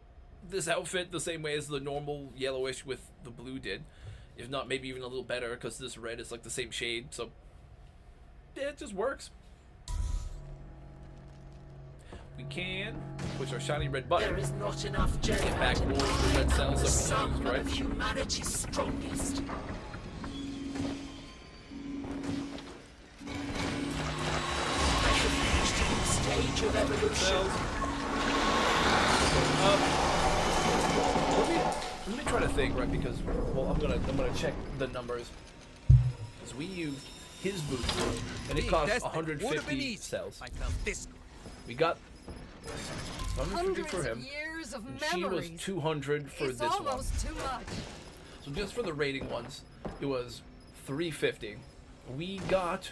this outfit the same way as the normal yellowish with the blue did, if not maybe even a little better, because this red is like the same shade, so yeah, it just works. We can push our shiny red button. There is not enough Gen Get back more of the red cells that we some used, right? of humanity's strongest. I have reached a new stage of evolution. Let me try to think, right? Because well, I'm gonna check the numbers. Because we used his boost, and it cost 150 cells. We got 150 for him. Years of And she was memories. 200 for It's this one. almost too much. So just for the rating ones, it was 350. We got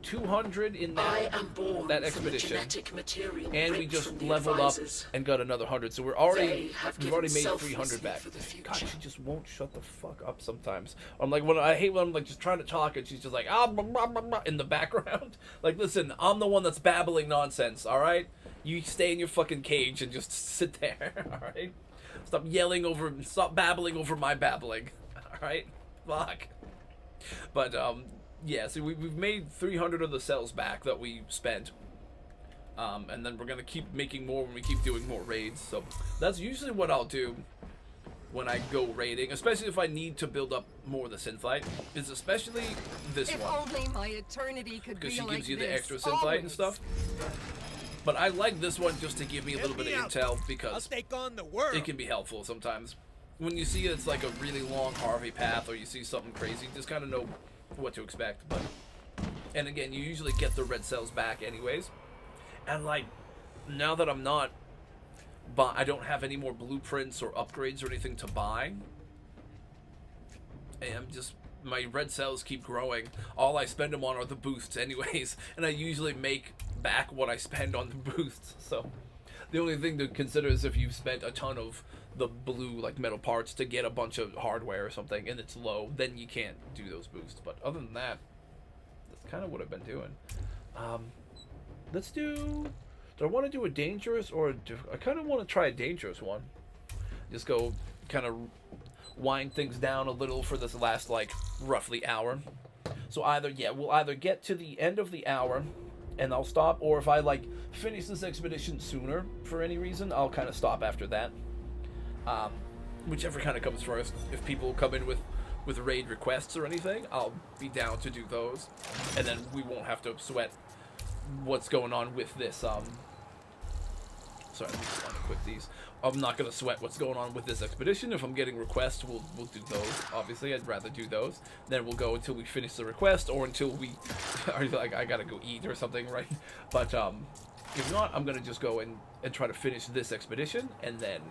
200 in I am born that from the expedition, genetic material and we ripped just from the leveled up advisors. and got another 100. So we've They already have made given 300 selflessly back. for the future. God, she just won't shut the fuck up sometimes. I'm like, when I hate when I'm like just trying to talk and she's just like blah, blah, blah, blah, in the background. Like, listen, I'm the one that's babbling nonsense. All right, you stay in your fucking cage and just sit there. All right, stop babbling over my babbling. All right, fuck. But yeah, so we've made 300 of the cells back that we spent. And then we're going to keep making more when we keep doing more raids. So that's usually what I'll do when I go raiding, especially if I need to build up more of the synthite, is especially this If one. only my eternity could be Because she like gives you the this, extra synthite and always. stuff. But I like this one just to give me a little bit of intel because take on the world. it can be helpful sometimes. When you see it's like a really long Harvey path or you see something crazy, just kind of know what to expect. But and again, you usually get the red cells back anyways. And like now that I'm not, but I don't have any more blueprints or upgrades or anything to buy. And my red cells keep growing. All I spend them on are the boosts anyways, and I usually make back what I spend on the boosts. So the only thing to consider is if you've spent a ton of the blue like metal parts to get a bunch of hardware or something and it's low, then you can't do those boosts. But other than that, that's kind of what I've been doing. Let's do I want to do a dangerous or I kind of want to try a dangerous one. Just go kind of wind things down a little for this last like roughly hour. So we'll either get to the end of the hour and I'll stop, or if I like finish this expedition sooner for any reason, I'll kind of stop after that. Whichever kind of comes first. If people come in with raid requests or anything, I'll be down to do those, and then we won't have to sweat what's going on with this. Sorry, I just want to quit these. I'm not gonna sweat what's going on with this expedition. If I'm getting requests, we'll do those. Obviously, I'd rather do those. Then we'll go until we finish the request, or until we are like I gotta go eat or something, right? But if not, I'm gonna just go and try to finish this expedition, and then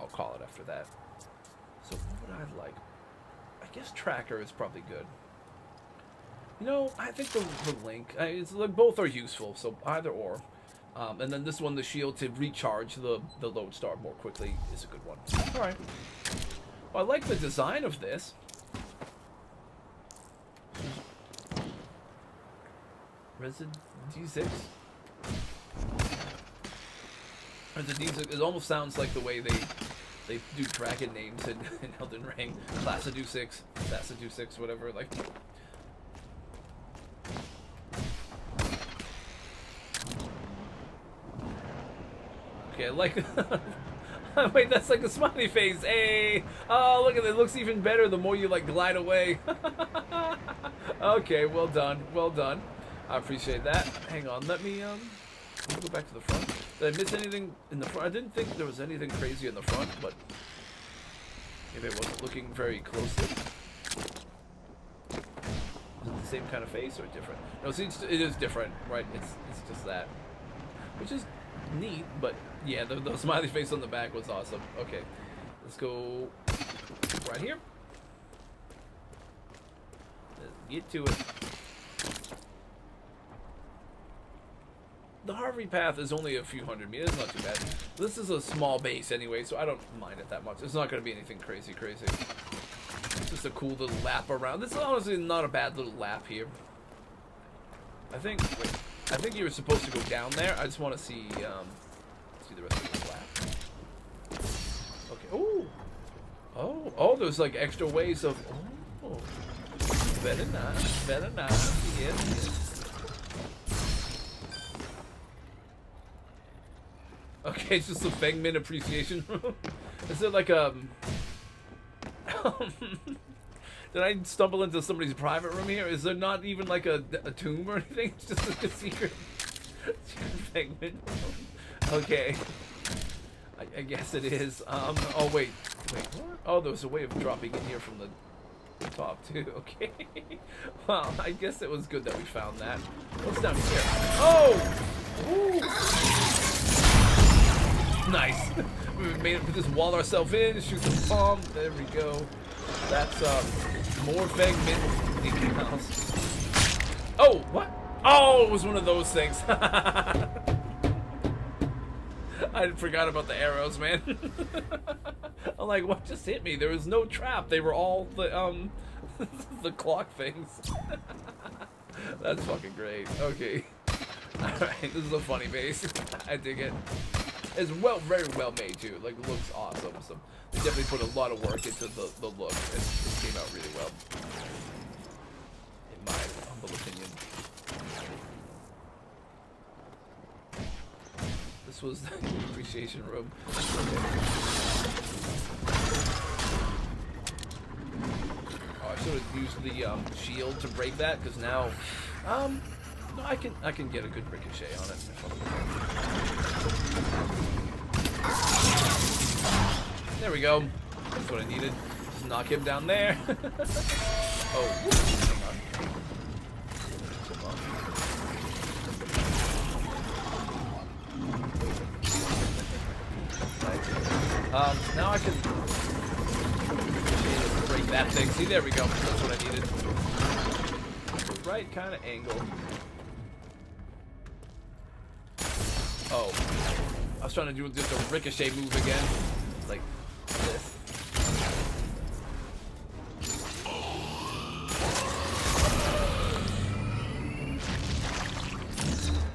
I'll call it after that. So what would I like? I guess tracker is probably good. You know, I think the link. It's like both are useful, so either or. And then this one, the shield to recharge the lodestar more quickly, is a good one. All right. Well, I like the design of this. Resident D6. Resident D6. It almost sounds like the way they do dragon names in Elden Ring. Classidu 6, Sassidu 6, whatever. Like. Okay, like... Wait, that's like a smiley face. Hey! Oh, look at it. It looks even better the more you, like, glide away. Okay, well done. Well done. I appreciate that. Hang on, let me go back to the front. Did I miss anything in the front? I didn't think there was anything crazy in the front, but maybe I wasn't looking very closely. Is it the same kind of face or different? No, see, it is different, right? It's just that. Which is neat, but yeah, the smiley face on the back was awesome. Okay, let's go right here. Let's get to it. The Harvey path is only a few hundred meters, not too bad. This is a small base anyway, so I don't mind it that much. It's not going to be anything crazy. It's just a cool little lap around. This is honestly not a bad little lap here. I think you were supposed to go down there. I just want to see the rest of this lap. Okay. Oh, there's like extra ways of. Oh, very nice. Yes. Okay, it's just a Fengmin appreciation room. Is it like a? Did I stumble into somebody's private room here? Is there not even like a tomb or anything? It's just like a secret Fengmin room. Okay. I guess it is. Oh wait. What? Oh, there was a way of dropping in here from the top too. Okay. Well, I guess it was good that we found that. What's down here? Oh! Ooh. Nice. We made it. We just wall ourselves in, shoot the bomb. There we go. That's more Fengmin in the house. Oh, what? Oh, it was one of those things. I forgot about the arrows, man. I'm like, what just hit me? There was no trap. They were all the the clock things. That's fucking great. Okay. Alright, this is a funny base. I dig it. It's very well made too. Like, it looks awesome. So they definitely put a lot of work into the look. It came out really well, in my humble opinion. This was the appreciation room. Okay. Oh, I should have used the shield to break that, because now, no, I can get a good ricochet on it. There we go. That's what I needed. Just knock him down there. Oh, hang on. Now I can break that thing. See, there we go. That's what I needed. The right kind of angle. Oh, I was trying to do just a ricochet move again, like this.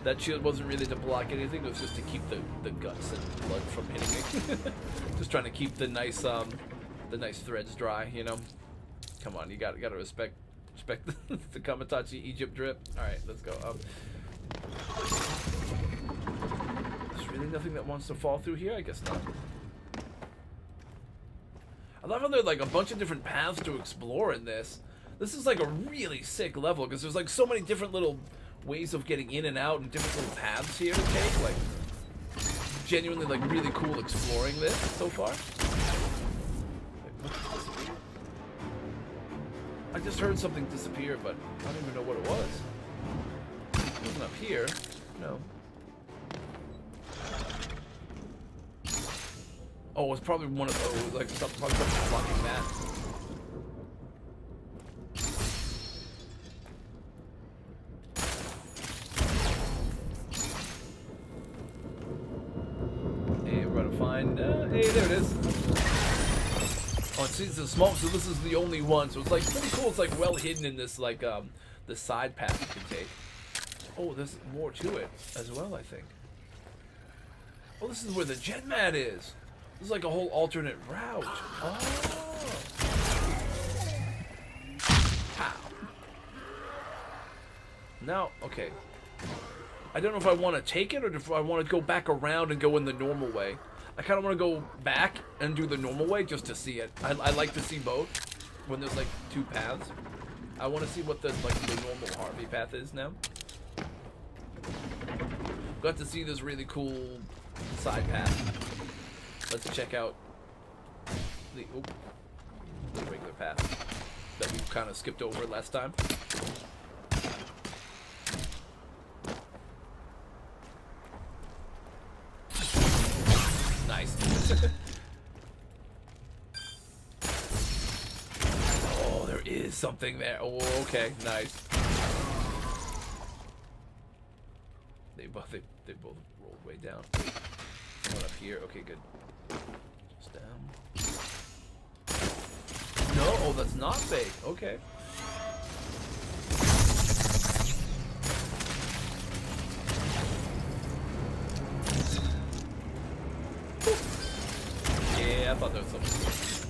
That shield wasn't really to block anything; it was just to keep the guts and blood from hitting me. Just trying to keep the nice threads dry, you know. Come on, you gotta respect the Kamatachi Egypt drip. All right, let's go up. There's really nothing that wants to fall through here? I guess not. I love how there's like a bunch of different paths to explore in this. This is like a really sick level because there's like so many different little ways of getting in and out and different little paths here to take. Like, genuinely like really cool exploring this so far. I just heard something disappear, but I don't even know what it was. It wasn't up here. No. Oh, it's probably one of those, like, probably something blocking that. Hey, we're gonna find, hey, there it is. Oh, it's a small, so this is the only one, so it's, like, pretty cool. It's, like, well hidden in this, like, the side path you can take. Oh, there's more to it as well, I think. Oh, this is where the jet mat is. This is like a whole alternate route. Oh. How? Now, okay. I don't know if I want to take it or if I want to go back around and go in the normal way. I kind of want to go back and do the normal way just to see it. I like to see both when there's like two paths. I want to see what the normal Harvey path is now. Got to see this really cool side path. Let's check out the regular path that we kind of skipped over last time. Nice. Oh, there is something there. Oh, okay, nice. They both rolled way down. One up here. Okay, good. Just down. No, oh, that's not fake. Okay. Yeah, I thought there was something.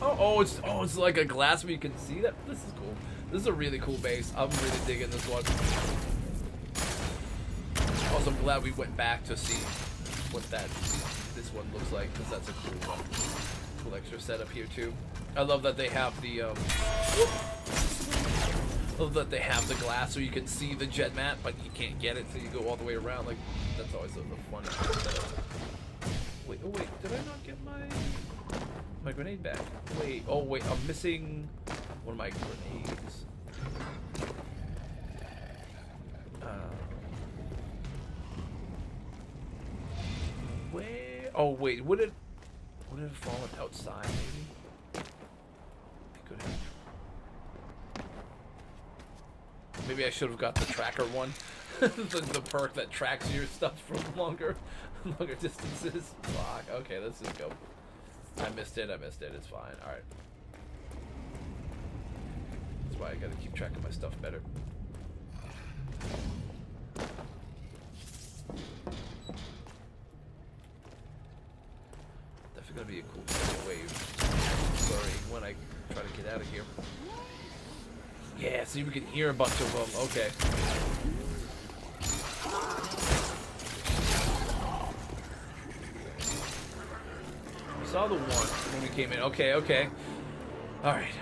Oh, it's like a glass where you can see that. This is cool. This is a really cool base. I'm really digging this one. Also, I'm glad we went back to see what this one looks like, because that's a cool one. Cool extra setup here too. I love that they have the glass so you can see the jet mat, but you can't get it, so you go all the way around. Like, that's always a fun setup. Wait, oh wait, did I not get my grenade back? Wait, oh wait, I'm missing one of my grenades. Where? Oh wait, would it have fallen outside? Maybe. It could have. Maybe I should have got the tracker one, the perk that tracks your stuff from longer distances. Fuck. Okay, let's just go. I missed it. It's fine. All right. That's why I gotta keep track of my stuff better. Definitely gonna be a cool wave. Sorry, when I try to get out of here. Yeah, see, we can hear a bunch of them. Okay. We saw the one when we came in. Okay, okay. All right.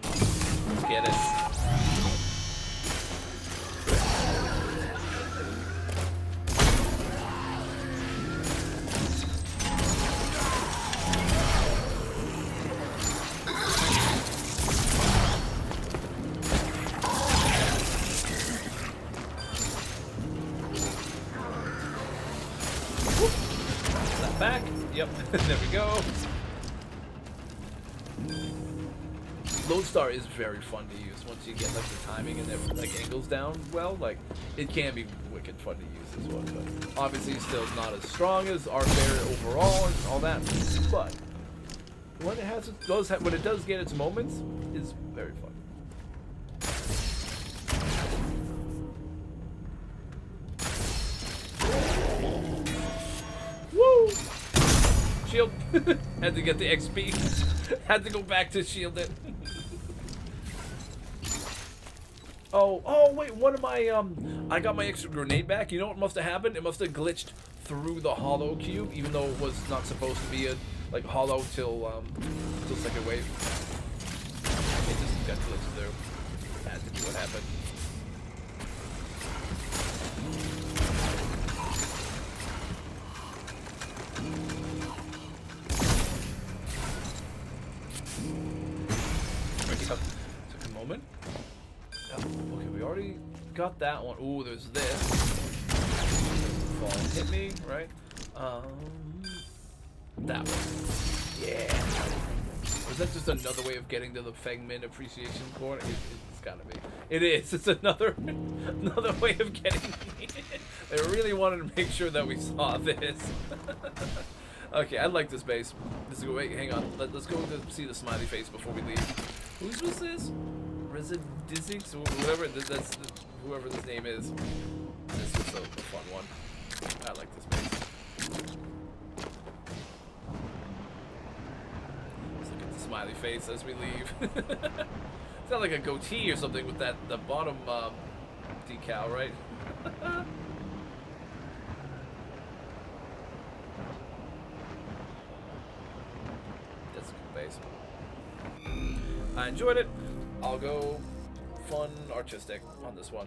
Let's get it. Back. Yep. There we go. Lodestar is very fun to use once you get like the timing and everything, like angles down well. Like it can be wicked fun to use as well. But obviously, still not as strong as our Barrier overall and all that. But when it does get its moments, is very fun. Woo! Shield. Had to get the XP. Had to go back to shield it. Oh wait, one of my I got my extra grenade back. You know what must have happened? It must have glitched through the hollow cube, even though it was not supposed to be a hollow till second wave. It just got glitched through. Had to be what happened. Took a moment. Oh, okay, we already got that one. Ooh, there's this. Fall hit me, right? That one. Yeah. Was that just another way of getting to the Fengmin appreciation corner? It's gotta be. It is. It's another way of getting. I really wanted to make sure that we saw this. Okay, I like this base. Wait, hang on. Let's go to see the smiley face before we leave. Whose was this? Residizix or whatever. That's whoever this name is. This is a fun one. I like this base. Let's look at the smiley face as we leave. It's not like a goatee or something with the bottom decal, right? That's a good base. I enjoyed it. I'll go fun artistic on this one.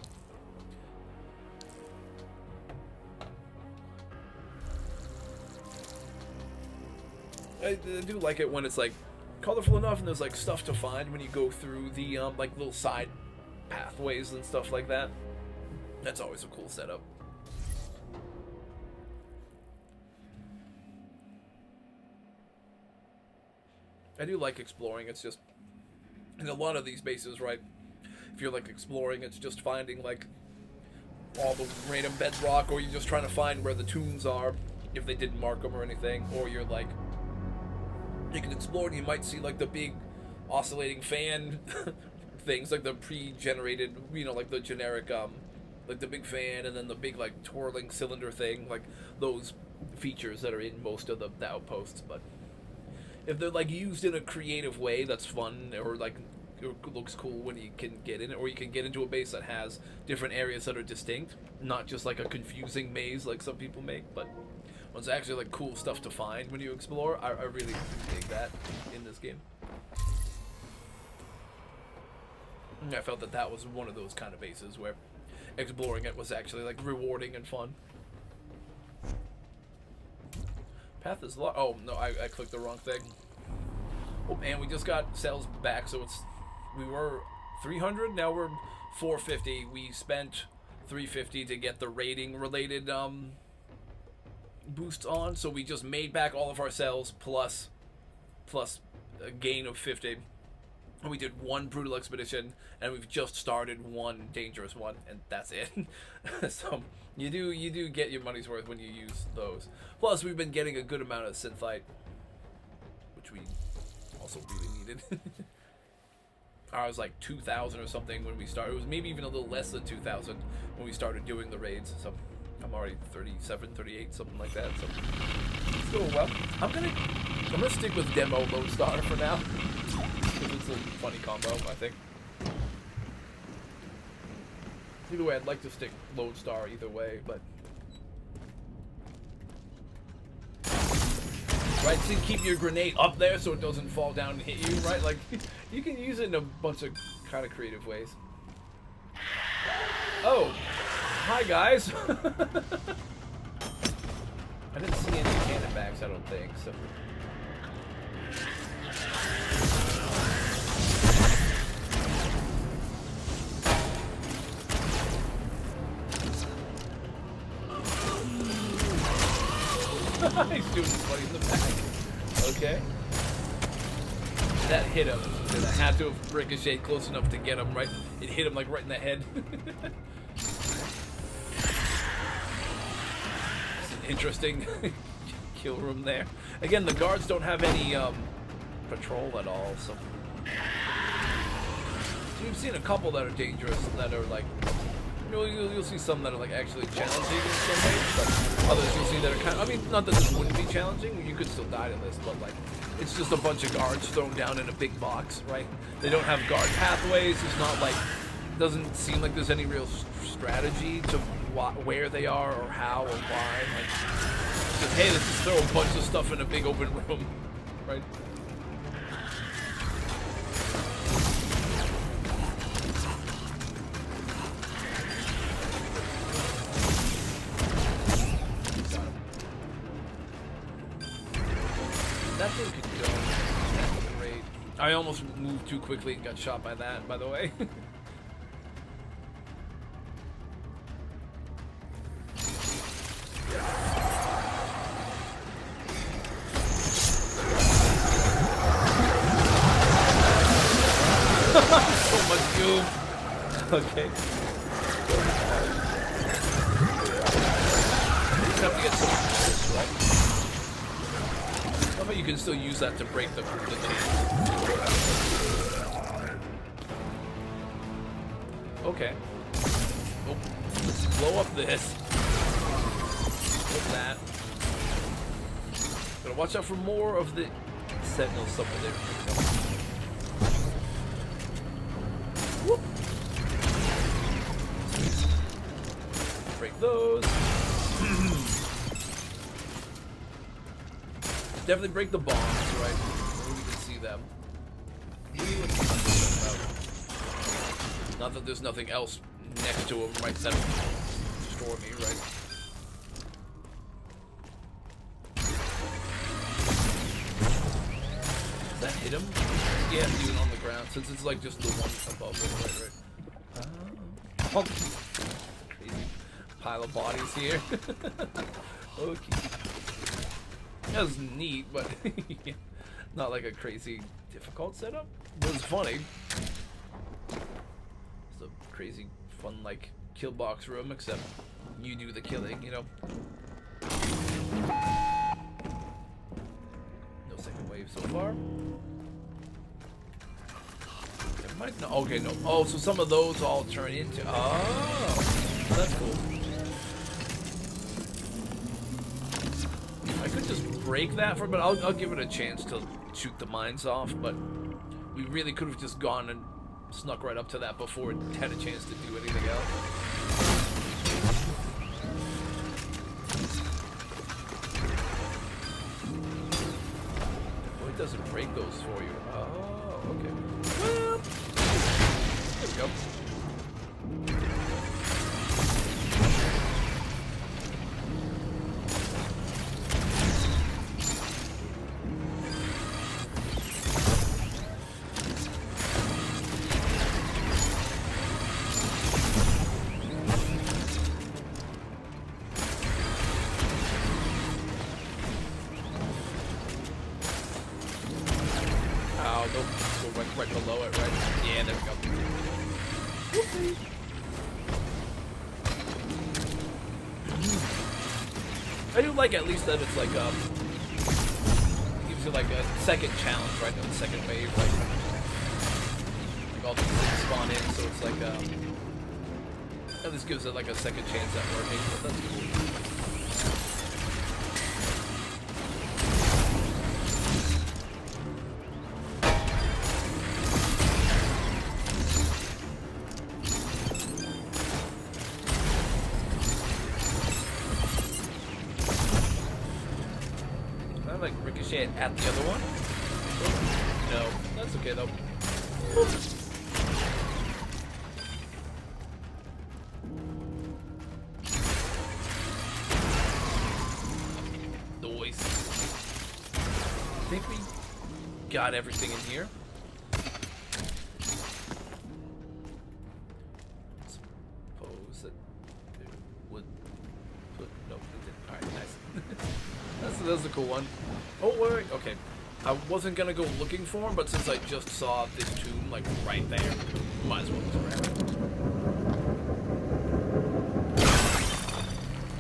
I do like it when it's like colorful enough and there's like stuff to find when you go through the like little side pathways and stuff like that. That's always a cool setup. I do like exploring. It's just in a lot of these bases, right? If you're like exploring, it's just finding like all the random bedrock, or you're just trying to find where the tombs are if they didn't mark them or anything, or you're like, you can explore and you might see like the big oscillating fan things, like the pre-generated, you know, like the generic like the big fan and then the big like twirling cylinder thing, like those features that are in most of the outposts. But if they're like used in a creative way that's fun, or like it looks cool when you can get in it, or you can get into a base that has different areas that are distinct, not just like a confusing maze like some people make, but it's actually like cool stuff to find when you explore. I really dig that in this game. And I felt that that was one of those kind of bases where exploring it was actually like rewarding and fun. Path is locked. Oh no, I clicked the wrong thing. Oh, and we just got sales back, so we were 300, now we're 450. We spent 350 to get the rating related boosts on, so we just made back all of our sales plus a gain of 50. And we did one brutal expedition, and we've just started one dangerous one, and that's it. So you do get your money's worth when you use those. Plus, we've been getting a good amount of synthite, which we also really needed. I was like 2,000 or something when we started. It was maybe even a little less than 2,000 when we started doing the raids. So I'm already 37, 38, something like that. So it's going well. I'm gonna stick with demo Lodestar for now. It's a funny combo, I think. Either way, I'd like to stick Lodestar either way, but right, to keep your grenade up there so it doesn't fall down and hit you, right? Like, you can use it in a bunch of kind of creative ways. Oh, hi guys. I didn't see any cannon backs, I don't think, so. He's doing his buddy in the back. Okay. That hit him. And I had to have ricocheted close enough to get him right. It hit him like right in the head. It's an interesting kill room there. Again, the guards don't have any patrol at all, so. So you've seen a couple that are dangerous, that are like, you'll see some that are like actually challenging in some ways, but others you'll see that are kind of, I mean, not that this wouldn't be challenging, you could still die to this, but like, it's just a bunch of guards thrown down in a big box, right? They don't have guard pathways, it's not like, doesn't seem like there's any real strategy to where they are or how or why, like, just, hey, let's just throw a bunch of stuff in a big open room, right? That thing could go. Great. I almost moved too quickly and got shot by that, by the way. So much goo. Okay. You have to get some of this, right? I bet you can still use that to break the chain. Okay. Oh, let's blow up this. With that. Gotta watch out for more of the sentinel stuff there. Whoop. break those. Definitely break the bombs, right? Maybe we can see them. Not that there's nothing else next to him, right? That'll destroy me, right? Does that hit him? Yeah, even on the ground, since it's like just the one above it, right? Oh, crazy pile of bodies here. Okay. That was neat, but not like a crazy difficult setup. It was funny. It's a crazy fun like kill box room, except you do the killing, you know. No second wave so far. There might no. Okay, no. Oh, so some of those all turn into. Oh, that's cool. I could just break that for, but I'll give it a chance to shoot the mines off. But we really could have just gone and snuck right up to that before it had a chance to do anything else. Oh, it doesn't break those for you. Oh, okay. Well, there we go. Right below it, right? Yeah, there we go. Whoopsie. I do like at least that it's like it gives you like a second challenge, right? The second wave, like all the things spawn in, so it's like at least gives it like a second chance at working. But that's cool. At the other one? No, that's okay though. Noise. I think we got everything in here. Suppose that it would put. No, it didn't. Alright, nice. That's a cool one. Oh, wait, okay. I wasn't gonna go looking for him, but since I just saw this tomb, like, right there, might as well just grab it.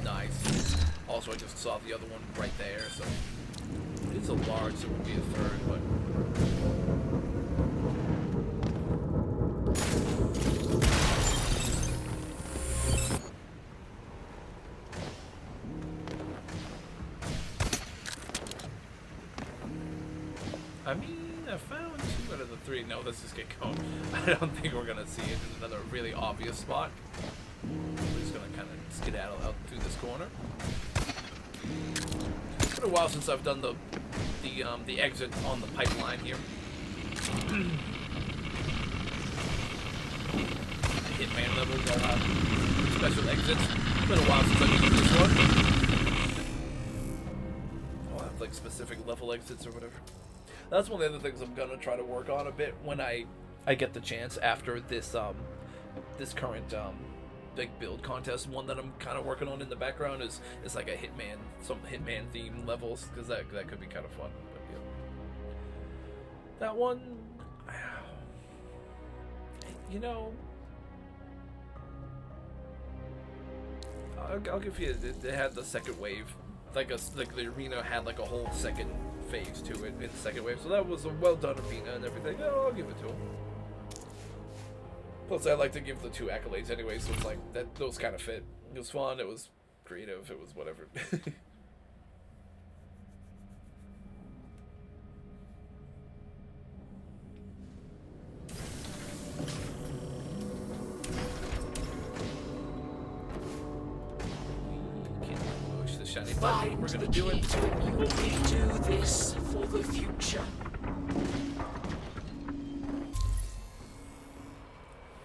Nice. Also, I just saw the other one right there, so it's a large, so it would be a third, but... I mean, I found 2 out of the 3. No, let's just get going. I don't think we're gonna see it in another really obvious spot. We're just gonna kind of skedaddle out through this corner. It's been a while since I've done the exit on the pipeline here. Hitman levels all have special exits. It's been a while since I've done this one. I'll have like specific level exits or whatever. That's one of the other things I'm gonna try to work on a bit when I get the chance after this this current big build contest. One that I'm kind of working on in the background is like a Hitman, some Hitman themed levels, because that could be kind of fun. But, yeah. That one, you know, I'll give you it had the second wave, like the arena had like a whole second phase to it in the second wave, so that was a well done arena and everything. Oh, I'll give it to him. Plus, I like to give the 2 accolades anyway, so it's like that those kind of fit. It was fun. It was creative. It was whatever. shiny button. We're gonna do it. We do this for the future.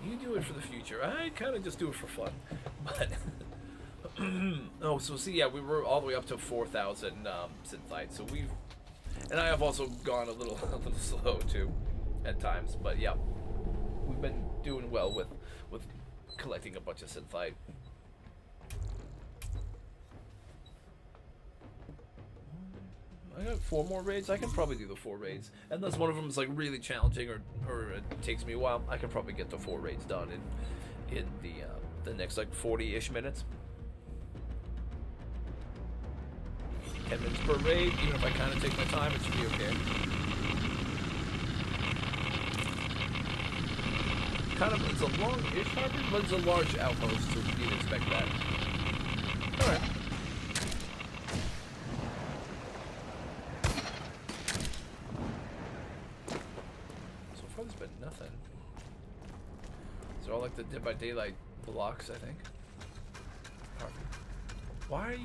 You do it for the future. I kind of just do it for fun. But oh, so see, yeah, we were all the way up to 4,000 synthite. So we've, and I have also gone a little slow too, at times. But yeah, we've been doing well with collecting a bunch of synthite. I got 4 more raids. I can probably do the 4 raids, unless one of them is like really challenging or it takes me a while. I can probably get the 4 raids done in the next like 40-ish minutes. 10 minutes per raid. Even if I kind of take my time, it should be okay. Kind of, it's a long-ish harbor, but it's a large outpost, so you'd expect that. All right. There's been nothing. These are all like the Dead by Daylight blocks, I think. Why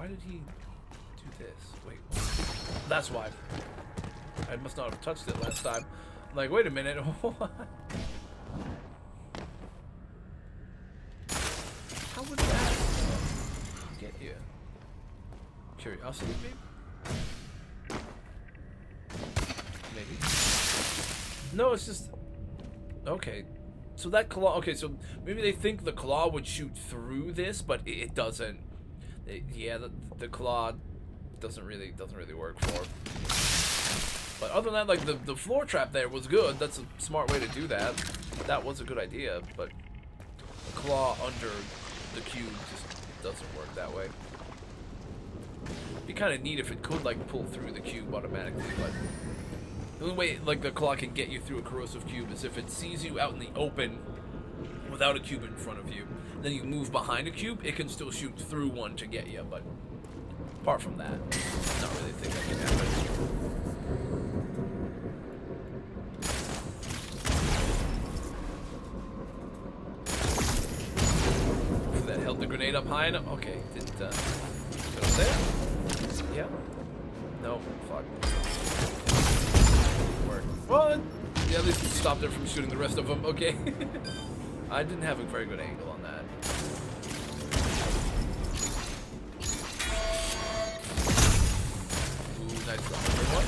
did he do this? Wait, that's why. I must not have touched it last time. I'm like, wait a minute. What? How would that get you? Curiosity, maybe? Maybe. No, it's just... Okay. So that claw... Okay, so maybe they think the claw would shoot through this, but it doesn't. Yeah, the claw doesn't really work for it. But other than that, like, the floor trap there was good. That's a smart way to do that. That was a good idea, but the claw under the cube just doesn't work that way. It'd be kind of neat if it could, like, pull through the cube automatically, but... The only way, like, the claw can get you through a corrosive cube is if it sees you out in the open without a cube in front of you. Then you move behind a cube, it can still shoot through one to get you, but apart from that, not really a thing that can happen. That held the grenade up high enough? Okay, didn't, go there? Yeah. No, fuck. Well, yeah, at least it stopped it from shooting the rest of them. Okay. I didn't have a very good angle on that. Ooh, nice one.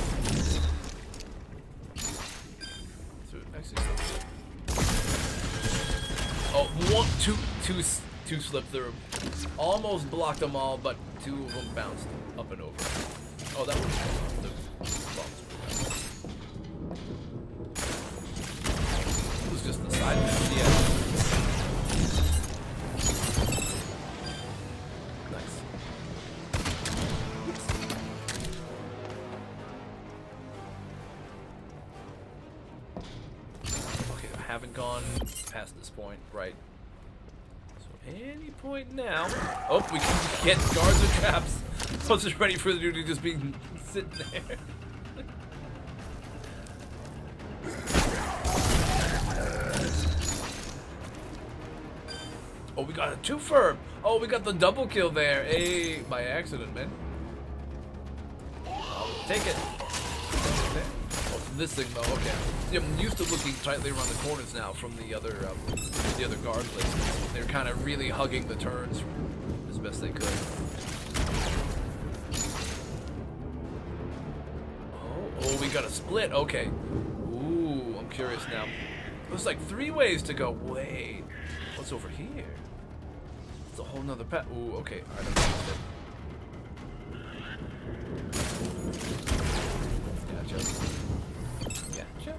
So, actually, oh, two slipped through. Almost blocked them all, but 2 of them bounced up and over. Oh, that was the bombs. Just the side map, yeah. Nice. Okay, I haven't gone past this point, right? So any point now. Oh, we can get guards or traps. I was just ready for the dude to just be sitting there. Oh, we got a twofer! Oh, we got the double kill there. Hey, by accident, man. I'll take it. Oh, this thing though. Okay. Yeah, I'm used to looking tightly around the corners now from the other guard placements. They're kind of really hugging the turns as best they could. Oh, we got a split. Okay. Ooh, I'm curious now. There's like 3 ways to go. Wait, what's over here? It's a whole nother path. Ooh, okay. Alright, I'm gotcha. Gotcha.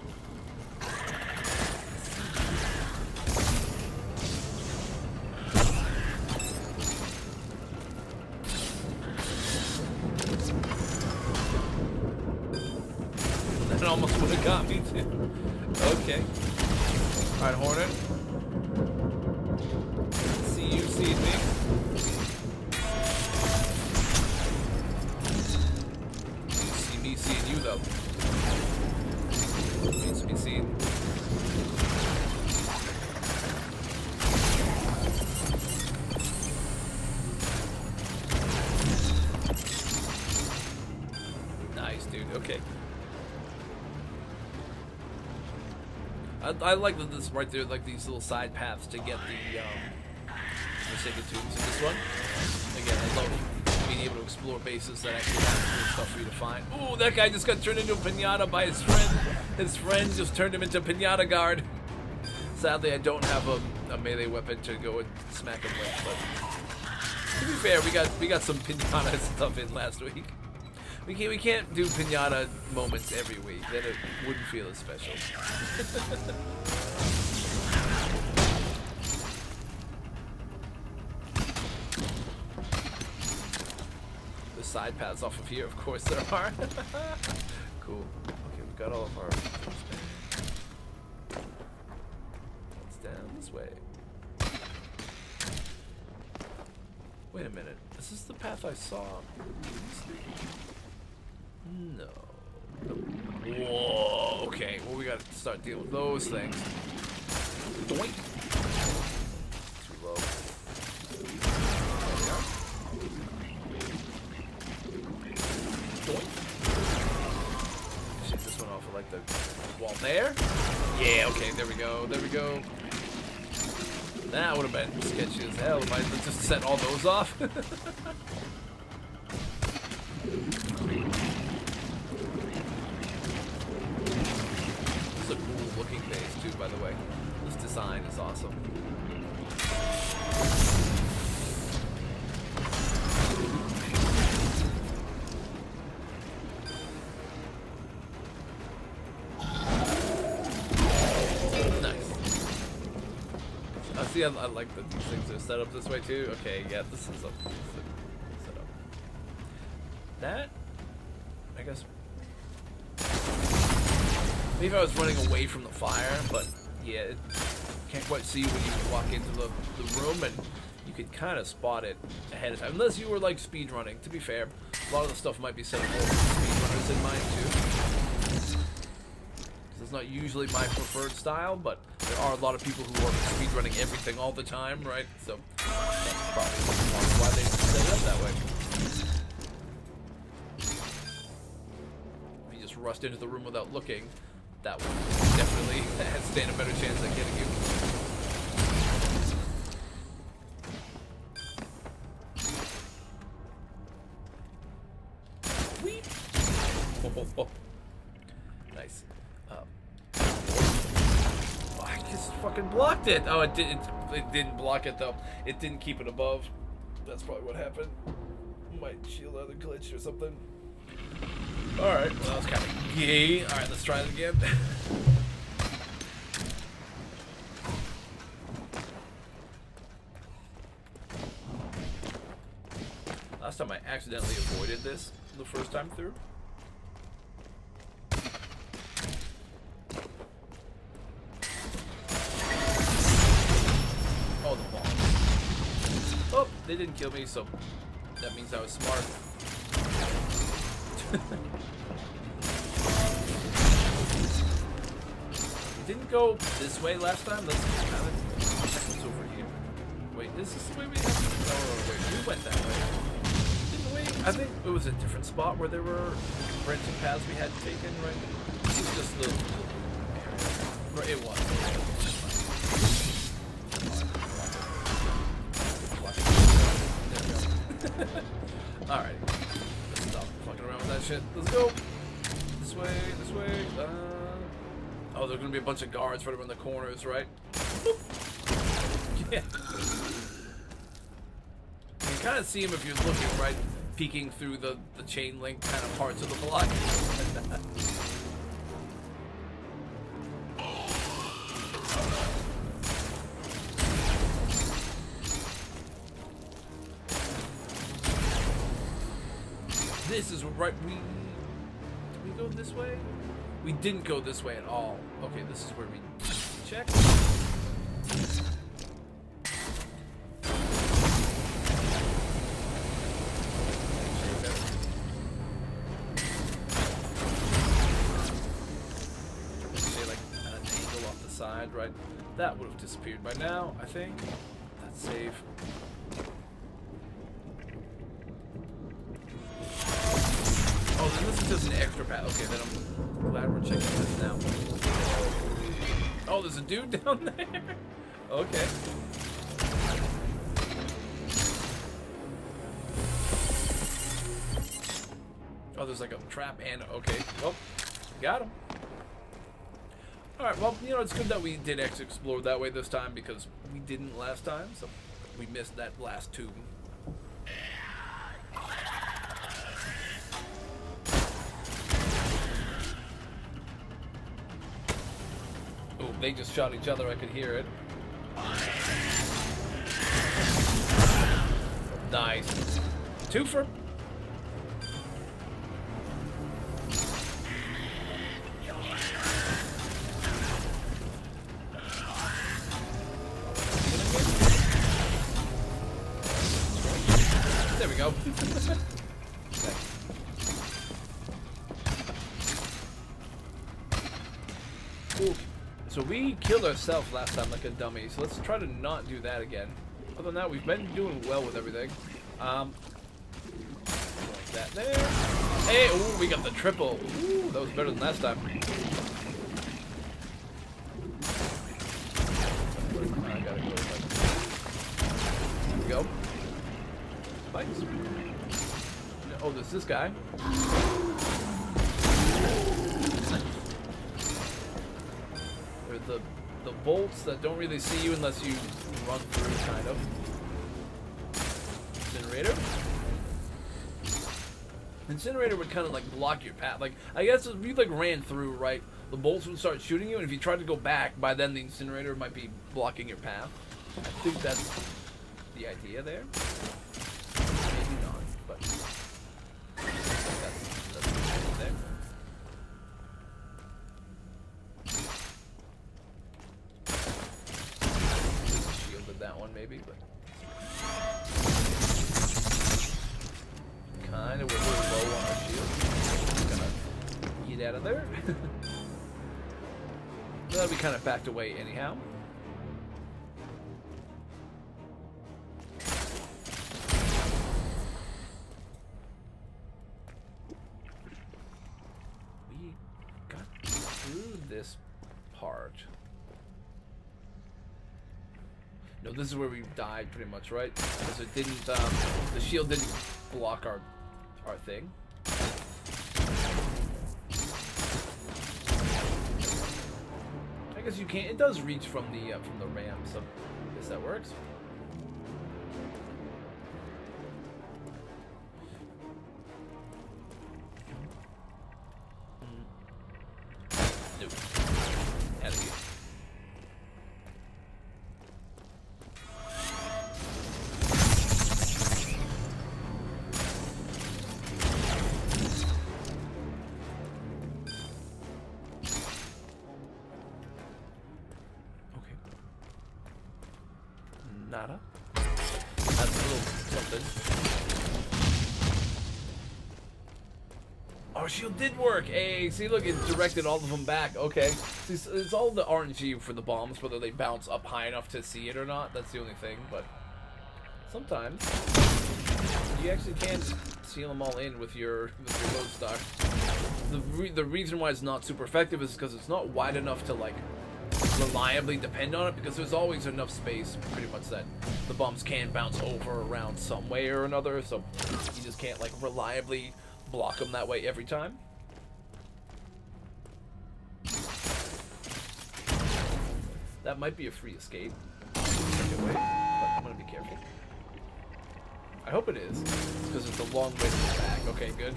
That almost would have got me too. Okay. Alright, Hornet. You see me. You see me seeing you though. Needs to be seen. Okay. I like that this right there, like these little side paths to get the Sega tunes in this one. Again, I love being able to explore bases that actually have cool stuff for you to find. Ooh, that guy just got turned into a pinata by his friend. His friend just turned him into pinata guard. Sadly, I don't have a melee weapon to go and smack him with, but to be fair, we got some pinata stuff in last week. We can't do pinata moments every week. Then it wouldn't feel as special. The side paths off of here, of course there are. Cool. Okay, we got all of our. It's down this way. Wait a minute. Is this the path I saw? No. Whoa. Okay. Well, we got to start dealing with those things. Doink. Too low. There we are. Doink. Shoot this one off of like the wall there. Yeah. Okay. There we go. There we go. That would have been sketchy as hell if I just set all those off. This is a cool looking base too, by the way. This design is awesome. See, I like that these things are set up this way too. Okay, yeah, this is a set up. That, I guess, maybe I was running away from the fire, but yeah, it can't quite see when you walk into the room, and you could kind of spot it ahead of time, unless you were like speed running. To be fair, a lot of the stuff might be set up for speedrunners in mind too. It's not usually my preferred style, but there are a lot of people who are speedrunning everything all the time, right? So that's probably why they set it up that way. If you just rushed into the room without looking, that would definitely stand a better chance at getting you. Whee! Oh. Nice. I just fucking blocked it. Oh, it didn't block it though. It didn't keep it above. That's probably what happened. Might shield out a glitch or something. Alright, well that was kind of gay. Alright, let's try it again. Last time I accidentally avoided this the first time through. Oh, the ball. Oh, they didn't kill me, so that means I was smart. Didn't go this way last time. Let's kind of check what's over here. Wait, is this the way we have to go? Oh, wait, we went that way. Didn't we? I think it was a different spot where there were branching paths we had taken, right? This is just the area. It was. Alright. Let's stop fucking around with that shit. Let's go. This way, this way. Oh, there's gonna be a bunch of guards right around the corners, right? Boop. Yeah. You can kind of see them if you're looking, right? Peeking through the chain link kind of parts of the block. This is right. Did we go this way? We didn't go this way at all. Okay, this is where we check. Say like an angle off the side, right? That would have disappeared by now, I think. That's safe. Oh, then this is just an extra path. Okay, then I'm glad we're checking this now. Oh, there's a dude down there. Okay. Oh, there's like a trap and okay. Well, got him. Alright, well, you know, it's good that we did explore that way this time because we didn't last time, so we missed that last tube. Oh, they just shot each other, I could hear it. Nice. Twofer. There we go. Ooh. So we killed ourselves last time like a dummy, so let's try to not do that again. Other than that, we've been doing well with everything. Like that there. Hey, ooh, we got the triple. Ooh, that was better than last time. I gotta go. There we go. Spikes. Oh, there's this guy. There's the bolts that don't really see you unless you run through, kind of. Incinerator. Incinerator would kind of like block your path. Like, I guess if you like ran through, right, the bolts would start shooting you, and if you tried to go back, by then the incinerator might be blocking your path. I think that's the idea there. Maybe not, but that's the idea there. Shielded that one maybe, but kind of we're a little low on our shield. Just gonna get out of there. That'll be kind of backed away anyhow. We got through this part. No, this is where we died pretty much, right? Because it didn't, the shield didn't block our thing. I guess you can't. It does reach from the ramp, so I guess that works. Nope. Out of here. Nada. That's a little something. Our shield did work. Hey, see, look, it directed all of them back. Okay. See, it's all the RNG for the bombs, whether they bounce up high enough to see it or not. That's the only thing. But sometimes you actually can seal them all in with your load stock. The reason why it's not super effective is because it's not wide enough to like reliably depend on it, because there's always enough space pretty much that the bombs can bounce over around some way or another, so you just can't like reliably block them that way every time. That might be a free escape, but I'm gonna be careful. I hope it is, because it's a long way to get back. Okay, good.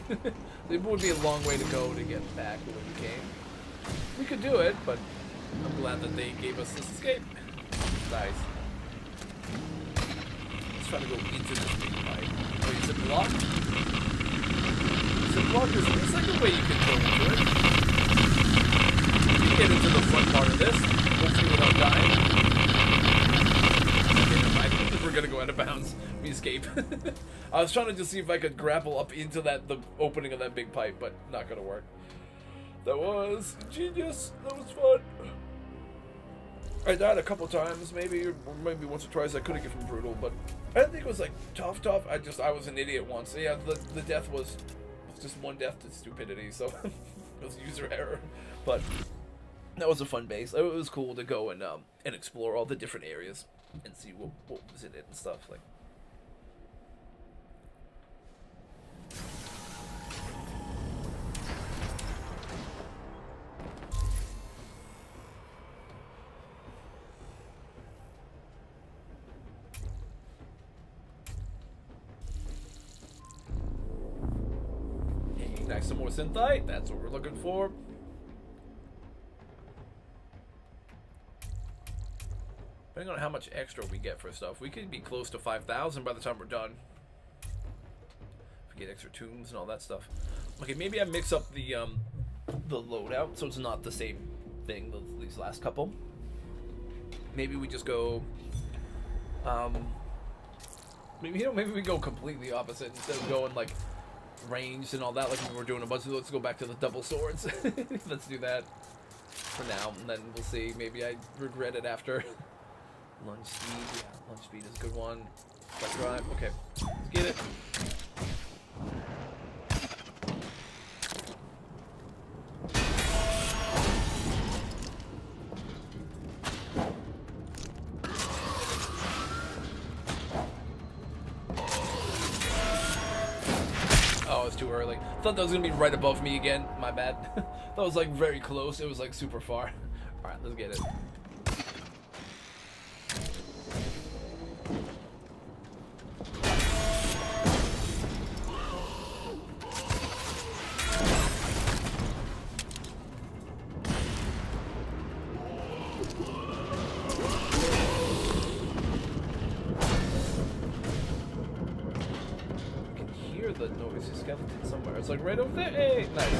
It would be a long way to go to get back the way we came. We could do it, but I'm glad that they gave us this escape. Nice. Let's try to go into this big pipe. Oh, is it blocked? Is it blocked? There's like a way you can go into it. You can get into the front part of this, hopefully without dying. Okay, I think we're gonna go out of bounds. We escape. I was trying to just see if I could grapple up into the opening of that big pipe, but not gonna work. That was genius. That was fun. I died a couple times, maybe, or maybe once or twice. I couldn't get from brutal, but I didn't think it was like tough. I was an idiot once. Yeah, the death was just one death to stupidity, so it was user error. But that was a fun base. It was cool to go and explore all the different areas and see what was in it and stuff like. Hey, nice, some more synthite. That's what we're looking for. Depending on how much extra we get for stuff, we could be close to 5,000 by the time we're done. If we get extra tombs and all that stuff. Okay, maybe I mix up the loadout so it's not the same thing these last couple. Maybe we just go, maybe we go completely opposite instead of going like ranged and all that like we were doing a bunch of. Let's go back to the double swords. Let's do that for now, and then we'll see. Maybe I regret it after. Lunge speed, yeah, lunge speed is a good one. Quick drive, okay, let's get it. Oh, it's too early. Thought that was gonna be right above me again. My bad. That was like very close. It was like super far. All right, let's get it. The noisy skeleton somewhere. It's like right over there. Hey, nice.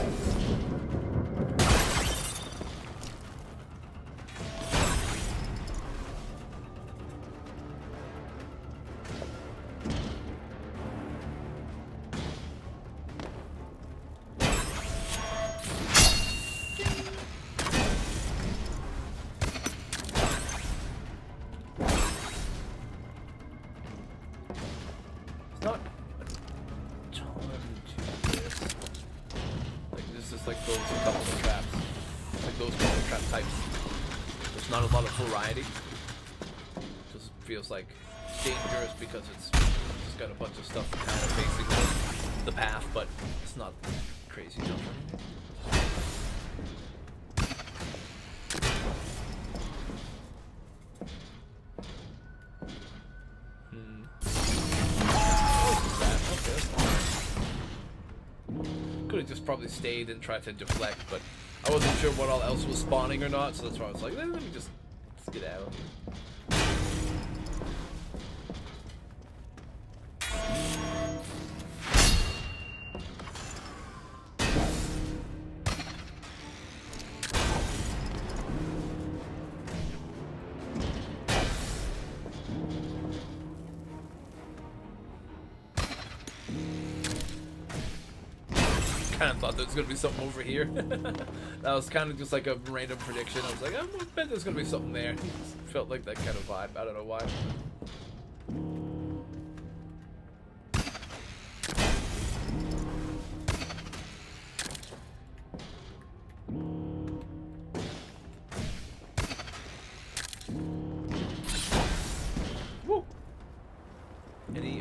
It's not. Like those couple of traps, like those couple of trap types. There's not a lot of variety. Just feels like dangerous because it's just got a bunch of stuff kind of facing the path, but it's not crazy enough. Could have just probably stayed and tried to deflect, but I wasn't sure what all else was spawning or not, so that's why I was like, let me just get out. Kind of thought there was gonna be something over here. That was kind of just like a random prediction. I was like, I bet there's gonna be something there. Felt like that kind of vibe. I don't know why. Woo!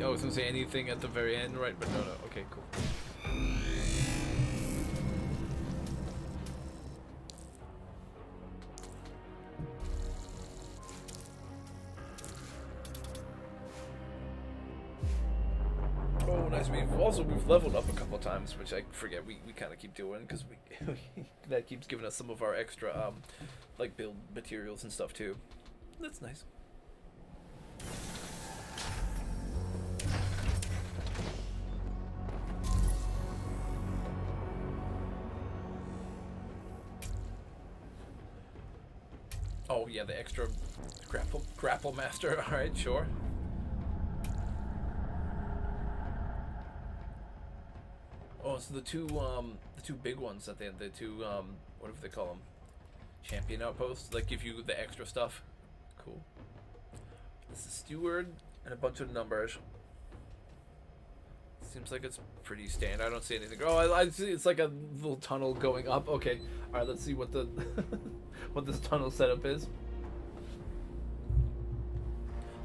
I was gonna say anything at the very end, right? But no. Okay, cool. Oh, nice. We've leveled up a couple of times, which I forget we kind of keep doing because we that keeps giving us some of our extra like build materials and stuff too. That's nice. Oh yeah, the extra grapple master. All right, sure. Oh, so the two big ones at the end, the two whatever they call them, champion outposts, that give you the extra stuff. Cool. This is steward and a bunch of numbers. Seems like it's pretty standard. I don't see anything. Oh, I see. It's like a little tunnel going up. Okay. All right. Let's see what the what this tunnel setup is.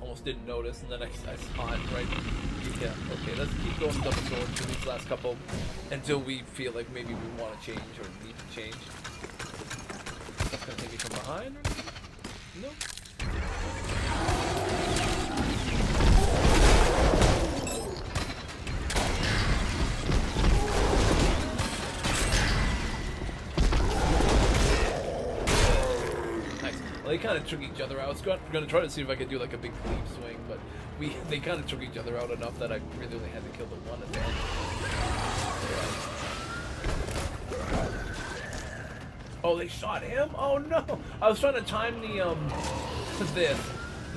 Almost didn't notice, and then I saw it right. Yeah. Okay. Let's keep going double sword for these last couple until we feel like maybe we want to change or need to change. That's gonna take me from behind. Nope. Well, they kind of took each other out. I was going to try to see if I could do like a big cleave swing, but they kind of took each other out enough that I really only had to kill the one at the end. Oh, they shot him? Oh no! I was trying to time the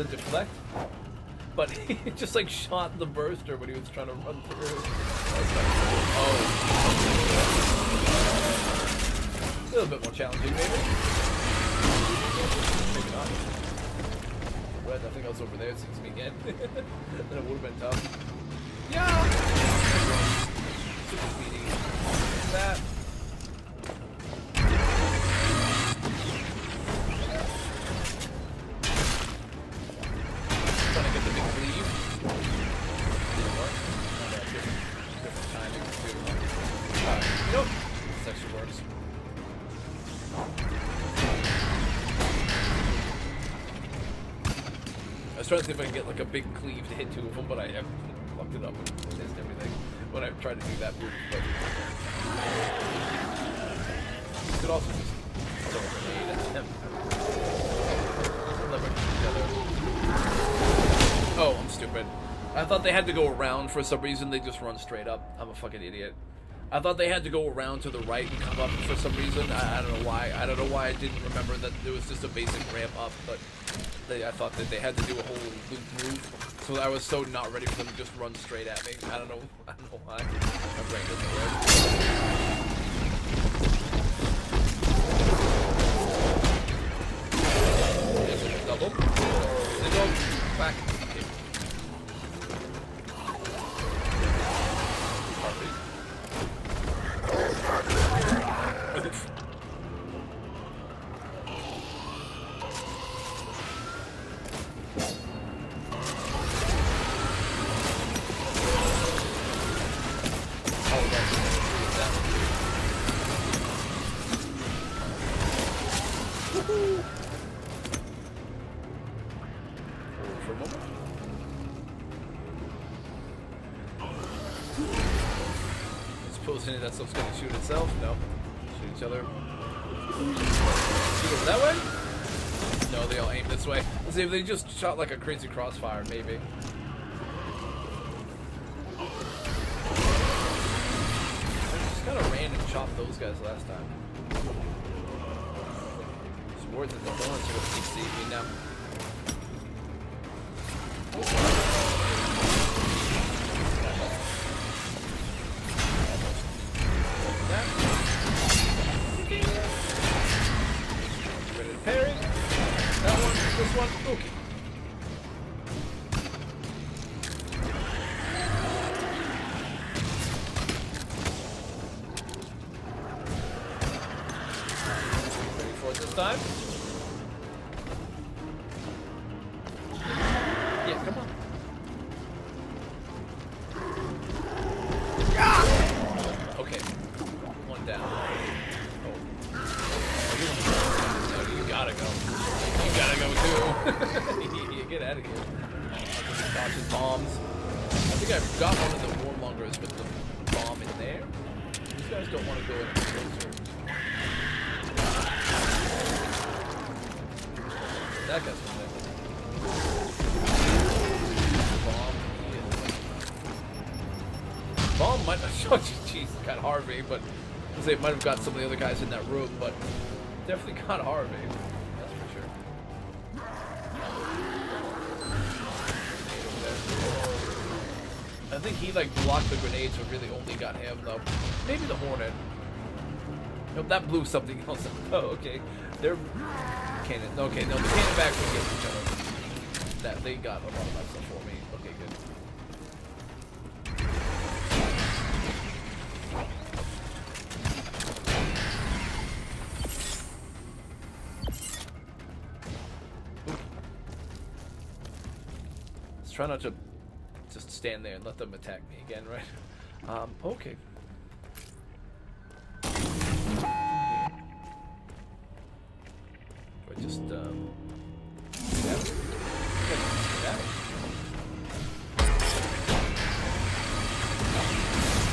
deflect, but he just like shot the burster when he was trying to run through. Oh, a little bit more challenging, maybe. Maybe not. Red, I think I was over there, it seems to me again. Then it would have been tough. Yeah! Super speedy. That. Trying to get the big cleave. Didn't work. Different timing too. Nope. This actually works. I was trying to see if I can get like a big cleave to hit two of them, but I fucked it up and missed everything when I tried to do that move. But you could also just throw a grenade at them. Leverage each other. Oh, I'm stupid. I thought they had to go around for some reason. They just run straight up. I'm a fucking idiot. I thought they had to go around to the right and come up for some reason. I don't know why. I don't know why I didn't remember that it was just a basic ramp up, but I thought that they had to do a whole loop move. So I was so not ready for them to just run straight at me. I don't know why. My brain doesn't work. There's a double. They go back. Okay. For a moment. I suppose any of that stuff's gonna shoot itself? No. Shoot each other. Shoot over that way? No, they all aim this way. Let's see if they just shot like a crazy crossfire, maybe. I just kind of ran and chopped those guys last time. Swords and the bullets are gonna keep seeing me now. Ready to parry. That one, this one, okay. Ready for it this time? Yeah, come on. Okay, one down. Oh, you gotta go. You gotta go too. You get out of here. Dodging bombs. I think I've got one of the warmongers with the bomb in there. These guys don't want to go any closer. That guy's from there. Bomb might have shot you. Jeez, got Harvey, but I say it might have got some of the other guys in that room, but definitely got Harvey. That's for sure. I think he like blocked the grenades, but really only got him though. Maybe the Hornet. Nope, that blew something else up. Oh, okay. They're cannon. Okay, no, the cannon backs will get each other. That they got a lot of that stuff for me. Okay, good. try not to just stand there and let them attack me again, right? Okay. Do I just,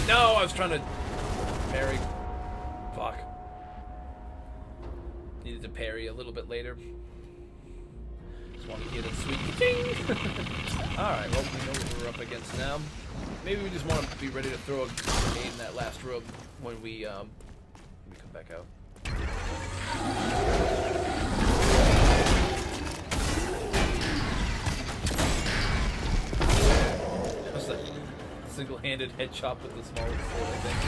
No, I was trying to parry. Fuck. Needed to parry a little bit later. Just want to get a sweet ding. Alright, well, we know what we're up against now. Maybe we just want to be ready to throw a grenade in that last room when we come back out. Just a single-handed headshot with the smallest sword, I think.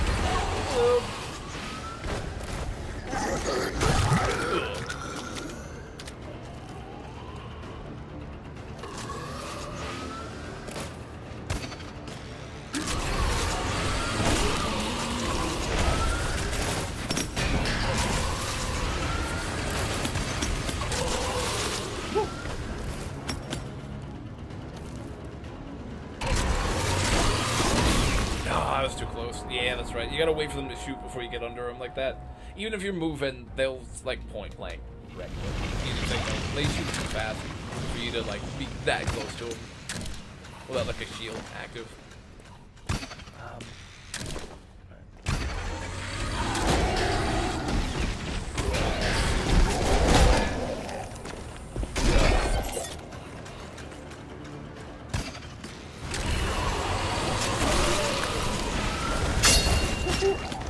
Too close. Yeah, that's right. You gotta wait for them to shoot before you get under them like that. Even if you're moving, they'll like point blank wreck you. They shoot too fast for you to like be that close to them without like a shield active.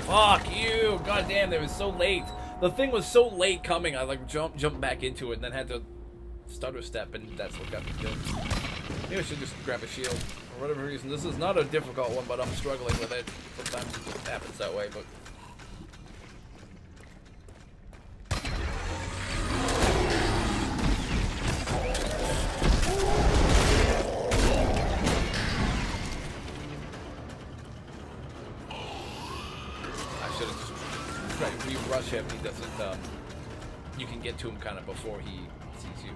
Fuck you! God damn, they was so late. The thing was so late coming, I like jumped back into it and then had to stutter step, and that's what got me killed. Maybe I should just grab a shield. For whatever reason, this is not a difficult one, but I'm struggling with it. Sometimes it just happens that way, but... Right, if you rush him, he doesn't, you can get to him kind of before he sees you.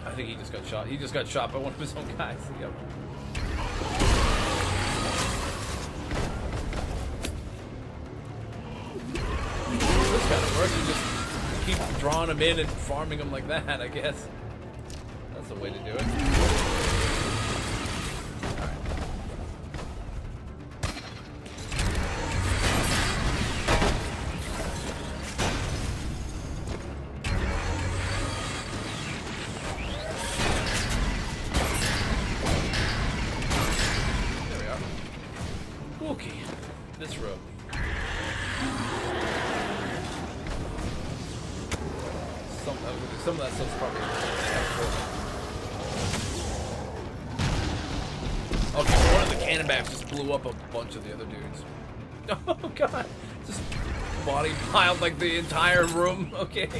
I think he just got shot. He just got shot by one of his own guys. Yep. Kind of works. You just keep drawing them in and farming them like that, I guess. That's the way to do it. There we are. Okay, this room. Some of that stuff's probably okay, so one of the cannon bags just blew up a bunch of the other dudes. Oh god. Just body piled like the entire room, okay.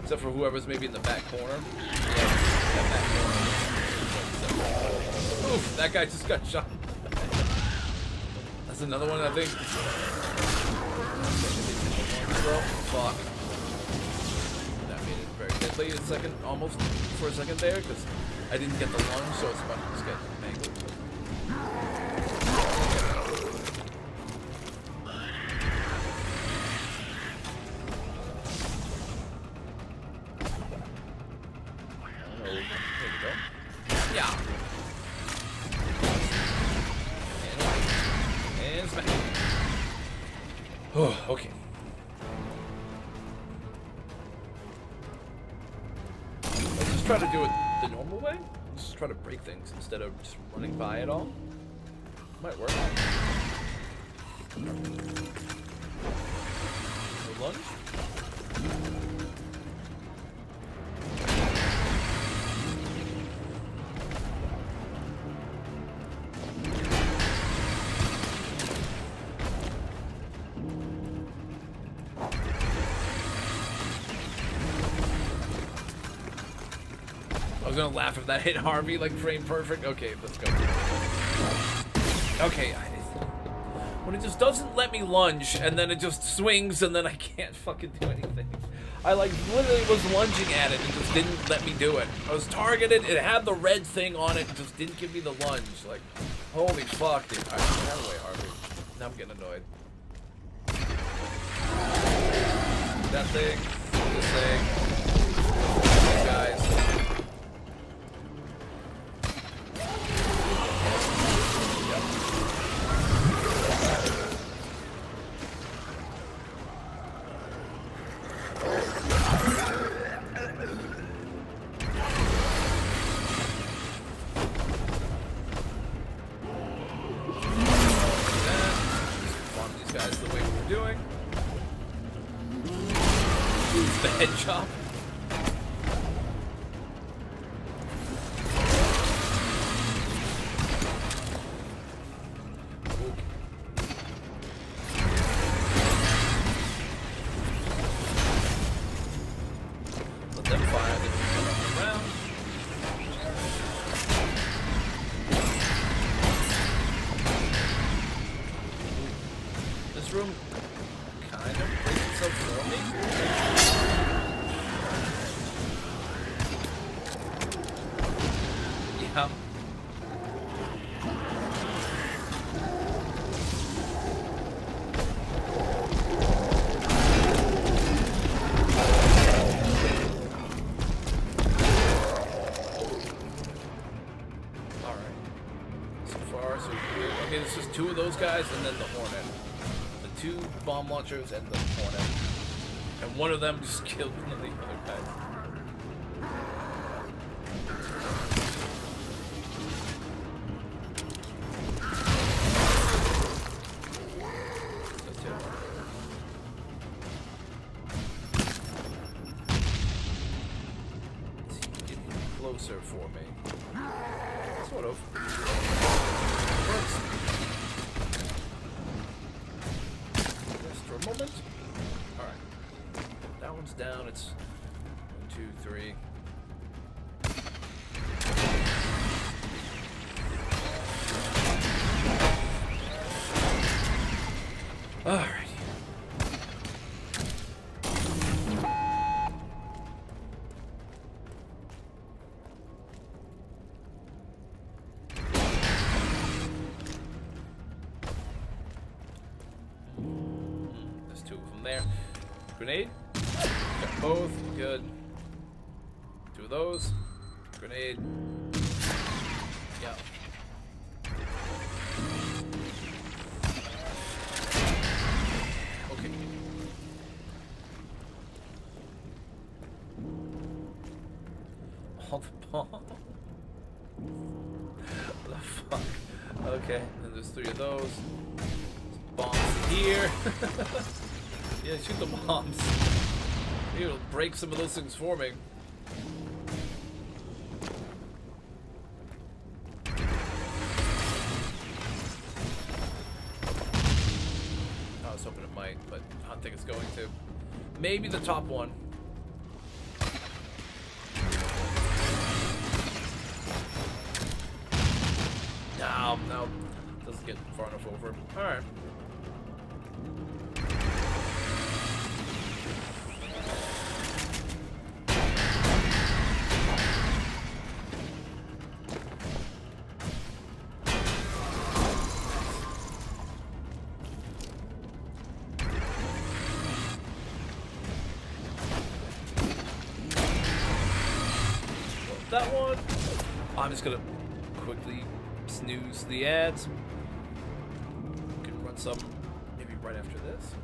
Except for whoever's maybe in the back corner. Yeah, that back corner. Oof, that guy just got shot. That's another one, I think. Fuck. Deadly a second, almost for a second there, because I didn't get the lunge, so it's about to just get mangled. Oh, there we go. Yeah. And smack. Oh, okay. Try to do it the normal way. Just try to break things instead of just running by it all. Might work. No lunge. I was gonna laugh if that hit Harvey like frame perfect. Okay, let's go. Okay, when it just doesn't let me lunge, and then it just swings, and then I can't fucking do anything. I like literally was lunging at it and just didn't let me do it. I was targeted, it had the red thing on it, and just didn't give me the lunge. Like, holy fuck, dude. Alright, get out of the way, Harvey. Now I'm getting annoyed. That thing, this thing, these guys. The head chop. Let them fire, then come around. This room kind of breaks itself for me. Yeah. Alright. So far, so okay, it's just two of those guys and then the Hornet. The two bomb launchers and the Hornet. And one of them just killed one of the other guys. Closer for me. Sort of. Works. Just for a moment. Alright. That one's down. It's 1, 2, 3. Alright. There. Grenade. Got both. Good. Two of those. Grenade. Yeah. Okay. All the bombs. What the fuck? Okay. And there's 3 of those. Bombs here. Yeah, shoot the bombs. Maybe it'll break some of those things for me. I was hoping it might, but I don't think it's going to. Maybe the top one. No. Doesn't get far enough over. Alright. That one. I'm just gonna quickly snooze the ads. Can run some maybe right after this.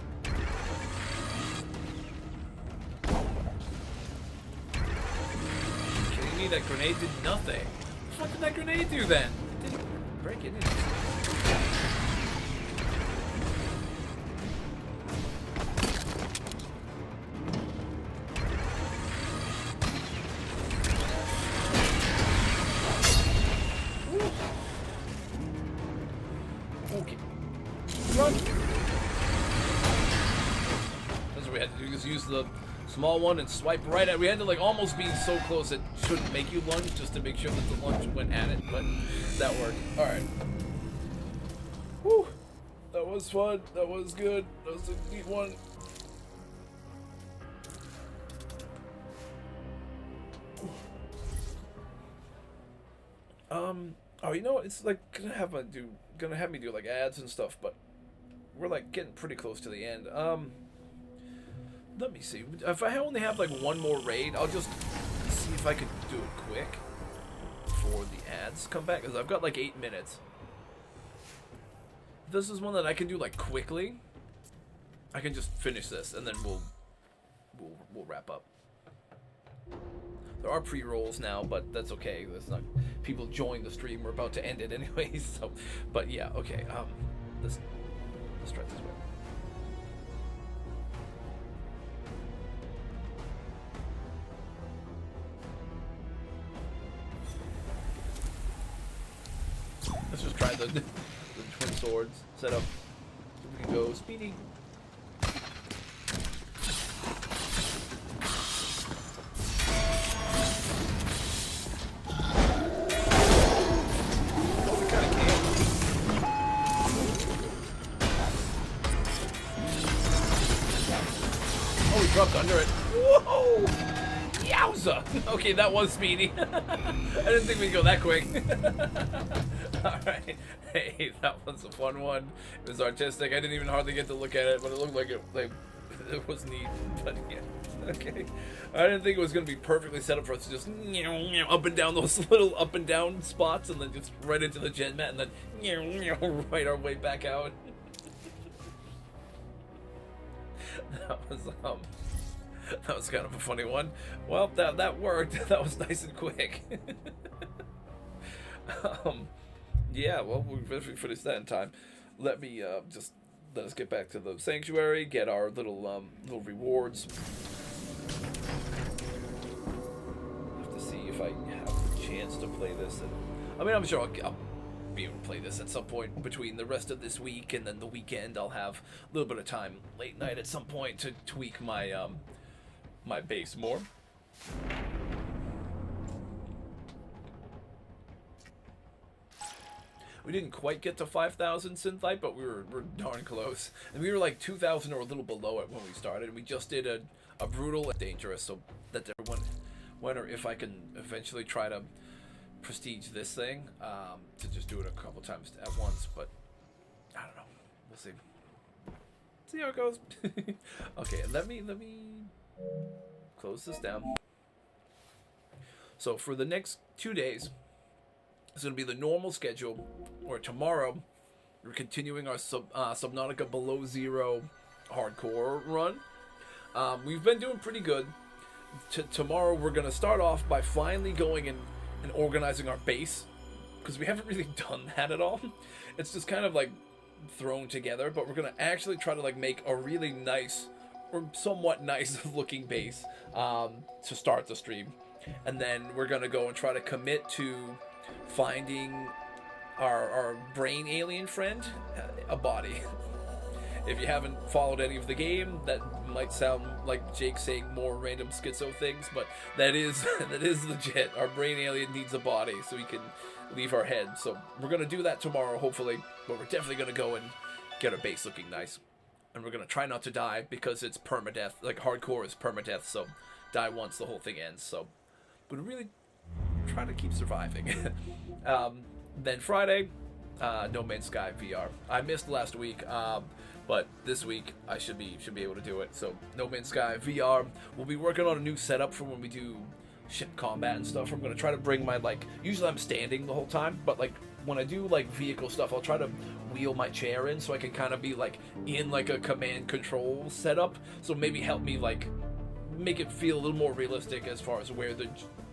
Are you kidding me? That grenade did nothing. What did that grenade do then? It didn't break it. Okay. Run! That's what we had to do, is use the small one and swipe right at. We had to like almost be so close it shouldn't make you lunge, just to make sure that the lunge went at it, but that worked. Alright. was fun. That was good. That was a neat one. Oh, you know what? It's like gonna have me do like ads and stuff, but we're like getting pretty close to the end. Let me see. If I only have like one more raid, I'll just see if I could do it quick before the ads come back, because I've got like 8 minutes. If this is one that I can do like quickly, I can just finish this and then we'll wrap up. There are pre-rolls now, but that's okay. That's not people join the stream. We're about to end it anyways. So, but yeah, okay. Let's try this way. Let's just try the twin swords setup. So we can go speedy. Dropped under it. Whoa! Yowza! Okay, that was speedy. I didn't think we'd go that quick. Alright. Hey, that was a fun one. It was artistic. I didn't even hardly get to look at it, but it looked like it was neat. But yeah. Okay. I didn't think it was going to be perfectly set up for us to just up and down those little up and down spots and then just right into the gen mat and then right our way back out. That was kind of a funny one. Well, that worked. That was nice and quick. Yeah, well, we finished that in time. Let me just let us get back to the sanctuary, get our little rewards. Have to see if I have the chance to play this. I mean, I'm sure I'll be able to play this at some point between the rest of this week and then the weekend. I'll have a little bit of time late night at some point to tweak my my base more. We didn't quite get to 5,000 synthite, but we're darn close. And we were like 2,000 or a little below it when we started. We just did a brutal and dangerous, so that everyone, when or if I can eventually try to prestige this thing, to just do it a couple times at once, but I don't know. We'll see. See how it goes. Okay, let me close this down. So for the next 2 days, it's going to be the normal schedule, where tomorrow we're continuing our Subnautica Below Zero hardcore run. We've been doing pretty good. Tomorrow we're going to start off by finally going and organizing our base, because we haven't really done that at all. It's just kind of like thrown together, but we're going to actually try to like make a really nice or somewhat nice looking base to start the stream. And then we're going to go and try to commit to finding our brain alien friend a body. If you haven't followed any of the game, that might sound like Jake saying more random schizo things, but that is legit. Our brain alien needs a body so we can leave our head. So we're going to do that tomorrow, hopefully, but we're definitely going to go and get our base looking nice. And we're going to try not to die, because it's permadeath. Like, hardcore is permadeath, so die once, the whole thing ends. So we're going to really try to keep surviving. Then Friday, No Man's Sky VR. I missed last week, but this week I should be able to do it. So No Man's Sky VR. We'll be working on a new setup for when we do ship combat and stuff. I'm going to try to bring my, like, usually I'm standing the whole time, but like when I do like vehicle stuff, I'll try to wheel my chair in so I can kind of be like in like a command control setup. So maybe help me like make it feel a little more realistic as far as where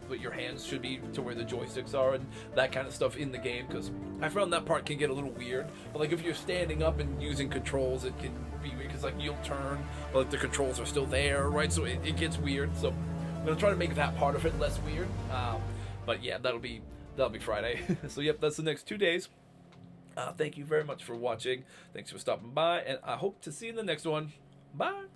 what your hands should be to where the joysticks are and that kind of stuff in the game, because I found that part can get a little weird. But like if you're standing up and using controls, it can be weird, because like you'll turn but like the controls are still there, right? So it gets weird. So I'm gonna try to make that part of it less weird. But yeah, that'll be Friday. So yep, that's the next 2 days. Thank you very much for watching. Thanks for stopping by, and I hope to see you in the next one. Bye.